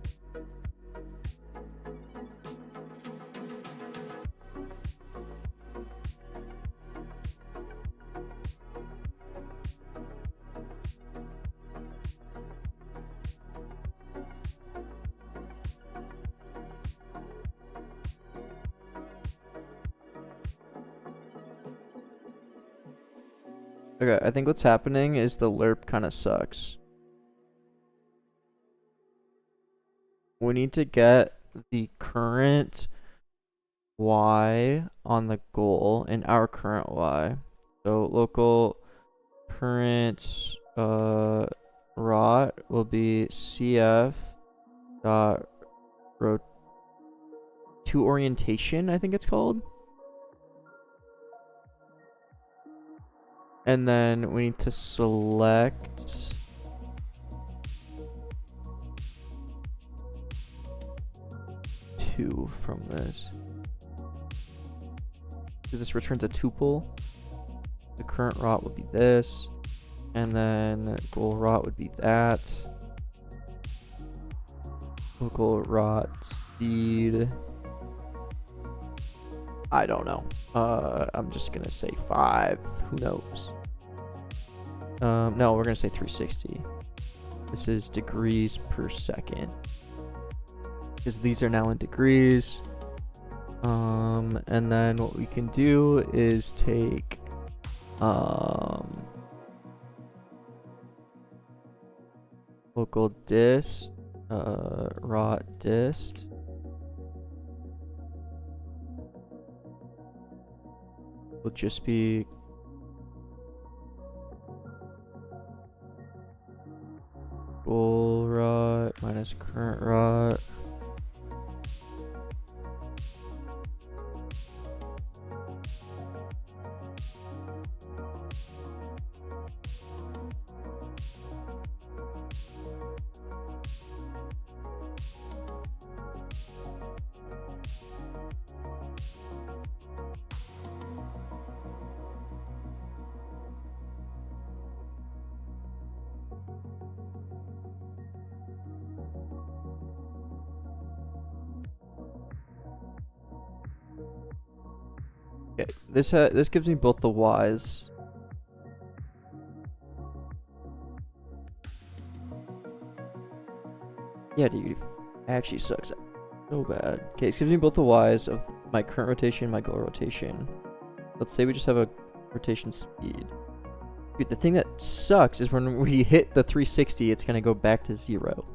Okay, I think what's happening is the lerp kind of sucks. we need to get the current y on the goal and our current y. So local current rot will be cf dot to orientation, I think it's called. And then we need to select two from this. Because this returns a tuple. The current rot would be this. And then goal rot would be that. Local rot speed. I don't know. I'm just gonna say 5. Who knows? No, we're gonna say 360. This is degrees per second. Because these are now in degrees. And then what we can do is take local dist, rot dist. Will just be goal rot minus current rot. Okay, this gives me both the y's. Yeah, dude, it actually sucks so bad. Okay, it gives me both the y's of my current rotation and my goal rotation. Let's say we just have a rotation speed. Dude, the thing that sucks is when we hit the 360, it's gonna go back to 0.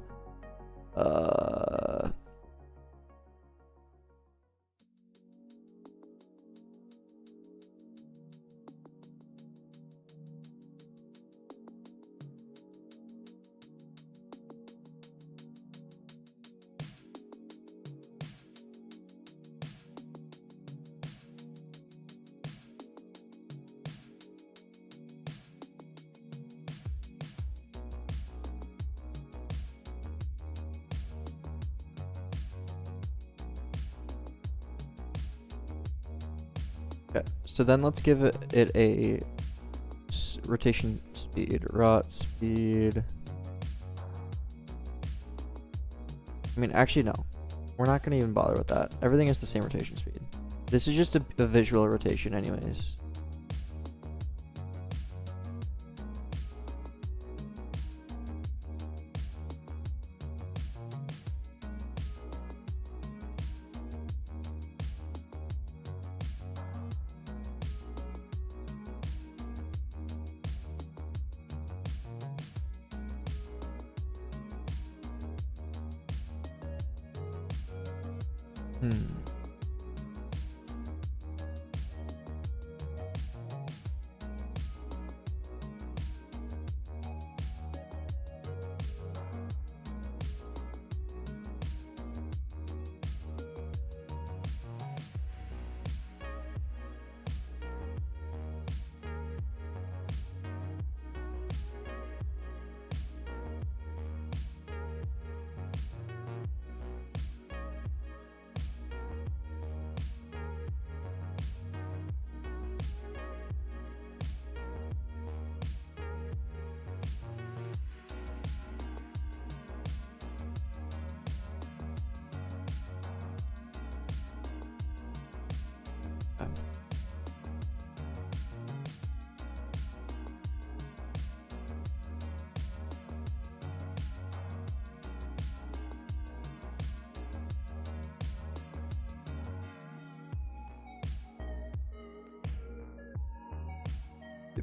Okay, so then let's give it a rotation speed, rot speed. I mean, actually, no. We're not going to even bother with that. Everything is the same rotation speed. This is just a visual rotation anyways.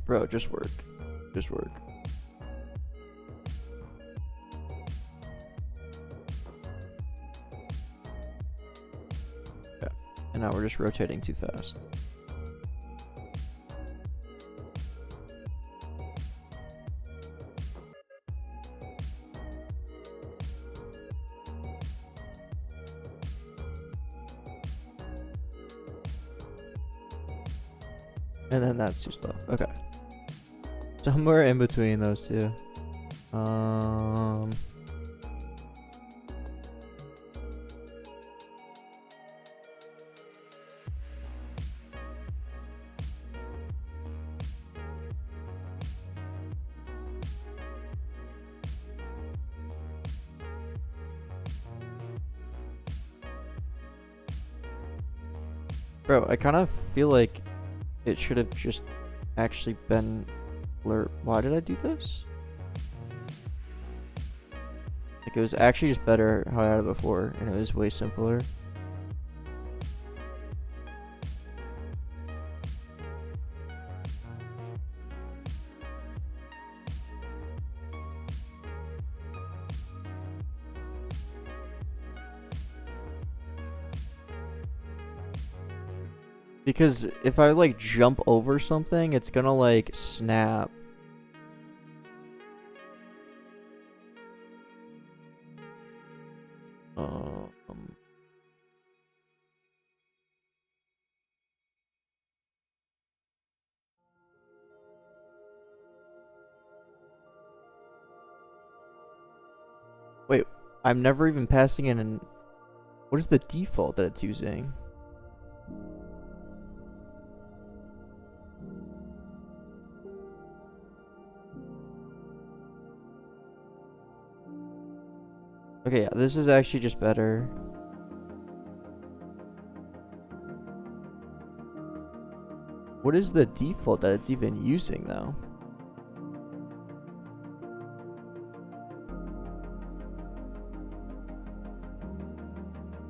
Bro, just work. Just work. and now we're just rotating too fast. And then that's too slow. Okay. Somewhere in between those two. Bro, I kind of feel like it should have just actually been blur. Why did I do this? Like, it was actually just better how I had it before, and it was way simpler. Because if I like jump over something, it's gonna like snap. Wait, I'm never even passing in an... What is the default that it's using? Okay, yeah, this is actually just better. What is the default that it's even using, though?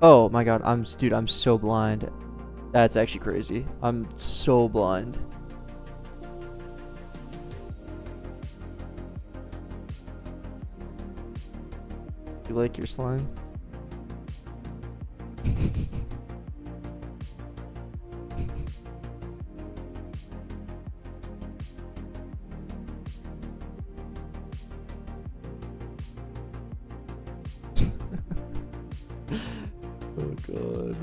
Oh my god, dude, I'm so blind. That's actually crazy. I'm so blind. You like your slime? Oh god.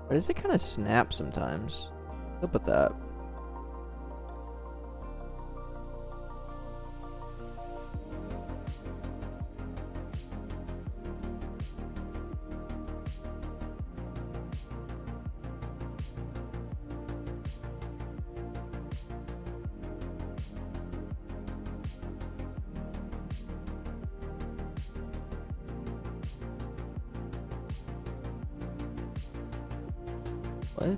Why does it kind of snap sometimes? What's up with that? What?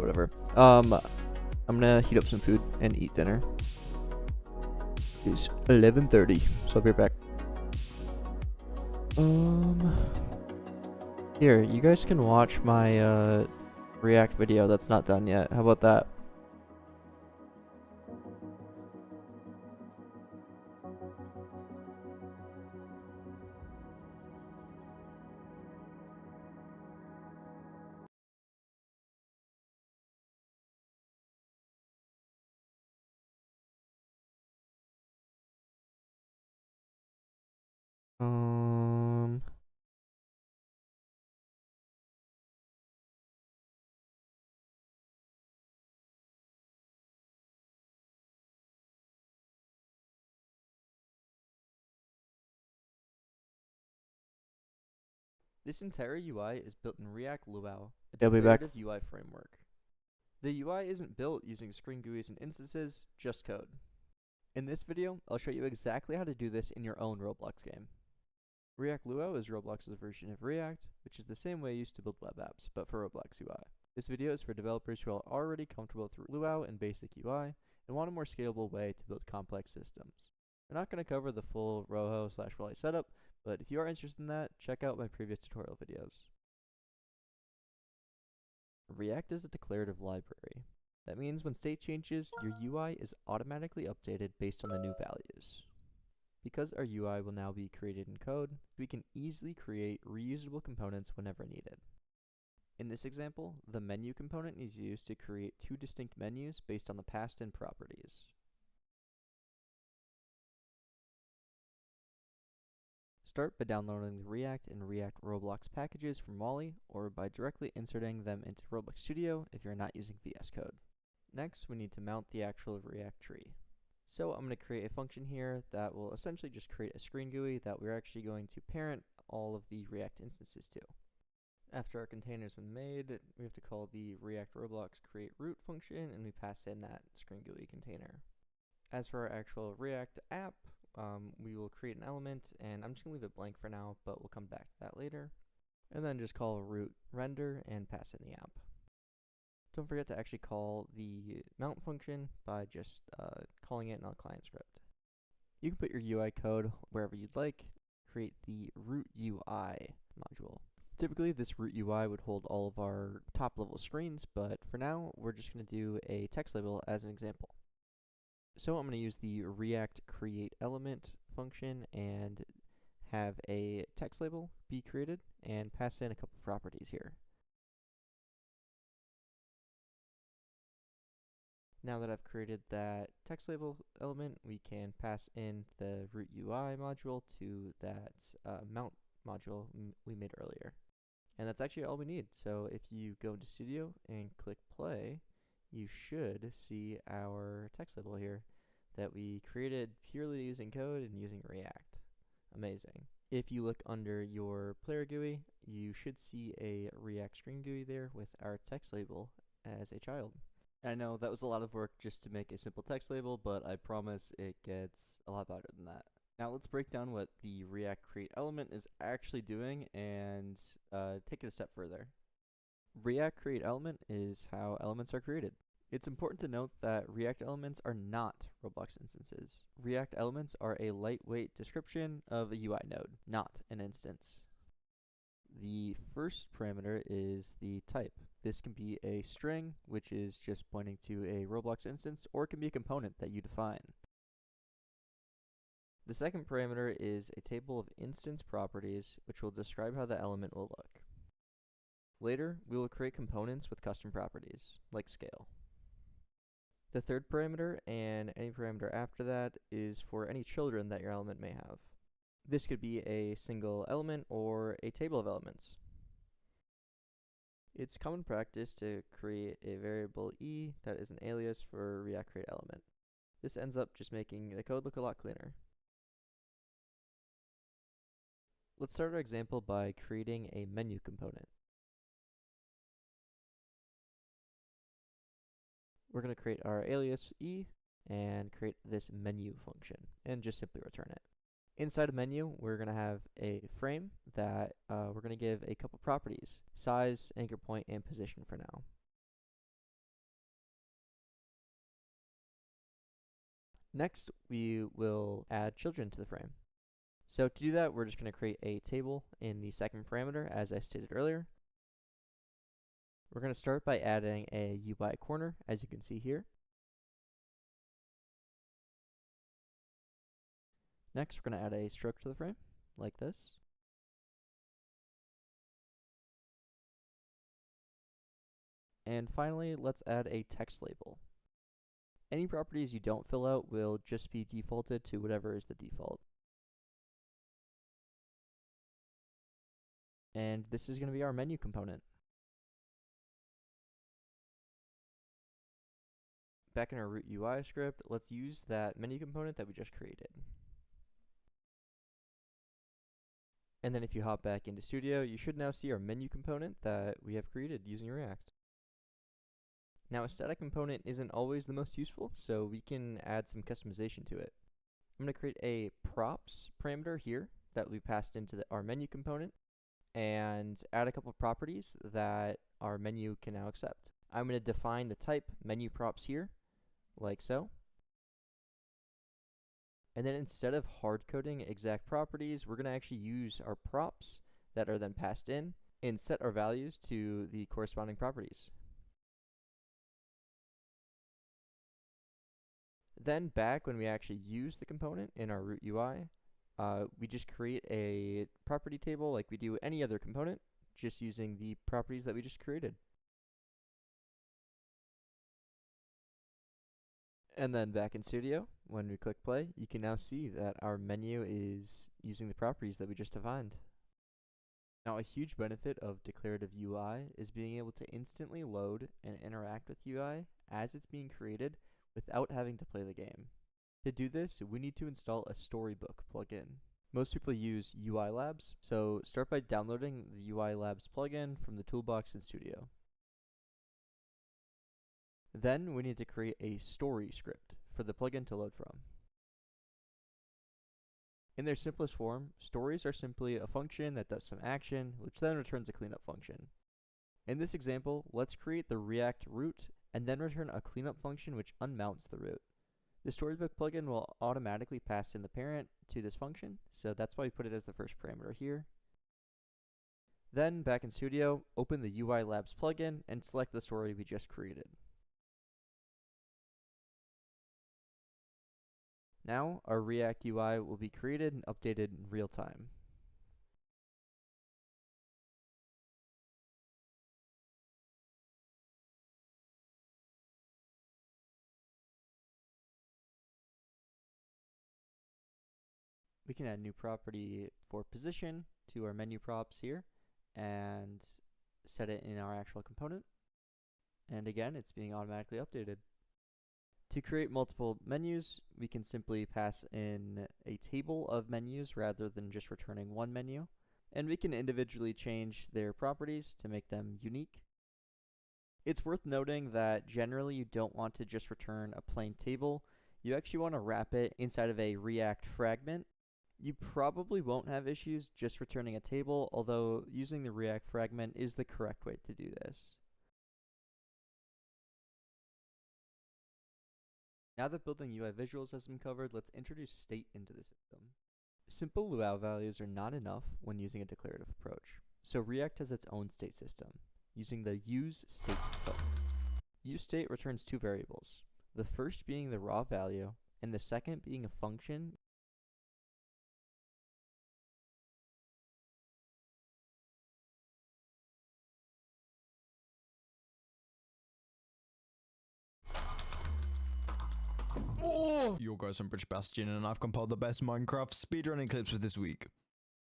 Okay, whatever. I'm gonna heat up some food and eat dinner. It's 11:30, so I'll be right back. Here, you guys can watch my React video that's not done yet. How about that? Um, this entire UI is built in React Lua, a declarative UI framework. The UI isn't built using screen GUIs and instances, just code. In this video, I'll show you exactly how to do this in your own Roblox game. React Lua is Roblox's version of React, which is the same way used to build web apps, but for Roblox UI. This video is for developers who are already comfortable with Lua and basic UI and want a more scalable way to build complex systems. We're not going to cover the full Rojo/Rally setup, but if you are interested in that, check out my previous tutorial videos. React is a declarative library. That means when state changes, your UI is automatically updated based on the new values. Because our UI will now be created in code, we can easily create reusable components whenever needed. In this example, the menu component is used to create two distinct menus based on the passed-in properties. Start by downloading the React and React Roblox packages from Molly, or by directly inserting them into Roblox Studio if you're not using VS Code. Next, we need to mount the actual React tree. So I'm going to create a function here that will essentially just create a screen GUI that we're actually going to parent all of the React instances to. After our container's been made, we have to call the React Roblox create root function, and we pass in that screen GUI container. As for our actual React app, we will create an element, and I'm just going to leave it blank for now, but we'll come back to that later. And then just call root render and pass in the app. Don't forget to actually call the mount function by just calling it in a client script. You can put your UI code wherever you'd like. Create the root UI module. Typically, this root UI would hold all of our top level screens, but for now, we're just going to do a text label as an example. So I'm going to use the React create element function and have a text label be created and pass in a couple properties here. Now that I've created that text label element, we can pass in the root UI module to that mount module we made earlier. And that's actually all we need. So if you go into Studio and click play, you should see our text label here that we created purely using code and using React. Amazing. If you look under your player GUI, you should see a React screen GUI there with our text label as a child. I know that was a lot of work just to make a simple text label, but I promise it gets a lot better than that. Now let's break down what the React create element is actually doing and take it a step further. React create element is how elements are created. It's important to note that React elements are not Roblox instances. React elements are a lightweight description of a UI node, not an instance. The first parameter is the type. This can be a string, which is just pointing to a Roblox instance, or it can be a component that you define. The second parameter is a table of instance properties, which will describe how the element will look. Later, we will create components with custom properties, like scale. The third parameter, and any parameter after that, is for any children that your element may have. This could be a single element or a table of elements. It's common practice to create a variable e that is an alias for React create element. This ends up just making the code look a lot cleaner. Let's start our example by creating a menu component. We're going to create our alias e and create this menu function and just simply return it. Inside a menu, we're going to have a frame that we're going to give a couple properties: size, anchor point, and position for now. Next, we will add children to the frame. So to do that, we're just going to create a table in the second parameter, as I stated earlier. We're going to start by adding a UI corner, as you can see here. Next, we're going to add a stroke to the frame, like this. And finally, let's add a text label. Any properties you don't fill out will just be defaulted to whatever is the default. And this is going to be our menu component. Back in our root UI script, let's use that menu component that we just created. And then if you hop back into Studio, you should now see our menu component that we have created using React. Now, a static component isn't always the most useful, so we can add some customization to it. I'm going to create a props parameter here that we passed into our menu component and add a couple properties that our menu can now accept. I'm going to define the type menu props here, like so. And then instead of hard coding exact properties, we're going to actually use our props that are then passed in and set our values to the corresponding properties. Then back when we actually use the component in our root UI, we just create a property table like we do any other component, just using the properties that we just created. And then back in Studio, when we click play, you can now see that our menu is using the properties that we just defined. Now, a huge benefit of declarative UI is being able to instantly load and interact with UI as it's being created without having to play the game. To do this, we need to install a storybook plugin. Most people use UI Labs, so start by downloading the UI Labs plugin from the toolbox in Studio. Then we need to create a story script for the plugin to load from. In their simplest form, stories are simply a function that does some action, which then returns a cleanup function. In this example, let's create the React root and then return a cleanup function which unmounts the root. The storybook plugin will automatically pass in the parent to this function, so that's why we put it as the first parameter here. Then, back in Studio, open the UI Labs plugin and select the story we just created. Now, our React UI will be created and updated in real time. We can add new property for position to our menu props here and set it in our actual component. And again, it's being automatically updated. To create multiple menus, we can simply pass in a table of menus rather than just returning one menu. And we can individually change their properties to make them unique. It's worth noting that generally you don't want to just return a plain table. You actually want to wrap it inside of a React fragment. You probably won't have issues just returning a table, although using the React fragment is the correct way to do this. Now that building UI visuals has been covered, let's introduce state into the system. Simple Lua values are not enough when using a declarative approach, so React has its own state system, using the useState hook. useState returns two variables, the first being the raw value, and the second being a function Yo guys, I'm Bridge Bastion and I've compiled the best Minecraft speedrunning clips for this week.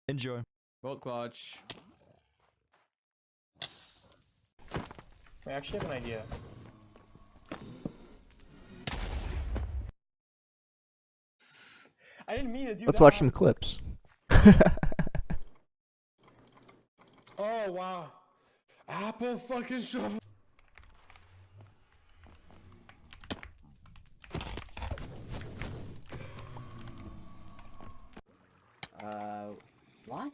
Enjoy. Bolt clutch. I actually have an idea. I didn't mean to do that. Let's watch some clips. Oh wow. Apple fucking shovel. What?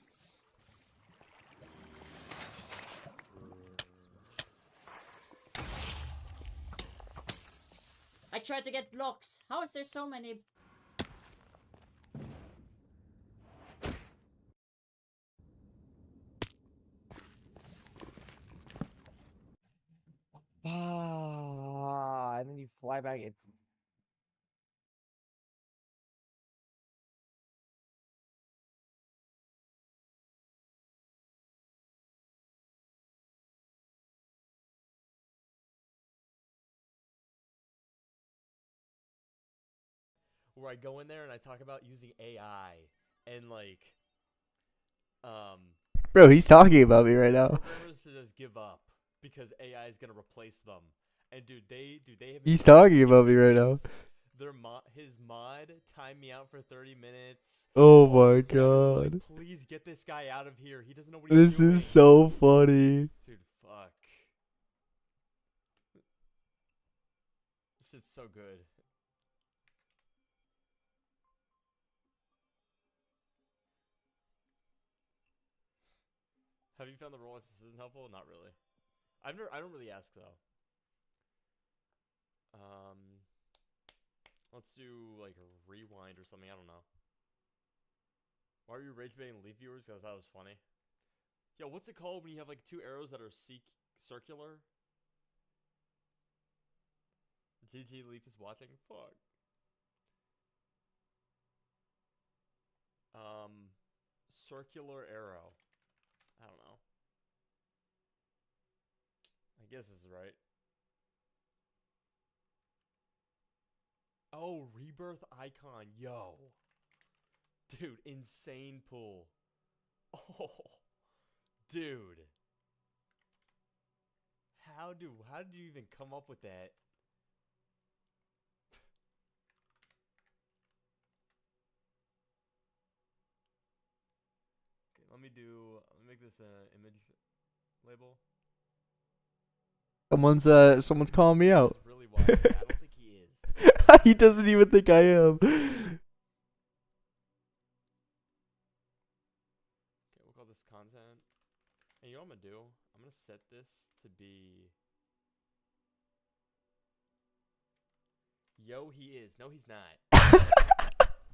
I tried to get blocks. How is there so many? Ah, and then you fly back in. Where I go in there and I talk about using AI and like, Bro, he's talking about me right now. programmers to just give up because AI is gonna replace them. And dude, they have. He's talking about me right now. His mod timed me out for 30 minutes. Oh All my these guys are like, god. please get this guy out of here. He doesn't know what he's This doing. is so funny. Dude, fuck. This shit's so good. Have you found the Roblox Assistant helpful? Not really. I don't really ask though. Let's do like a rewind or something. I don't know. Why are you rage baiting Leaf viewers? Because that was funny. Yo, what's it called when you have like two arrows that are circular? GT Leaf is watching. Fuck. Circular arrow. I don't know. I guess this is right. Oh, rebirth icon. Yo. Dude, insane pool. Oh. Dude. How did you even come up with that? Okay, let me make this an image label. Someone's calling me out. He's really watching. I don't think he is. He doesn't even think I am. Okay, we'll call this content. And you know what I'm gonna do? I'm gonna set this to be. Yo, he is. No, he's not.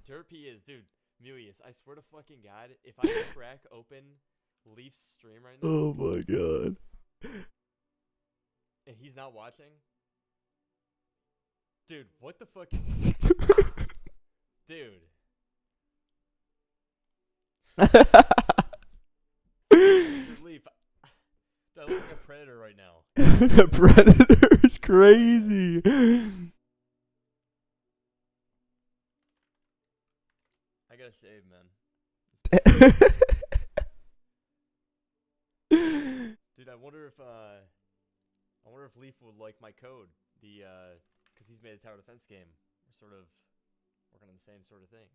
Derp, he is, dude. Mulius, I swear to fucking God, if I crack open Leaf's stream right now, Oh my god. and he's not watching, dude, what the fuck? Dude. Leaf. Dude, I look like a predator right now. Predator is crazy. I gotta shave, man. Dude, I wonder if Leaf would like my code. Because he's made a tower defense game. We're sort of working on the same sort of thing.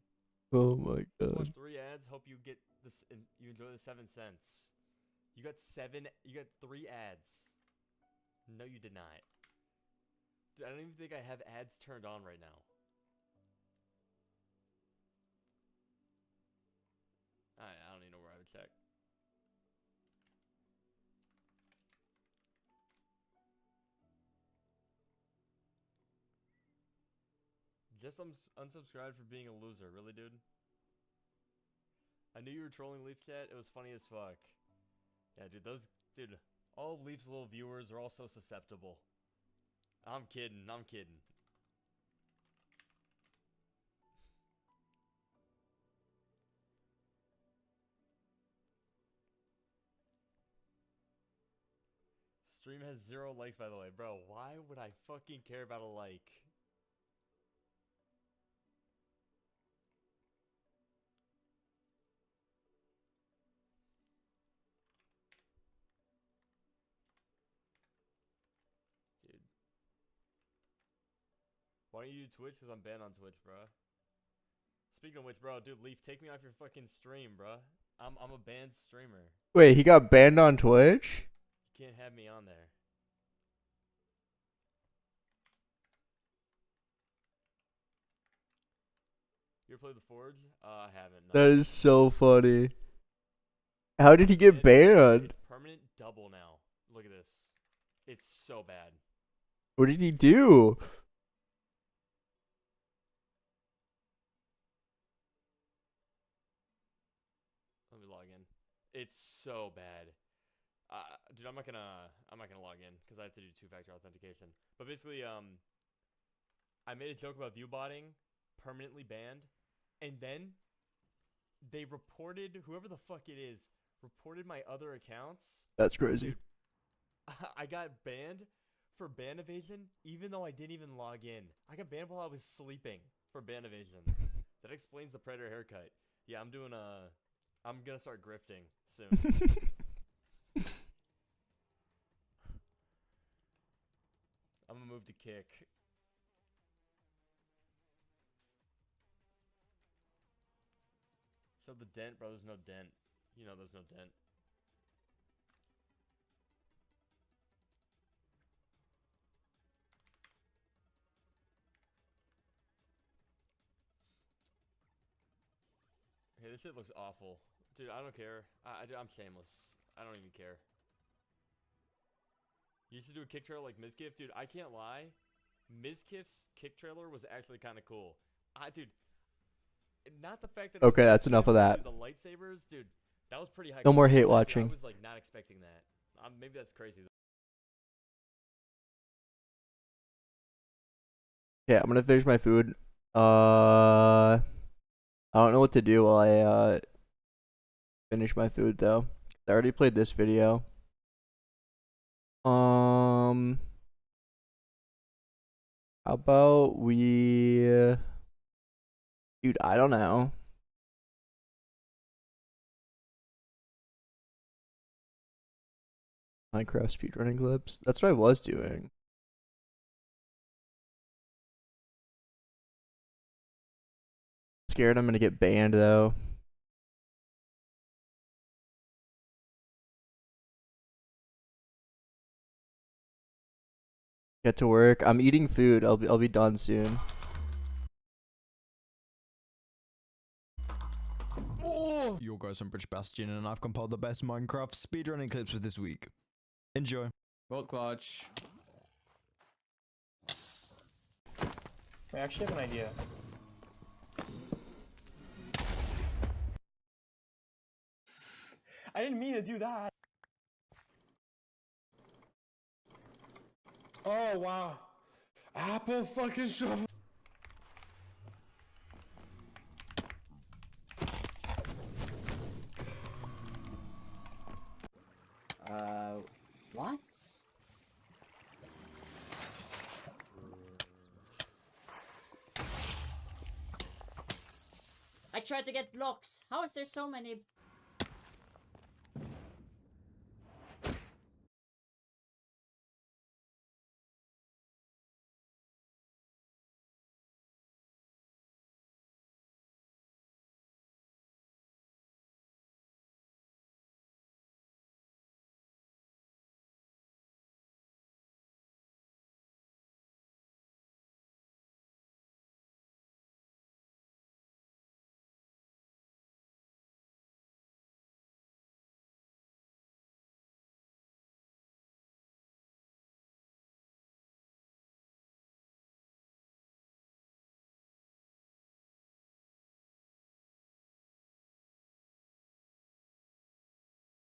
Oh my god. Watch 3 ads. Hope you get this. You enjoy the 7 cents. You got 3 ads. No, you did not. Dude, I don't even think I have ads turned on right now. I don't even know where I would check. Just unsubscribed for being a loser. Really, dude? I knew you were trolling Leaf chat. It was funny as fuck. Yeah, dude, all of Leaf's little viewers are all so susceptible. I'm kidding. Stream has 0 likes, by the way. Bro, why would I fucking care about a like? Dude. Why don't you do Twitch? Because I'm banned on Twitch, bro. Speaking of which, bro, dude, Leaf, take me off your fucking stream, bro. I'm a banned streamer. Wait, he got banned on Twitch? You can't have me on there. You ever played The Forge? I haven't. No. That is so funny. How did he get banned? It's permanent double now. Look at this. It's so bad. What did he do? It's so bad. Dude, I'm not gonna log in because I have to do two-factor authentication. But basically, I made a joke about viewbotting permanently banned, and then they reported, whoever the fuck it is, reported my other accounts. That's crazy. Dude, I got banned for ban evasion even though I didn't even log in. I got banned while I was sleeping for ban evasion. That explains the Predator haircut. Yeah, I'm gonna start grifting soon. I'm gonna move to Kick. So the dent, bro, there's no dent. You know there's no dent. Hey, this shit looks awful. Dude, I don't care. I'm shameless. I don't even care. You should do a kick trailer like Mizkif. Dude, I can't lie. Mizkif's kick trailer was actually kind of cool. Dude, not the fact that... Okay, that's enough of that. The lightsabers, dude, that was pretty high. No more hate quality. watching. I was like not expecting that. Maybe that's crazy. Yeah, I'm gonna finish my food. I don't know what to do while I finish my food though. I already played this video. How about we dude, I don't know. Minecraft speedrunning clips. That's what I was doing. Scared I'm gonna get banned though. Get to work. I'm eating food. I'll be done soon. Your guys, I'm British Bastion, and I've compiled the best Minecraft speedrunning clips for this week. Enjoy. Bolt clutch. I actually have an idea. I didn't mean to do that. Oh wow. Apple fucking shovel. What? I tried to get blocks. How is there so many?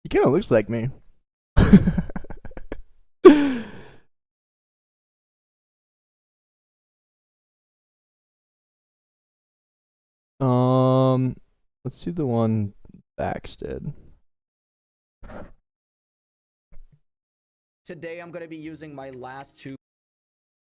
He kind of looks like me. Let's do the one Bax did. Today I'm going to be using my last two.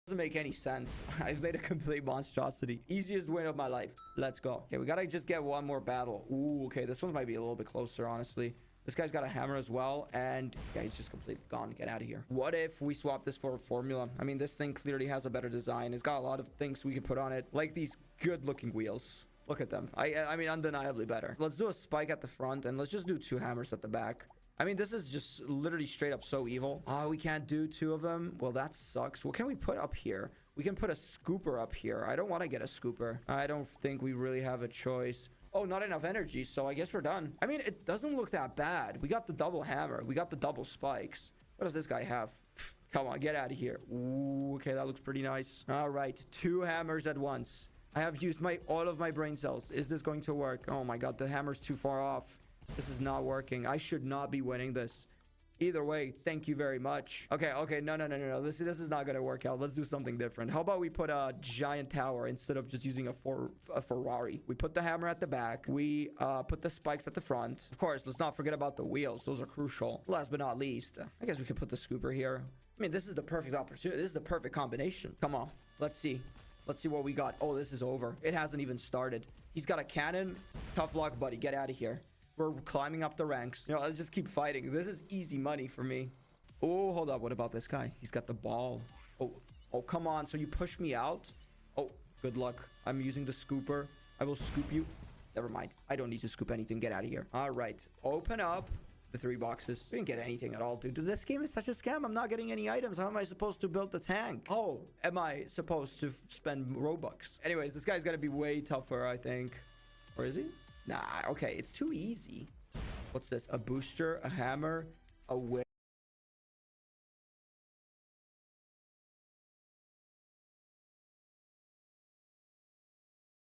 Doesn't make any sense. I've made a complete monstrosity. Easiest win of my life. Let's go. Okay, we got to just get one more battle. Ooh, okay, this one might be a little bit closer, honestly. This guy's got a hammer as well, and yeah, he's just completely gone. Get out of here. What if we swap this for a formula? I mean, this thing clearly has a better design. It's got a lot of things we can put on it, like these good-looking wheels. Look at them. I mean, undeniably better. So let's do a spike at the front, and let's just do 2 hammers at the back. I mean, this is just literally straight up so evil. Oh, we can't do 2 of them. Well, that sucks. What can we put up here? We can put a scooper up here. I don't want to get a scooper. I don't think we really have a choice. Oh, not enough energy, so I guess we're done. I mean, it doesn't look that bad. We got the double hammer. We got the double spikes. What does this guy have? Come on, get out of here. Ooh, okay, that looks pretty nice. All right, 2 hammers at once. I have used all of my brain cells. Is this going to work? Oh my god, the hammer's too far off. This is not working. I should not be winning this. Either way, thank you very much. Okay. No. This is not gonna work out. Let's do something different. How about we put a giant tower instead of just using a Ferrari? We put the hammer at the back. We put the spikes at the front. Of course, let's not forget about the wheels. Those are crucial. Last but not least, I guess we could put the scooper here. I mean, this is the perfect opportunity. This is the perfect combination. Come on. Let's see. Let's see what we got. Oh, this is over. It hasn't even started. He's got a cannon. Tough luck, buddy. Get out of here. We're climbing up the ranks. You know, let's just keep fighting. This is easy money for me. Oh, hold up. What about this guy? He's got the ball. Oh, come on. So you push me out? Oh, good luck. I'm using the scooper. I will scoop you. Never mind. I don't need to scoop anything. Get out of here. All right. Open up the 3 boxes. We didn't get anything at all, dude. This game is such a scam. I'm not getting any items. How am I supposed to build the tank? Oh, am I supposed to spend Robux? Anyways, this guy's gonna be way tougher, I think. Or is he? Nah, okay. It's too easy. What's this? A booster, a hammer, a whip.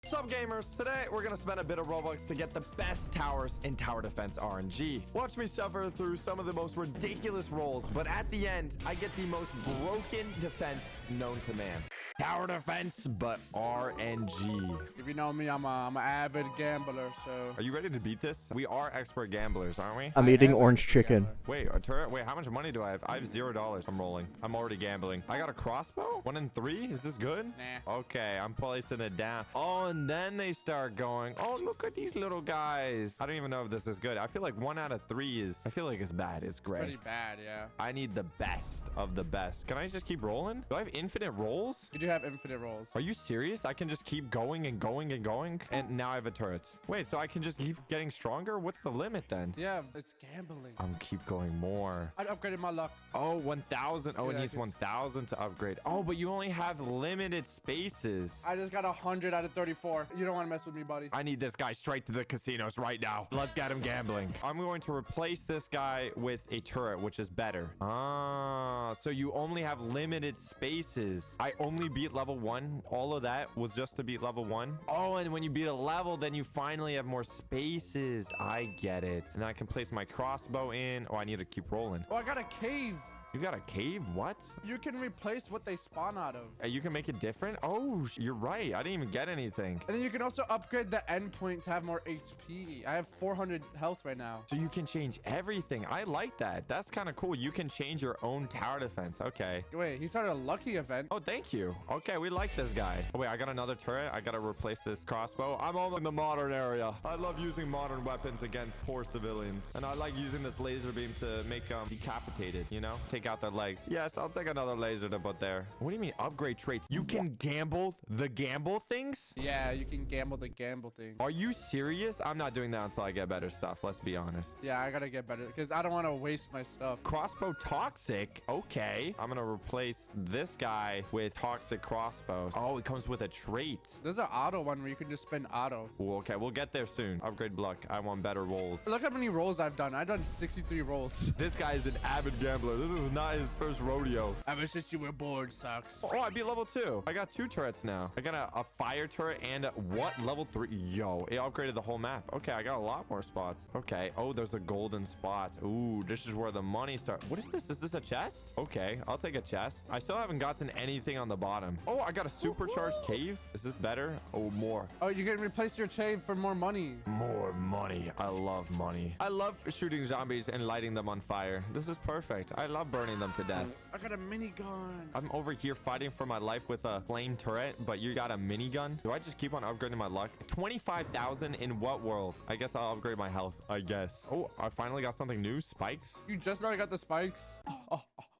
Sup gamers, today we're gonna spend a bit of Robux to get the best towers in tower defense RNG. Watch me suffer through some of the most ridiculous rolls, but at the end, I get the most broken defense known to man. Tower defense, but RNG. If you know me, I'm an avid gambler, so... Are you ready to beat this? We are expert gamblers, aren't we? I'm eating orange chicken. Wait, a turret? Wait, how much money do I have? I have $0. I'm rolling. I'm already gambling. I got a crossbow? 1 in 3? Is this good? Nah. Okay, I'm placing it down. Oh, and then they start going. Oh, look at these little guys. I don't even know if this is good. I feel like 1 out of 3 is... I feel like it's bad. It's great. Pretty bad, yeah. I need the best of the best. Can I just keep rolling? Do I have infinite rolls? You do have infinite rolls. Are you serious? I can just keep going and going and going? And now I have a turret. Wait, so I can just keep getting stronger? What's the limit then? Yeah, it's gambling. I'm keep going more. I upgraded my luck. Oh, 1,000. Oh, Yeah, it needs 1,000 to upgrade. Oh, but you only have limited spaces. I just got 100 out of 34. You don't want to mess with me, buddy. I need this guy straight to the casinos right now. Let's get him gambling. I'm going to replace this guy with a turret, which is better. Ah, so you only have limited spaces. I only beat level 1. All of that was just to beat level 1. Oh, and when you beat a level, then you finally have more spaces. I get it. And I can place my crossbow in. Oh, I need to keep rolling. Oh, I got a cave. You got a cave? What? You can replace what they spawn out of. You can make it different? Oh, you're right. I didn't even get anything. And then you can also upgrade the endpoint to have more HP. I have 400 health right now. So you can change everything. I like that. That's kind of cool. You can change your own tower defense. Okay. Wait, he started a lucky event. Oh, thank you. Okay, we like this guy. Oh, wait, I got another turret. I got to replace this crossbow. I'm all in the modern area. I love using modern weapons against poor civilians. And I like using this laser beam to make them decapitated, you know? Take out their legs. Yes, I'll take another laser to put there. What do you mean upgrade traits? You can gamble the gamble things? Yeah, you can gamble the gamble thing. Are you serious? I'm not doing that until I get better stuff. Let's be honest. Yeah, I gotta get better because I don't want to waste my stuff. Crossbow toxic. Okay. I'm gonna replace this guy with toxic crossbow. Oh, it comes with a trait. There's an auto one where you can just spin auto. Ooh, okay, we'll get there soon. Upgrade luck. I want better rolls. Look how many rolls I've done. I've done 63 rolls. This guy is an avid gambler. This is not his first rodeo. Ever since you were born, sucks. Oh, I beat level 2. I got 2 turrets now. I got a fire turret and what? Level 3. Yo, it upgraded the whole map. Okay, I got a lot more spots. Okay. Oh, there's a golden spot. Ooh, this is where the money starts. What is this? Is this a chest? Okay, I'll take a chest. I still haven't gotten anything on the bottom. Oh, I got a supercharged cave. Is this better? Oh, more. Oh, you can replace your cave for more money. More money. I love money. I love shooting zombies and lighting them on fire. This is perfect. I love burning them to death. I got a minigun. I'm over here fighting for my life with a flame turret, but you got a minigun. Do I just keep on upgrading my luck? 25,000 in what world? I guess I'll upgrade my health, I guess. Oh, I finally got something new. Spikes. You just already got the spikes.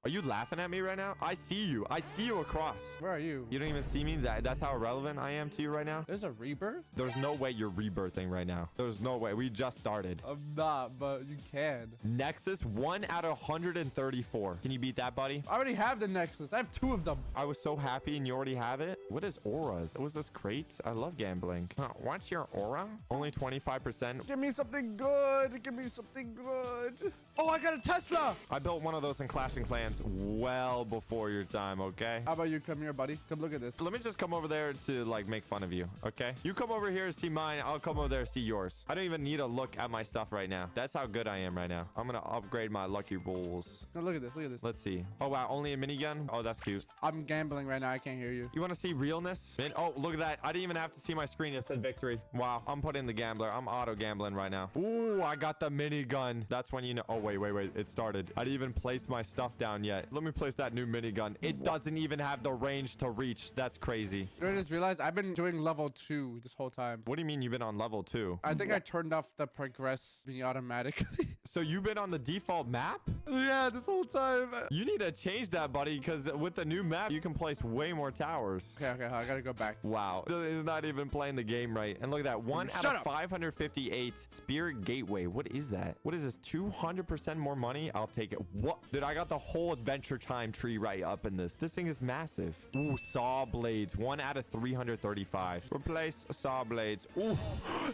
Are you laughing at me right now? I see you. I see you across. Where are you? You don't even see me? That's how irrelevant I am to you right now? There's a rebirth? There's no way you're rebirthing right now. There's no way. We just started. I'm not, but you can. Nexus 1 out of 134. Can you beat that, buddy? I already have the Nexus. I have 2 of them. I was so happy and you already have it. What is auras? Was this crates? I love gambling. What's your aura? Only 25%. Give me something good. Give me something good. Oh, I got a Tesla. I built one of those in Clash and Clans. went well before your time, okay? How about you come here, buddy? Come look at this. Let me just come over there to like make fun of you, okay? You come over here to see mine. I'll come over there to see yours. I don't even need to look at my stuff right now. That's how good I am right now. I'm gonna upgrade my lucky rolls. No, look at this. Look at this. Let's see. Oh wow, only a minigun. Oh, that's cute. I'm gambling right now. I can't hear you. You want to see realness? Oh, look at that. I didn't even have to see my screen. It said victory. Wow, I'm putting the gambler. I'm auto gambling right now. Ooh, I got the minigun. That's when you know. Oh wait. It started. I didn't even place my stuff down yet. Let me place that new minigun. It doesn't even have the range to reach. That's crazy. I just realized I've been doing level 2 this whole time. What do you mean you've been on level 2? I think I turned off the progress me automatically. So you've been on the default map? Yeah, this whole time. You need to change that, buddy, because with the new map, you can place way more towers. Okay, I gotta go back. Wow. It's not even playing the game right. And look at that. 1 out of 558 Spirit Gateway. What is that? What is this? 200% more money? I'll take it. What? Dude, I got the whole Adventure Time tree right up in this. This thing is massive. Ooh, saw blades. 1 out of 335. Replace saw blades. Ooh,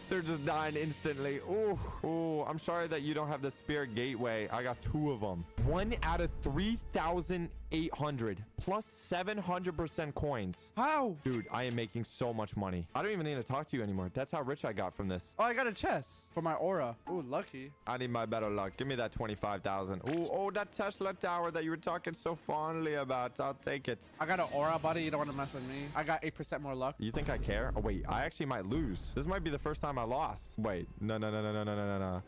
they're just dying instantly. Ooh, I'm sorry that you don't have the Spirit Gateway. I got 2 of them. 1 out of 3,800 plus 700% coins. How? Dude, I am making so much money. I don't even need to talk to you anymore. That's how rich I got from this. Oh, I got a chest for my aura. Ooh, lucky. I need my better luck. Give me that 25,000. Oh, that Tesla tower that you were talking so fondly about. I'll take it. I got an aura, buddy. You don't want to mess with me. I got 8% more luck. You think I care? Oh, wait. I actually might lose. This might be the first time I lost. Wait. No. No.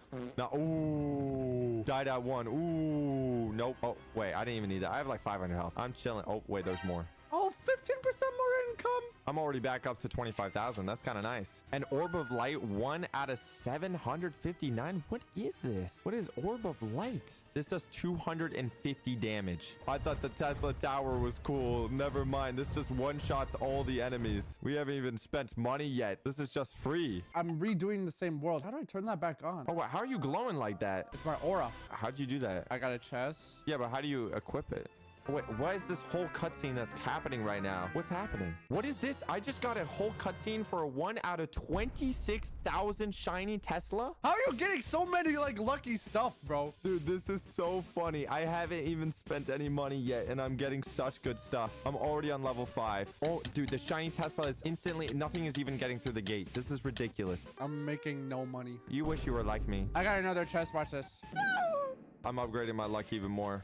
Ooh. Died at 1. Ooh. Nope. Oh, wait. I didn't even need that. I have like 500 health. I'm chilling. Oh, wait. There's more. Oh, 15% more income. I'm already back up to 25,000. That's kind of nice. An Orb of Light, 1 out of 759. What is this? What is Orb of Light? This does 250 damage. I thought the Tesla tower was cool. Never mind. This just one-shots all the enemies. We haven't even spent money yet. This is just free. I'm redoing the same world. How do I turn that back on? Oh, how are you glowing like that? It's my aura. How'd you do that? I got a chest. Yeah, but how do you equip it? Wait, what is this whole cutscene that's happening right now? What's happening? What is this? I just got a whole cutscene for a 1 out of 26,000 shiny Tesla? How are you getting so many like lucky stuff, bro? Dude, this is so funny. I haven't even spent any money yet, and I'm getting such good stuff. I'm already on level 5. Oh, dude, the shiny Tesla is instantly... Nothing is even getting through the gate. This is ridiculous. I'm making no money. You wish you were like me. I got another chest. Watch this. I'm upgrading my luck even more.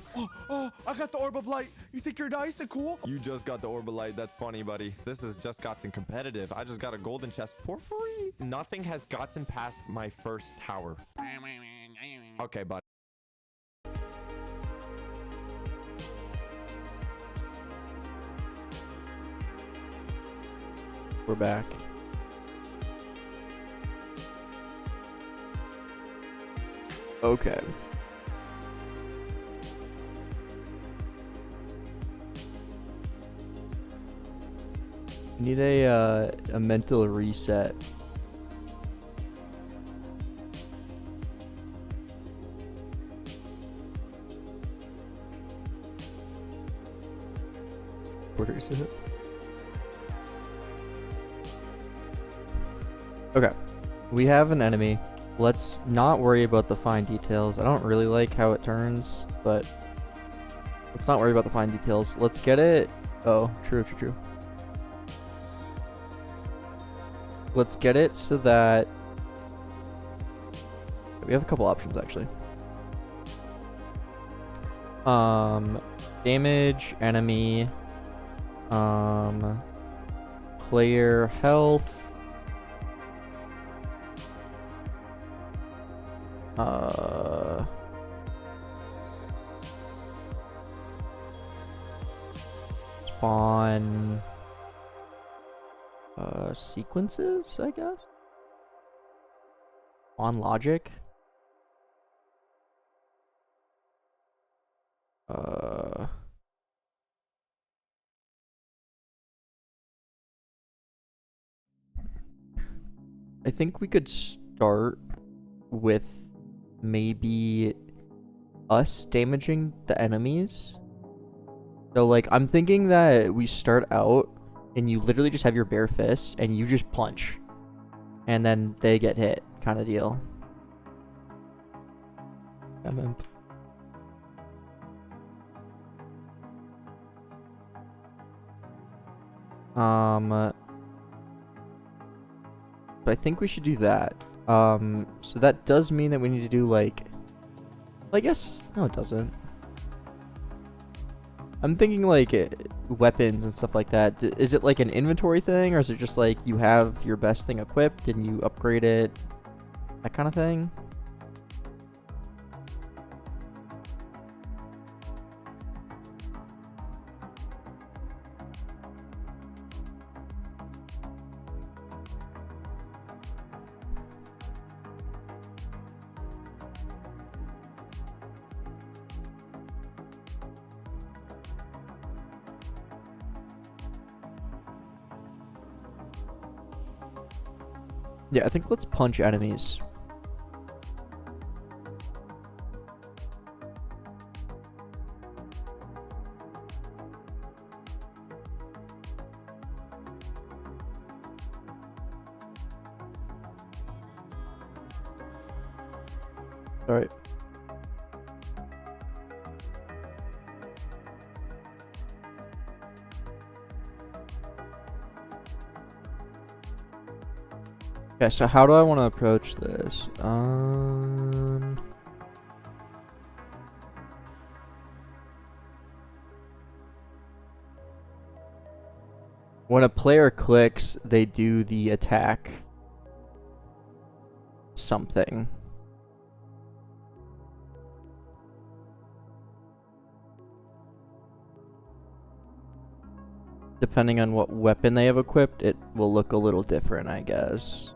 Oh, I got the Orb of Light. You think you're nice and cool? You just got the Orb of Light. That's funny, buddy. This has just gotten competitive. I just got a golden chest for free. Nothing has gotten past my first tower. Okay, buddy. We're back. Okay. Need a mental reset. What is it? Okay, we have an enemy. Let's not worry about the fine details. I don't really like how it turns, but let's not worry about the fine details. Let's get it. Oh, true. Let's get it so that we have a couple options actually. Damage, enemy, player health, spawn, sequences, I guess. On logic. I think we could start with maybe us damaging the enemies. So like I'm thinking that we start out and you literally just have your bare fists and you just punch and then they get hit kind of deal. So I think we should do that. So that does mean that we need to do like, I guess, no it doesn't. I'm thinking like weapons and stuff like that. Is it like an inventory thing, or is it just like you have your best thing equipped and you upgrade it? That kind of thing? Yeah, I think let's punch enemies. All right. Okay, so how do I want to approach this? When a player clicks, they do the attack something. Depending on what weapon they have equipped, it will look a little different, I guess.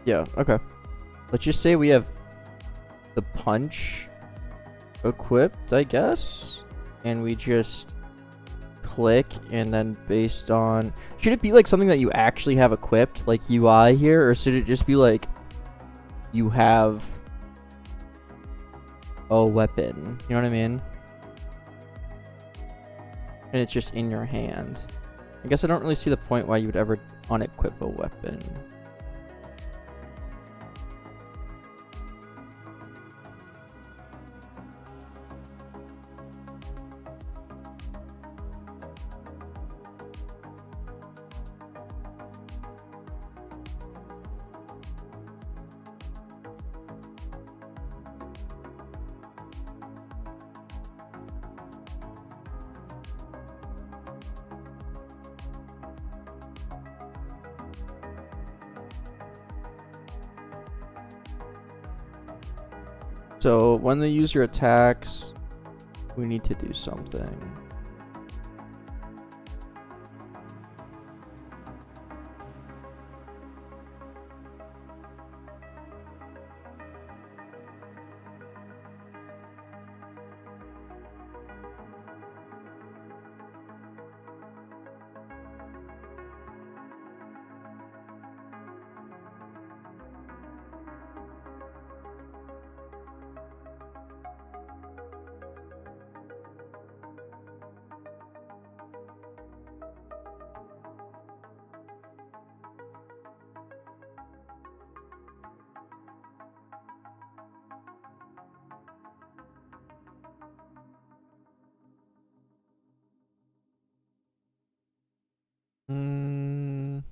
Yeah, okay. Let's just say we have the punch equipped, I guess. And we just click, and then based on... Should it be like something that you actually have equipped, like UI here? Or should it just be like you have a weapon? You know what I mean? And it's just in your hand. I guess I don't really see the point why you would ever unequip a weapon. So when they use your attacks, we need to do something. Mm.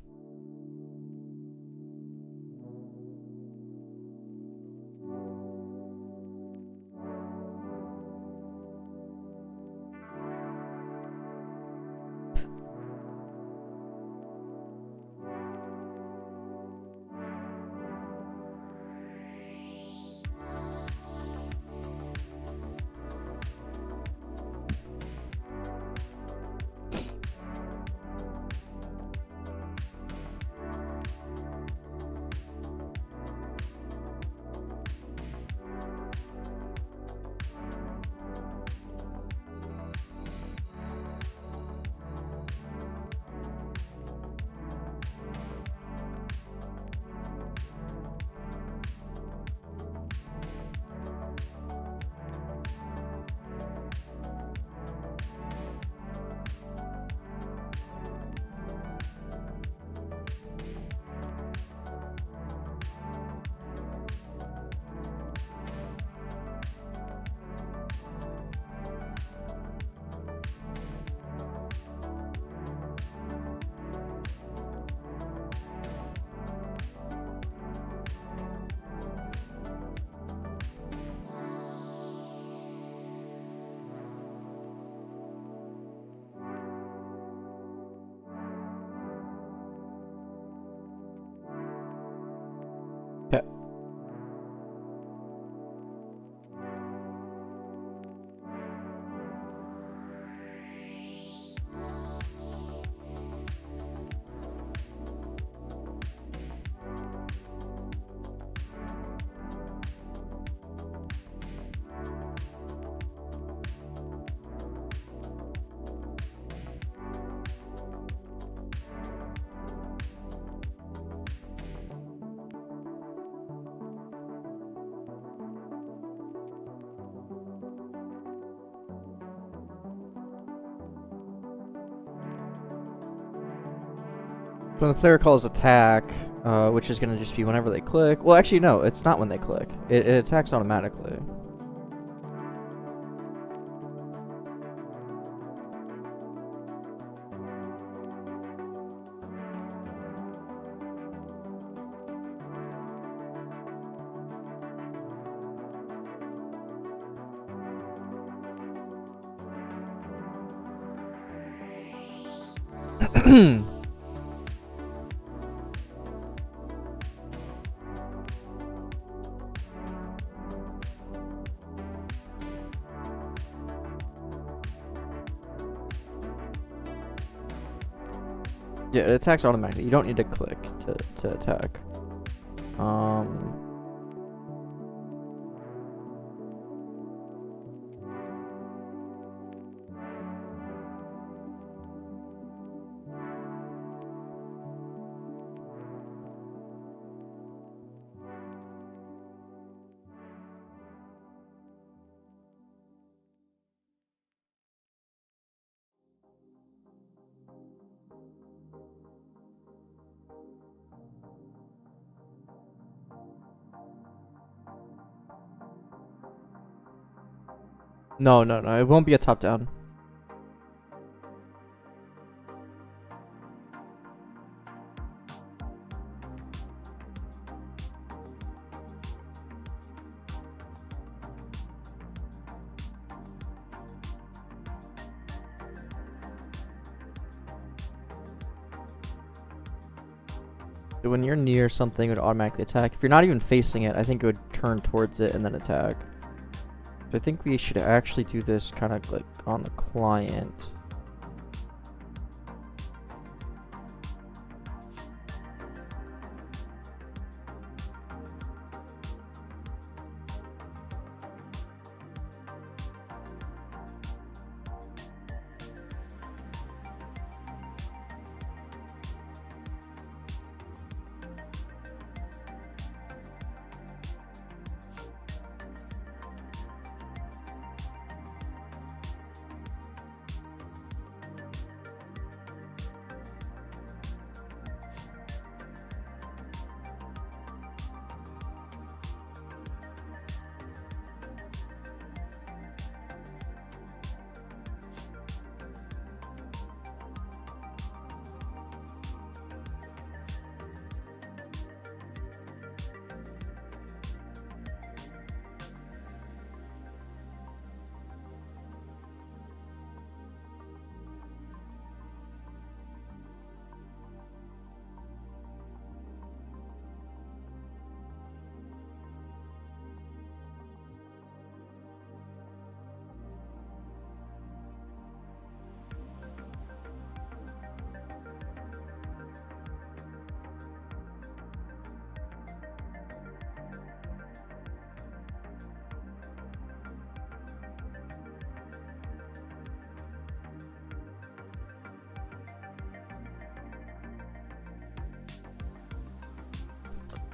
Okay. When the player calls attack, which is going to just be whenever they click. Well, actually, no, it's not when they click. It attacks automatically. Yeah, it attacks automatically. You don't need to click to attack. No, no, no. It won't be a top down. When you're near something, it would automatically attack. If you're not even facing it, I think it would turn towards it and then attack. So I think we should actually do this kind of like on the client.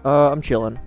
I'm chilling.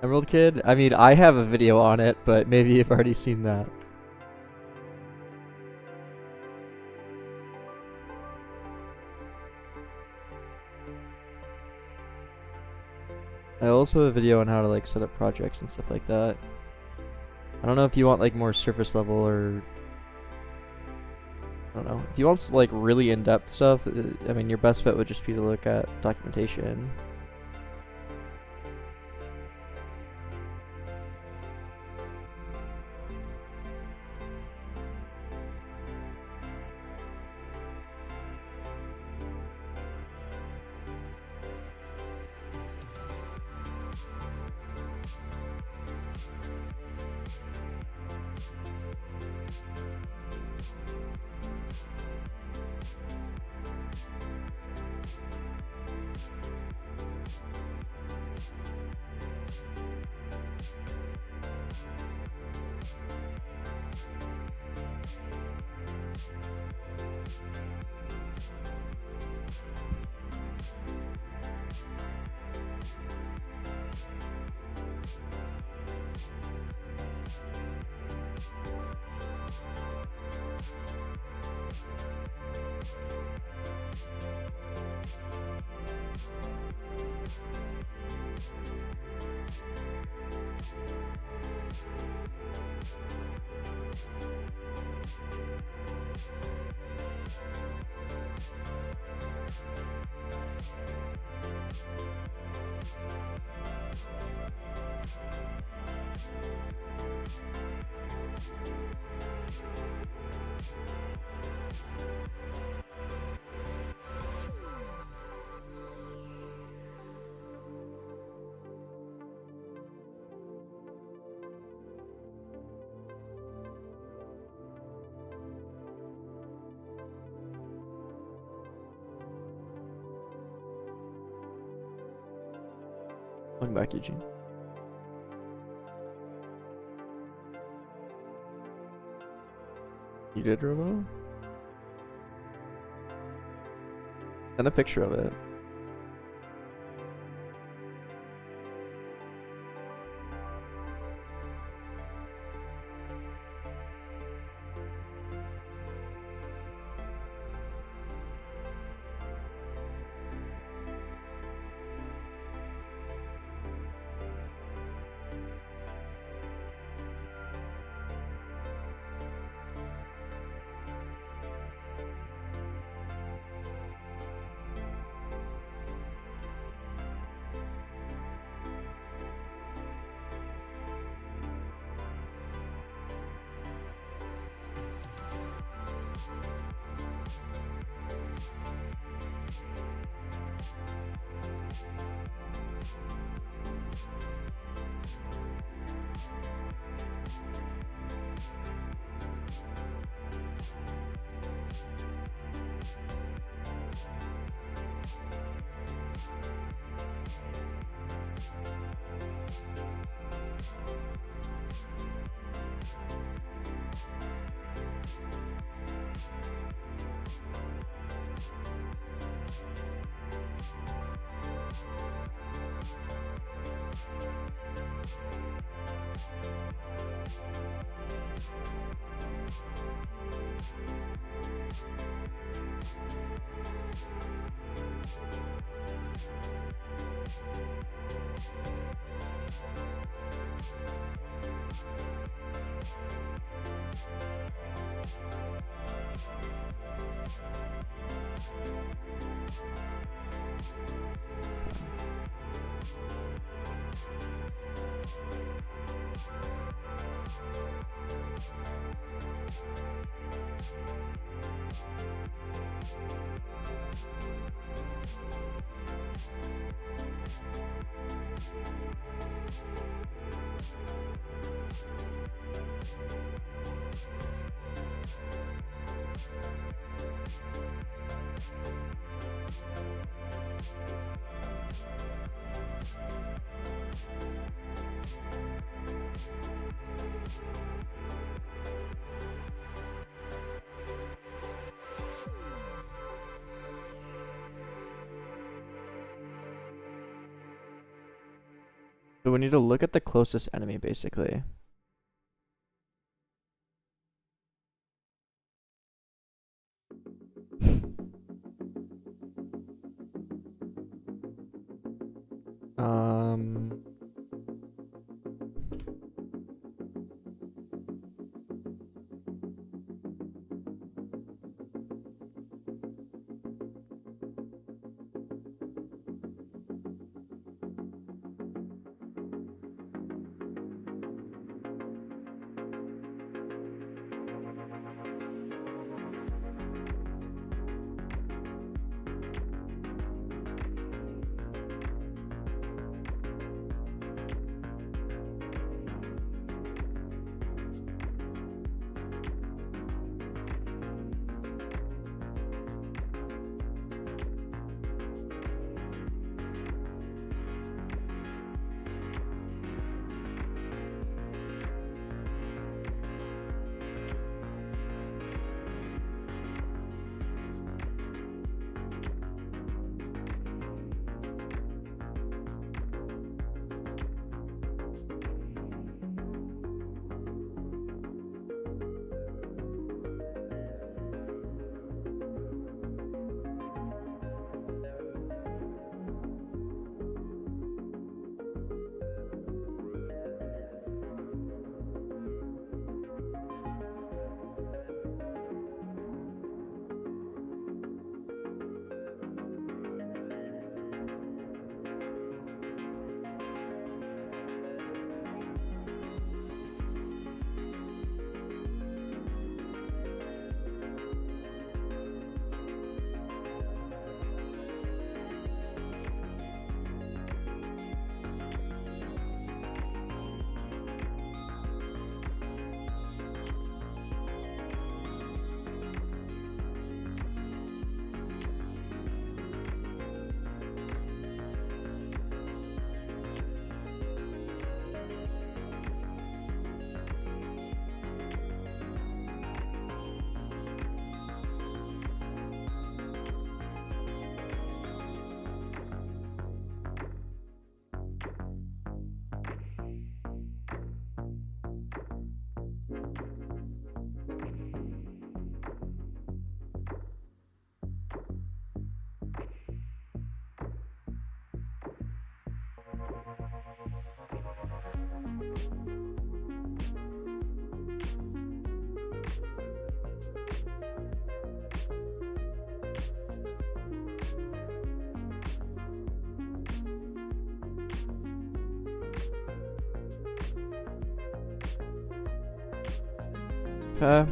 Emerald Kid? I mean, I have a video on it, but maybe you've already seen that. I also have a video on how to like set up projects and stuff like that. I don't know if you want like more surface level or I don't know. If you want like really in-depth stuff, I mean your best bet would just be to look at documentation. Welcome back, Eugene. You did, Robo? Send a picture of it. So we need to look at the closest enemy, basically. Um... Okay.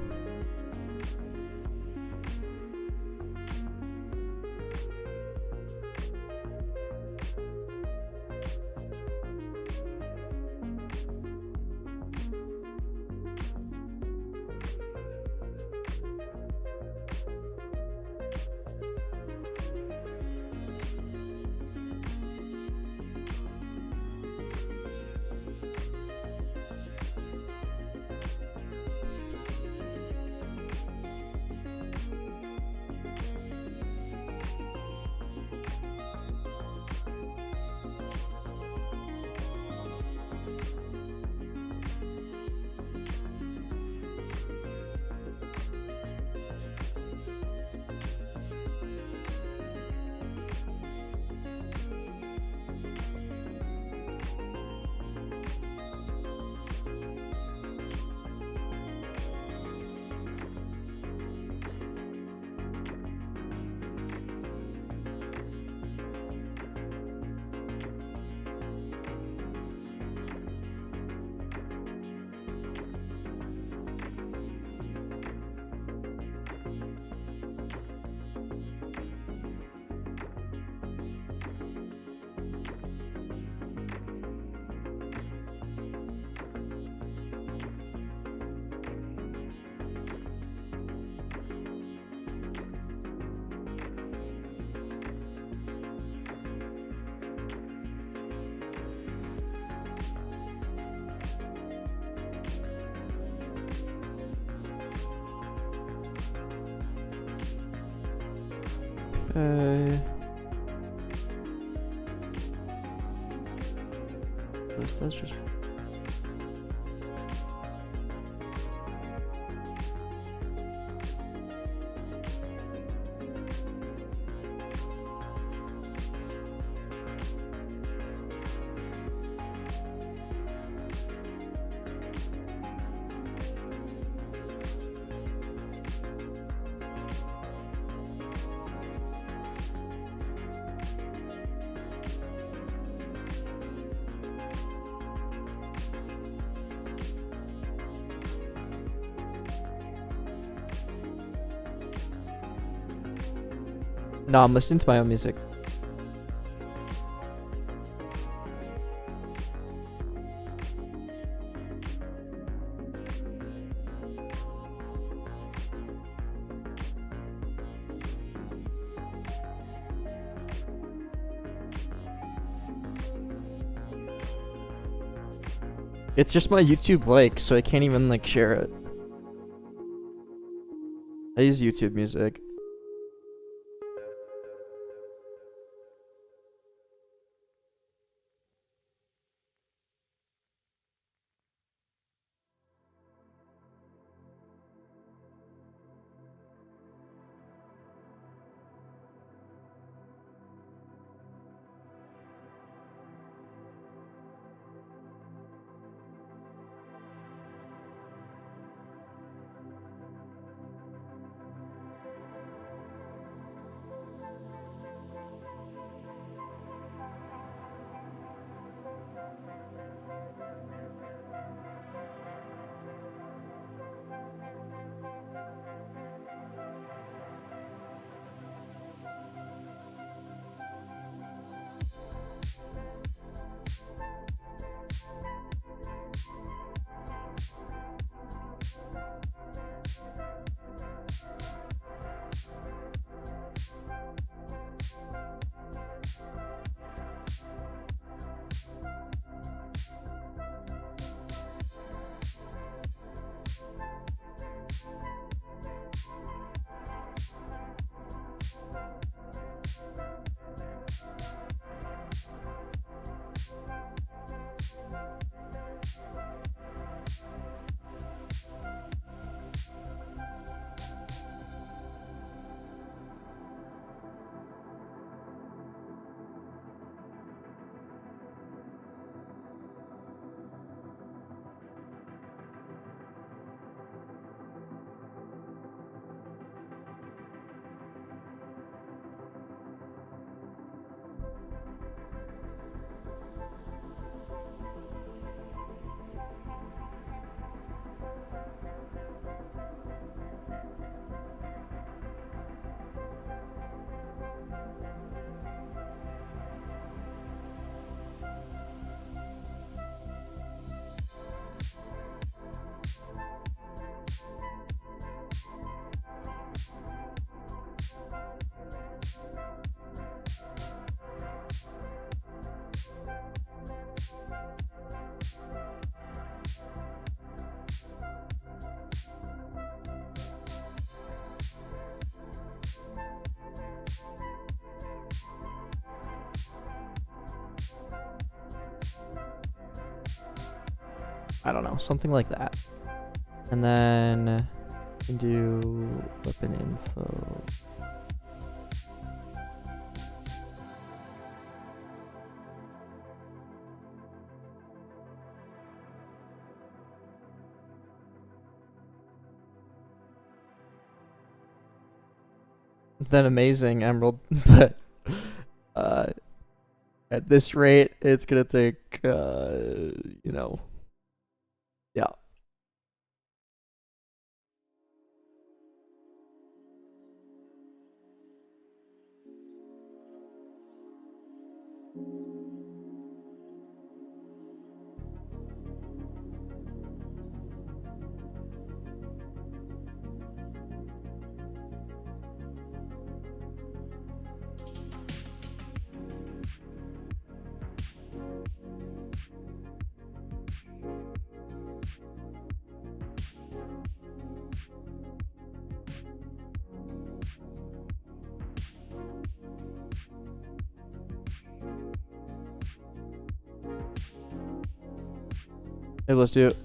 Okay. That's just. No, I'm listening to my own music. It's just my YouTube like, so I can't even like share it. I use YouTube Music. I don't know, something like that. And then you can do weapon info. Then amazing Emerald, but at this rate, it's gonna take you know, yeah. Hey, let's do it.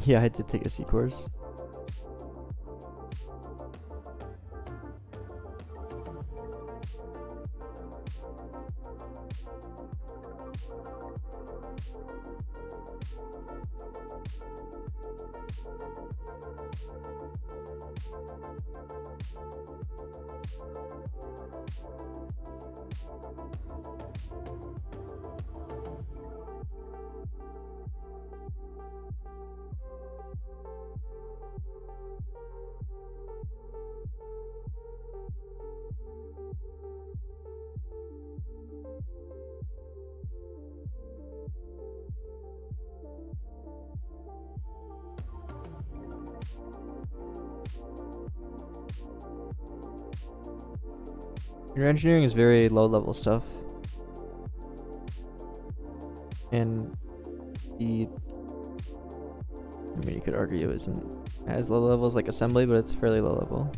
Yeah, I had to take a C course. Your engineering is very low level stuff. And the, I mean, you could argue it isn't as low level as like assembly, but it's fairly low level.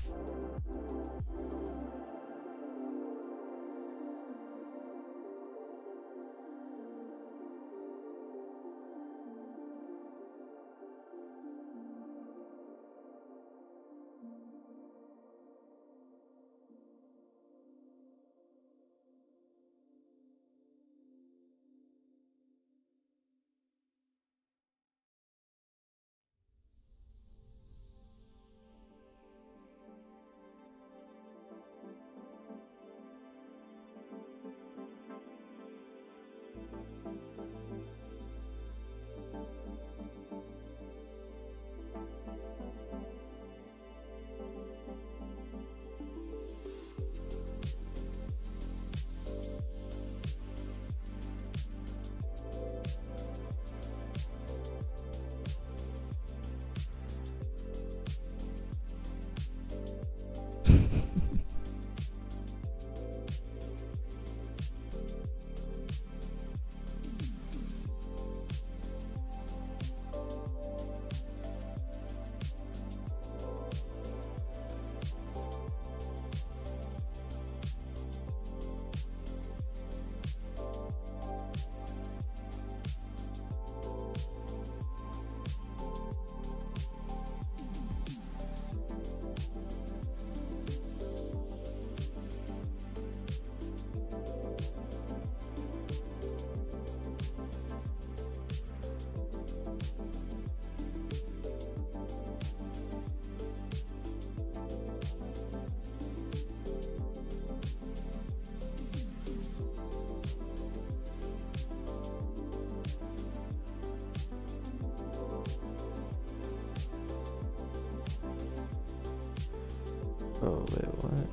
Oh, wait, what?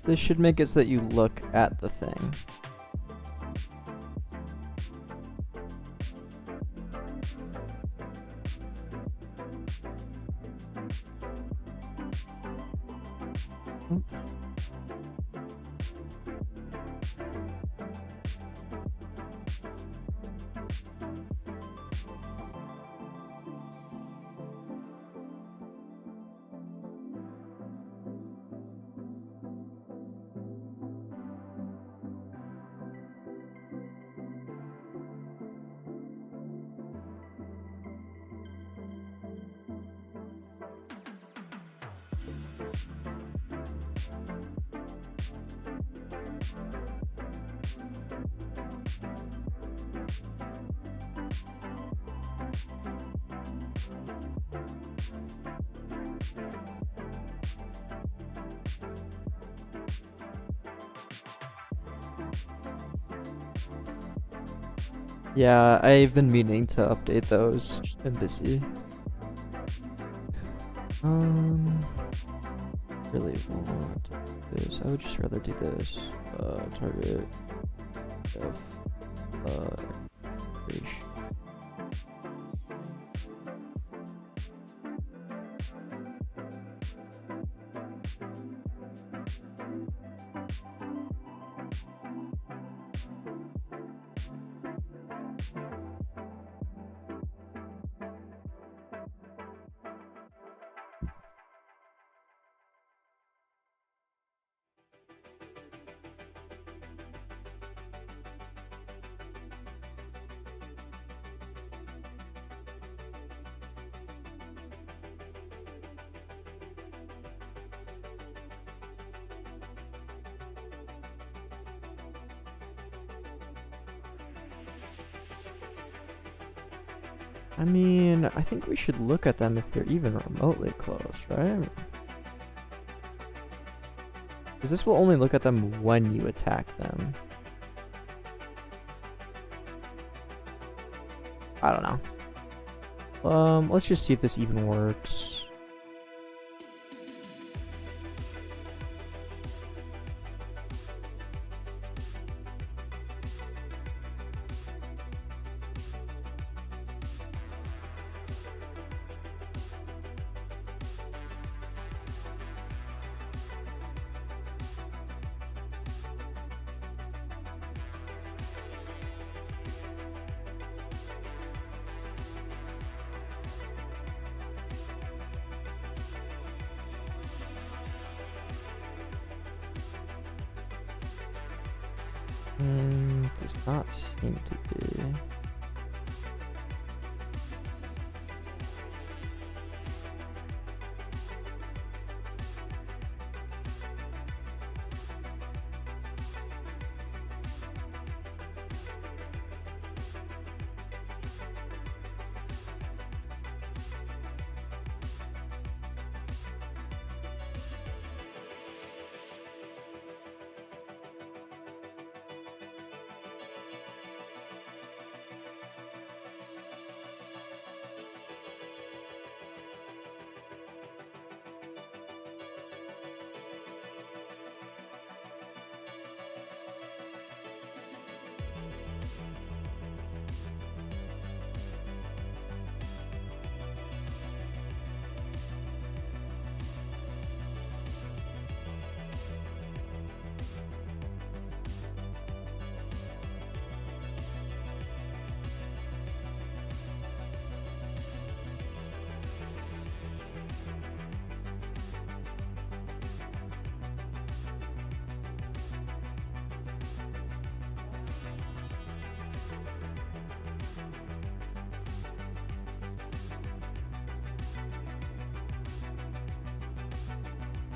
This should make it so that you look at the thing. Yeah, I've been meaning to update those. Just been busy. Really want this. I would just rather do this. Target. Creation. I mean, I think we should look at them if they're even remotely close, right? Because this will only look at them when you attack them. I don't know. Let's just see if this even works. Does not seem to be.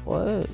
What?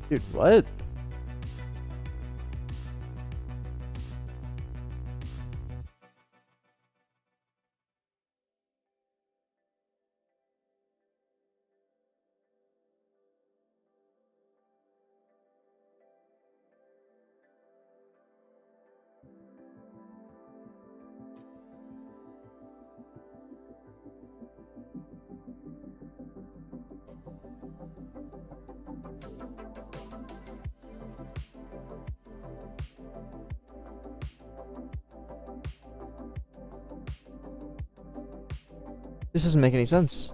Dude, what? This doesn't make any sense.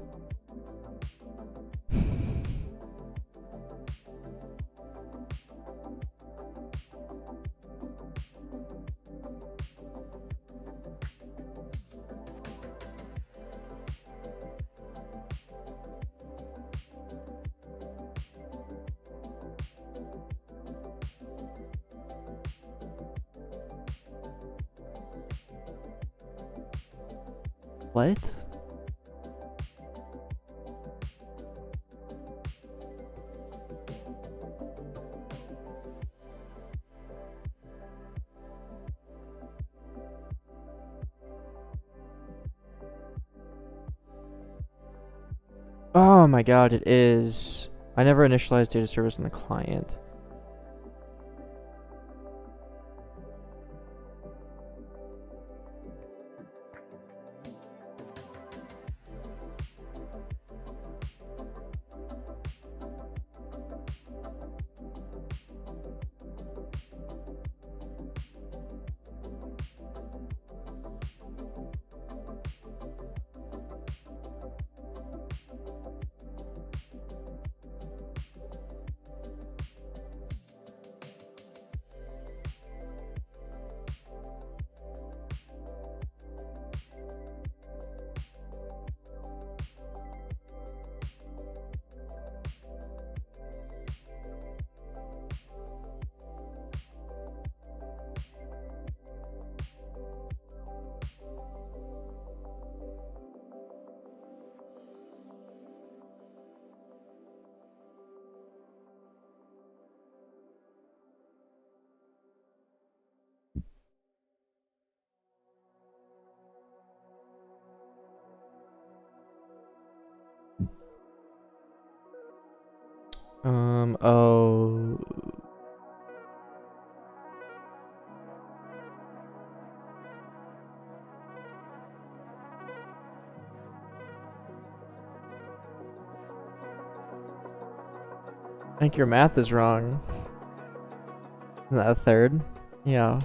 What? Oh my god, it is. I never initialized data service in the client. Oh. I think your math is wrong. Isn't that a third? Yeah.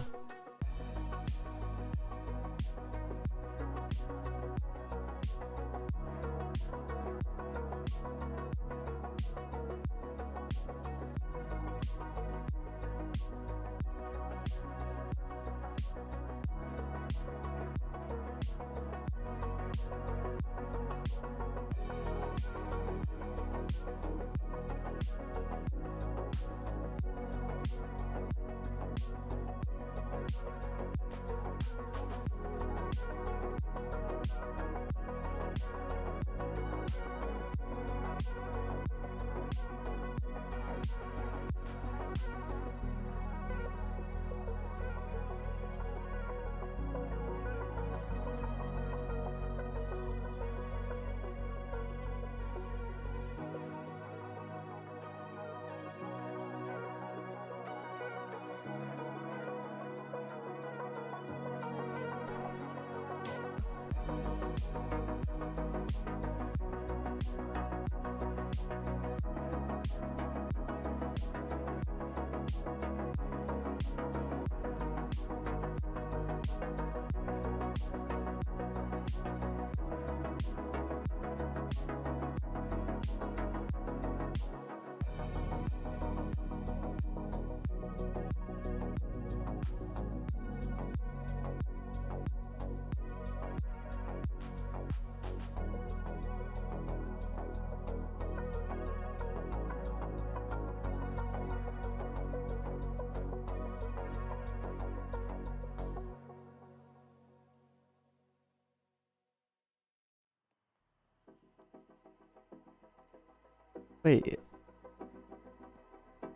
Wait.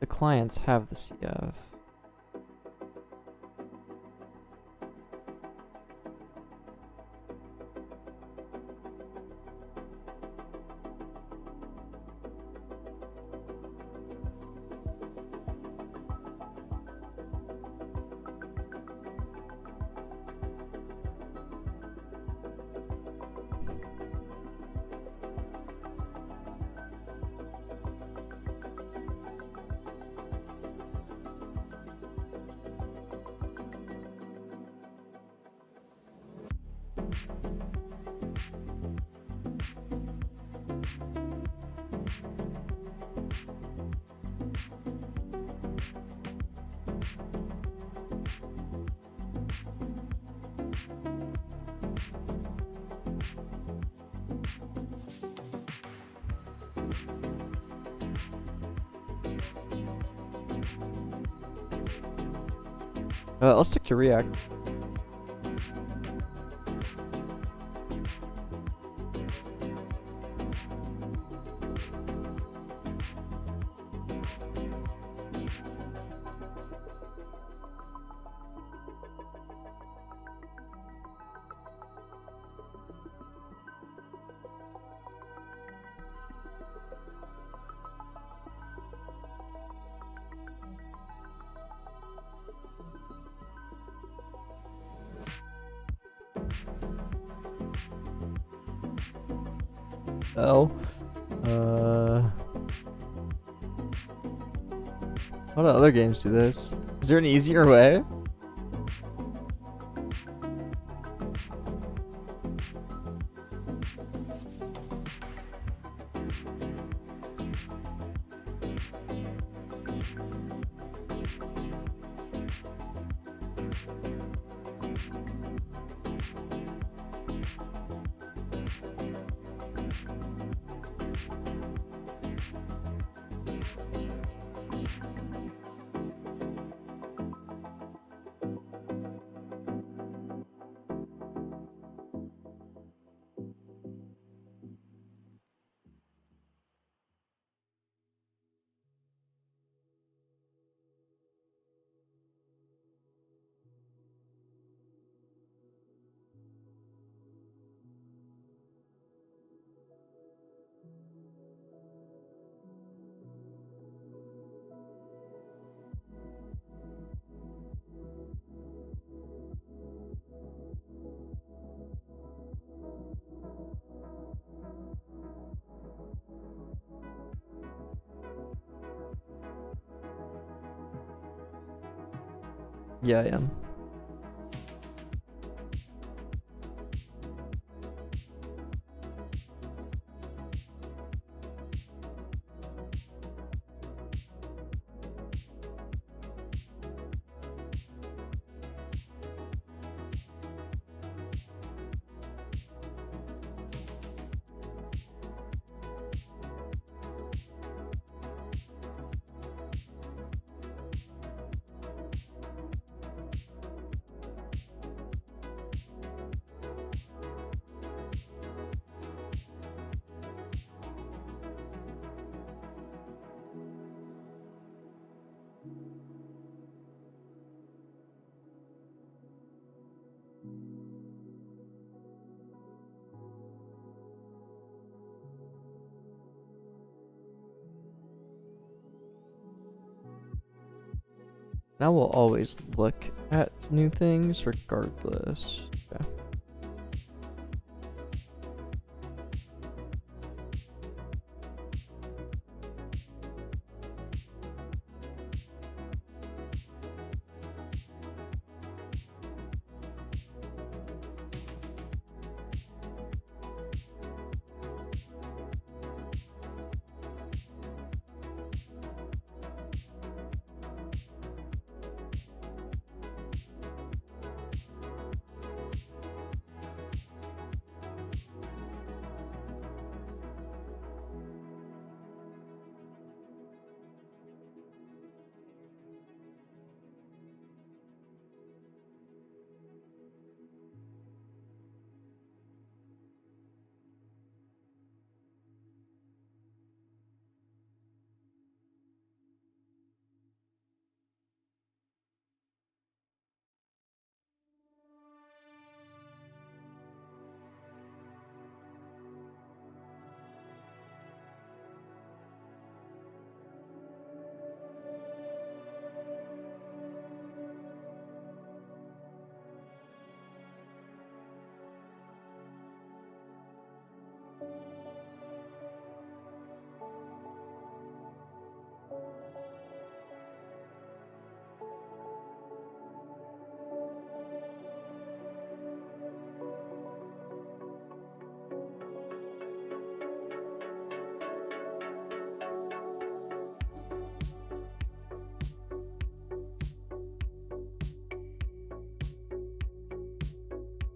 The clients have the CF. I'll stick to React. L. How do other games do this? Is there an easier way? Yeah, I am. Now we'll always look at new things regardless. Okay.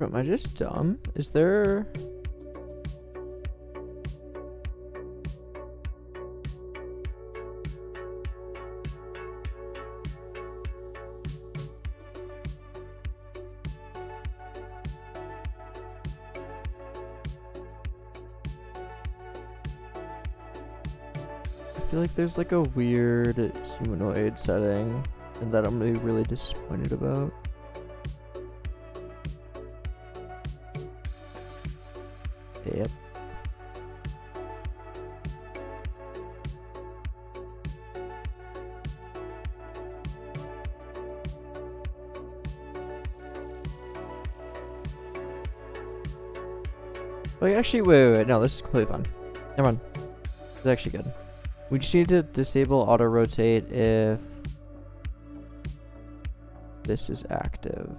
Am I just dumb? Is there... I feel like there's like a weird humanoid setting and that I'm gonna be really disappointed about. Yep. Wait, actually, wait. No, this is completely fine. Never mind. It's actually good. We just need to disable auto rotate if this is active.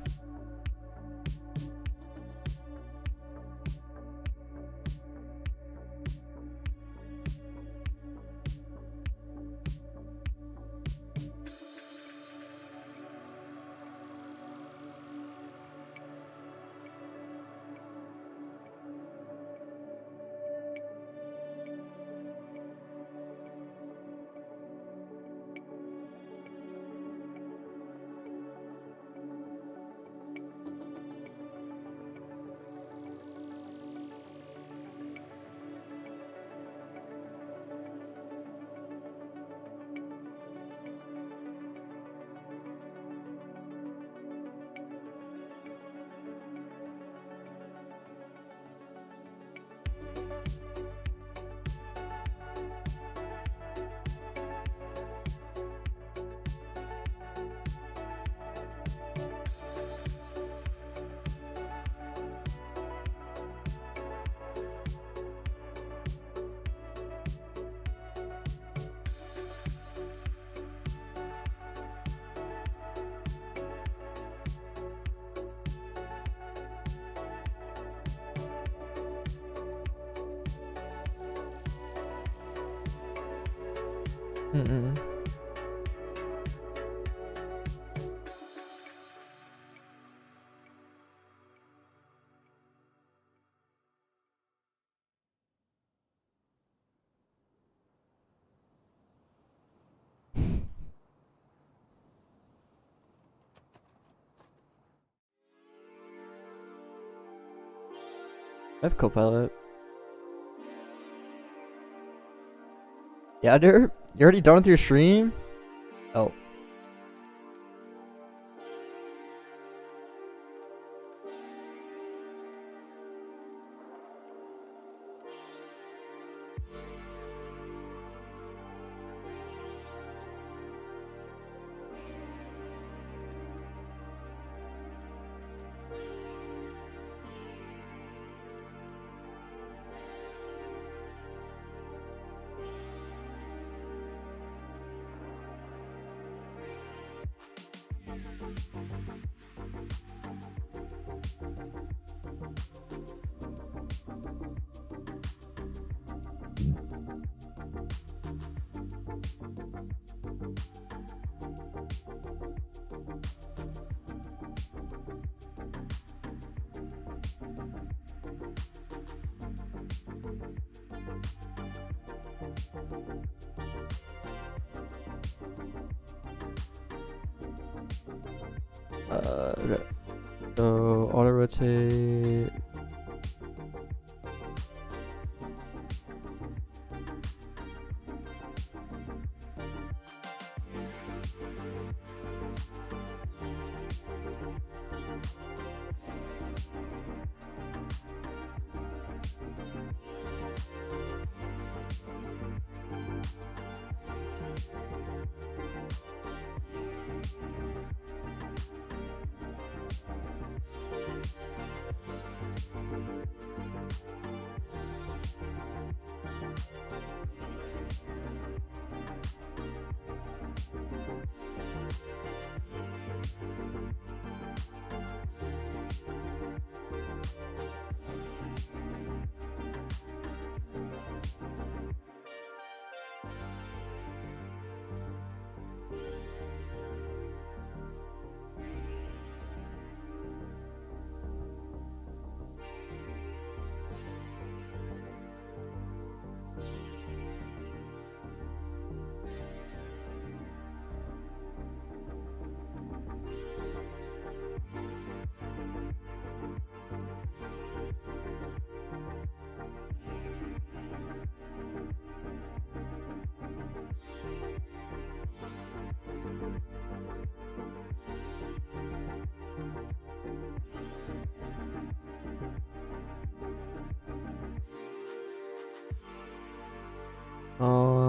Mm-mm. I have Copilot. Yeah, dude. You already done with your stream? Oh. Okay. So auto rotate.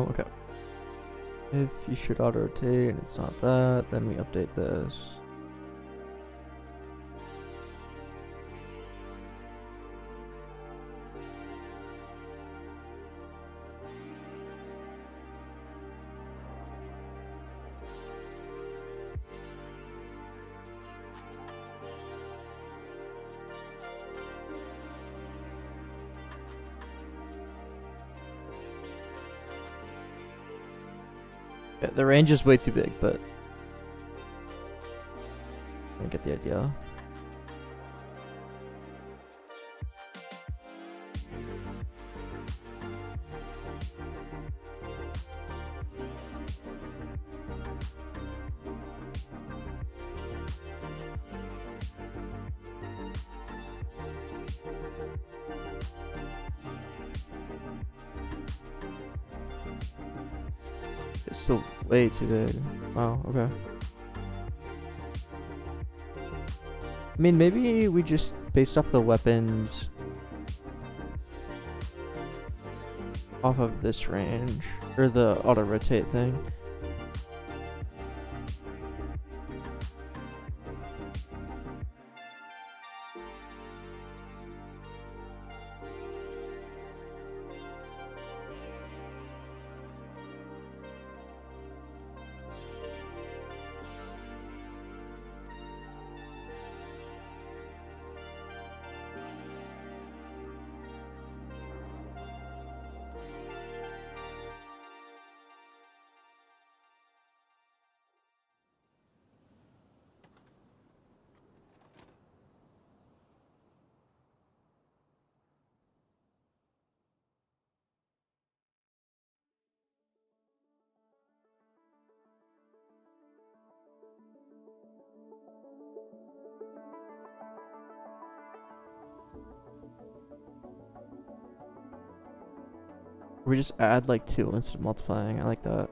Okay. If you should auto rotate and it's not that, then we update this. Yeah, the range is way too big, but I get the idea. It's still way too big. Wow, okay. I mean, maybe we just, based off the weapons, off of this range, or the auto rotate thing. We just add like 2 instead of multiplying. I like that.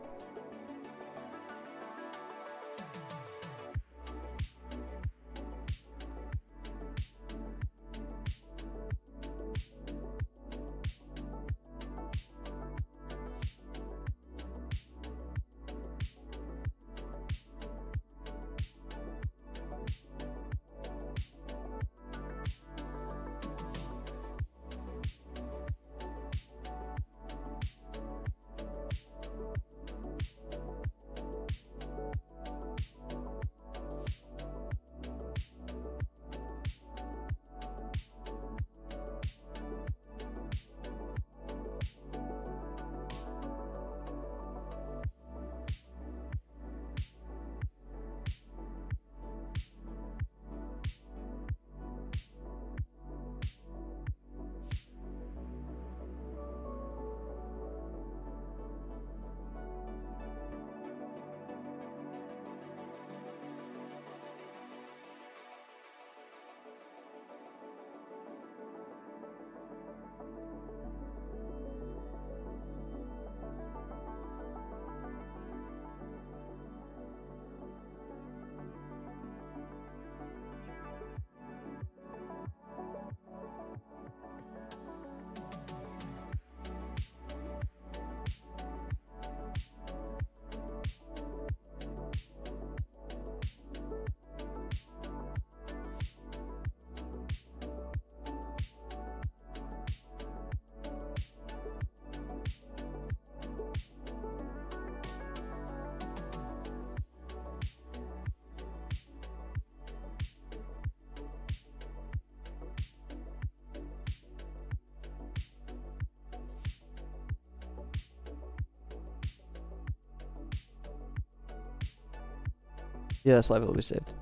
Yeah, this live will be saved.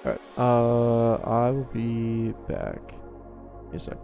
Alright, I will be back. Give me a sec.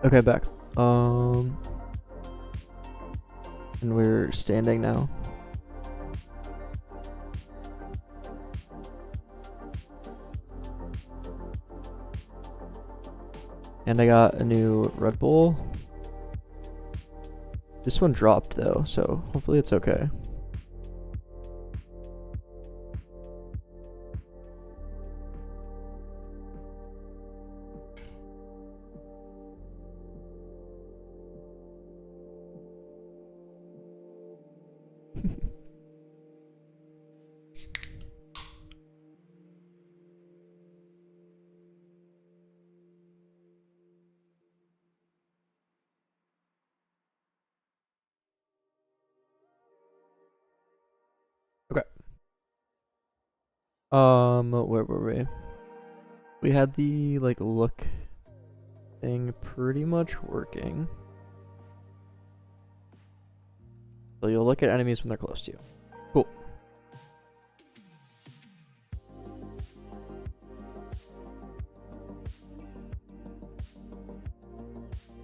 Okay, back. And we're standing now. And I got a new Red Bull. This one dropped though, so hopefully it's okay. Okay. Where were we? We had the like look thing pretty much working. So you'll look at enemies when they're close to you. Cool.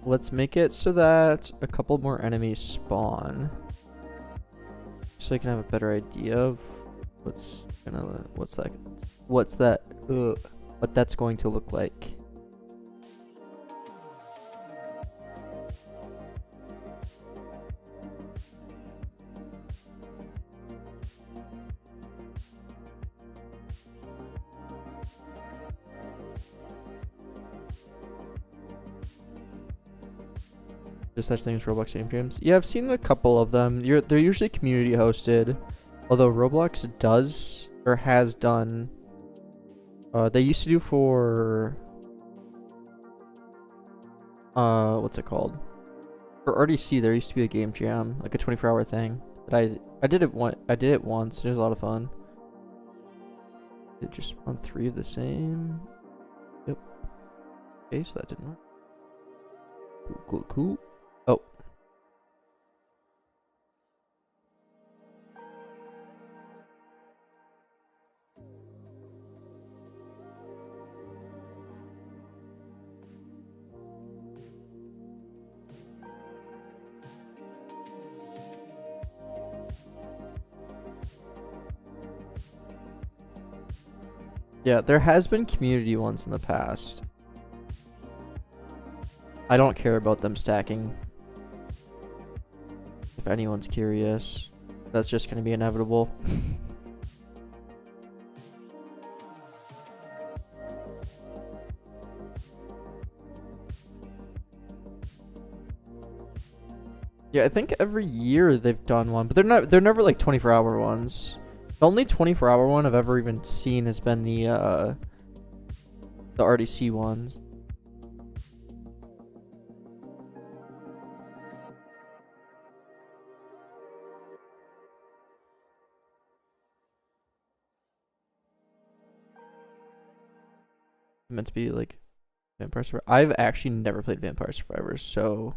Let's make it so that a couple more enemies spawn. So I can have a better idea of what that's going to look like. There's such things as Roblox game jams. Yeah, I've seen a couple of them. They're usually community hosted, although Roblox does or has done. They used to do for what's it called? For RDC, there used to be a game jam, like a 24-hour thing. That I did it once. It was a lot of fun. It just on 3 of the same. Yep. Okay, so that didn't work. Cool. Oh. Yeah, there has been community ones in the past. I don't care about them stacking. If anyone's curious, that's just going to be inevitable. Yeah, I think every year they've done one, but they're never like 24-hour ones. The only 24-hour one I've ever even seen has been the RDC ones. Meant to be like Vampire Survivors. I've actually never played Vampire Survivors, so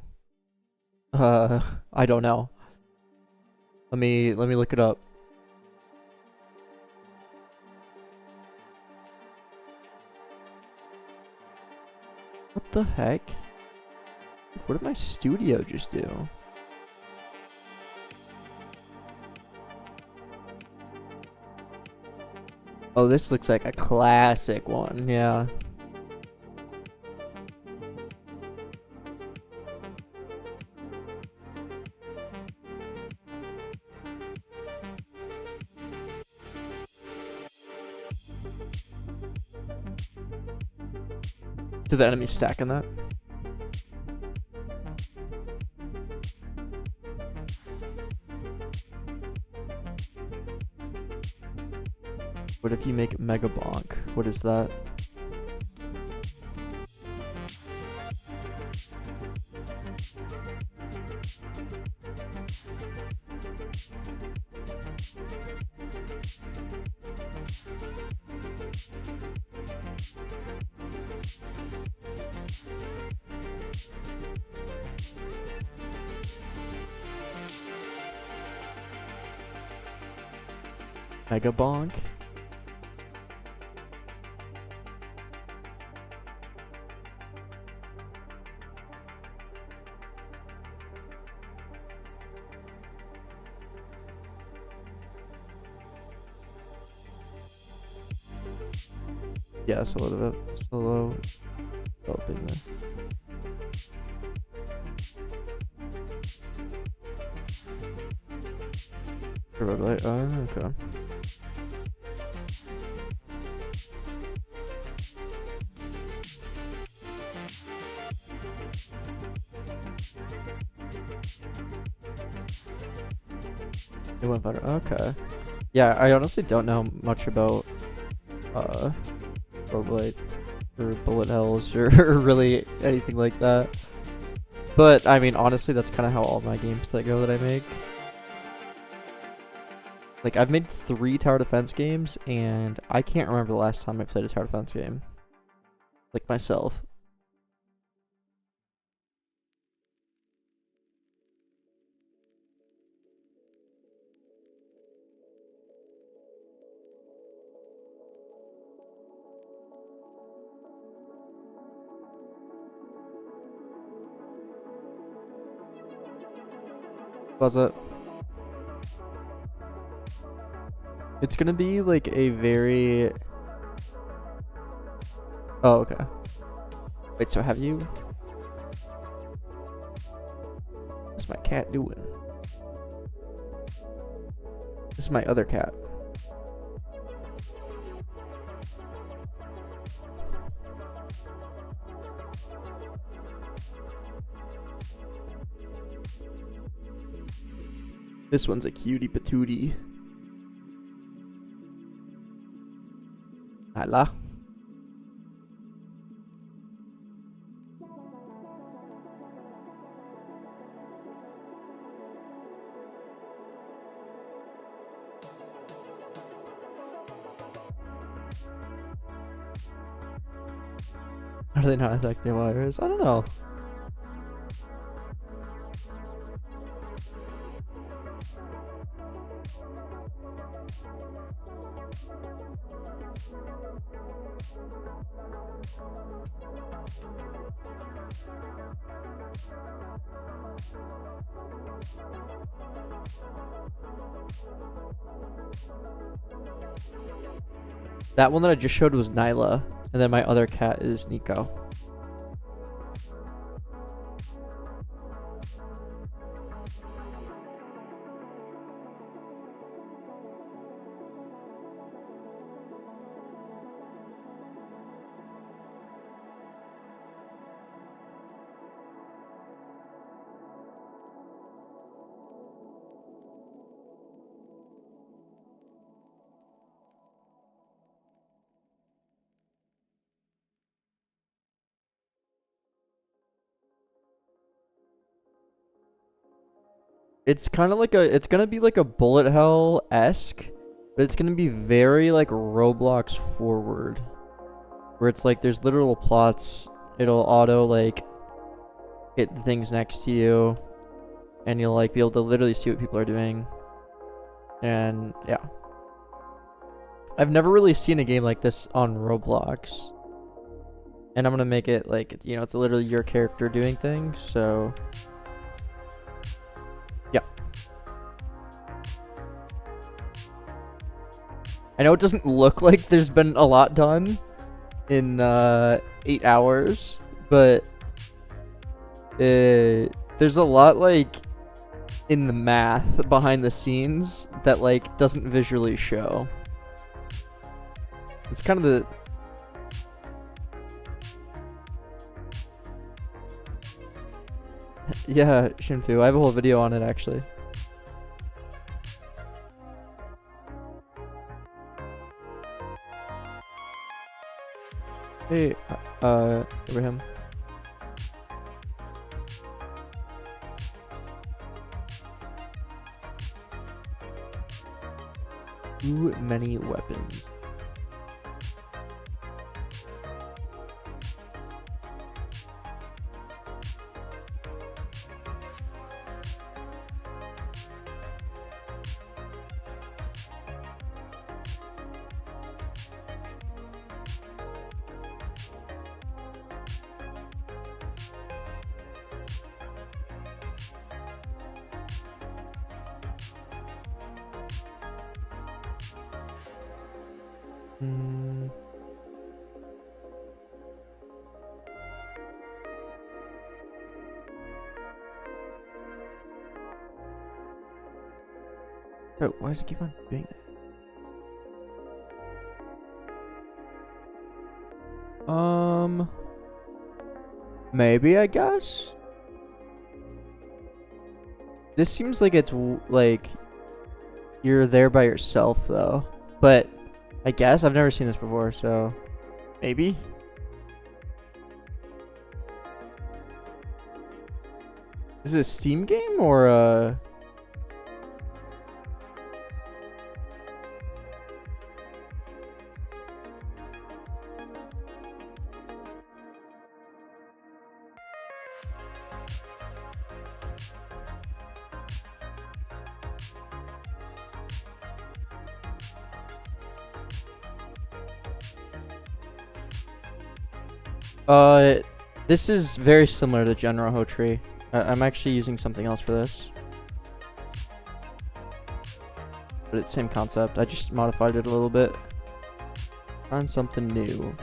I don't know. Let me look it up. What the heck? What did my studio just do? Oh, this looks like a classic one, yeah. Did the enemy stack in that? What if you make Mega Bonk? What is that? Mega Bonk? Yeah, solo developing this. Road, oh, okay. It went better. Okay. Yeah, I honestly don't know much about roguelite or bullet hells or really anything like that. But I mean, honestly, that's kind of how all my games that I make. Like, I've made 3 tower defense games, and I can't remember the last time I played a tower defense game. Like, myself. Was it? It's gonna be like a very... Oh, okay. Wait, so have you... What's my cat doing? This is my other cat. This one's a cutie patootie. Hala. How do they not attack the wires? I don't know. That one that I just showed was Nyla, and then my other cat is Nico. It's kind of like it's gonna be like a bullet hell-esque, but it's gonna be very like Roblox forward, where it's like there's literal plots. It'll auto like hit the things next to you, and you'll like be able to literally see what people are doing. And yeah, I've never really seen a game like this on Roblox, and I'm gonna make it like, you know, it's literally your character doing things. So yeah. I know it doesn't look like there's been a lot done in 8 hours, but there's a lot like in the math behind the scenes that like doesn't visually show. It's kind of the... Yeah, Shinfu. I have a whole video on it, actually. Hey, Abraham. Too many weapons. Bro, why does it keep on doing that? Maybe, I guess? This seems like it's like you're there by yourself though. But I guess I've never seen this before, so maybe. Is it a Steam game or a this is very similar to Genroho tree. I'm actually using something else for this. But it's same concept. I just modified it a little bit. Find something new.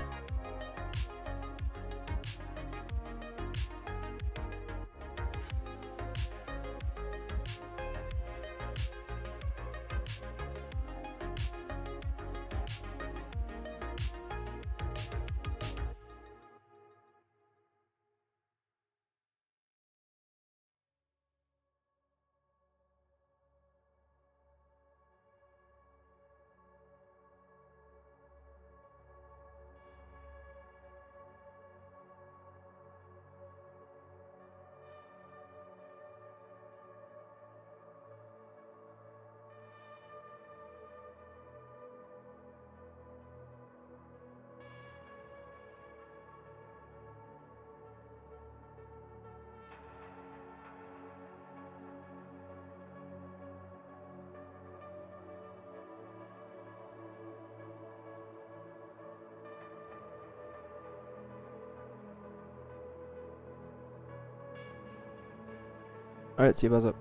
Alright, see you buzz up.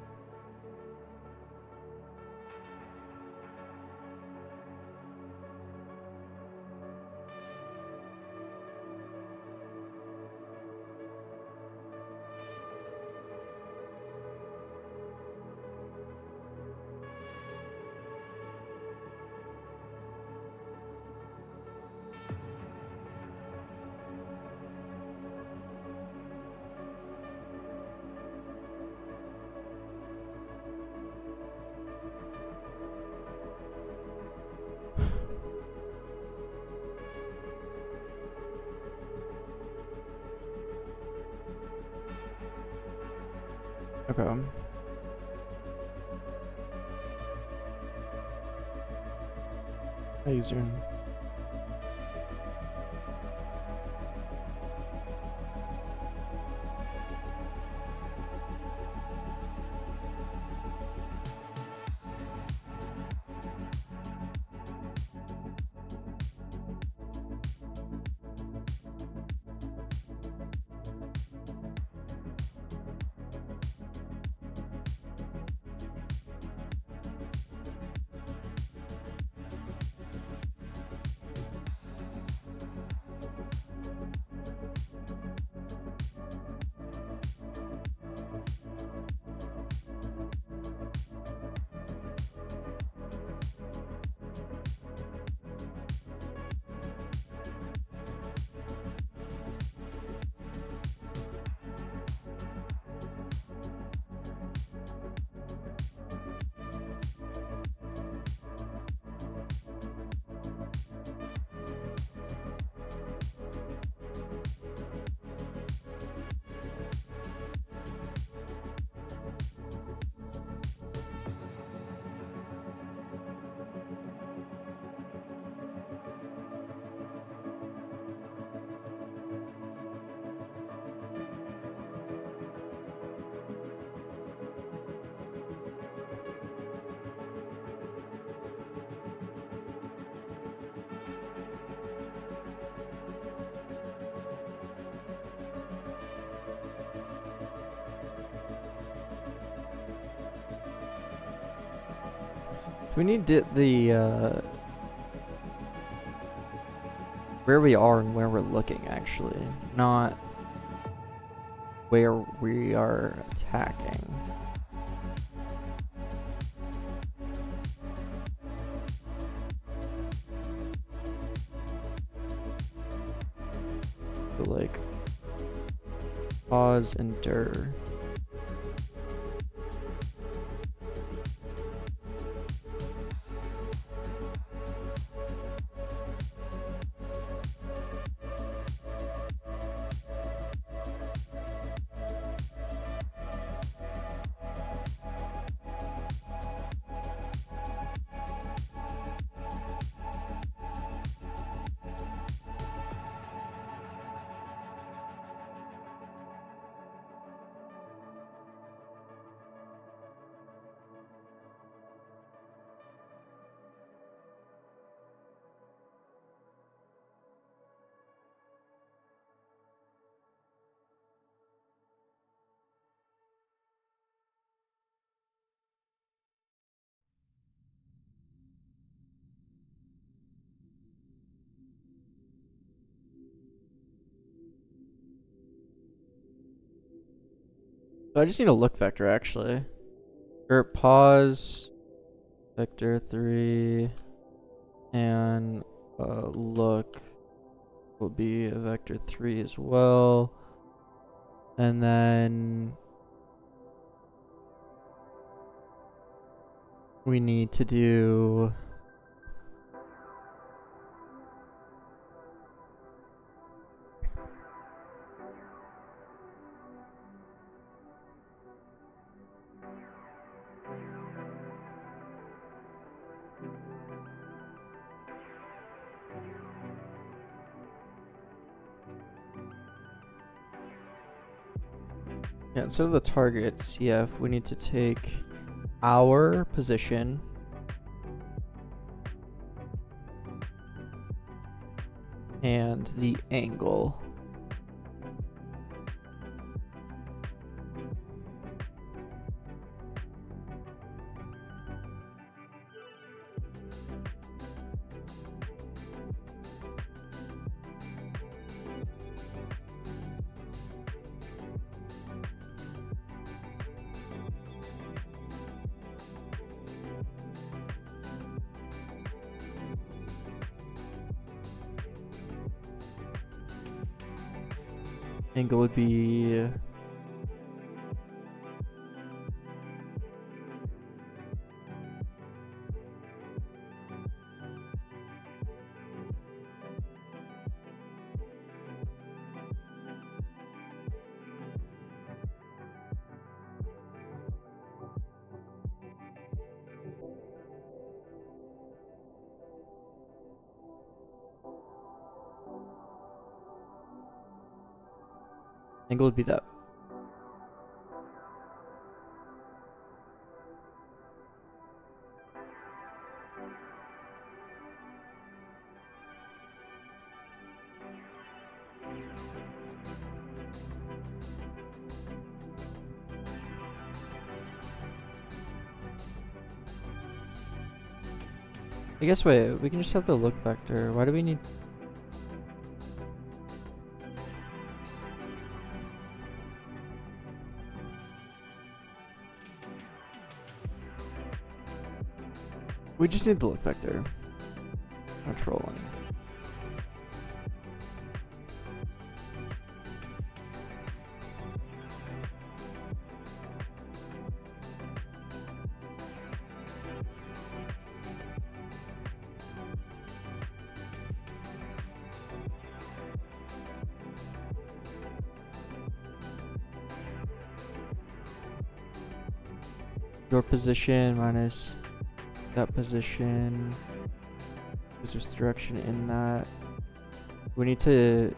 Okay. How you zoom? We need the where we are and where we're looking, actually, not where we are attacking. like pause and dir. So I just need a look vector actually. Or pause vector 3 and look will be a vector 3 as well. And then we need to do yeah, instead of the target CF, we need to take our position and the angle. Angle would be angle would be that. I guess wait, we can just have the look vector. Why do we need we just need the look vector. Controlling. Your position minus that position. Is there's direction in that? We need to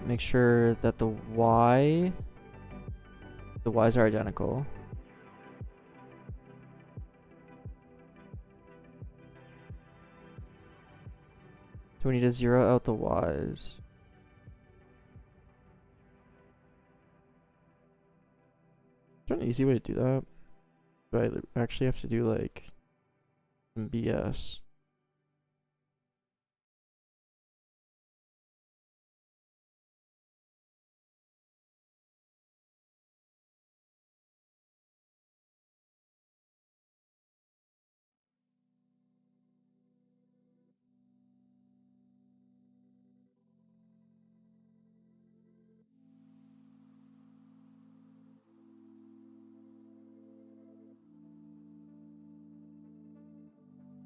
make sure that the y's are identical. So we need to zero out the y's. Is there an easy way to do that? Do I actually have to do like some BS?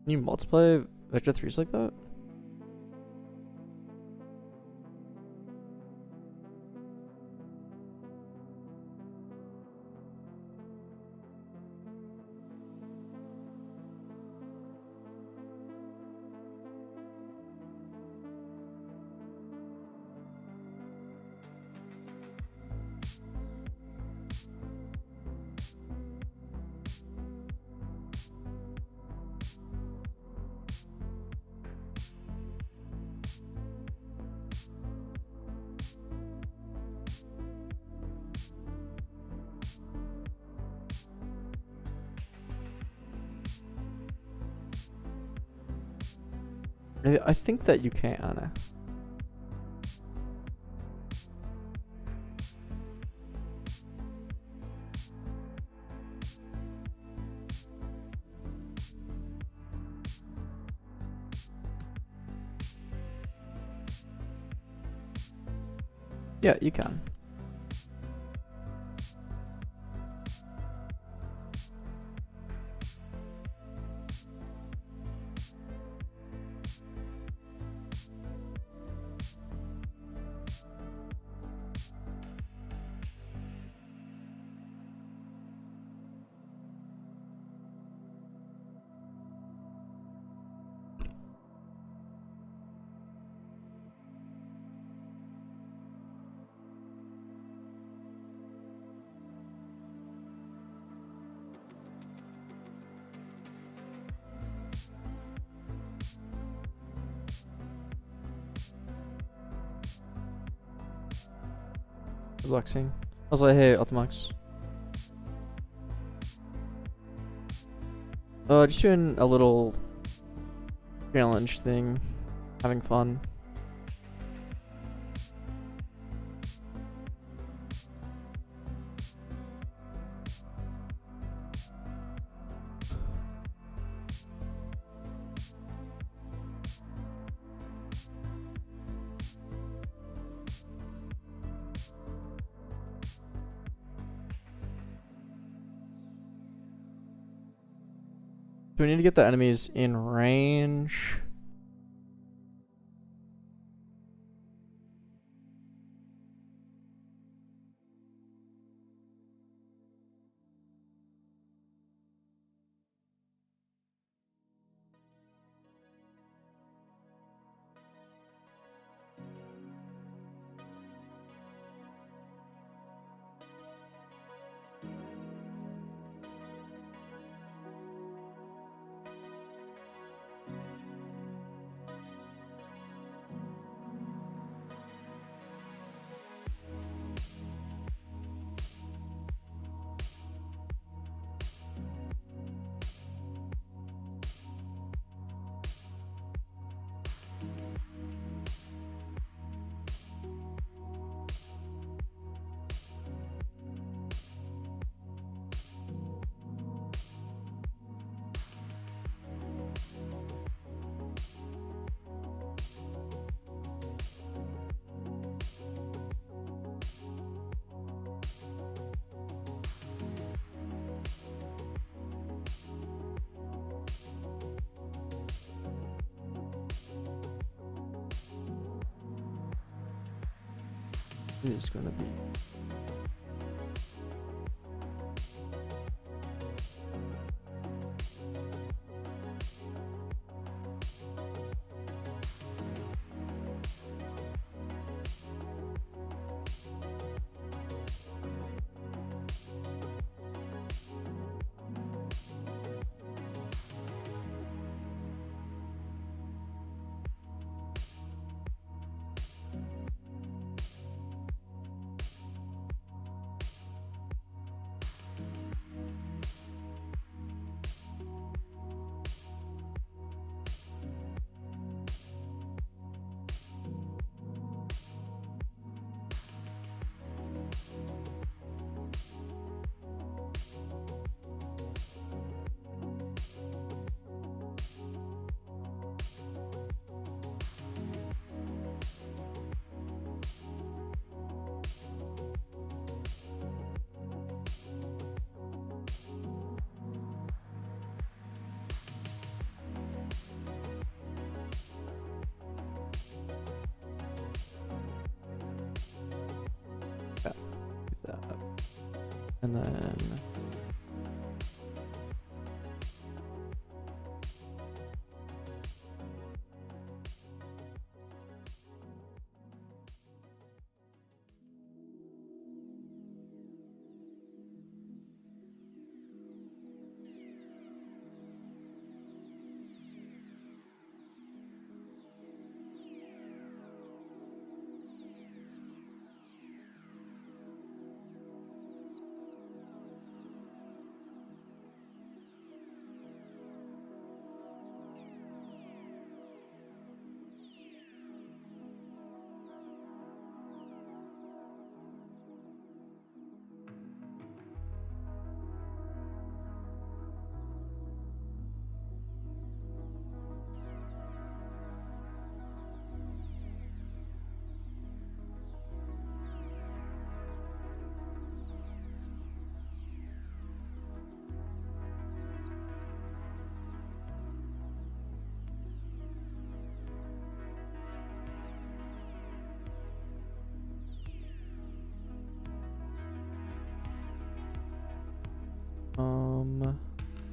Can you multiply vector 3s like that? I think that you can. Yeah, you can. Relaxing. I was like, hey, Ultimax. Just doing a little challenge thing. Having fun. Do we need to get the enemies in range? It's gonna be. And then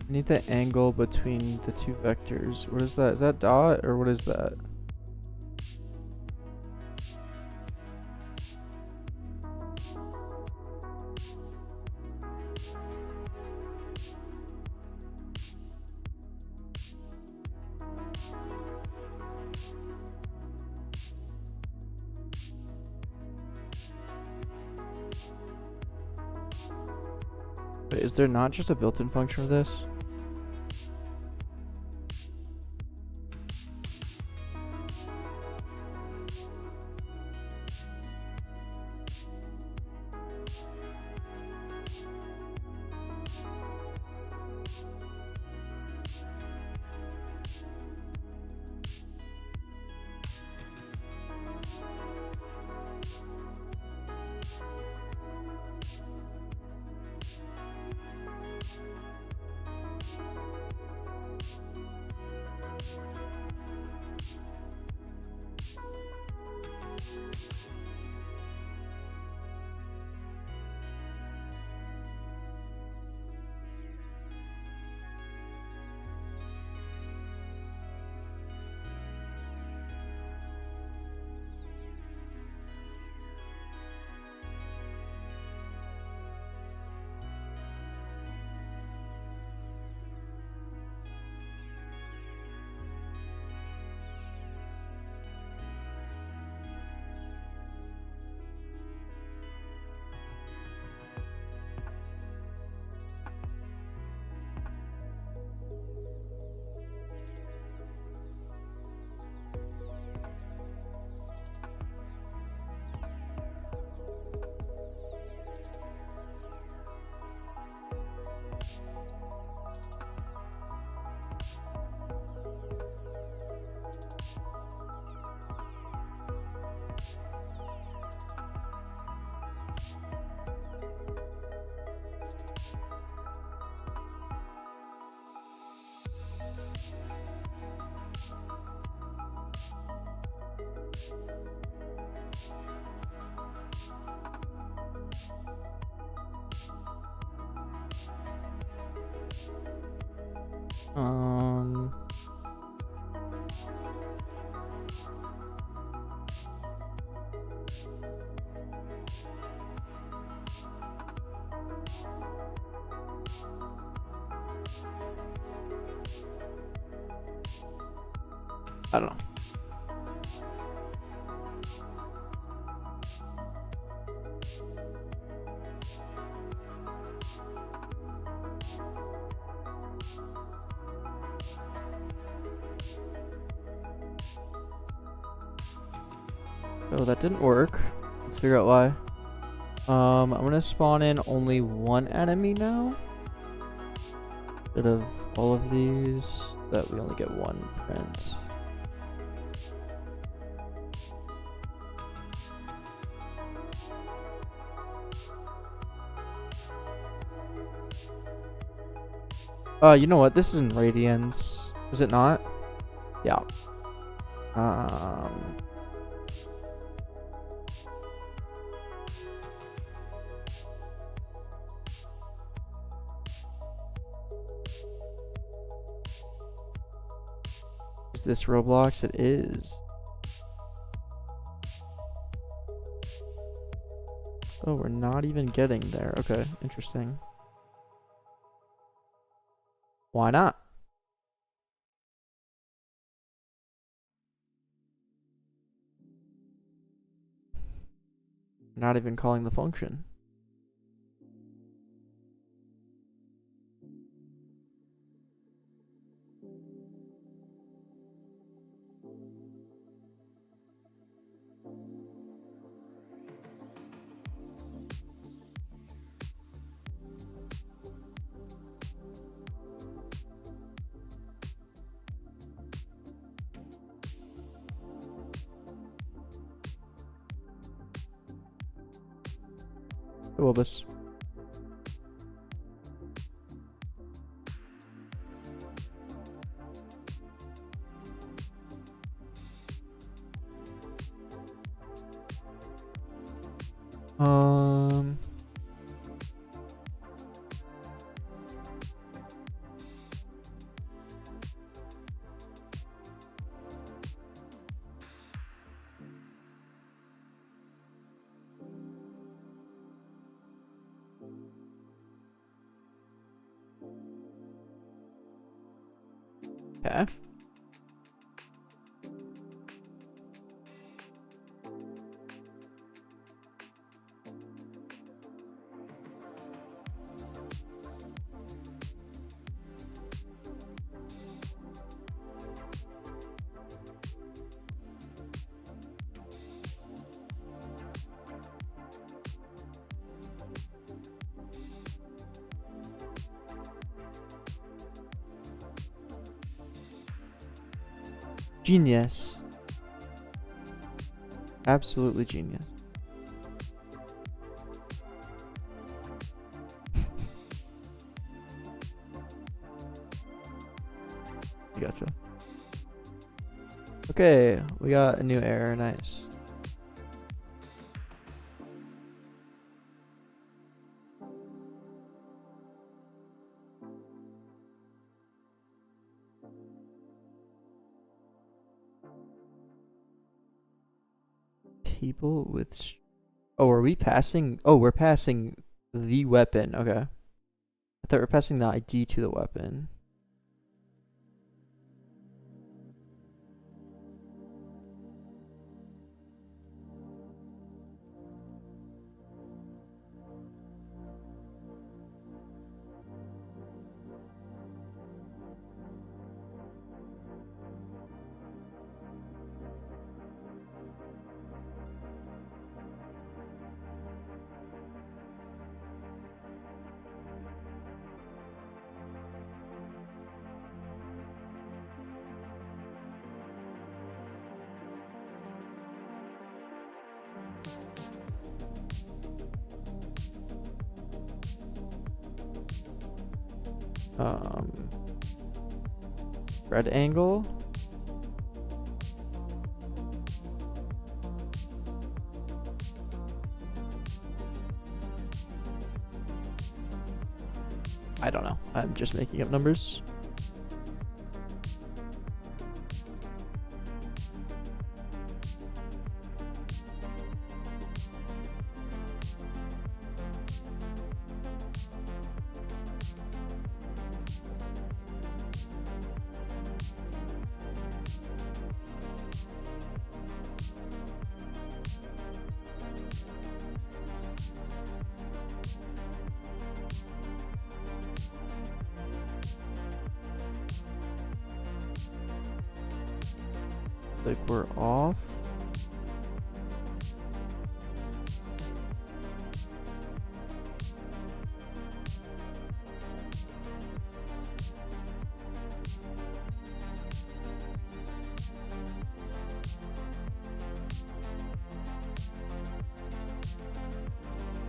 I need the angle between the two vectors. What is that? Is that dot or what is that? Wait, is there not just a built-in function for this? Um, I don't know. Oh, that didn't work. Let's figure out why. I'm gonna spawn in only one enemy now. Instead of all of these, that we only get one print. You know what? This isn't radians. Is it not? Yeah. this Roblox? It is. Oh, we're not even getting there. Okay, interesting. Why not? Not even calling the function. Wilbus. Okay. Genius. Absolutely genius. I gotcha. Okay, we got a new error. Nice. People with oh, are we passing? Oh, we're passing the weapon. Okay. I thought we're passing the ID to the weapon. Red angle. I don't know. I'm just making up numbers. Like we're off.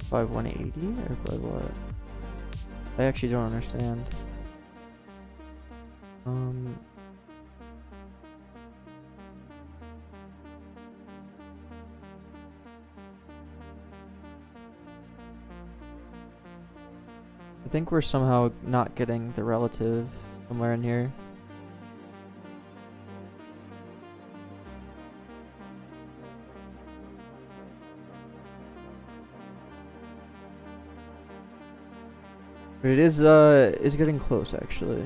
By 180 or by what? I actually don't understand. I think we're somehow not getting the relative somewhere in here. But it is getting close actually.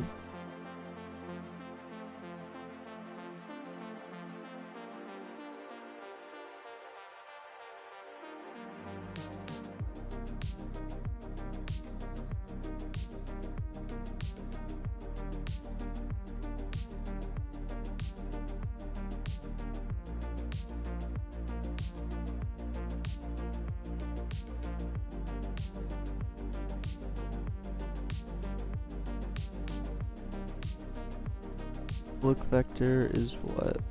Look vector is what?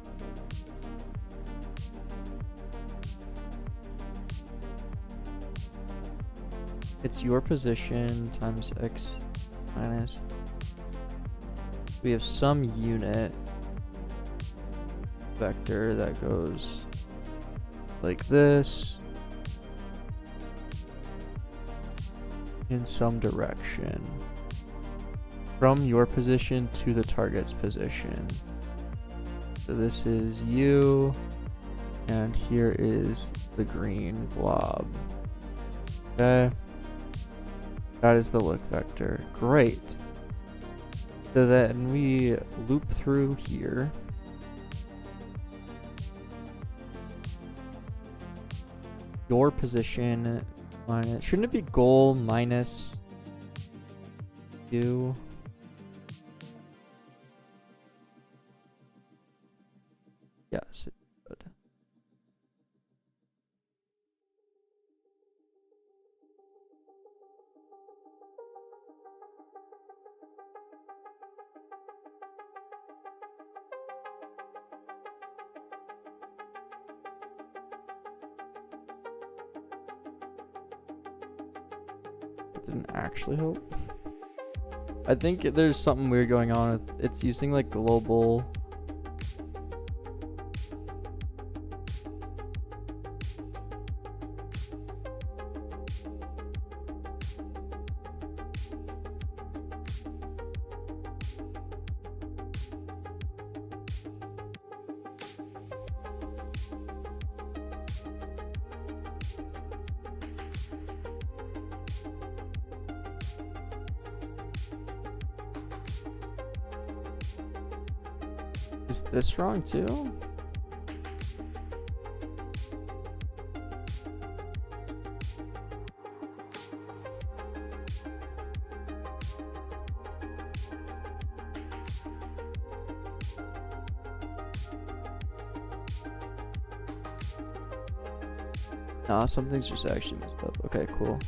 It's your position times x minus. We have some unit vector that goes like this in some direction. From your position to the target's position. So this is you, and here is the green blob. Okay. That is the look vector. Great. So then we loop through here. Your position minus, shouldn't it be goal minus you? Yes, it should. It didn't actually help. I think there's something weird going on with it's using like global. Is this wrong too? Nah, something's just actually messed up. Okay, cool.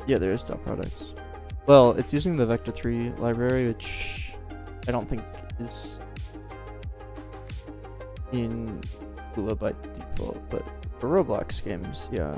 Yeah, there is dot products. Well, it's using the vector3 library, which I don't think is in Lua by default, but for Roblox games, yeah.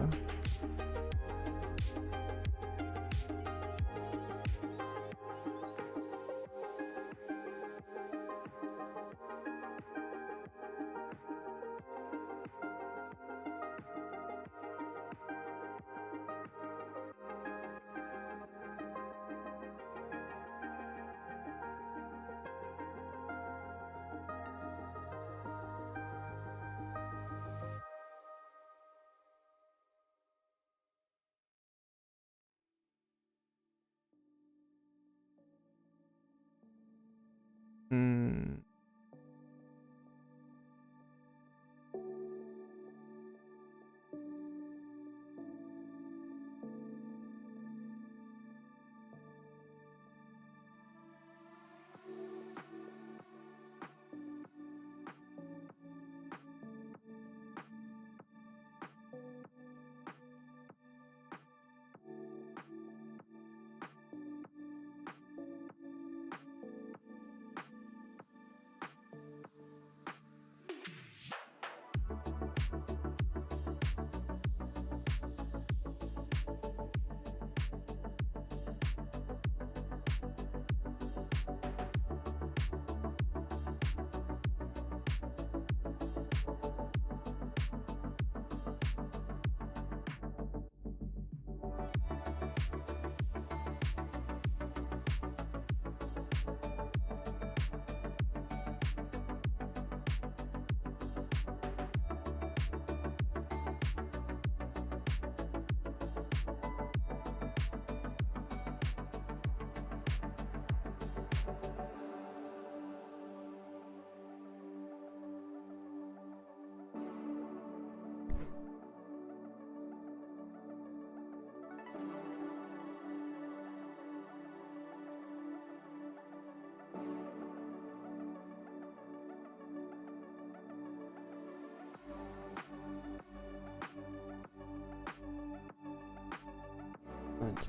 Right.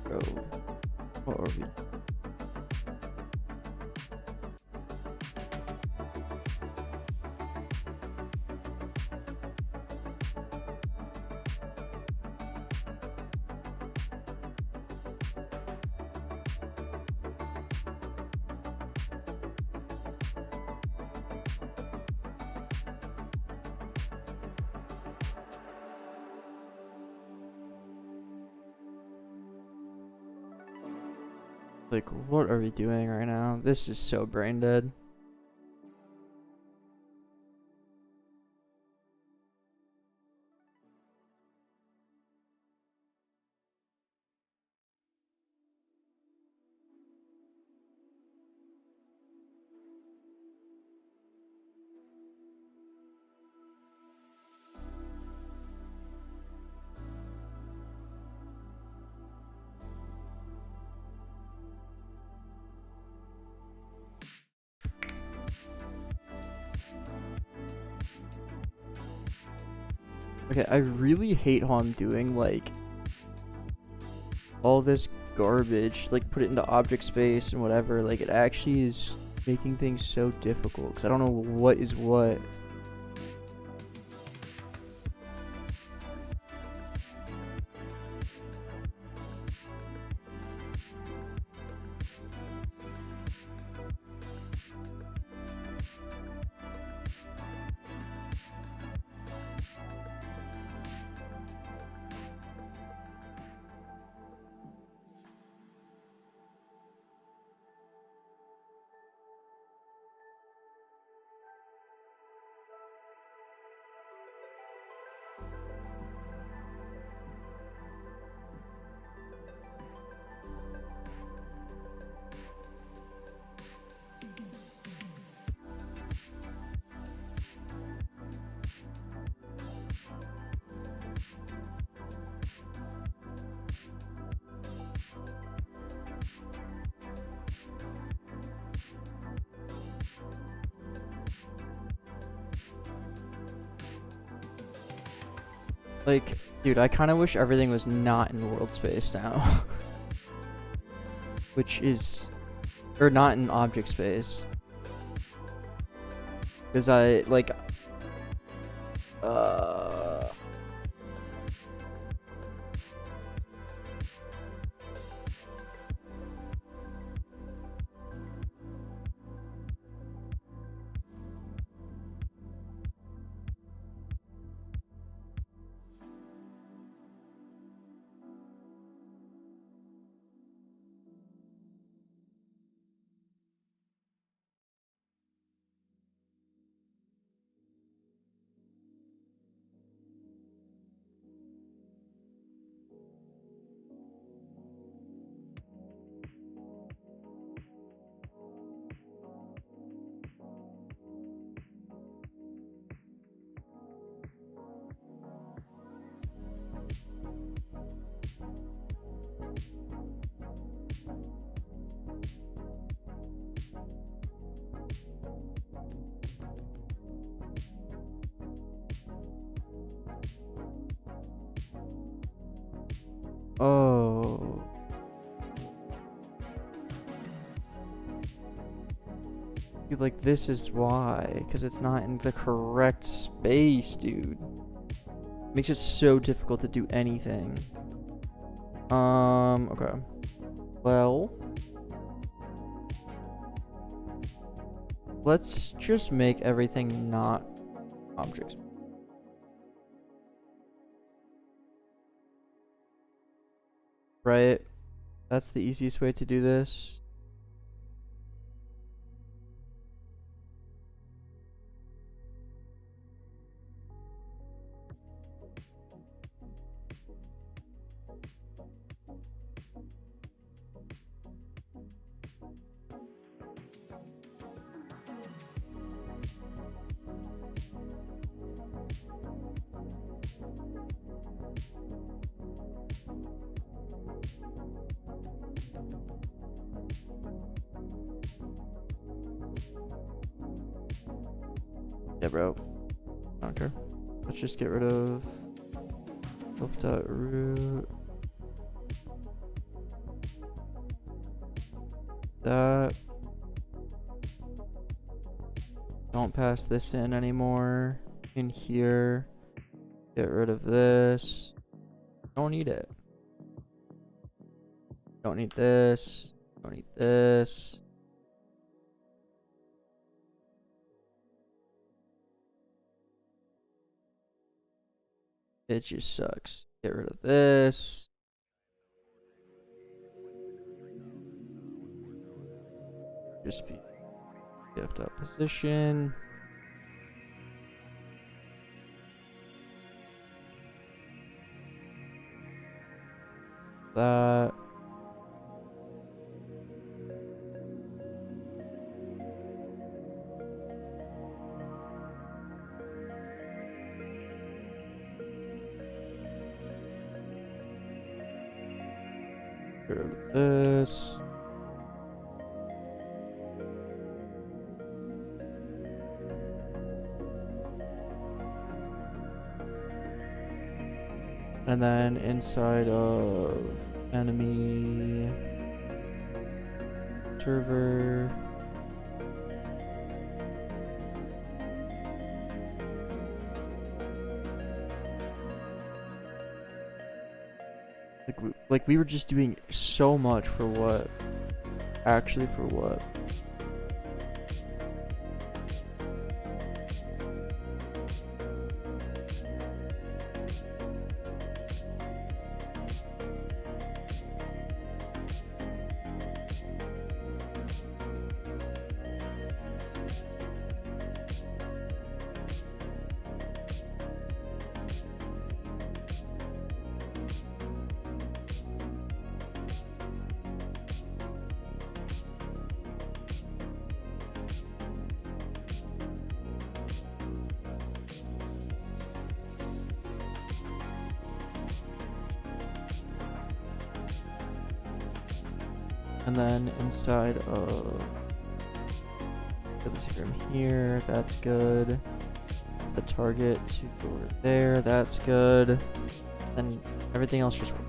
Bro, what are we? Like, what are we doing right now? This is so brain dead. Okay, I really hate how I'm doing, like, all this garbage, like, put it into object space and whatever. Like, it actually is making things so difficult, because I don't know what is what. Like, dude, I kind of wish everything was not in world space now. Which is... Or not in object space. Because I, like... Oh. Dude, like this is why, because it's not in the correct space, dude. Makes it so difficult to do anything. Okay. Well, let's just make everything not objects. Right? That's the easiest way to do this. Yeah, bro. I don't care. Let's just get rid of self.root. That. Don't pass this in anymore. In here. Get rid of this. Don't need it. Don't need this. Don't need this. It just sucks. Get rid of this. Just be gift up position. That. Get rid of this. And then inside of enemy server, like we were just doing so much for what? Actually, for what? And then inside of this from here, that's good. The target to go over there, that's good. And everything else just works.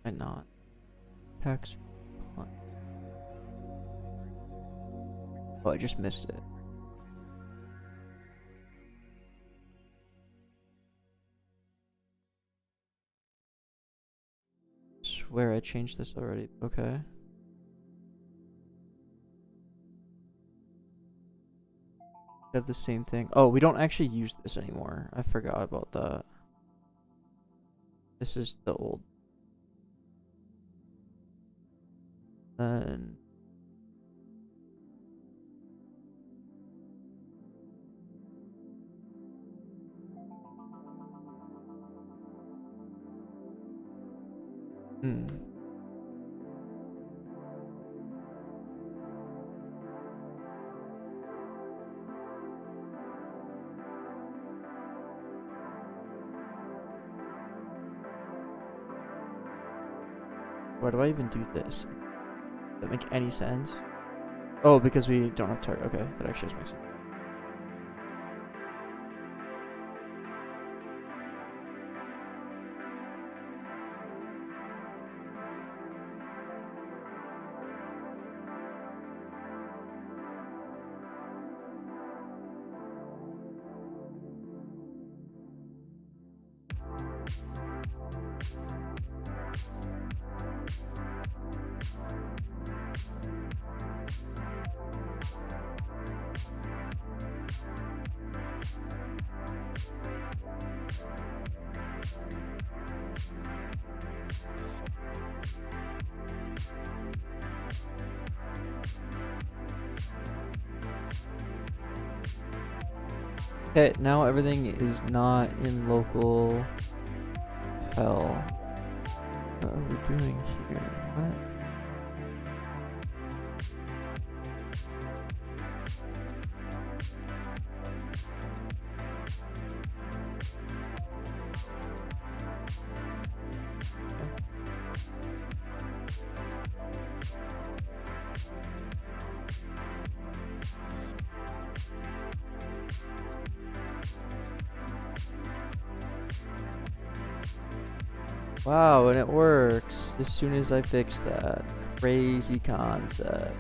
Why not? Text. Oh, I just missed it. Swear I changed this already. Okay. Have the same thing. Oh, we don't actually use this anymore. I forgot about that. This is the old. Then. Why do I even do this? Does that make any sense? Oh, because we don't have target. Okay, that actually does make sense. Okay, now everything is not in local hell. What are we doing here? What? Wow, and it works as soon as I fix that. Crazy concept.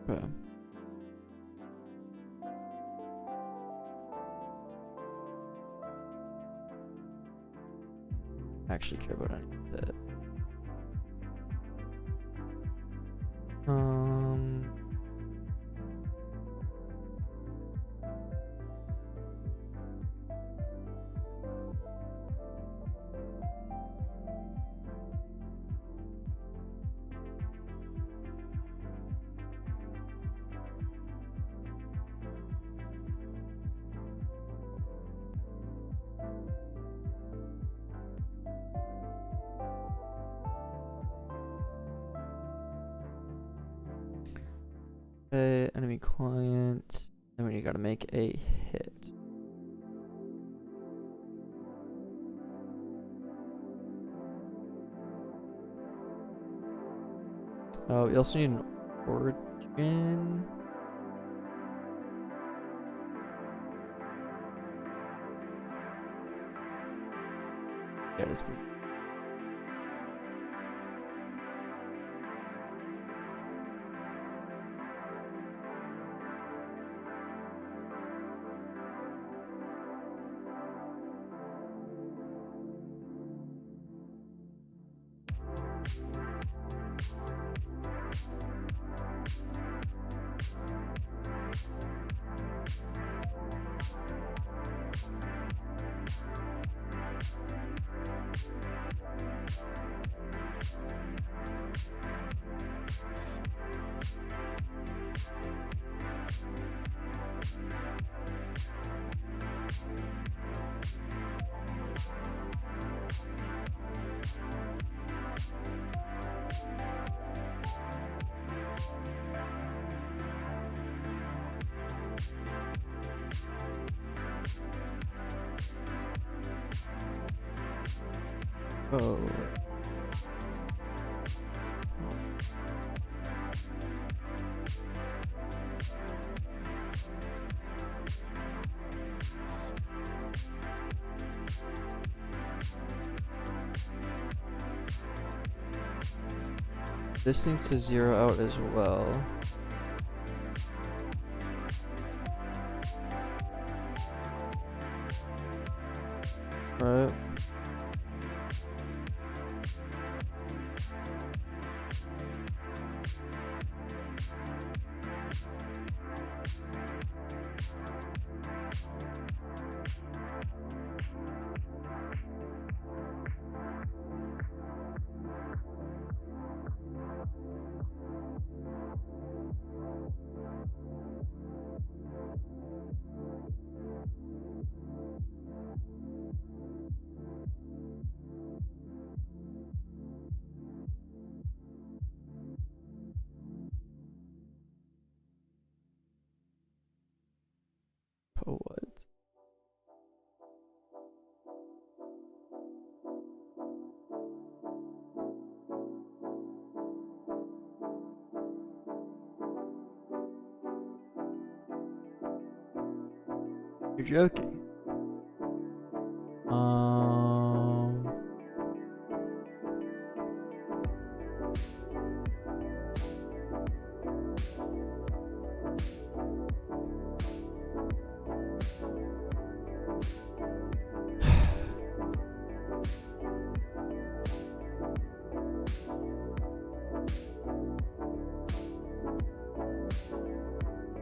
Okay. Actually care about any of that. Enemy client. And then you gotta make a hit. Oh, you also need an origin. Yeah, it's Oh. This needs to zero out as well. Right. Oh, what? You're joking.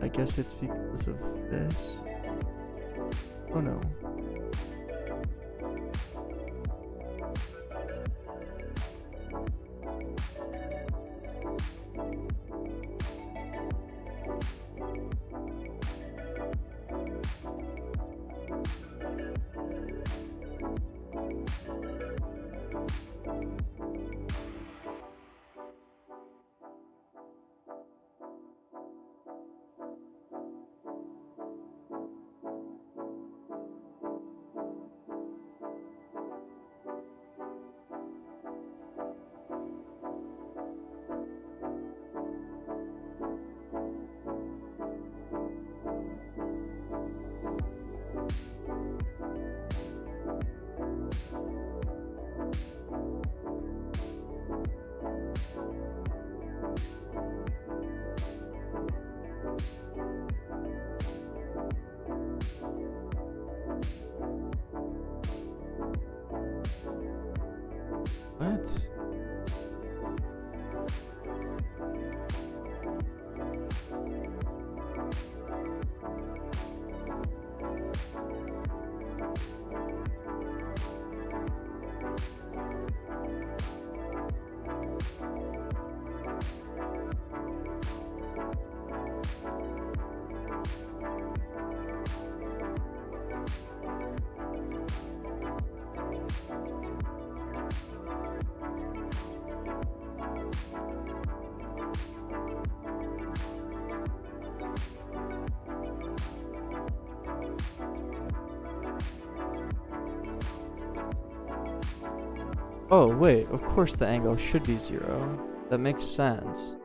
I guess it's because of this. Oh no. What? Oh, wait, of course the angle should be 0. That makes sense.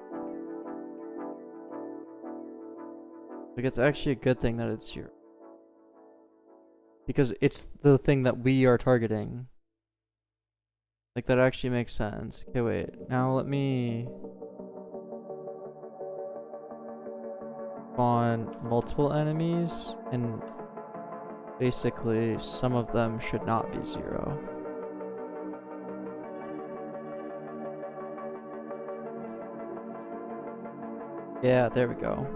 Like, it's actually a good thing that it's 0. Because it's the thing that we are targeting. Like, that actually makes sense. Okay, wait, now let me spawn multiple enemies, and basically some of them should not be 0. Yeah, there we go.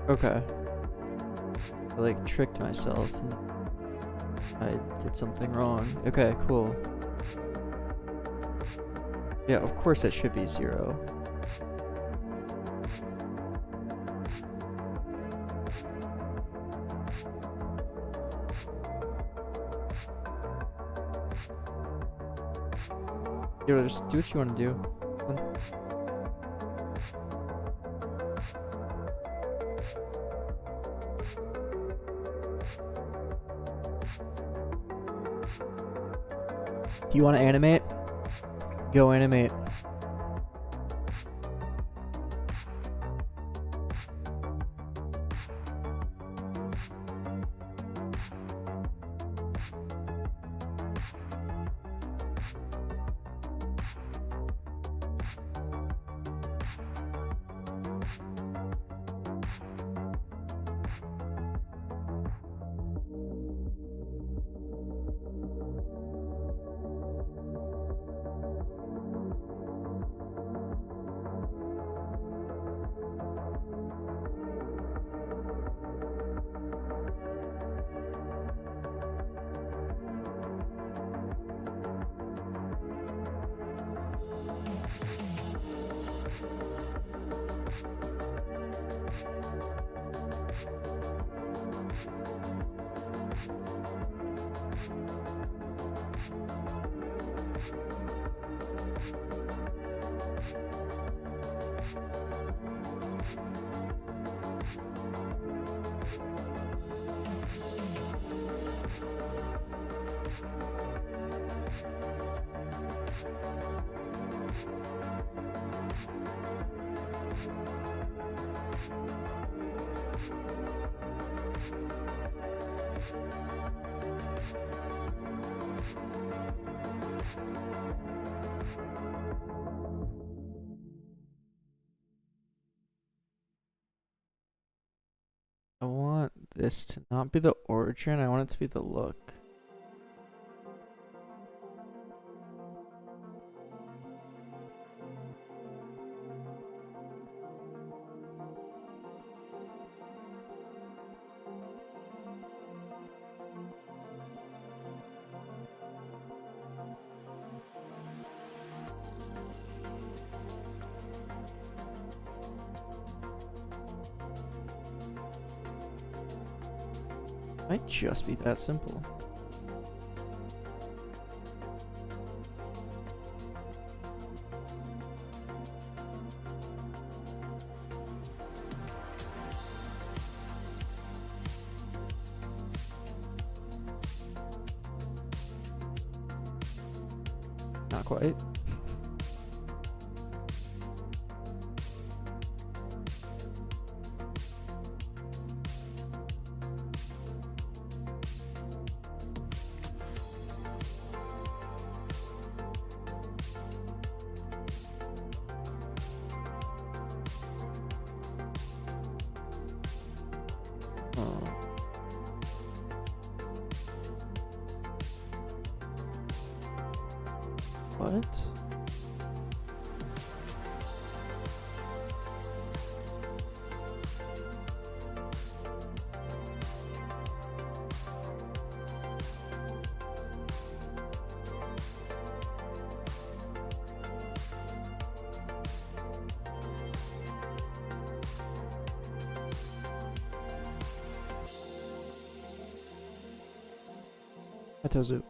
Okay. I like tricked myself. I did something wrong. Okay, cool. Yeah, of course it should be 0. Yo, just do what you want to do. You want to animate? Go animate. I want this to not be the origin, I want it to be the look. Might just be that simple. Not quite. What? Atozu.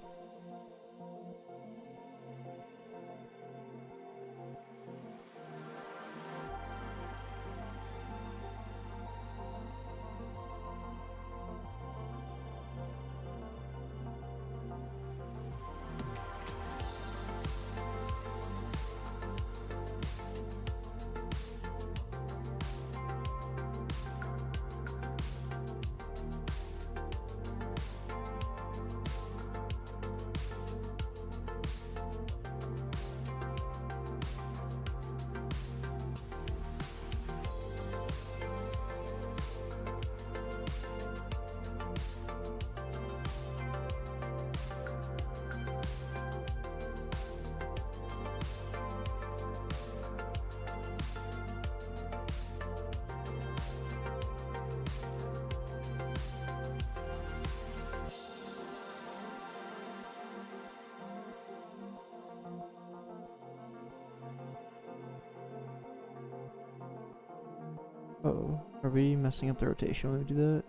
Oh, are we messing up the rotation when we do that?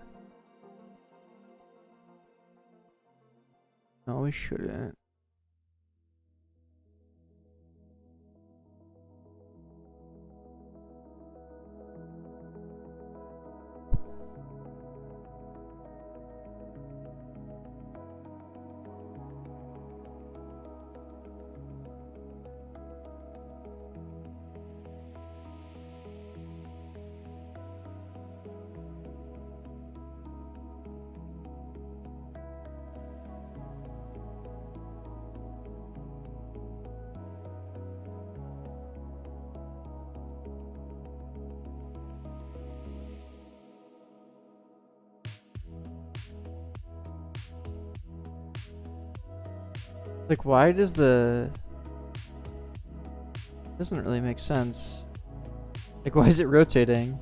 No, we shouldn't. Like, why does the... Doesn't really make sense. Like, why is it rotating?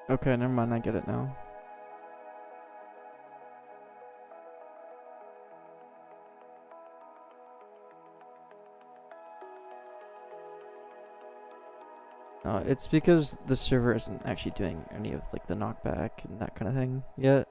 Okay, never mind, I get it now. It's because the server isn't actually doing any of like the knockback and that kind of thing yet.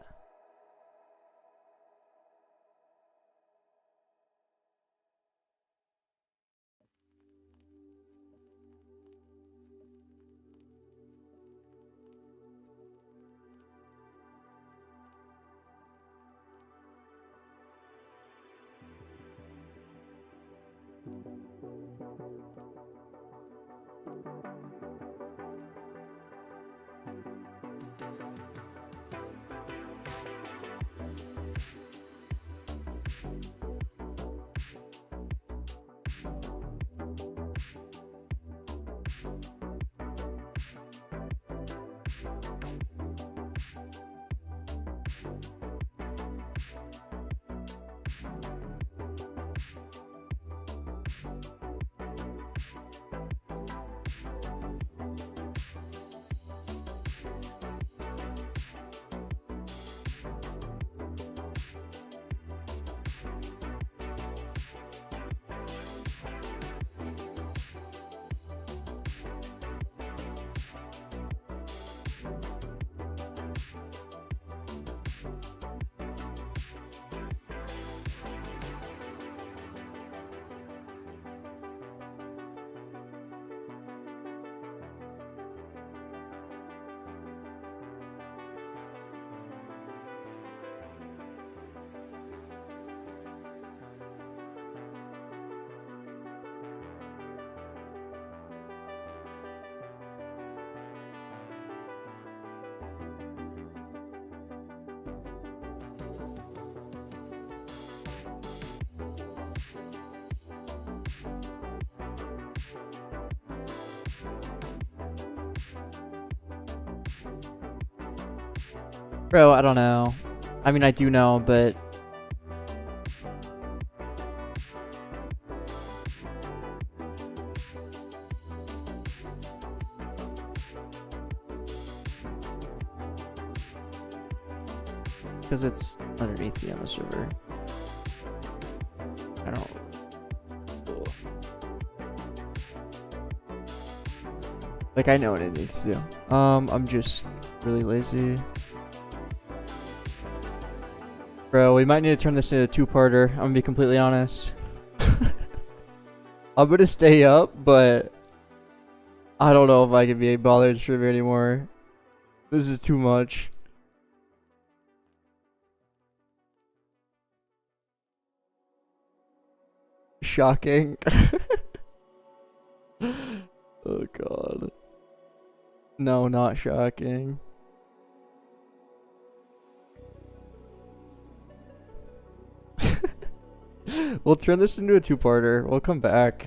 Bro, I don't know. I mean, I do know, but... Because it's underneath me on the server. I don't... Like, I know what it needs to do. I'm just really lazy. Bro, we might need to turn this into a two-parter. I'm gonna be completely honest. I'm gonna stay up, but I don't know if I can be bothered streaming anymore. This is too much. Shocking. Oh god. No, not shocking. We'll turn this into a two-parter. We'll come back,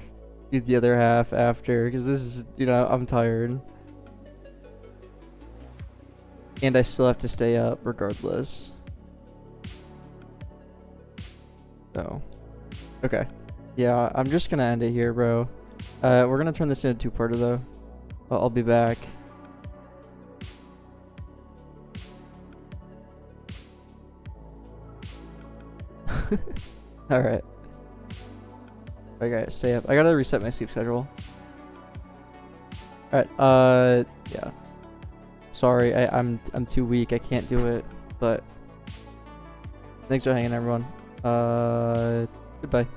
do the other half after, because this is, you know, I'm tired. And I still have to stay up regardless. So, okay. Yeah, I'm just gonna end it here, bro. We're gonna turn this into a two-parter though. I'll be back. Alright. Okay, stay up. I gotta reset my sleep schedule. Alright, yeah. Sorry, I'm too weak. I can't do it. But thanks for hanging, everyone. Goodbye.